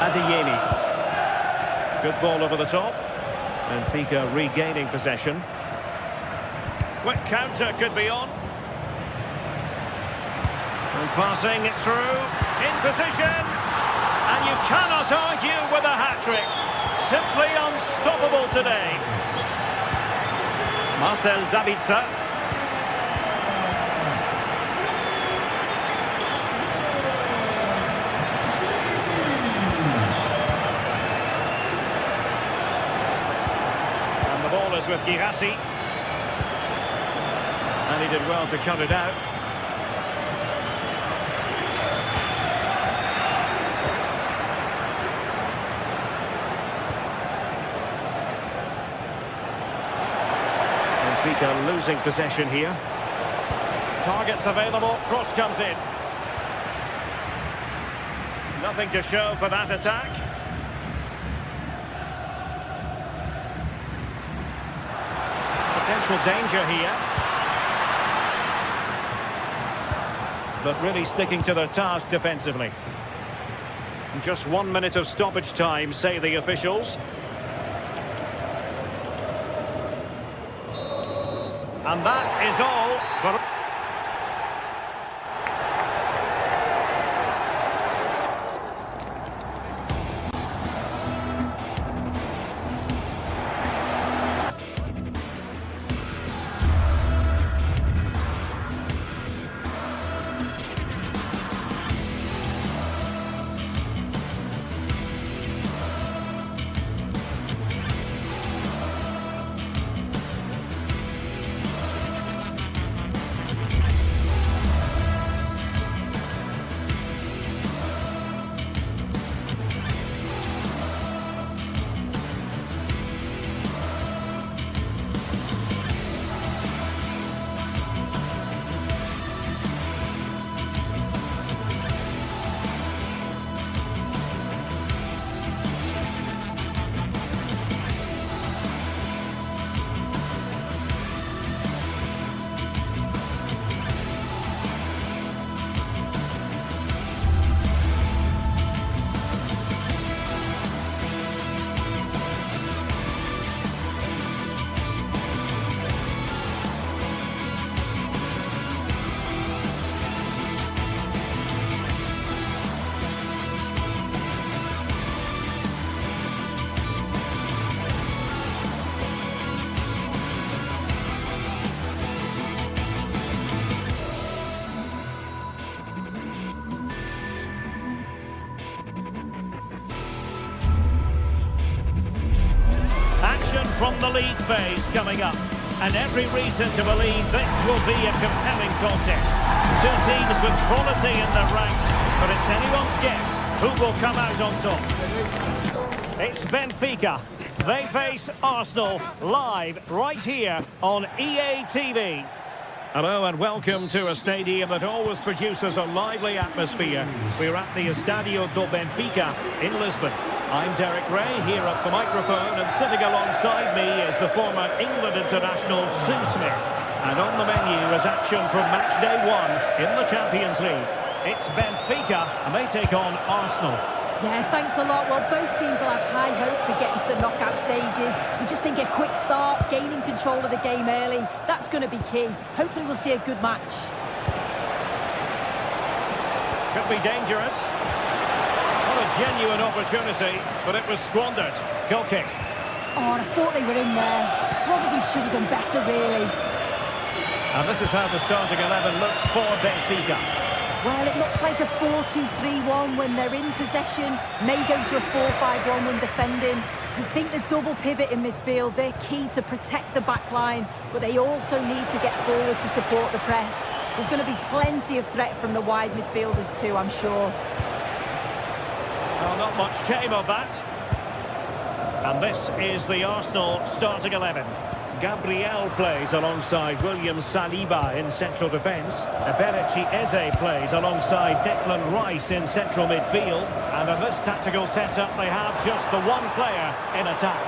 Adeyemi. Good ball over the top. Benfica regaining possession. Quick counter could be on. And passing it through. In position. And you cannot argue with a hat-trick. Simply unstoppable today. Marcel Sabitzer. With Girassi, and he did well to cut it out. Benfica losing possession here. Targets available, cross comes in. Nothing to show for that attack. Potential danger here. But really sticking to their task defensively. Just 1 minute of stoppage time, say the officials. And that is all. But from the league phase coming up. And every reason to believe this will be a compelling contest. Two teams with quality in their ranks, but it's anyone's guess who will come out on top. It's Benfica. They face Arsenal live right here on EA TV. Hello and welcome to a stadium that always produces a lively atmosphere. We're at the Estadio do Benfica in Lisbon. I'm Derek Ray, here at the microphone, and sitting alongside me is the former England international Sue Smith. And on the menu is action from match day 1 in the Champions League. It's Benfica, and they take on Arsenal. Yeah, thanks a lot. Well, both teams will have high hopes of getting to the knockout stages. You just think a quick start, gaining control of the game early, that's going to be key. Hopefully we'll see a good match. Could be dangerous. What a genuine opportunity, but it was squandered. Goal kick. Oh, and I thought they were in there. Probably should have done better, really. And this is how the starting 11 looks for Benfica. Well, it looks like a 4-2-3-1 when they're in possession. May go to a 4-5-1 when defending. You think the double pivot in midfield, they're key to protect the back line, but they also need to get forward to support the press. There's going to be plenty of threat from the wide midfielders too, I'm sure. Well, not much came of that. And this is the Arsenal starting 11. Gabriel plays alongside William Saliba in central defence. Eberici Eze plays alongside Declan Rice in central midfield. And in this tactical setup, they have just the one player in attack.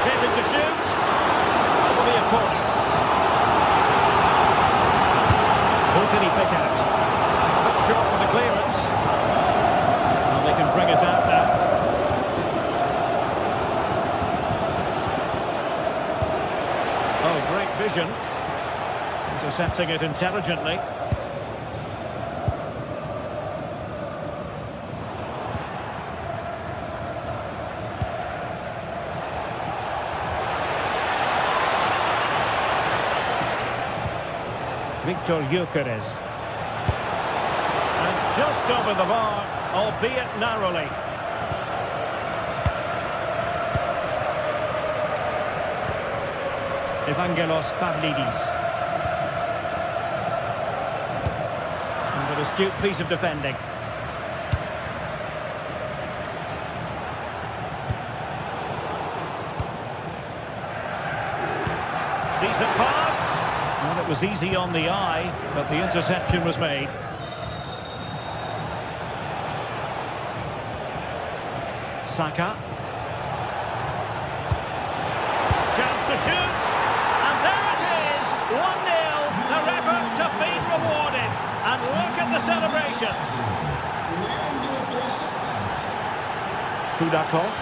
Shifted to shoot. That will be a corner. Who can he pick out? Not short with the clearance. Well, they can bring it out now. Oh, great vision. Intercepting it intelligently. Victor Gyökeres. And just over the bar, albeit narrowly. Evangelos Pavlidis. And an astute piece of defending. Decent pass. Well, it was easy on the eye, but the interception was made. Saka. Chance to shoot. 1-0, their efforts have been rewarded, and look at the celebrations. Sudakov.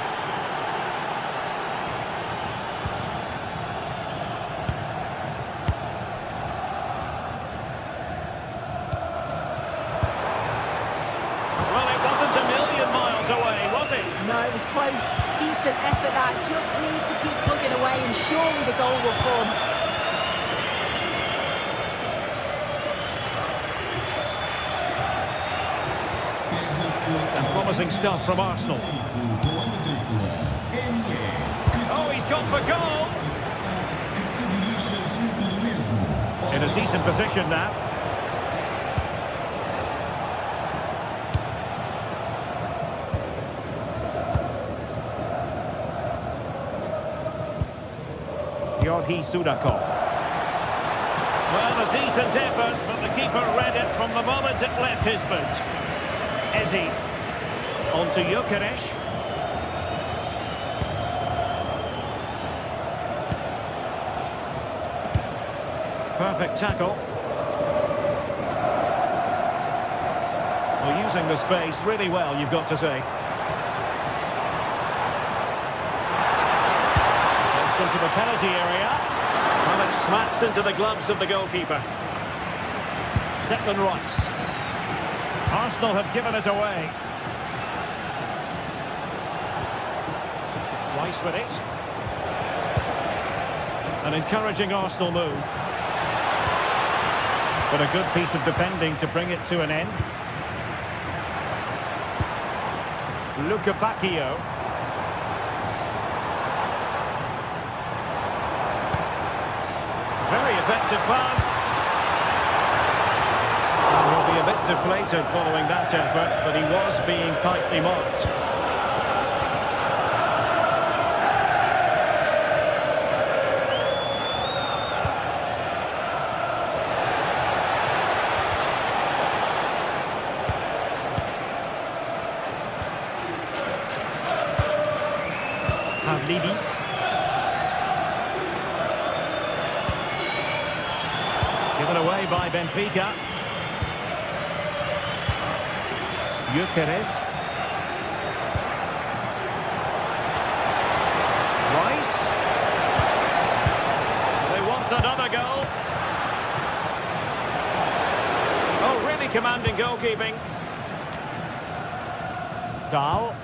Well, it wasn't a million miles away, was it? No, it was close. Decent effort that. Just need to keep plugging away, and surely the goal will come. And promising stuff from Arsenal. Oh, he's gone for goal. In a decent position now. Georgi Sudakov. Well, a decent effort, but the keeper read it from the moment it left his boot. Eze. On to Gyökeres. Perfect tackle. Well, using the space really well, you've got to say. Just into the penalty area. Well, it smacks into the gloves of the goalkeeper. Declan Rice. Arsenal have given it away. Rice with it. An encouraging Arsenal move. But a good piece of defending to bring it to an end. Luca Bacchio. Very effective pass. Will be a bit deflated following that effort, but he was being tightly marked. Pavlidis. Given away by Benfica. Gyökeres. Rice. They want another goal. Oh, really commanding goalkeeping. Dahl.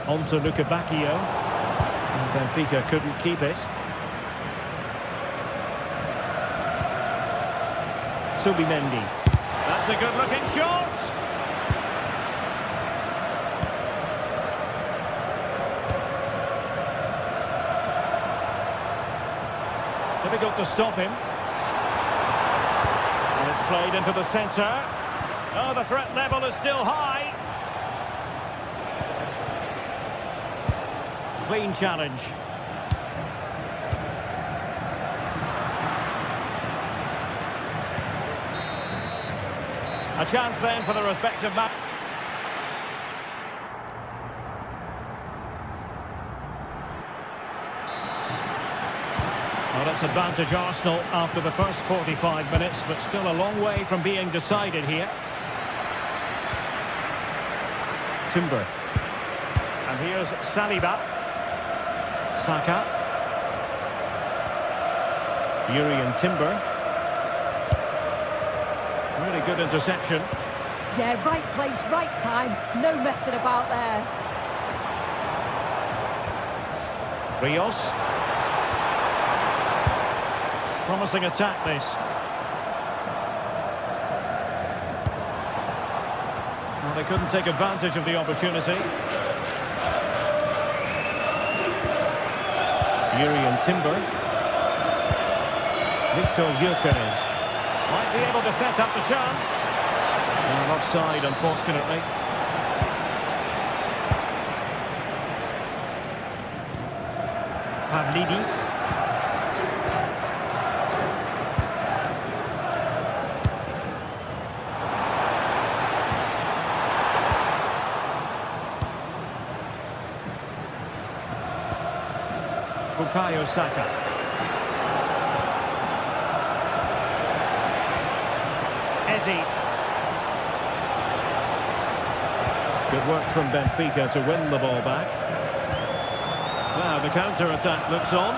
On to Luca Bacchio. And Benfica couldn't keep it. Subimendi. That's a good-looking shot. Difficult to stop him. And it's played into the centre. Oh, the threat level is still high. Clean challenge. A chance then for the respective match. Well, that's advantage Arsenal after the first 45 minutes, but still a long way from being decided here. Timber. And here's Saliba. Saka. Yuri and Timber. Really good interception. Yeah, right place, right time. No messing about there. Rios. Promising attack, this. Well, they couldn't take advantage of the opportunity. Yuri and Timber. Victor Gyökeres. Might be able to set up the chance. Well, offside, unfortunately. Pavlidis. Bukayo Saka. Eze. Good work from Benfica to win the ball back. Now the counter-attack looks on.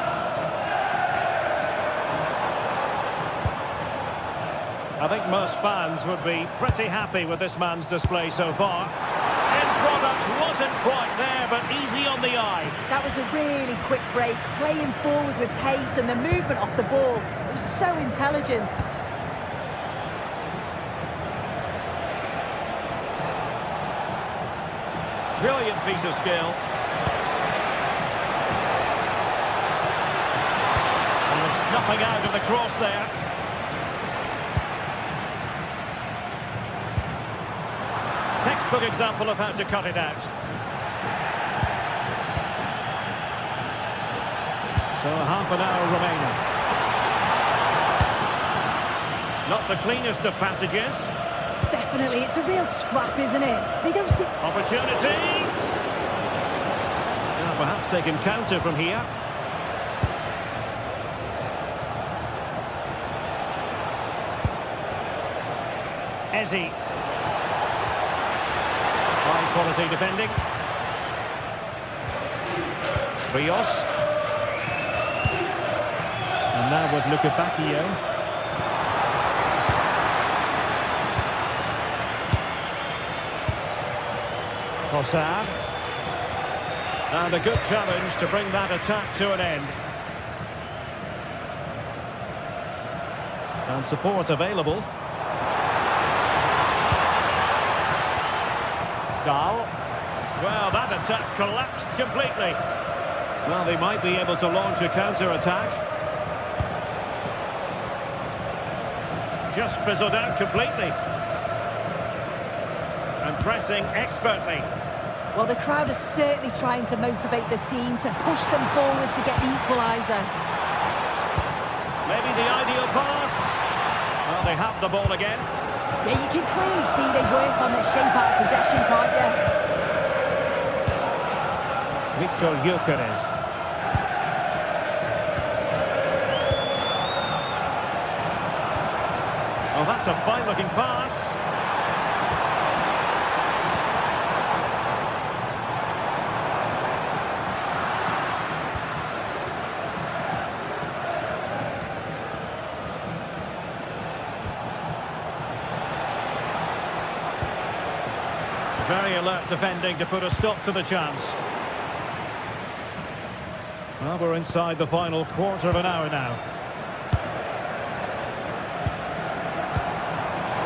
I think most fans would be pretty happy with this man's display so far. End product wasn't quite there, but easy on the eye. That was a really quick break, playing forward with pace and the movement off the ball. It was so intelligent. Brilliant piece of skill. And the snuffing out of the cross there. Textbook example of how to cut it out. So half an hour remaining. Not the cleanest of passages. Definitely, it's a real scrap, isn't it? They don't see... Opportunity! Now perhaps they can counter from here. Eze. High quality defending. Rios. And now with Luca Bacchio. Trossard. And a good challenge to bring that attack to an end. And support available. Dahl. Well, that attack collapsed completely. Well, they might be able to launch a counter-attack. Just fizzled out completely. And pressing expertly. Well, the crowd is certainly trying to motivate the team to push them forward to get the equaliser. Maybe the ideal pass. Well, they have the ball again. Yeah, you can clearly see they work on their shape out of possession, can't you? Victor Gyökeres. Oh, that's a fine-looking pass. Very alert defending to put a stop to the chance. Well, we're inside the final quarter of an hour now.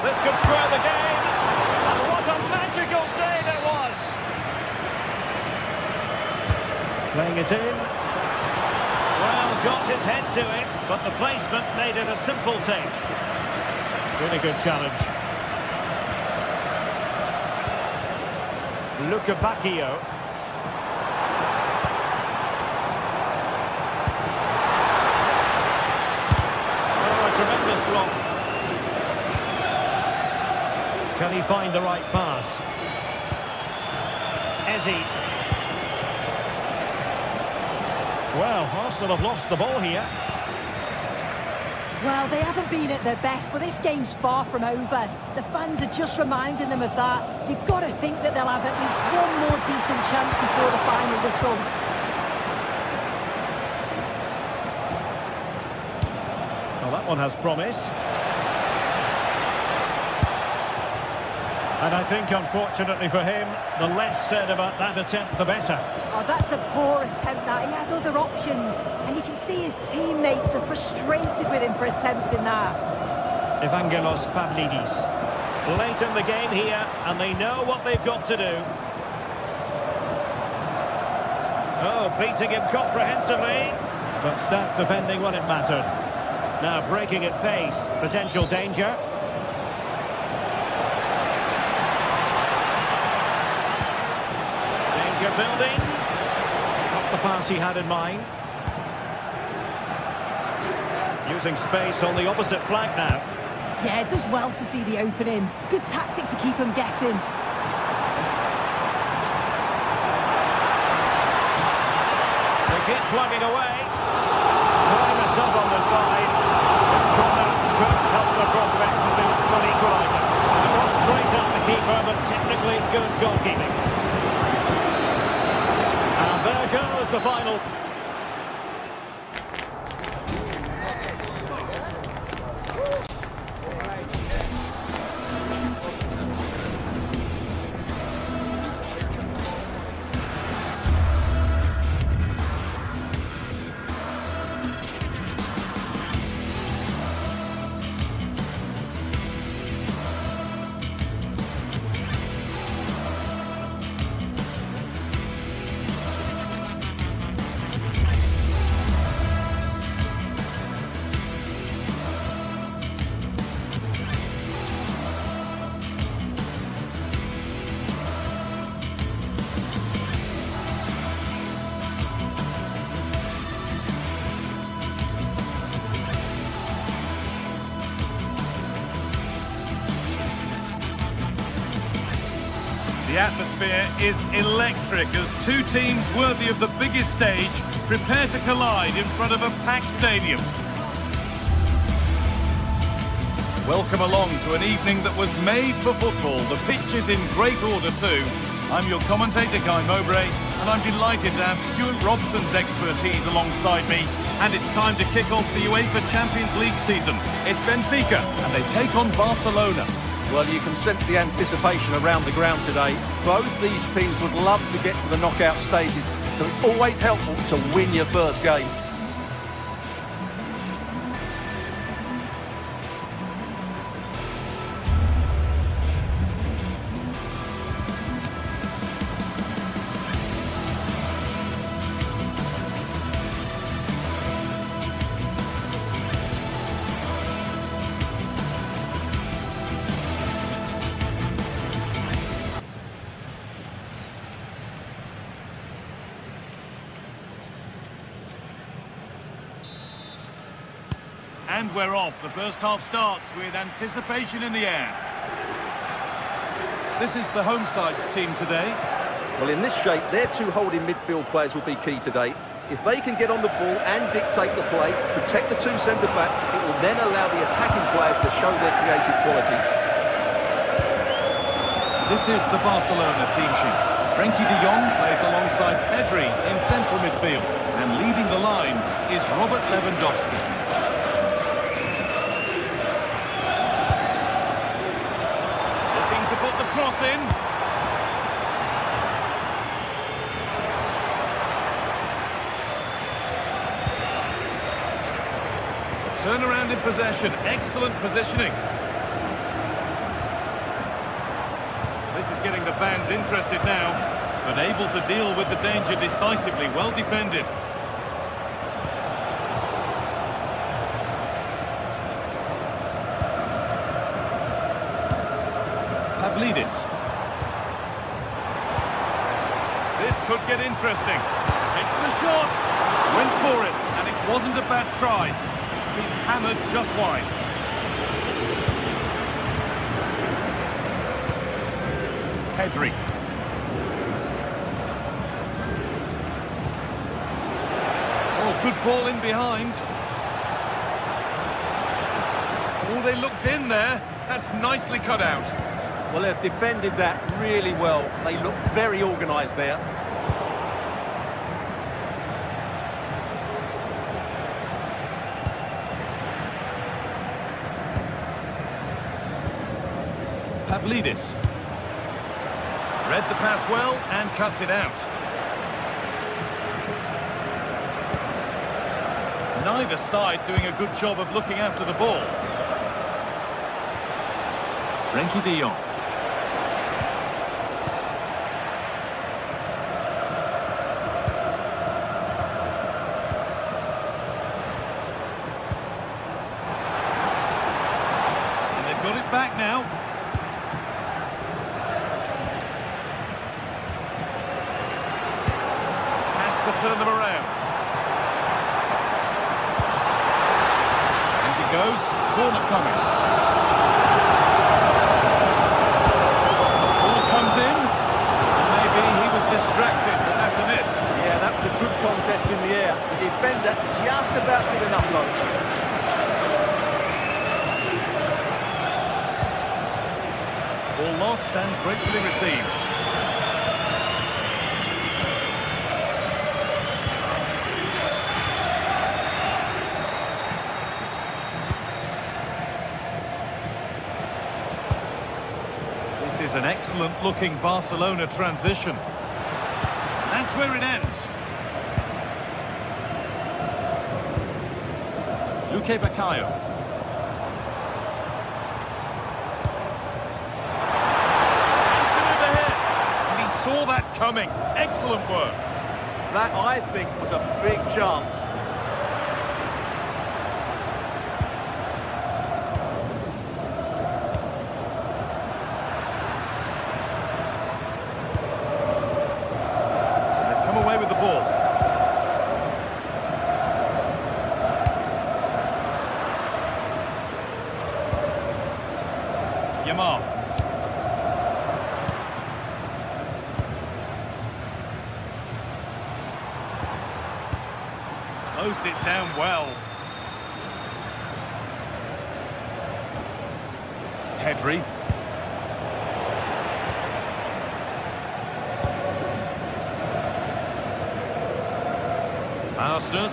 This could square the game. And what a magical save it was. Playing it in. Well, got his head to it, but the placement made it a simple take. Really good challenge. Luca Bacchio. Oh, a tremendous block. Can he find the right pass? Ezzy. Well, Arsenal have lost the ball here. Well, they haven't been at their best, but this game's far from over. The fans are just reminding them of that. You've got to think that they'll have at least one more decent chance before the final whistle. Well, that one has promise. And I think, unfortunately for him, the less said about that attempt, the better. Oh, that's a poor attempt, that. He had other options. And you can see his teammates are frustrated with him for attempting that. Evangelos Pavlidis. Late in the game here, and they know what they've got to do. Oh, beating him comprehensively. But stat defending when it mattered. Now breaking at pace. Potential danger. Building. Not the pass he had in mind. Using space on the opposite flank now. Yeah, it does well to see the opening. Good tactic to keep him guessing. They keep plugging away. Time is not on the side. This corner could help the prospects as they look for an equaliser. It was straight at the keeper, but technically good goalkeeping. There goes the final. The atmosphere is electric as two teams worthy of the biggest stage prepare to collide in front of a packed stadium. Welcome along to an evening that was made for football. The pitch is in great order too. I'm your commentator, Guy Mowbray, and I'm delighted to have Stuart Robson's expertise alongside me. And it's time to kick off the UEFA Champions League season. It's Benfica, and they take on Barcelona. Well, you can sense the anticipation around the ground today. Both these teams would love to get to the knockout stages, so it's always helpful to win your first game. And we're off. The first half starts with anticipation in the air. This is the home side's team today. Well, in this shape, their two holding midfield players will be key today. If they can get on the ball and dictate the play, protect the two centre-backs, it will then allow the attacking players to show their creative quality. This is the Barcelona team sheet. Frenkie de Jong plays alongside Pedri in central midfield. And leading the line is Robert Lewandowski. Looking to put the cross in. Turnaround in possession, excellent positioning. This is getting the fans interested now, but able to deal with the danger decisively, well defended. Pavlidis. This could get interesting. Takes the shot, went for it, and it wasn't a bad try. Been hammered just wide. Pedri. Oh, good ball in behind. Oh, they looked in there. That's nicely cut out. Well, they've defended that really well. They look very organised there. Pavlidis. Read the pass well and cuts it out. Neither side doing a good job of looking after the ball. Frenkie de Jong. And they've got it back now. Turn them around. As it goes, corner coming. Ball comes in. Maybe he was distracted, but that's a miss. Yeah, that was a good contest in the air. The defender just about did enough though. Ball lost and gratefully received. This is an excellent-looking Barcelona transition. That's where it ends. Luque Baccaio. And he saw that coming. Excellent work. That, I think, was a big chance. Away with the ball. Yamal. Closed it down well. Pedri. Arsenal.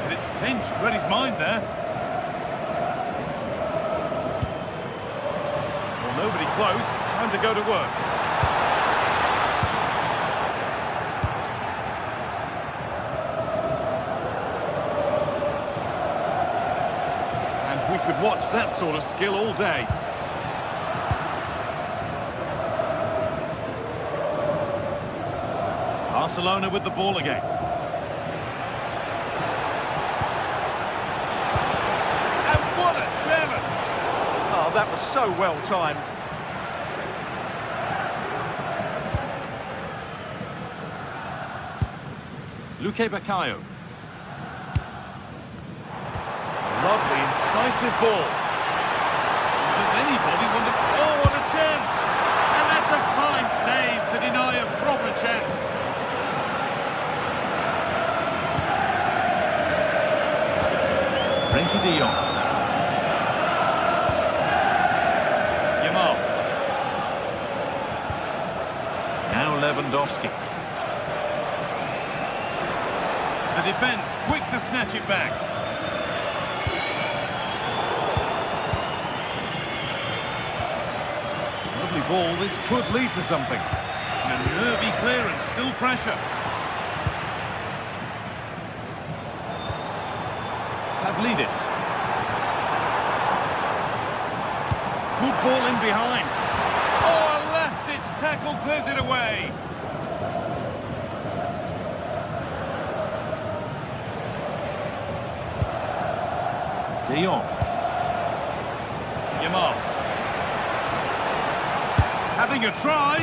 And it's pinched, read his mind there. Well, nobody close, time to go to work. And we could watch that sort of skill all day. Barcelona with the ball again. And what a challenge! Oh, that was so well timed. Luque Baccaio. Lovely decisive ball. Does anybody want to... Oh, what a chance! And that's a fine save to deny a proper chance. Frenkie de Jong. Yamal. Now Lewandowski. The defence quick to snatch it back. Lovely ball, this could lead to something. And a nervy clearance, still pressure. Pavlidis. Good ball in behind. Oh, a last-ditch tackle clears it away. De Jong. Yamal. Having a try.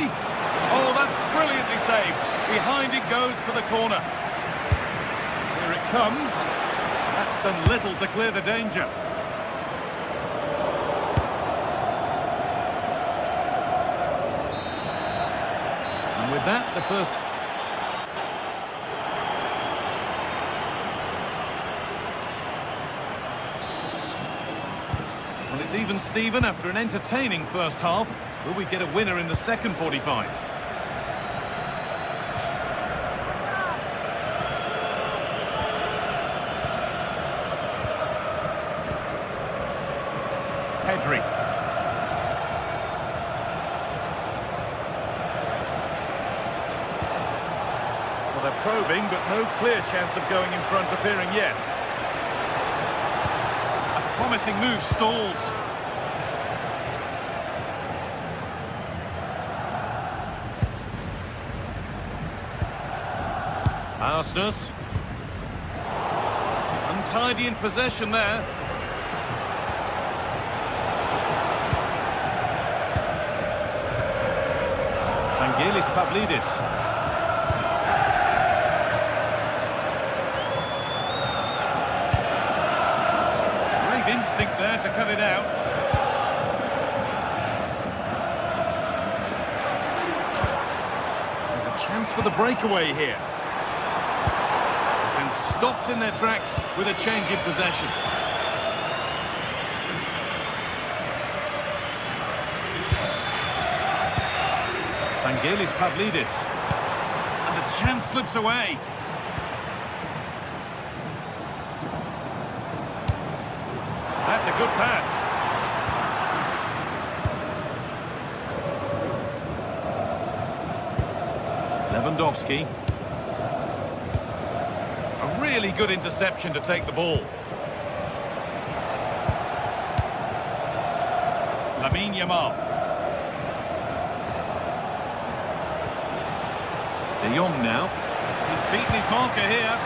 Oh, that's brilliantly saved. Behind it goes for the corner. Here it comes. That's done little to clear the danger. And with that, the first... Well, it's even Steven after an entertaining first half. Will we get a winner in the second 45? Pedri. Well, they're probing, but no clear chance of going in front appearing yet. A promising move stalls. Arsenal. Untidy in possession there. Vangelis Pavlidis. Great instinct there to cut it out. There's a chance for the breakaway here. And stopped in their tracks with a change in possession. Vangelis Pavlidis. And the chance slips away. That's a good pass. Lewandowski. A really good interception to take the ball. Yamal. De Jong now. He's beaten his marker here.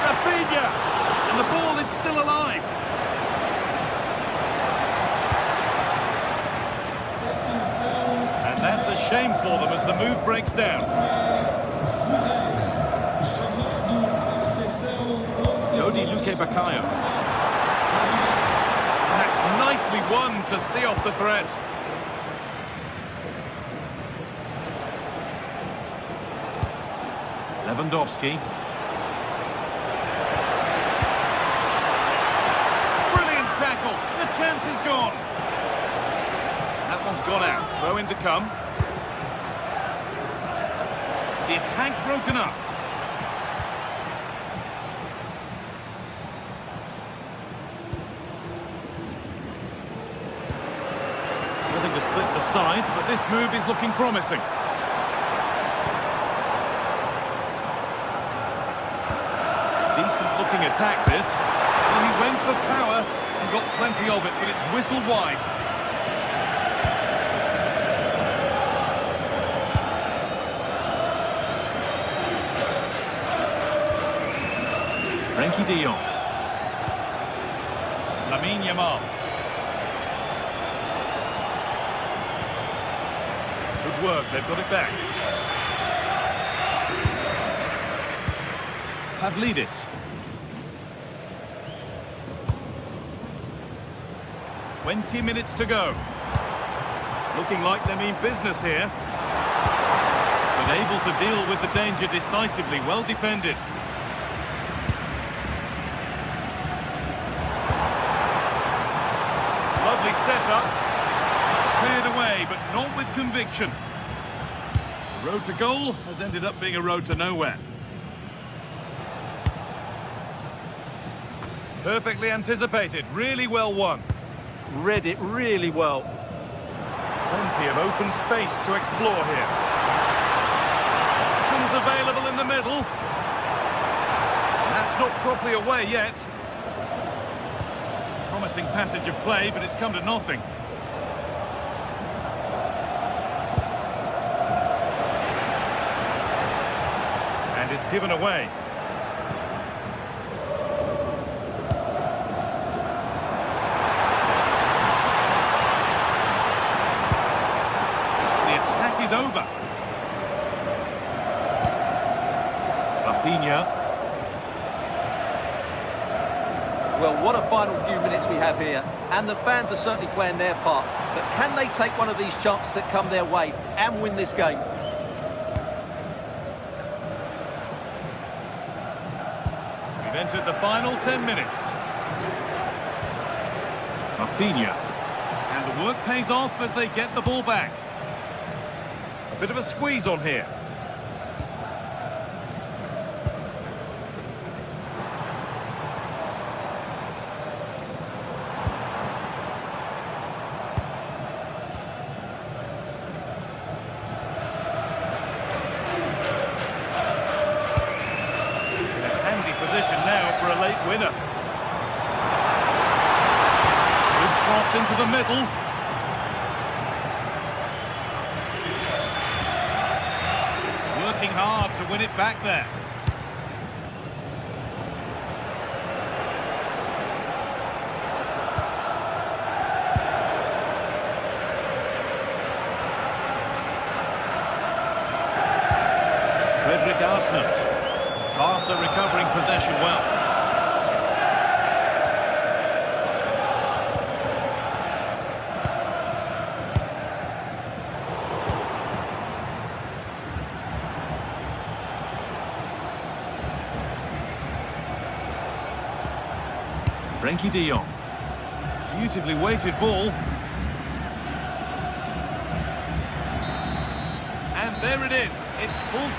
Rafinha! And the ball is still alive. And that's a shame for them as the move breaks down. Dodi Luque Baccaio. And that's nicely won to see off the threat. Lewandowski. Brilliant tackle. The chance is gone. That one's gone out. Throw in to come. The attack broken up. Nothing to split the sides, but this move is looking promising. Decent looking attack this. Well, he went for power and got plenty of it, but it's whistled wide. Frenkie de Jong. Yamal. Good work, they've got it back. Pavlidis. 20 minutes to go. Looking like they mean business here. But able to deal with the danger decisively. Well defended. Lovely setup. Cleared away, but not with conviction. The road to goal has ended up being a road to nowhere. Perfectly anticipated. Really well won. Read it really well. Plenty of open space to explore here. Options available in the middle. That's not properly away yet. Promising passage of play, but it's come to nothing. And it's given away. Is over. Rafinha. Well, what a final few minutes we have here, and the fans are certainly playing their part. But can they take one of these chances that come their way and win this game? We've entered the final 10 minutes. Rafinha. And the work pays off as they get the ball back. Bit of a squeeze on here. In a handy position now for a late winner. Good cross into the middle. Working hard to win it back there. Frederick Arsnes. Barca recovering possession well. Frankie de Jong. Beautifully weighted ball. And there it is. It's full.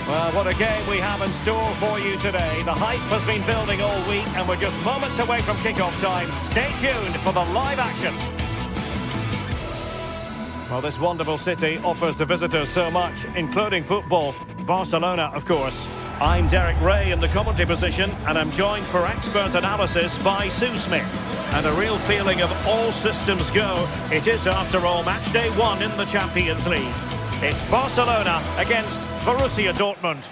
Well, what a game we have in store for you today. The hype has been building all week and we're just moments away from kick-off time. Stay tuned for the live action. Well, this wonderful city offers the visitors so much, including football. Barcelona, of course. I'm Derek Ray in the commentary position and I'm joined for expert analysis by Sue Smith. And a real feeling of all systems go. It is, after all, match day 1 in the Champions League. It's Barcelona against Borussia Dortmund.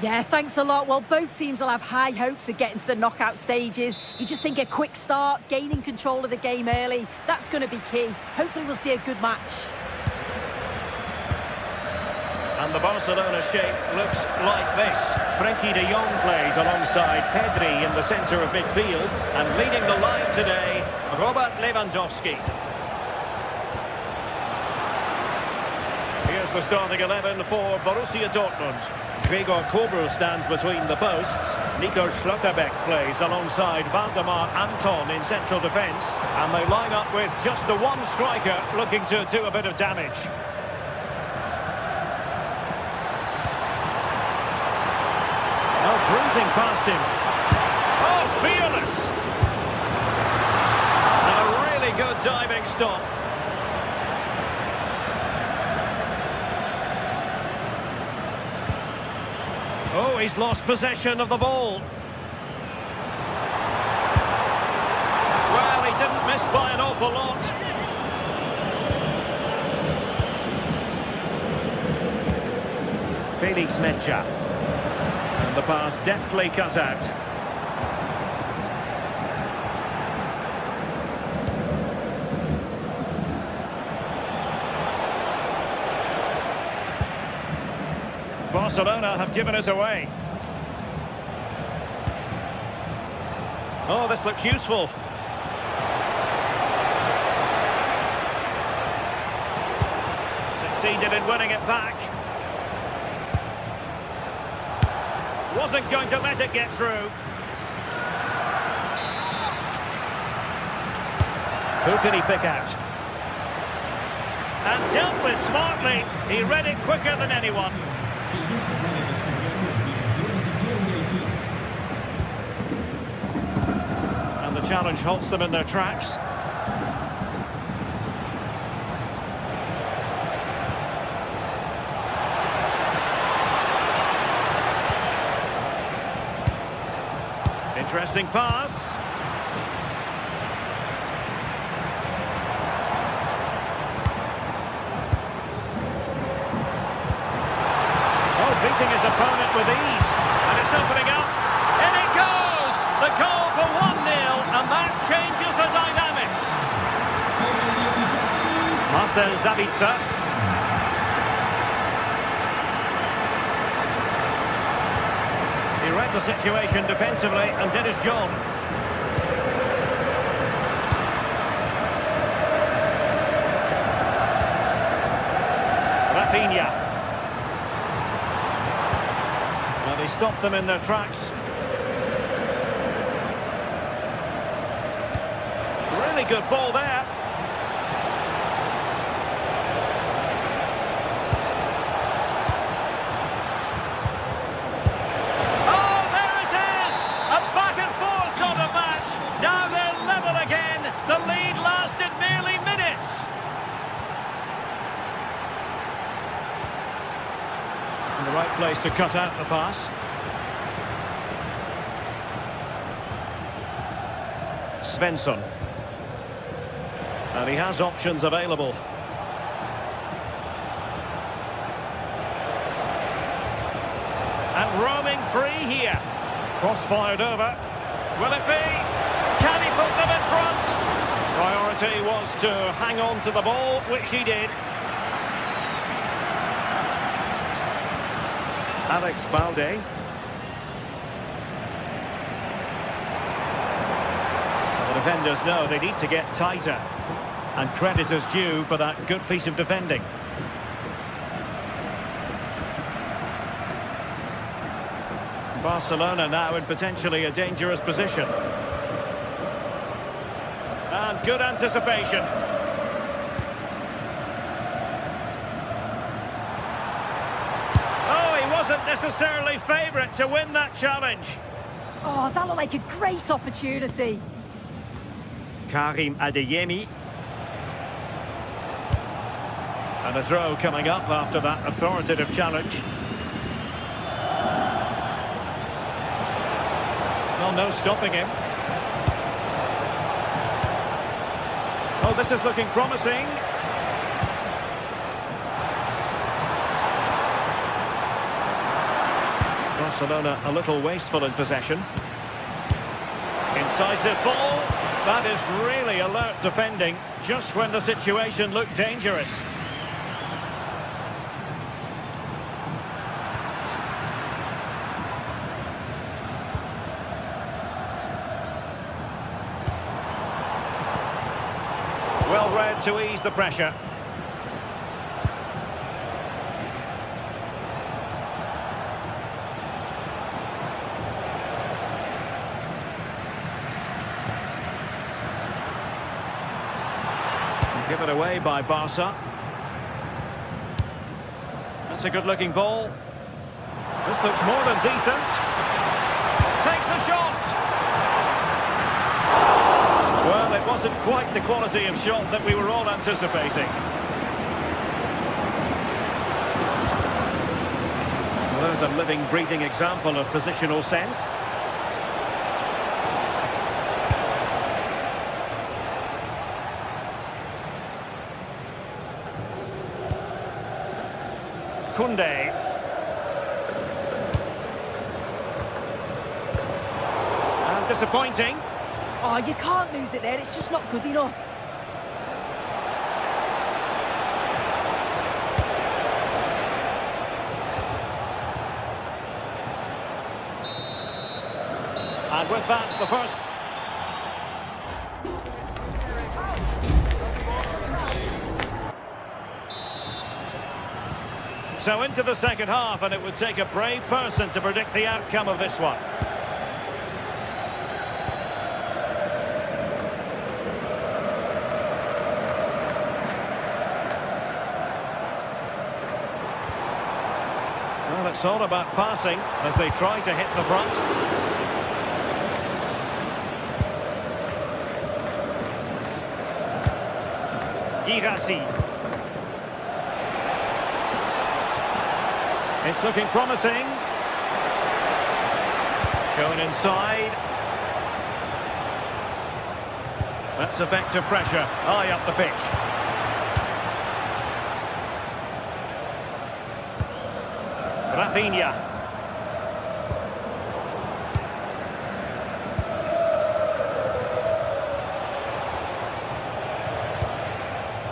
Yeah, thanks a lot. Well, both teams will have high hopes of getting to the knockout stages. You just think a quick start, gaining control of the game early, that's going to be key. Hopefully we'll see a good match. And the Barcelona shape looks like this. Frenkie de Jong plays alongside Pedri in the centre of midfield. And leading the line today, Robert Lewandowski. Here's the starting 11 for Borussia Dortmund. Gregor Kobel stands between the posts. Nico Schlotterbeck plays alongside Valdemar Anton in central defence. And they line up with just the one striker looking to do a bit of damage. Oh, breezing past him. Oh, fearless! And a really good diving stop. Oh, he's lost possession of the ball. Well, he didn't miss by an awful lot. Felix Mencha. And the pass deftly cut out. Barcelona have given us away. Oh, this looks useful. Succeeded in winning it back. Wasn't going to let it get through. Who can he pick out? And dealt with smartly. He read it quicker than anyone. And the challenge halts them in their tracks. Interesting pass. Oh, beating his opponent with ease. And it's opening up. In it goes! The goal for 1-0, and that changes the dynamic. Marcel Sabitzer. He read the situation defensively and did his job. Rafinha. Well, he stopped them in their tracks. Really good ball there. The right place to cut out the pass. Svensson. And he has options available. And roaming free here. Cross fired over. Will it be? Can he put them in front? Priority was to hang on to the ball, which he did. Alex Balde. The defenders know they need to get tighter. And credit is due for that good piece of defending. Barcelona now in potentially a dangerous position. And good anticipation. Wasn't necessarily favourite to win that challenge. Oh, that looked like a great opportunity. Karim Adeyemi. And a throw coming up after that authoritative challenge. Well, no stopping him. Oh, this is looking promising. Barcelona a little wasteful in possession. Incisive ball. That is really alert defending, just when the situation looked dangerous. the pressure. Give it away by Barca. That's a good-looking ball. This looks more than decent. Takes the shot. Well, it wasn't quite the quality of shot that we were all anticipating. Well, there's a living, breathing example of positional sense. Kunde. And disappointing. Oh, you can't lose it there. It's just not good enough. And with that, the first... So into the second half, and it would take a brave person to predict the outcome of this one. Well, it's all about passing as they try to hit the front. Girassi. It's looking promising. Shown inside. That's effective pressure. High up the pitch. Rafinha.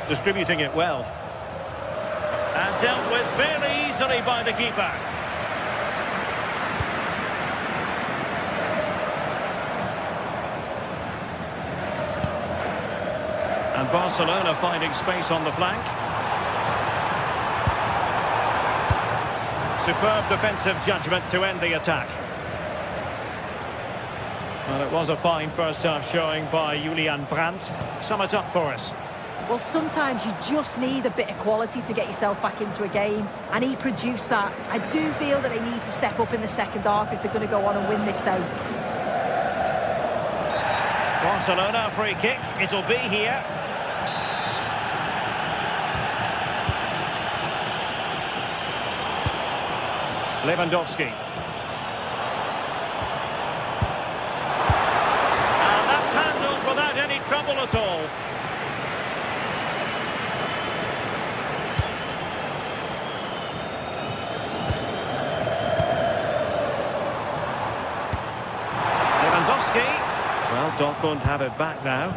Distributing it well. And dealt with very easily by the keeper. And Barcelona finding space on the flank. Superb defensive judgment to end the attack. Well, it was a fine first half showing by Julian Brandt. Sum it up for us. Well, sometimes you just need a bit of quality to get yourself back into a game, and he produced that. I do feel that they need to step up in the second half if they're going to go on and win this, though. Barcelona free kick. It'll be here. Lewandowski. And that's handled without any trouble at all. Well, Dortmund have it back now.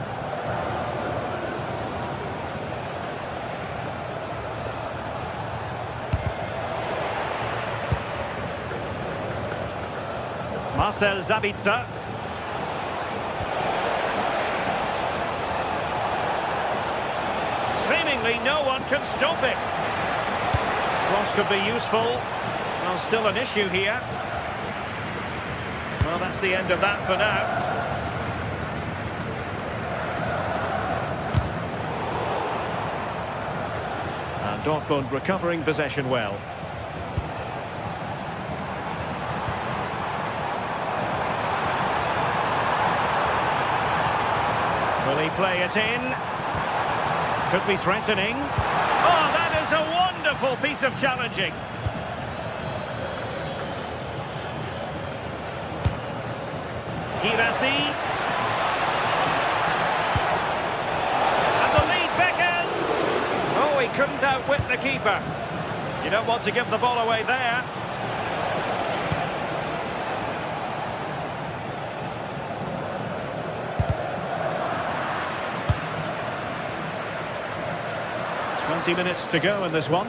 Marcel Sabitzer. Seemingly no one can stop it. Cross could be useful. Well, still an issue here. Well, that's the end of that for now. And Dortmund recovering possession well. Will he play it in? Could be threatening. Oh, that is a wonderful piece of challenging. Girassi. And the lead beckons. Oh, he couldn't outwit the keeper. You don't want to give the ball away there. Minutes to go in this one.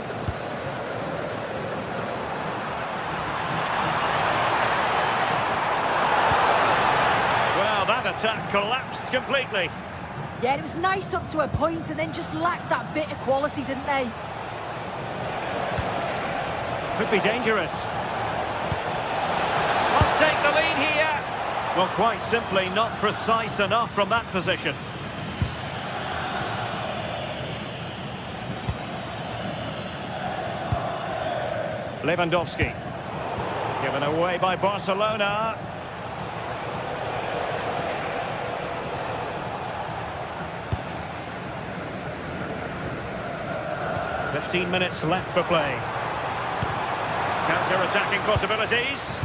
Well, that attack collapsed completely. Yeah, it was nice up to a point and then just lacked that bit of quality, didn't they? Could be dangerous. Must take the lead here. Well, quite simply, not precise enough from that position. Lewandowski. Given away by Barcelona. "15 minutes left for play. Counter-attacking possibilities.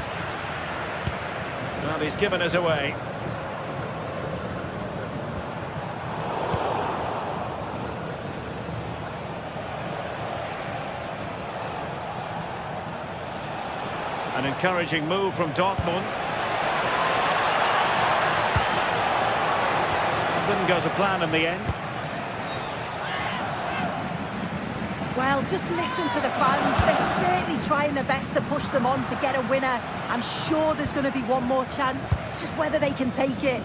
Well, he's given us away. An encouraging move from Dortmund. Didn't go to plan in the end. Well, just listen to the fans. They're certainly trying their best to push them on to get a winner. I'm sure there's going to be one more chance. It's just whether they can take it.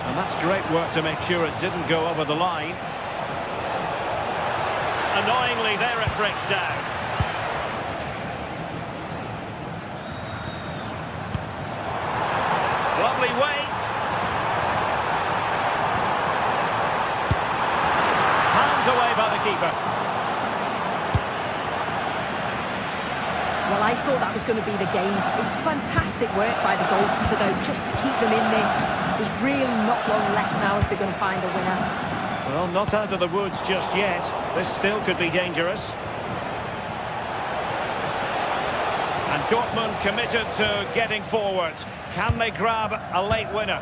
And that's great work to make sure it didn't go over the line. Annoyingly, there it breaks down. Lovely weight. Hand away by the keeper. Well, I thought that was going to be the game. It was fantastic work by the goalkeeper, though, just to keep them in this. There's really not long left now if they're going to find a winner. Well, not out of the woods just yet. This still could be dangerous. And Dortmund committed to getting forward. Can they grab a late winner?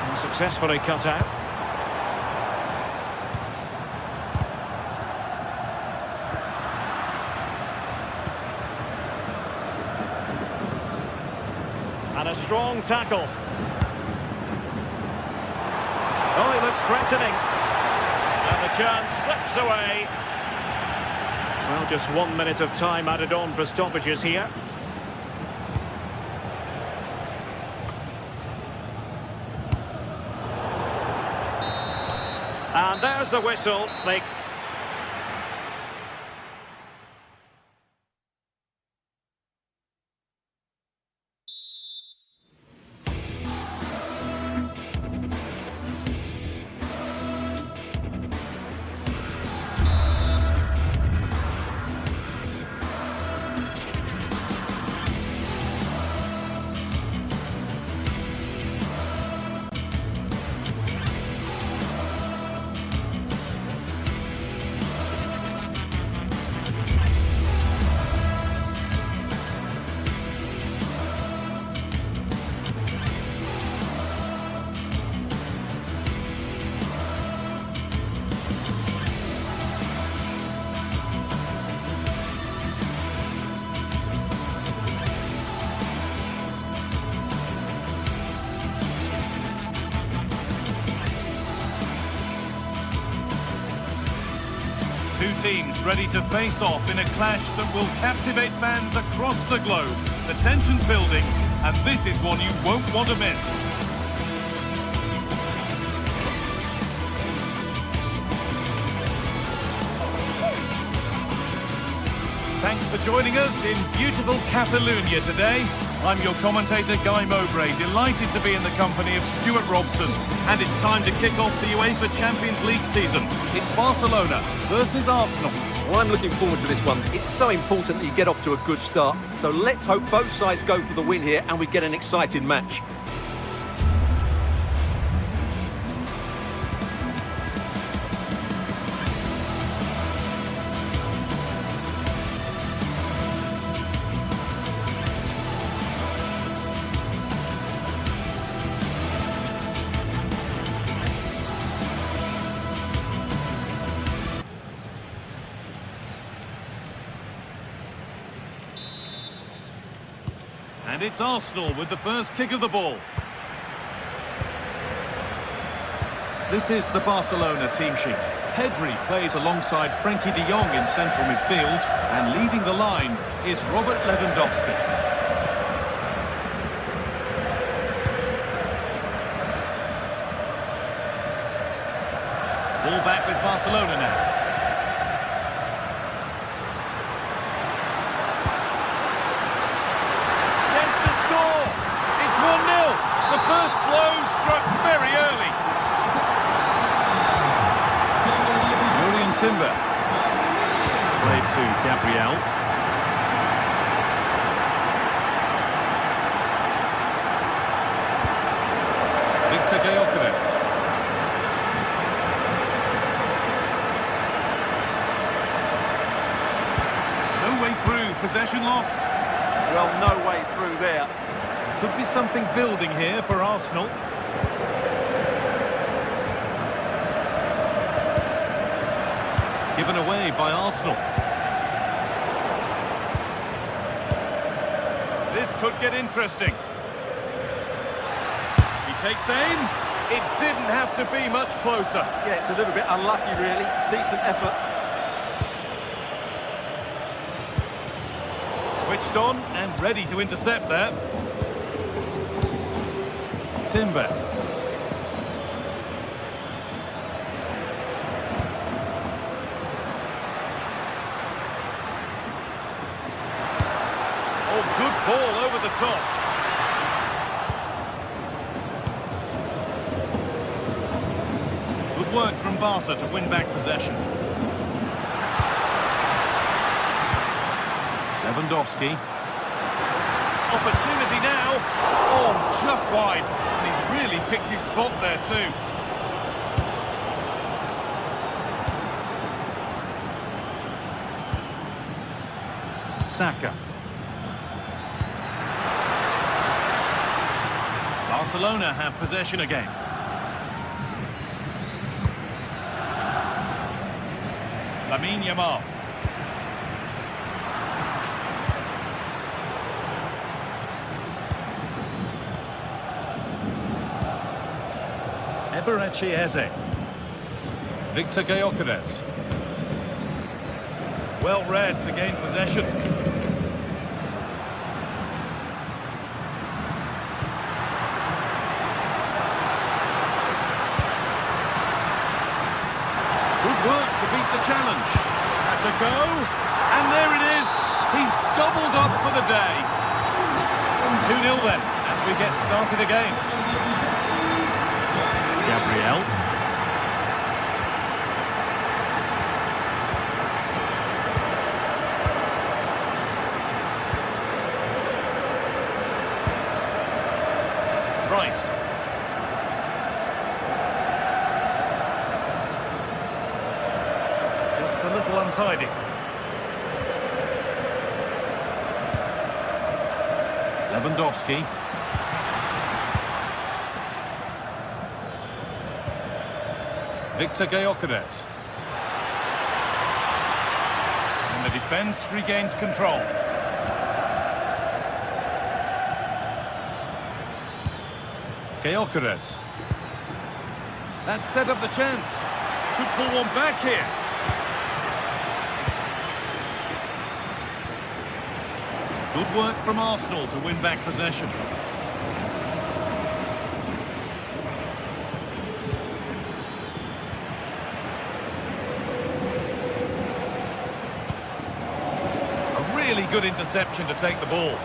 And successfully cut out. And a strong tackle. Oh, he looks threatening. And the chance slips away. Well, just 1 minute of time added on for stoppages here. And there's the whistle. They... Two teams ready to face off in a clash that will captivate fans across the globe. The tension's building, and this is one you won't want to miss. Thanks for joining us in beautiful Catalonia today. I'm your commentator, Guy Mowbray, delighted to be in the company of Stuart Robson. And it's time to kick off the UEFA Champions League season. It's Barcelona versus Arsenal. Well, I'm looking forward to this one. It's so important that you get off to a good start. So let's hope both sides go for the win here and we get an exciting match. And it's Arsenal with the first kick of the ball. This is the Barcelona team sheet. Pedri plays alongside Frankie de Jong in central midfield, and leading the line, is Robert Lewandowski. Ball back with Barcelona now. Chance to score. It's 1-0. The first blow struck very early. Timber. Played to Gabriel. Victor Gyökeres. No way through. Possession lost. Well, no way through there. Could be something building here for Arsenal. Given away by Arsenal. This could get interesting. He takes aim. It didn't have to be much closer. Yeah, it's a little bit unlucky, really. Decent effort. Switched on and ready to intercept there. Timber. Good ball over the top. Good work from Barca to win back possession. Lewandowski. Opportunity now. Oh, just wide. And he's really picked his spot there too. Saka. Barcelona have possession again. Lamine Yamal. Eberechi Eze. Victor Gyökeres. Well read to gain possession. Work to beat the challenge. Has a go, and there it is. He's doubled up for the day. 2-0 then, as we get started again. Gabriel. Rice. A little untidy. Lewandowski. Victor Gyökeres. And the defence regains control. Gyökeres. That set up the chance. Could pull one back here. Good work from Arsenal to win back possession. A really good interception to take the ball.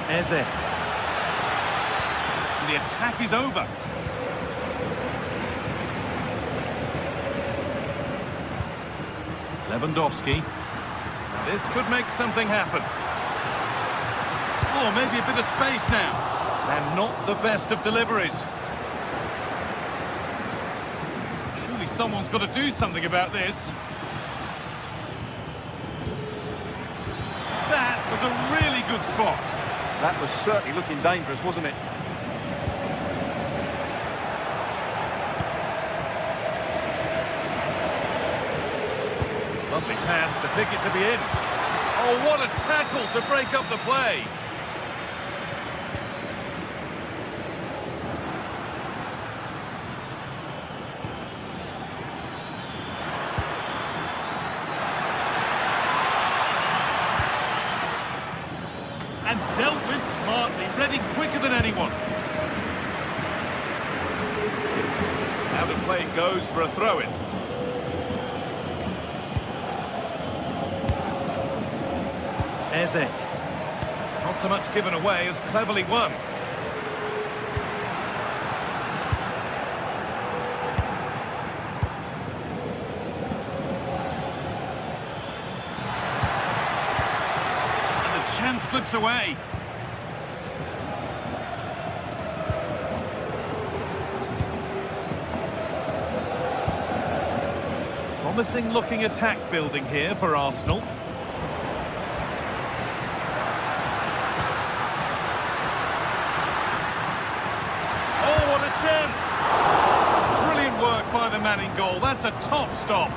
Eze. The attack is over. Lewandowski. This could make something happen. Oh, maybe a bit of space now. And not the best of deliveries. Surely someone's got to do something about this. That was a really good spot. That was certainly looking dangerous, wasn't it? Lovely pass, the ticket to be in. Oh, what a tackle to break up the play. smartly, reading quicker than anyone. Out of play goes for a throw-in. Eze. Not so much given away as cleverly won. And the chance slips away. Promising looking attack building here for Arsenal. Oh, what a chance! Brilliant work by the man in goal. That's a top stop.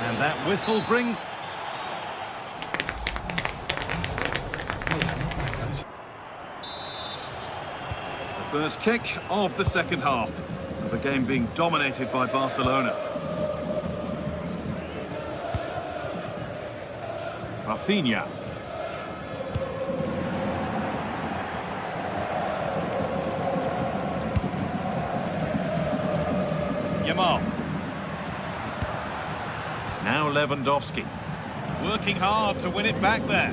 And that whistle brings... First kick of the second half of the game being dominated by Barcelona. Rafinha. Yamal. Now Lewandowski. Working hard to win it back there.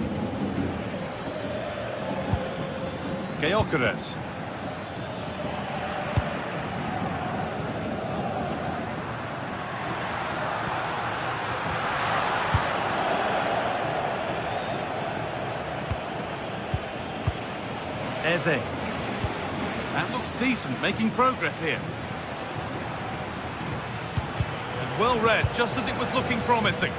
Gyökeres. Eze. That looks decent, making progress here. And well read, just as it was looking promising.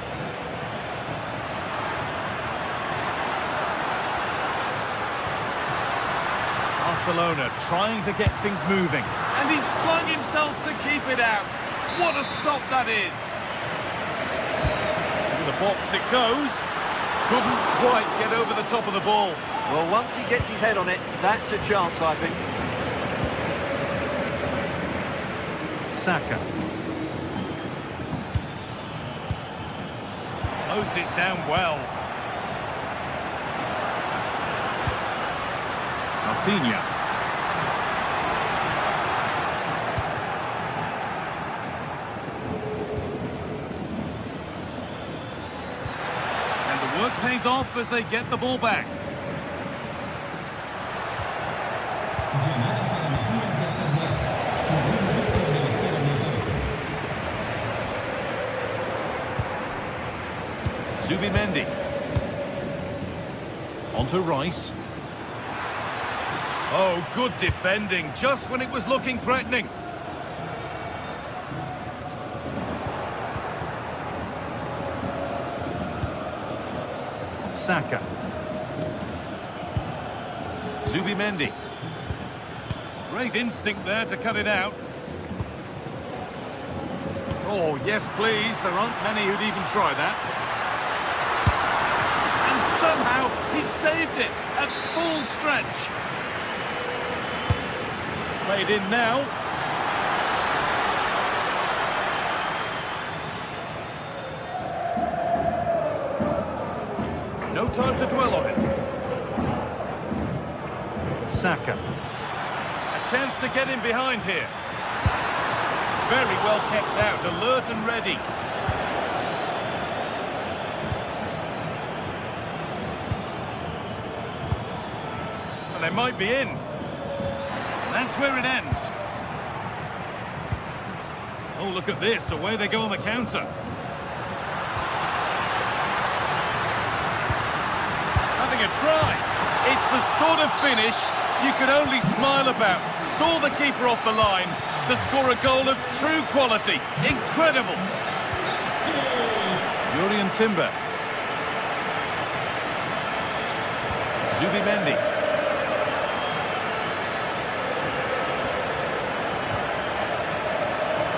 Barcelona trying to get things moving. And he's flung himself to keep it out. What a stop that is. In the box it goes. Couldn't quite get over the top of the ball. Well, once he gets his head on it, that's a chance, I think. Saka. Closed it down well. Rafinha. And the work pays off as they get the ball back. Zubimendi. Onto Rice. Oh, good defending, just when it was looking threatening. Saka. Zubimendi. Great instinct there to cut it out. Oh, yes, please. There aren't many who'd even try that. Somehow he saved it at full stretch. It's played in now. No time to dwell on it. Saka. A chance to get in behind here. Very well kept out, alert and ready. And they might be in. That's where it ends. Oh, look at this. Away they go on the counter. Having a try. It's the sort of finish you could only smile about. Saw the keeper off the line to score a goal of true quality. Incredible. Jurriën Timber. Zubimendi.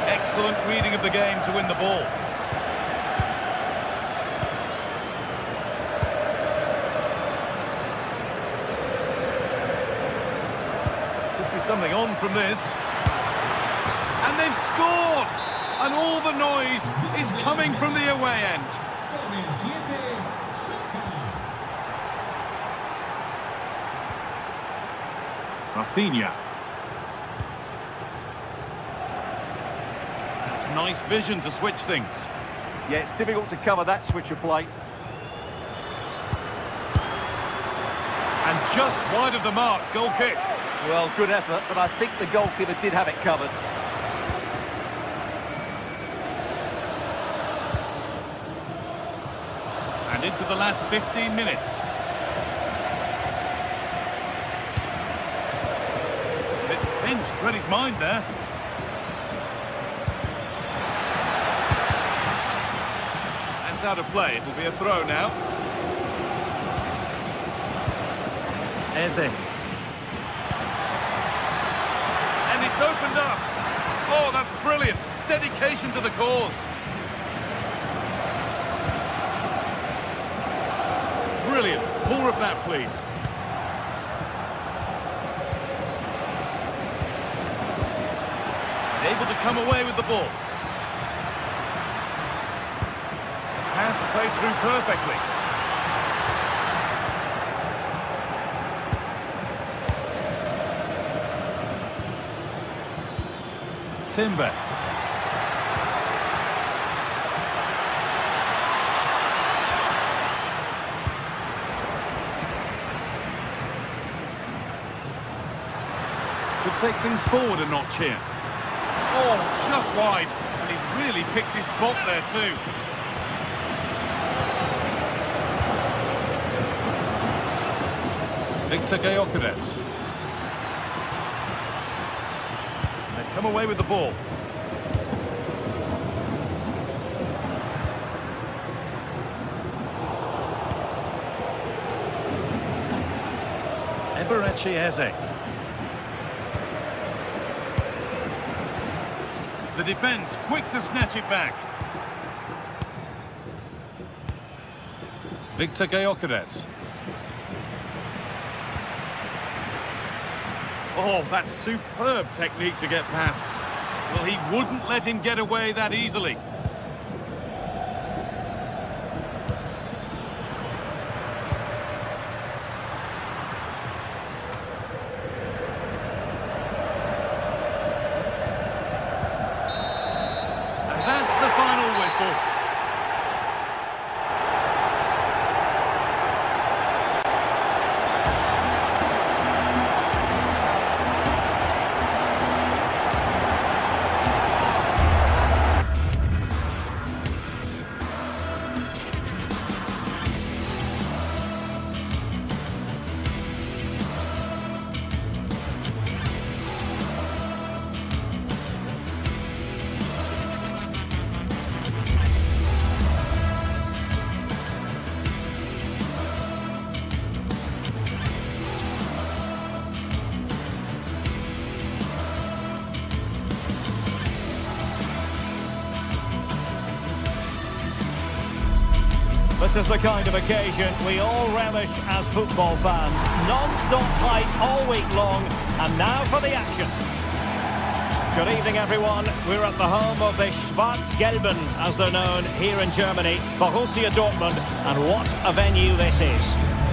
Excellent reading of the game to win the ball. Could be something on from this. They've scored! And all the noise is coming from the away end. Rafinha. That's nice vision to switch things. Yeah, it's difficult to cover that switch of play. And just wide of the mark, goal kick. Well, good effort, but I think the goalkeeper did have it covered. And into the last 15 minutes. It's pinched, read his mind there. That's out of play, it'll be a throw now. Eze. And it's opened up. Oh, that's brilliant. Dedication to the cause. Brilliant. More of that, please. Able to come away with the ball. Pass played through perfectly. Timber. Could take things forward a notch here. Oh, just wide. And he's really picked his spot there too. Victor Gyökeres. They've come away with the ball. Eze. The defence quick to snatch it back. Victor Gyökeres. Oh, that's superb technique to get past. Well, he wouldn't let him get away that easily. And that's the final whistle. This is the kind of occasion we all relish as football fans. Non-stop hype all week long, and now for the action. Good evening, everyone. We're at the home of the Schwarz-Gelben, as they're known here in Germany, Borussia Dortmund, and what a venue this is.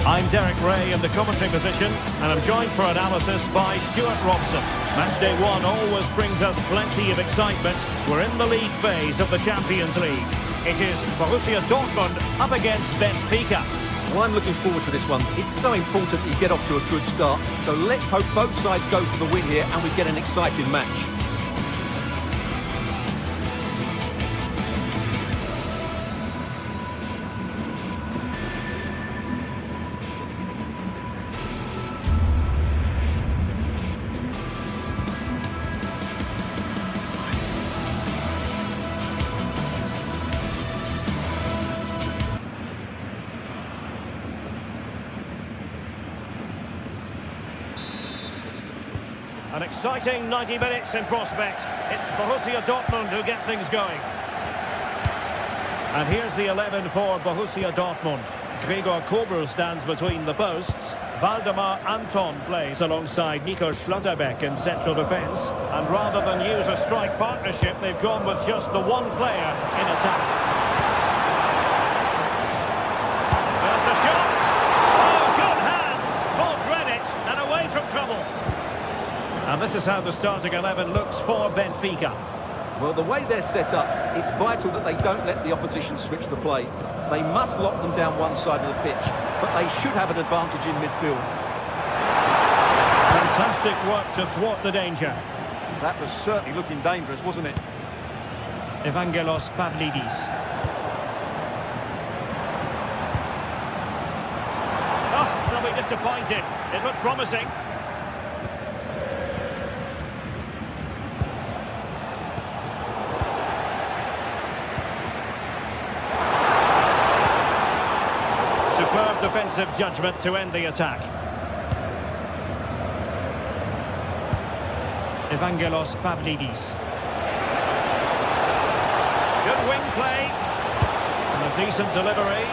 I'm Derek Ray in the commentary position, and I'm joined for analysis by Stuart Robson. Matchday 1 always brings us plenty of excitement. We're in the league phase of the Champions League. It is Borussia Dortmund up against Benfica. Well, I'm looking forward to this one. It's so important that you get off to a good start. So let's hope both sides go for the win here and we get an exciting match. An exciting 90 minutes in prospect. It's Borussia Dortmund who get things going. And here's the 11 for Borussia Dortmund. Gregor Kobel stands between the posts. Valdemar Anton plays alongside Nico Schlotterbeck in central defence. And rather than use a strike partnership, they've gone with just the one player in attack. There's the shot. Oh, good hands. Paul read it and away from trouble. And this is how the starting 11 looks for Benfica. Well, the way they're set up, it's vital that they don't let the opposition switch the play. They must lock them down one side of the pitch, but they should have an advantage in midfield. Fantastic work to thwart the danger. That was certainly looking dangerous, wasn't it? Evangelos Pavlidis. Oh, they'll be disappointed. It looked promising. Superb defensive judgment to end the attack. Evangelos Pavlidis. Good wing play. And a decent delivery.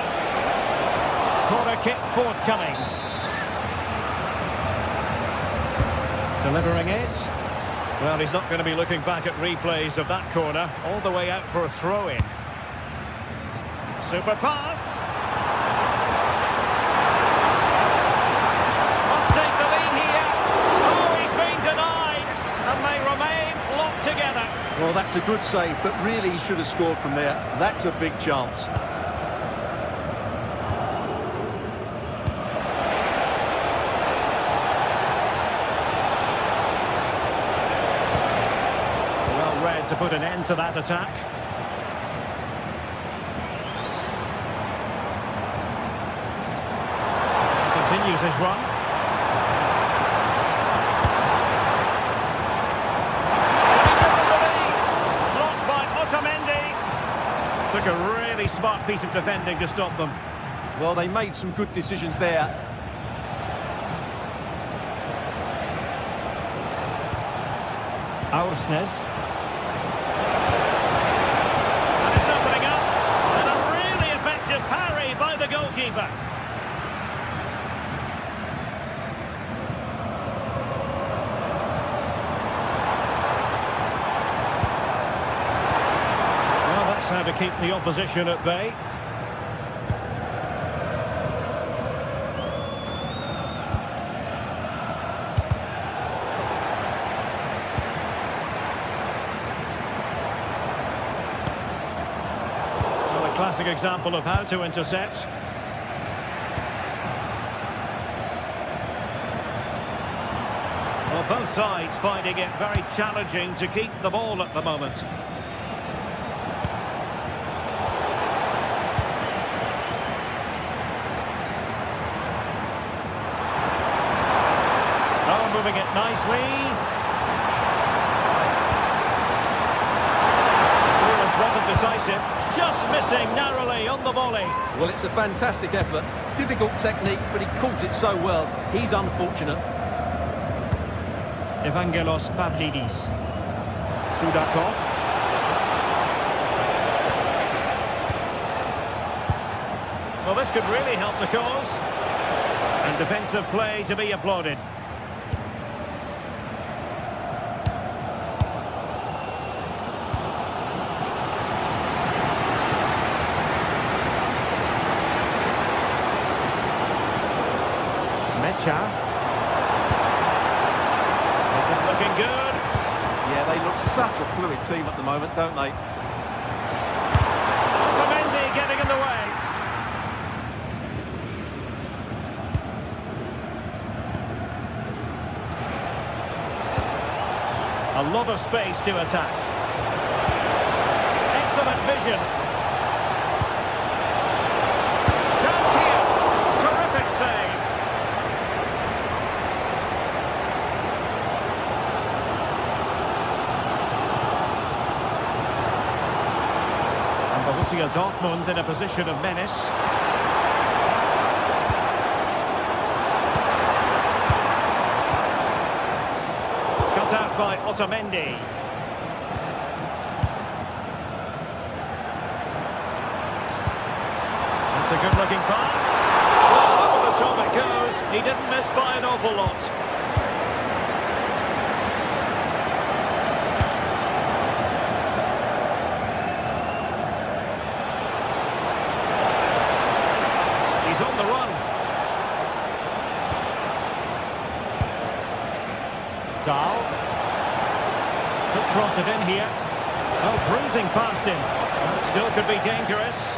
Corner kick forthcoming. Delivering it. Well, he's not going to be looking back at replays of that corner. All the way out for a throw-in. Super pass. Must take the lead here. Oh, he's been denied. And they remain locked together. Well, that's a good save, but really he should have scored from there. That's a big chance. Well read to put an end to that attack. Continues his run. Blocked by Otamendi. Took a really smart piece of defending to stop them. Well, they made some good decisions there. Aursnes. And it's opening up. And a really effective parry by the goalkeeper. Well, that's how to keep the opposition at bay. Classic example of how to intercept. Well, both sides finding it very challenging to keep the ball at the moment. Oh, moving it nicely. Clearance wasn't decisive. Just missing narrowly on the volley. Well, it's a fantastic effort. Difficult technique, but he caught it so well. He's unfortunate. Evangelos Pavlidis. Sudakov. Well, this could really help the cause. And defensive play to be applauded. This is looking good. Yeah, they look such a fluid team at the moment, don't they? Otamendi getting in the way. A lot of space to attack. Excellent vision. Chance here. Terrific save. Borussia Dortmund in a position of menace. Cut out by Otamendi. That's a good-looking pass. Well, over the top it goes. He didn't miss by an awful lot. He's on the run. Dahl. Could cross it in here. Oh, breezing past him. Still could be dangerous.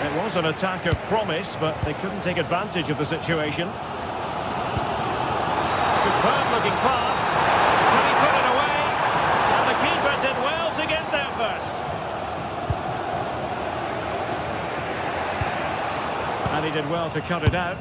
It was an attack of promise, but they couldn't take advantage of the situation. Superb looking pass. Can he put it away? And the keeper did well to get there first. And he did well to cut it out.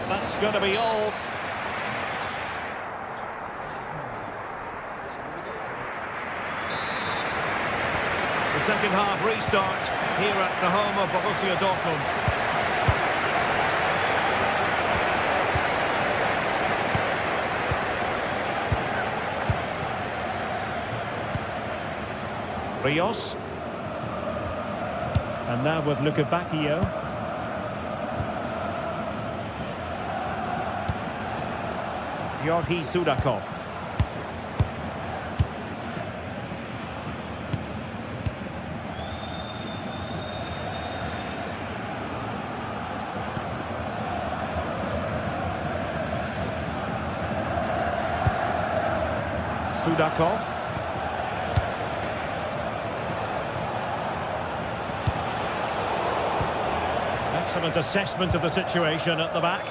That's going to be all. The second half restart here at the home of Borussia Dortmund. Rios. And now with Luka Bacchio. Georgi Sudakov. Sudakov. Excellent assessment of the situation at the back.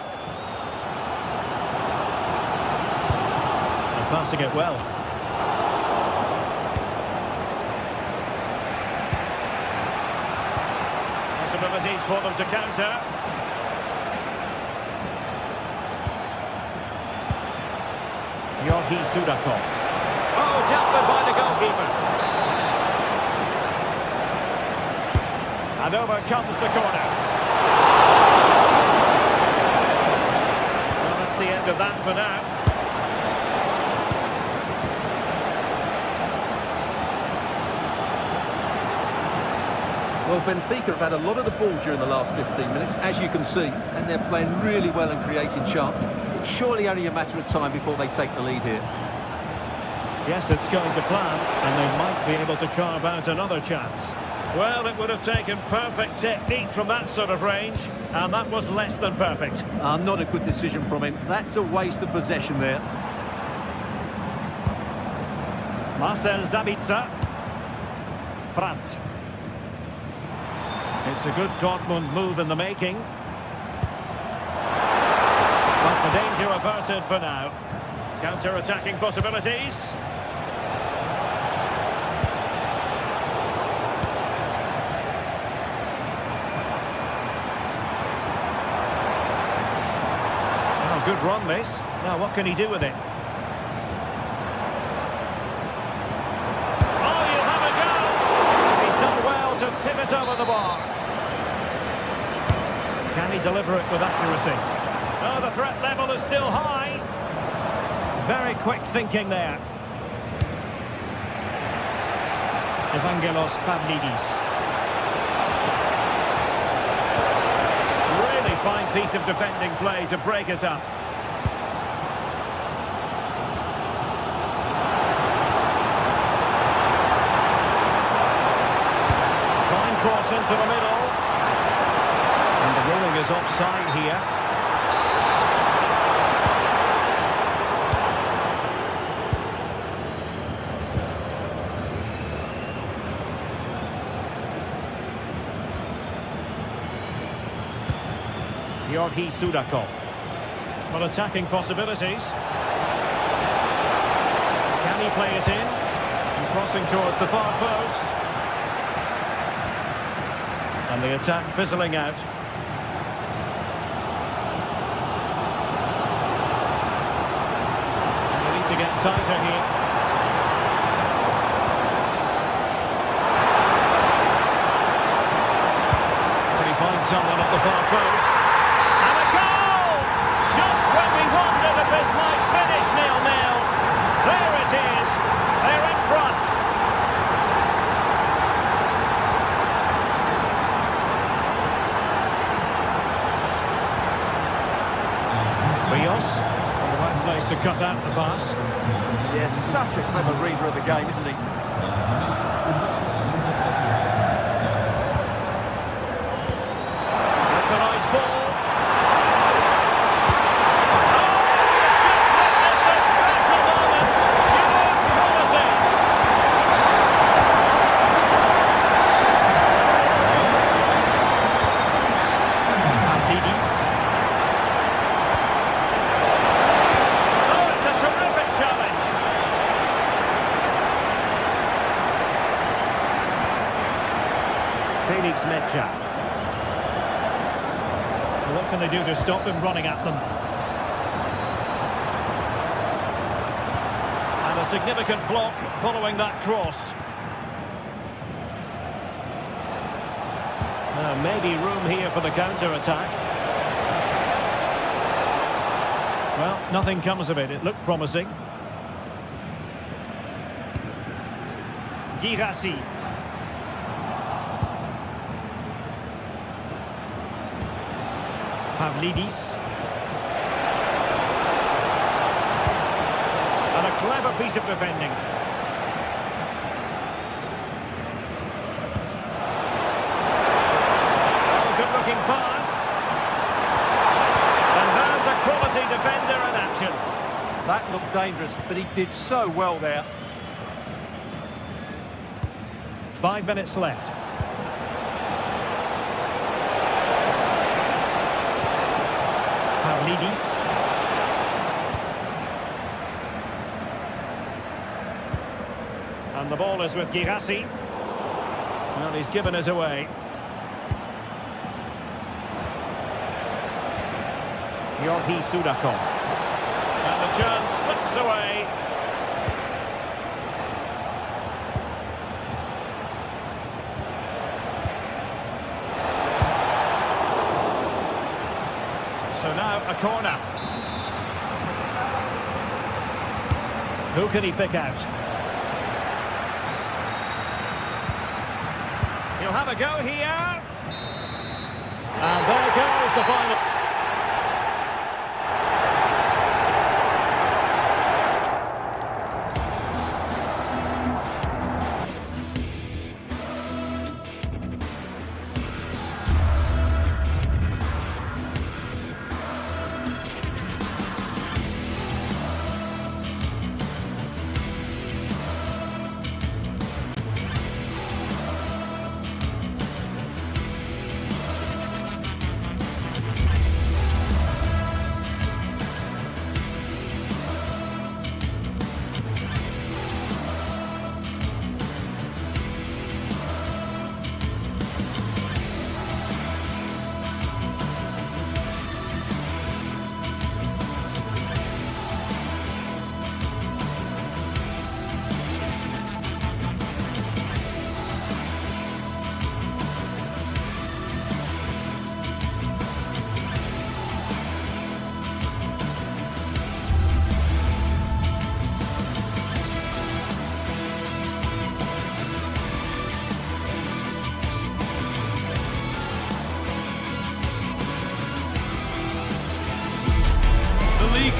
Passing it well. Possibilities for them to counter. Georgi Sudakov. Oh, dealt with by the goalkeeper. And over comes the corner. Well, that's the end of that for now. Well, Benfica have had a lot of the ball during the last 15 minutes, as you can see, and they're playing really well and creating chances. It's surely only a matter of time before they take the lead here. Yes, it's going to plan, and they might be able to carve out another chance. Well, it would have taken perfect technique from that sort of range, and that was less than perfect. Not a good decision from him. That's a waste of possession there. Marcel Sabitzer. Brandt. It's a good Dortmund move in the making. But the danger averted for now. Counter-attacking possibilities. Oh, good run this. Now what can he do with it? Oh, you'll have a go! He's done well to tip it over the bar. Can he deliver it with accuracy? Oh, the threat level is still high. Very quick thinking there. Evangelos Pavlidis. Really fine piece of defending play to break it up. Fine cross into the middle. And the ruling is offside here. Georgi Sudakov. Well, attacking possibilities. Can he play it in? And crossing towards the far post. And the attack fizzling out. They need to get tighter here. post. And a goal! Just when we wondered if this might finish 0-0. There it is. They're in front. Rios, the right place to cut out the pass. Yes, such a clever reader of the game, isn't he? That's a nice ball. What can they do to stop him running at them? And a significant block following that cross. Now maybe room here for the counter-attack. Well, nothing comes of it. It looked promising. Girassi. Pavlidis. And a clever piece of defending. Oh, good-looking pass. And there's a quality defender in action. That looked dangerous, but he did so well there. 5 minutes left. Pavlidis. And the ball is with Girassi. Well, he's given us away. Georgi Sudakov. And the chance slips away. So now a corner. Who can he pick out? He'll have a go here. And there goes the final.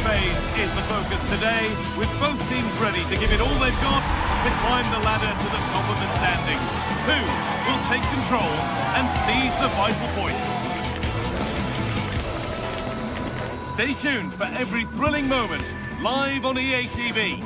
Phase is the focus today, with both teams ready to give it all they've got to climb the ladder to the top of the standings. Who will take control and seize the vital points? Stay tuned for every thrilling moment, live on EA TV.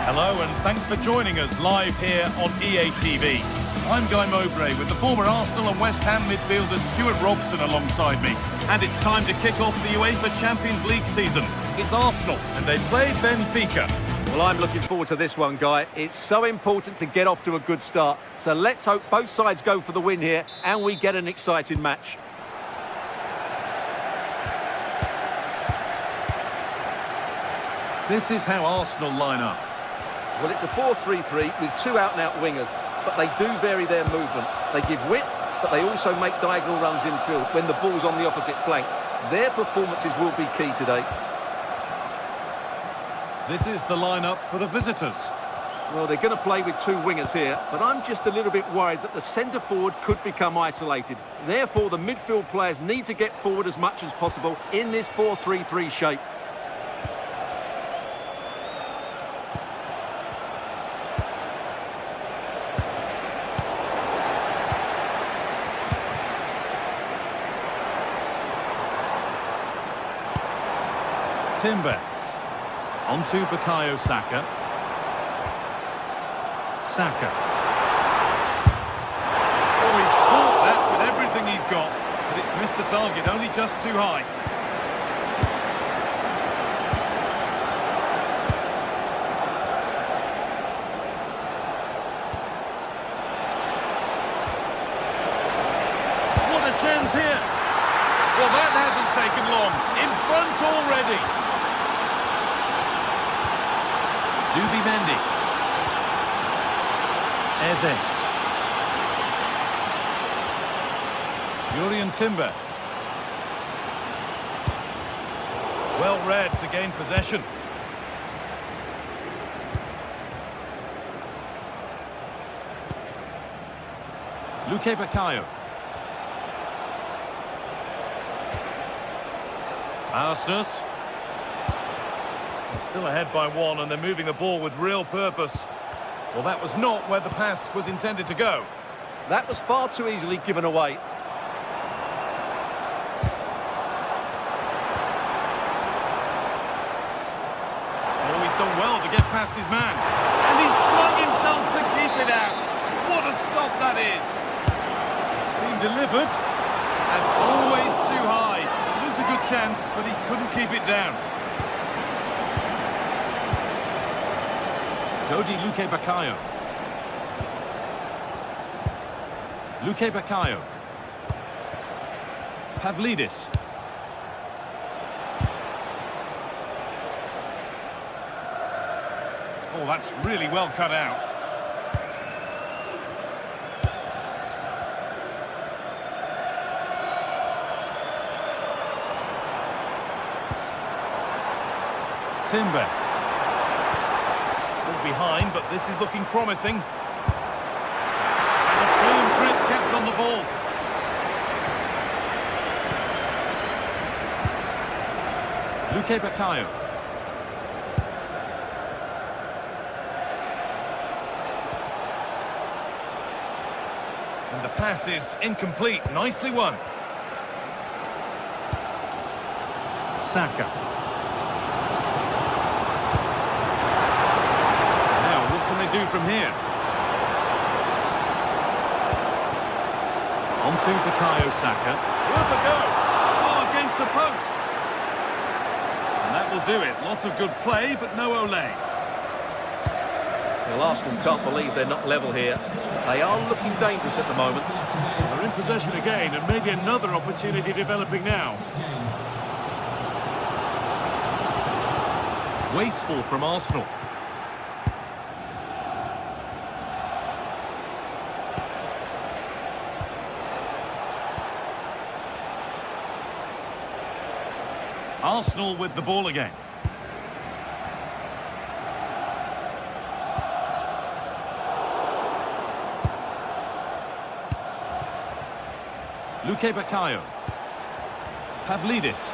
Hello and thanks for joining us live here on EA TV. I'm Guy Mowbray with the former Arsenal and West Ham midfielder Stuart Robson alongside me. And it's time to kick off the UEFA Champions League season. It's Arsenal and they play Benfica. Well, I'm looking forward to this one, Guy. It's so important to get off to a good start. So let's hope both sides go for the win here and we get an exciting match. This is how Arsenal line up. Well, it's a 4-3-3 with two out-and-out wingers. but they do vary their movement. They give width, but they also make diagonal runs infield when the ball's on the opposite flank. Their performances will be key today. This is the lineup for the visitors. Well, they're going to play with two wingers here, but I'm just a little bit worried that the centre-forward could become isolated. Therefore, the midfield players need to get forward as much as possible in this 4-3-3 shape. Timber. Onto Bukayo Saka. Saka. Oh, he caught that with everything he's got, but it's missed the target, only just too high. What a chance here! Well, that hasn't taken long. In front already. Zubimendi. Eze. Jurrien Timber. Well read to gain possession. Luque Bukayo. Arsenal. Still ahead by one, and they're moving the ball with real purpose. Well, that was not where the pass was intended to go. That was far too easily given away. Oh, he's done well to get past his man. And he's flung himself to keep it out. What a stop that is. It's been delivered, and always too high. It looked a good chance, but he couldn't keep it down. Dodi Luque Bukayo. Luque Bukayo. Pavlidis. Oh, that's really well cut out. Timber. Behind, but this is looking promising. And a firm grip kept on the ball. Luque Bukayo. And the pass is incomplete. Nicely won. Saka. Do from here. Onto Bukayo Saka. Worth a go. Oh, against the post. And that will do it. Lots of good play, but no Ole. Well, Arsenal can't believe they're not level here. They are looking dangerous at the moment. They're in possession again, and maybe another opportunity developing now. Wasteful from Arsenal. Arsenal with the ball again. Luque Bukayo. Pavlidis.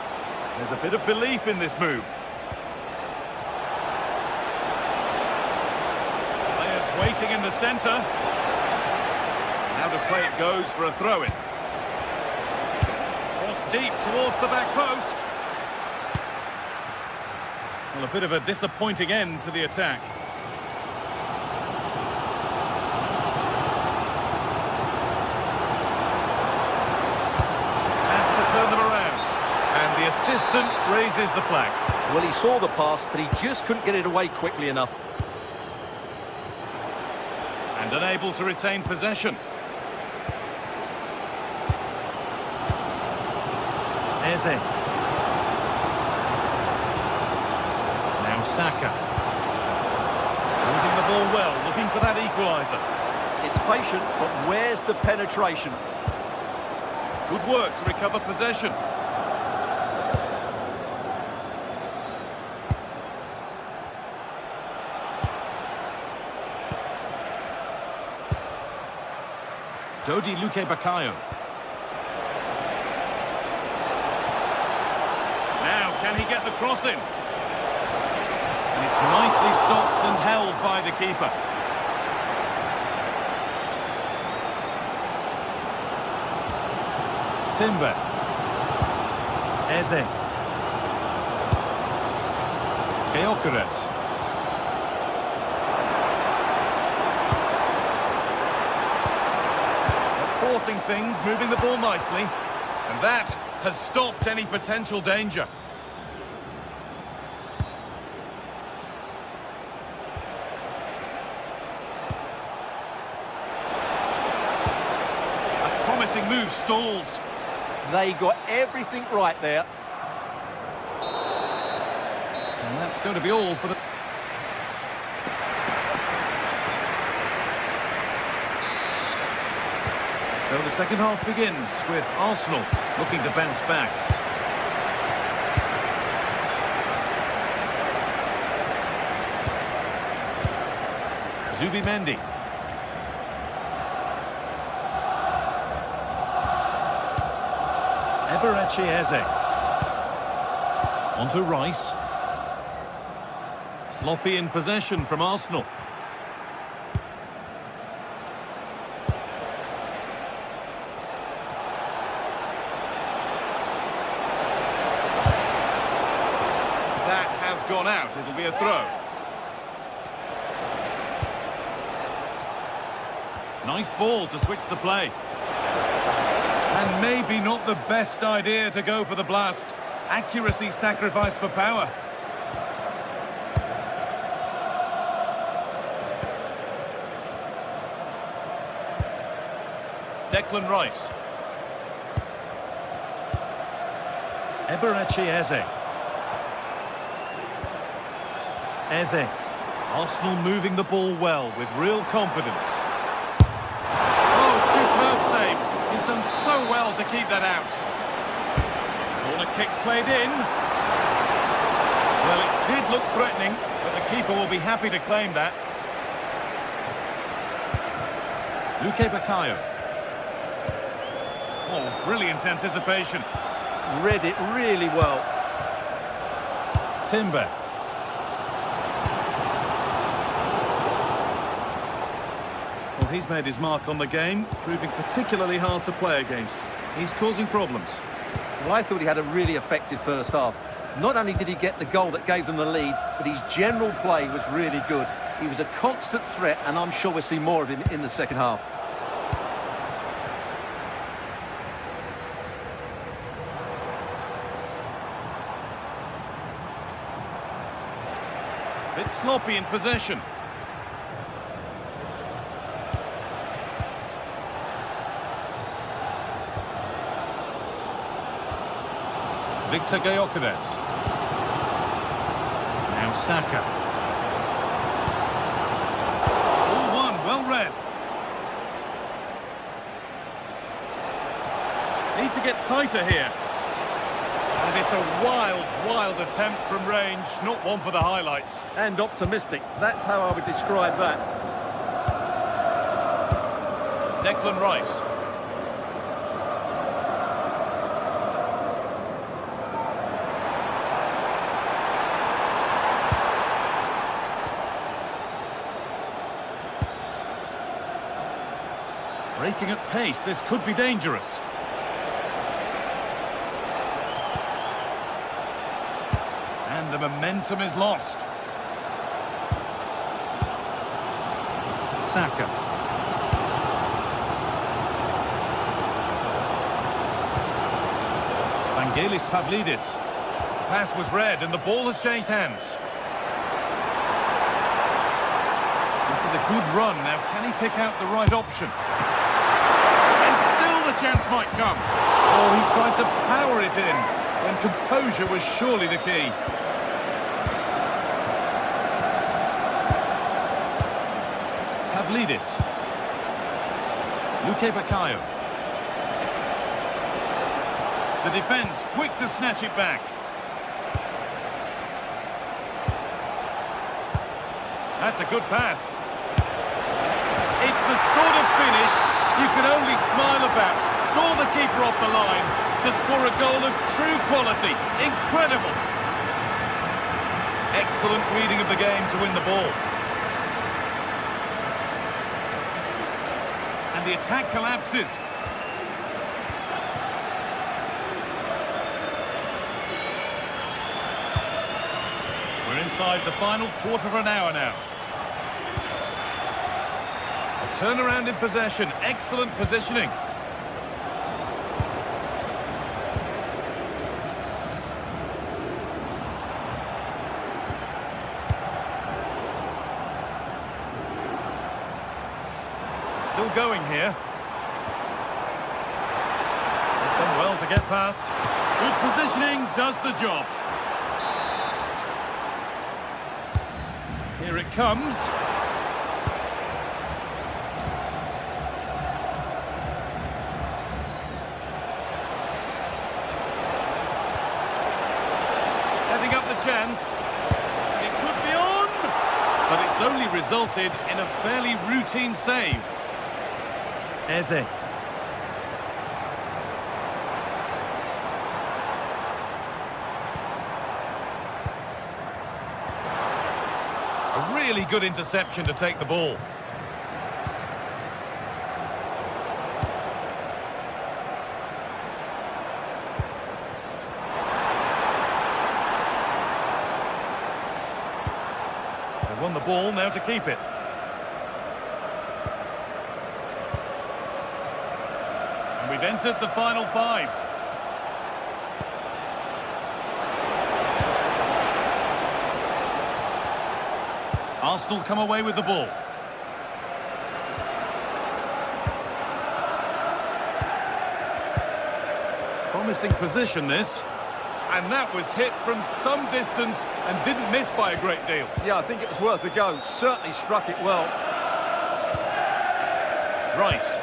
There's a bit of belief in this move. Players waiting in the centre. Out of play it goes for a throw-in. Cross deep towards the back post. Well, a bit of a disappointing end to the attack. Has to turn them around. And the assistant raises the flag. Well, he saw the pass, but he just couldn't get it away quickly enough. And unable to retain possession. Eze. Saka. Moving the ball well, looking for that equaliser. It's patient, but where's the penetration? Good work to recover possession. Dodi Luque Baccaio. Now, can he get the cross in? And it's nicely stopped and held by the keeper. Timber. Eze. Gyökeres. Forcing things, moving the ball nicely. And that has stopped any potential danger. A promising move stalls. They got everything right there. And that's going to be all for the... So the second half begins with Arsenal looking to bounce back. Zubimendi. Eberechi Eze. On to Rice. Sloppy in possession from Arsenal. That has gone out. It'll be a throw. Nice ball to switch the play. And maybe not the best idea to go for the blast. Accuracy sacrificed for power. Declan Rice. Eberechi Eze. Eze. Arsenal moving the ball well with real confidence. Oh, superb save. He's done so well to keep that out. Corner kick played in. Well, it did look threatening, but the keeper will be happy to claim that. Luque Baccaio. Oh, brilliant anticipation. Read it really well. Timber. Well, he's made his mark on the game, proving particularly hard to play against. He's causing problems. Well, I thought he had a really effective first half. Not only did he get the goal that gave them the lead, but his general play was really good. He was a constant threat, and I'm sure we'll see more of him in the second half. Bit sloppy in possession. Victor Gyökeres. Now Saka. All one, well read. Need to get tighter here. And it's a wild, wild attempt from range, not one for the highlights. And optimistic. That's how I would describe that. Declan Rice. Breaking at pace, this could be dangerous. And the momentum is lost. Saka. Vangelis Pavlidis. Pass was read and the ball has changed hands. This is a good run. Now, can he pick out the right option? And still the chance might come. Oh, he tried to power it in when composure was surely the key. Pavlidis. Bakayo. The defence quick to snatch it back. That's a good pass. It's the sort of finish you can only smile about. Saw the keeper off the line to score a goal of true quality. Incredible. Excellent reading of the game to win the ball. And the attack collapses. We're inside the final quarter of an hour now. A turnaround in possession. Excellent positioning. Still going here. He's done well to get past. Good positioning does the job. Here it comes. Setting up the chance. It could be on! But it's only resulted in a fairly routine save. Eze. A really good interception to take the ball. They won the ball, now to keep it. We've entered the final 5. Arsenal come away with the ball. Promising position this. And that was hit from some distance and didn't miss by a great deal. Yeah, I think it was worth a go. Certainly struck it well. Rice.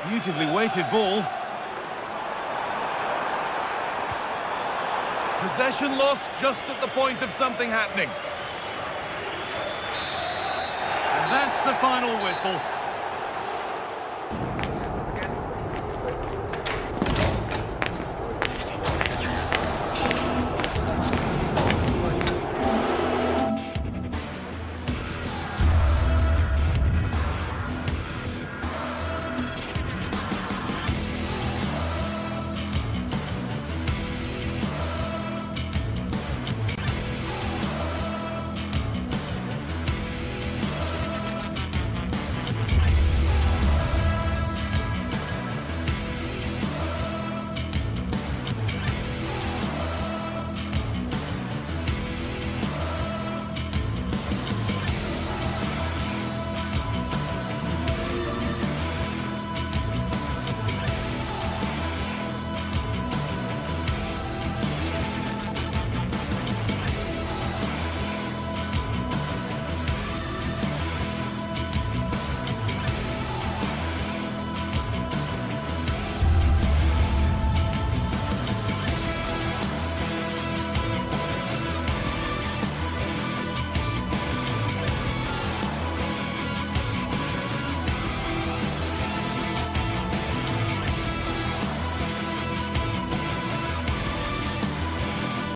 Beautifully weighted ball. Possession lost just at the point of something happening. And that's the final whistle.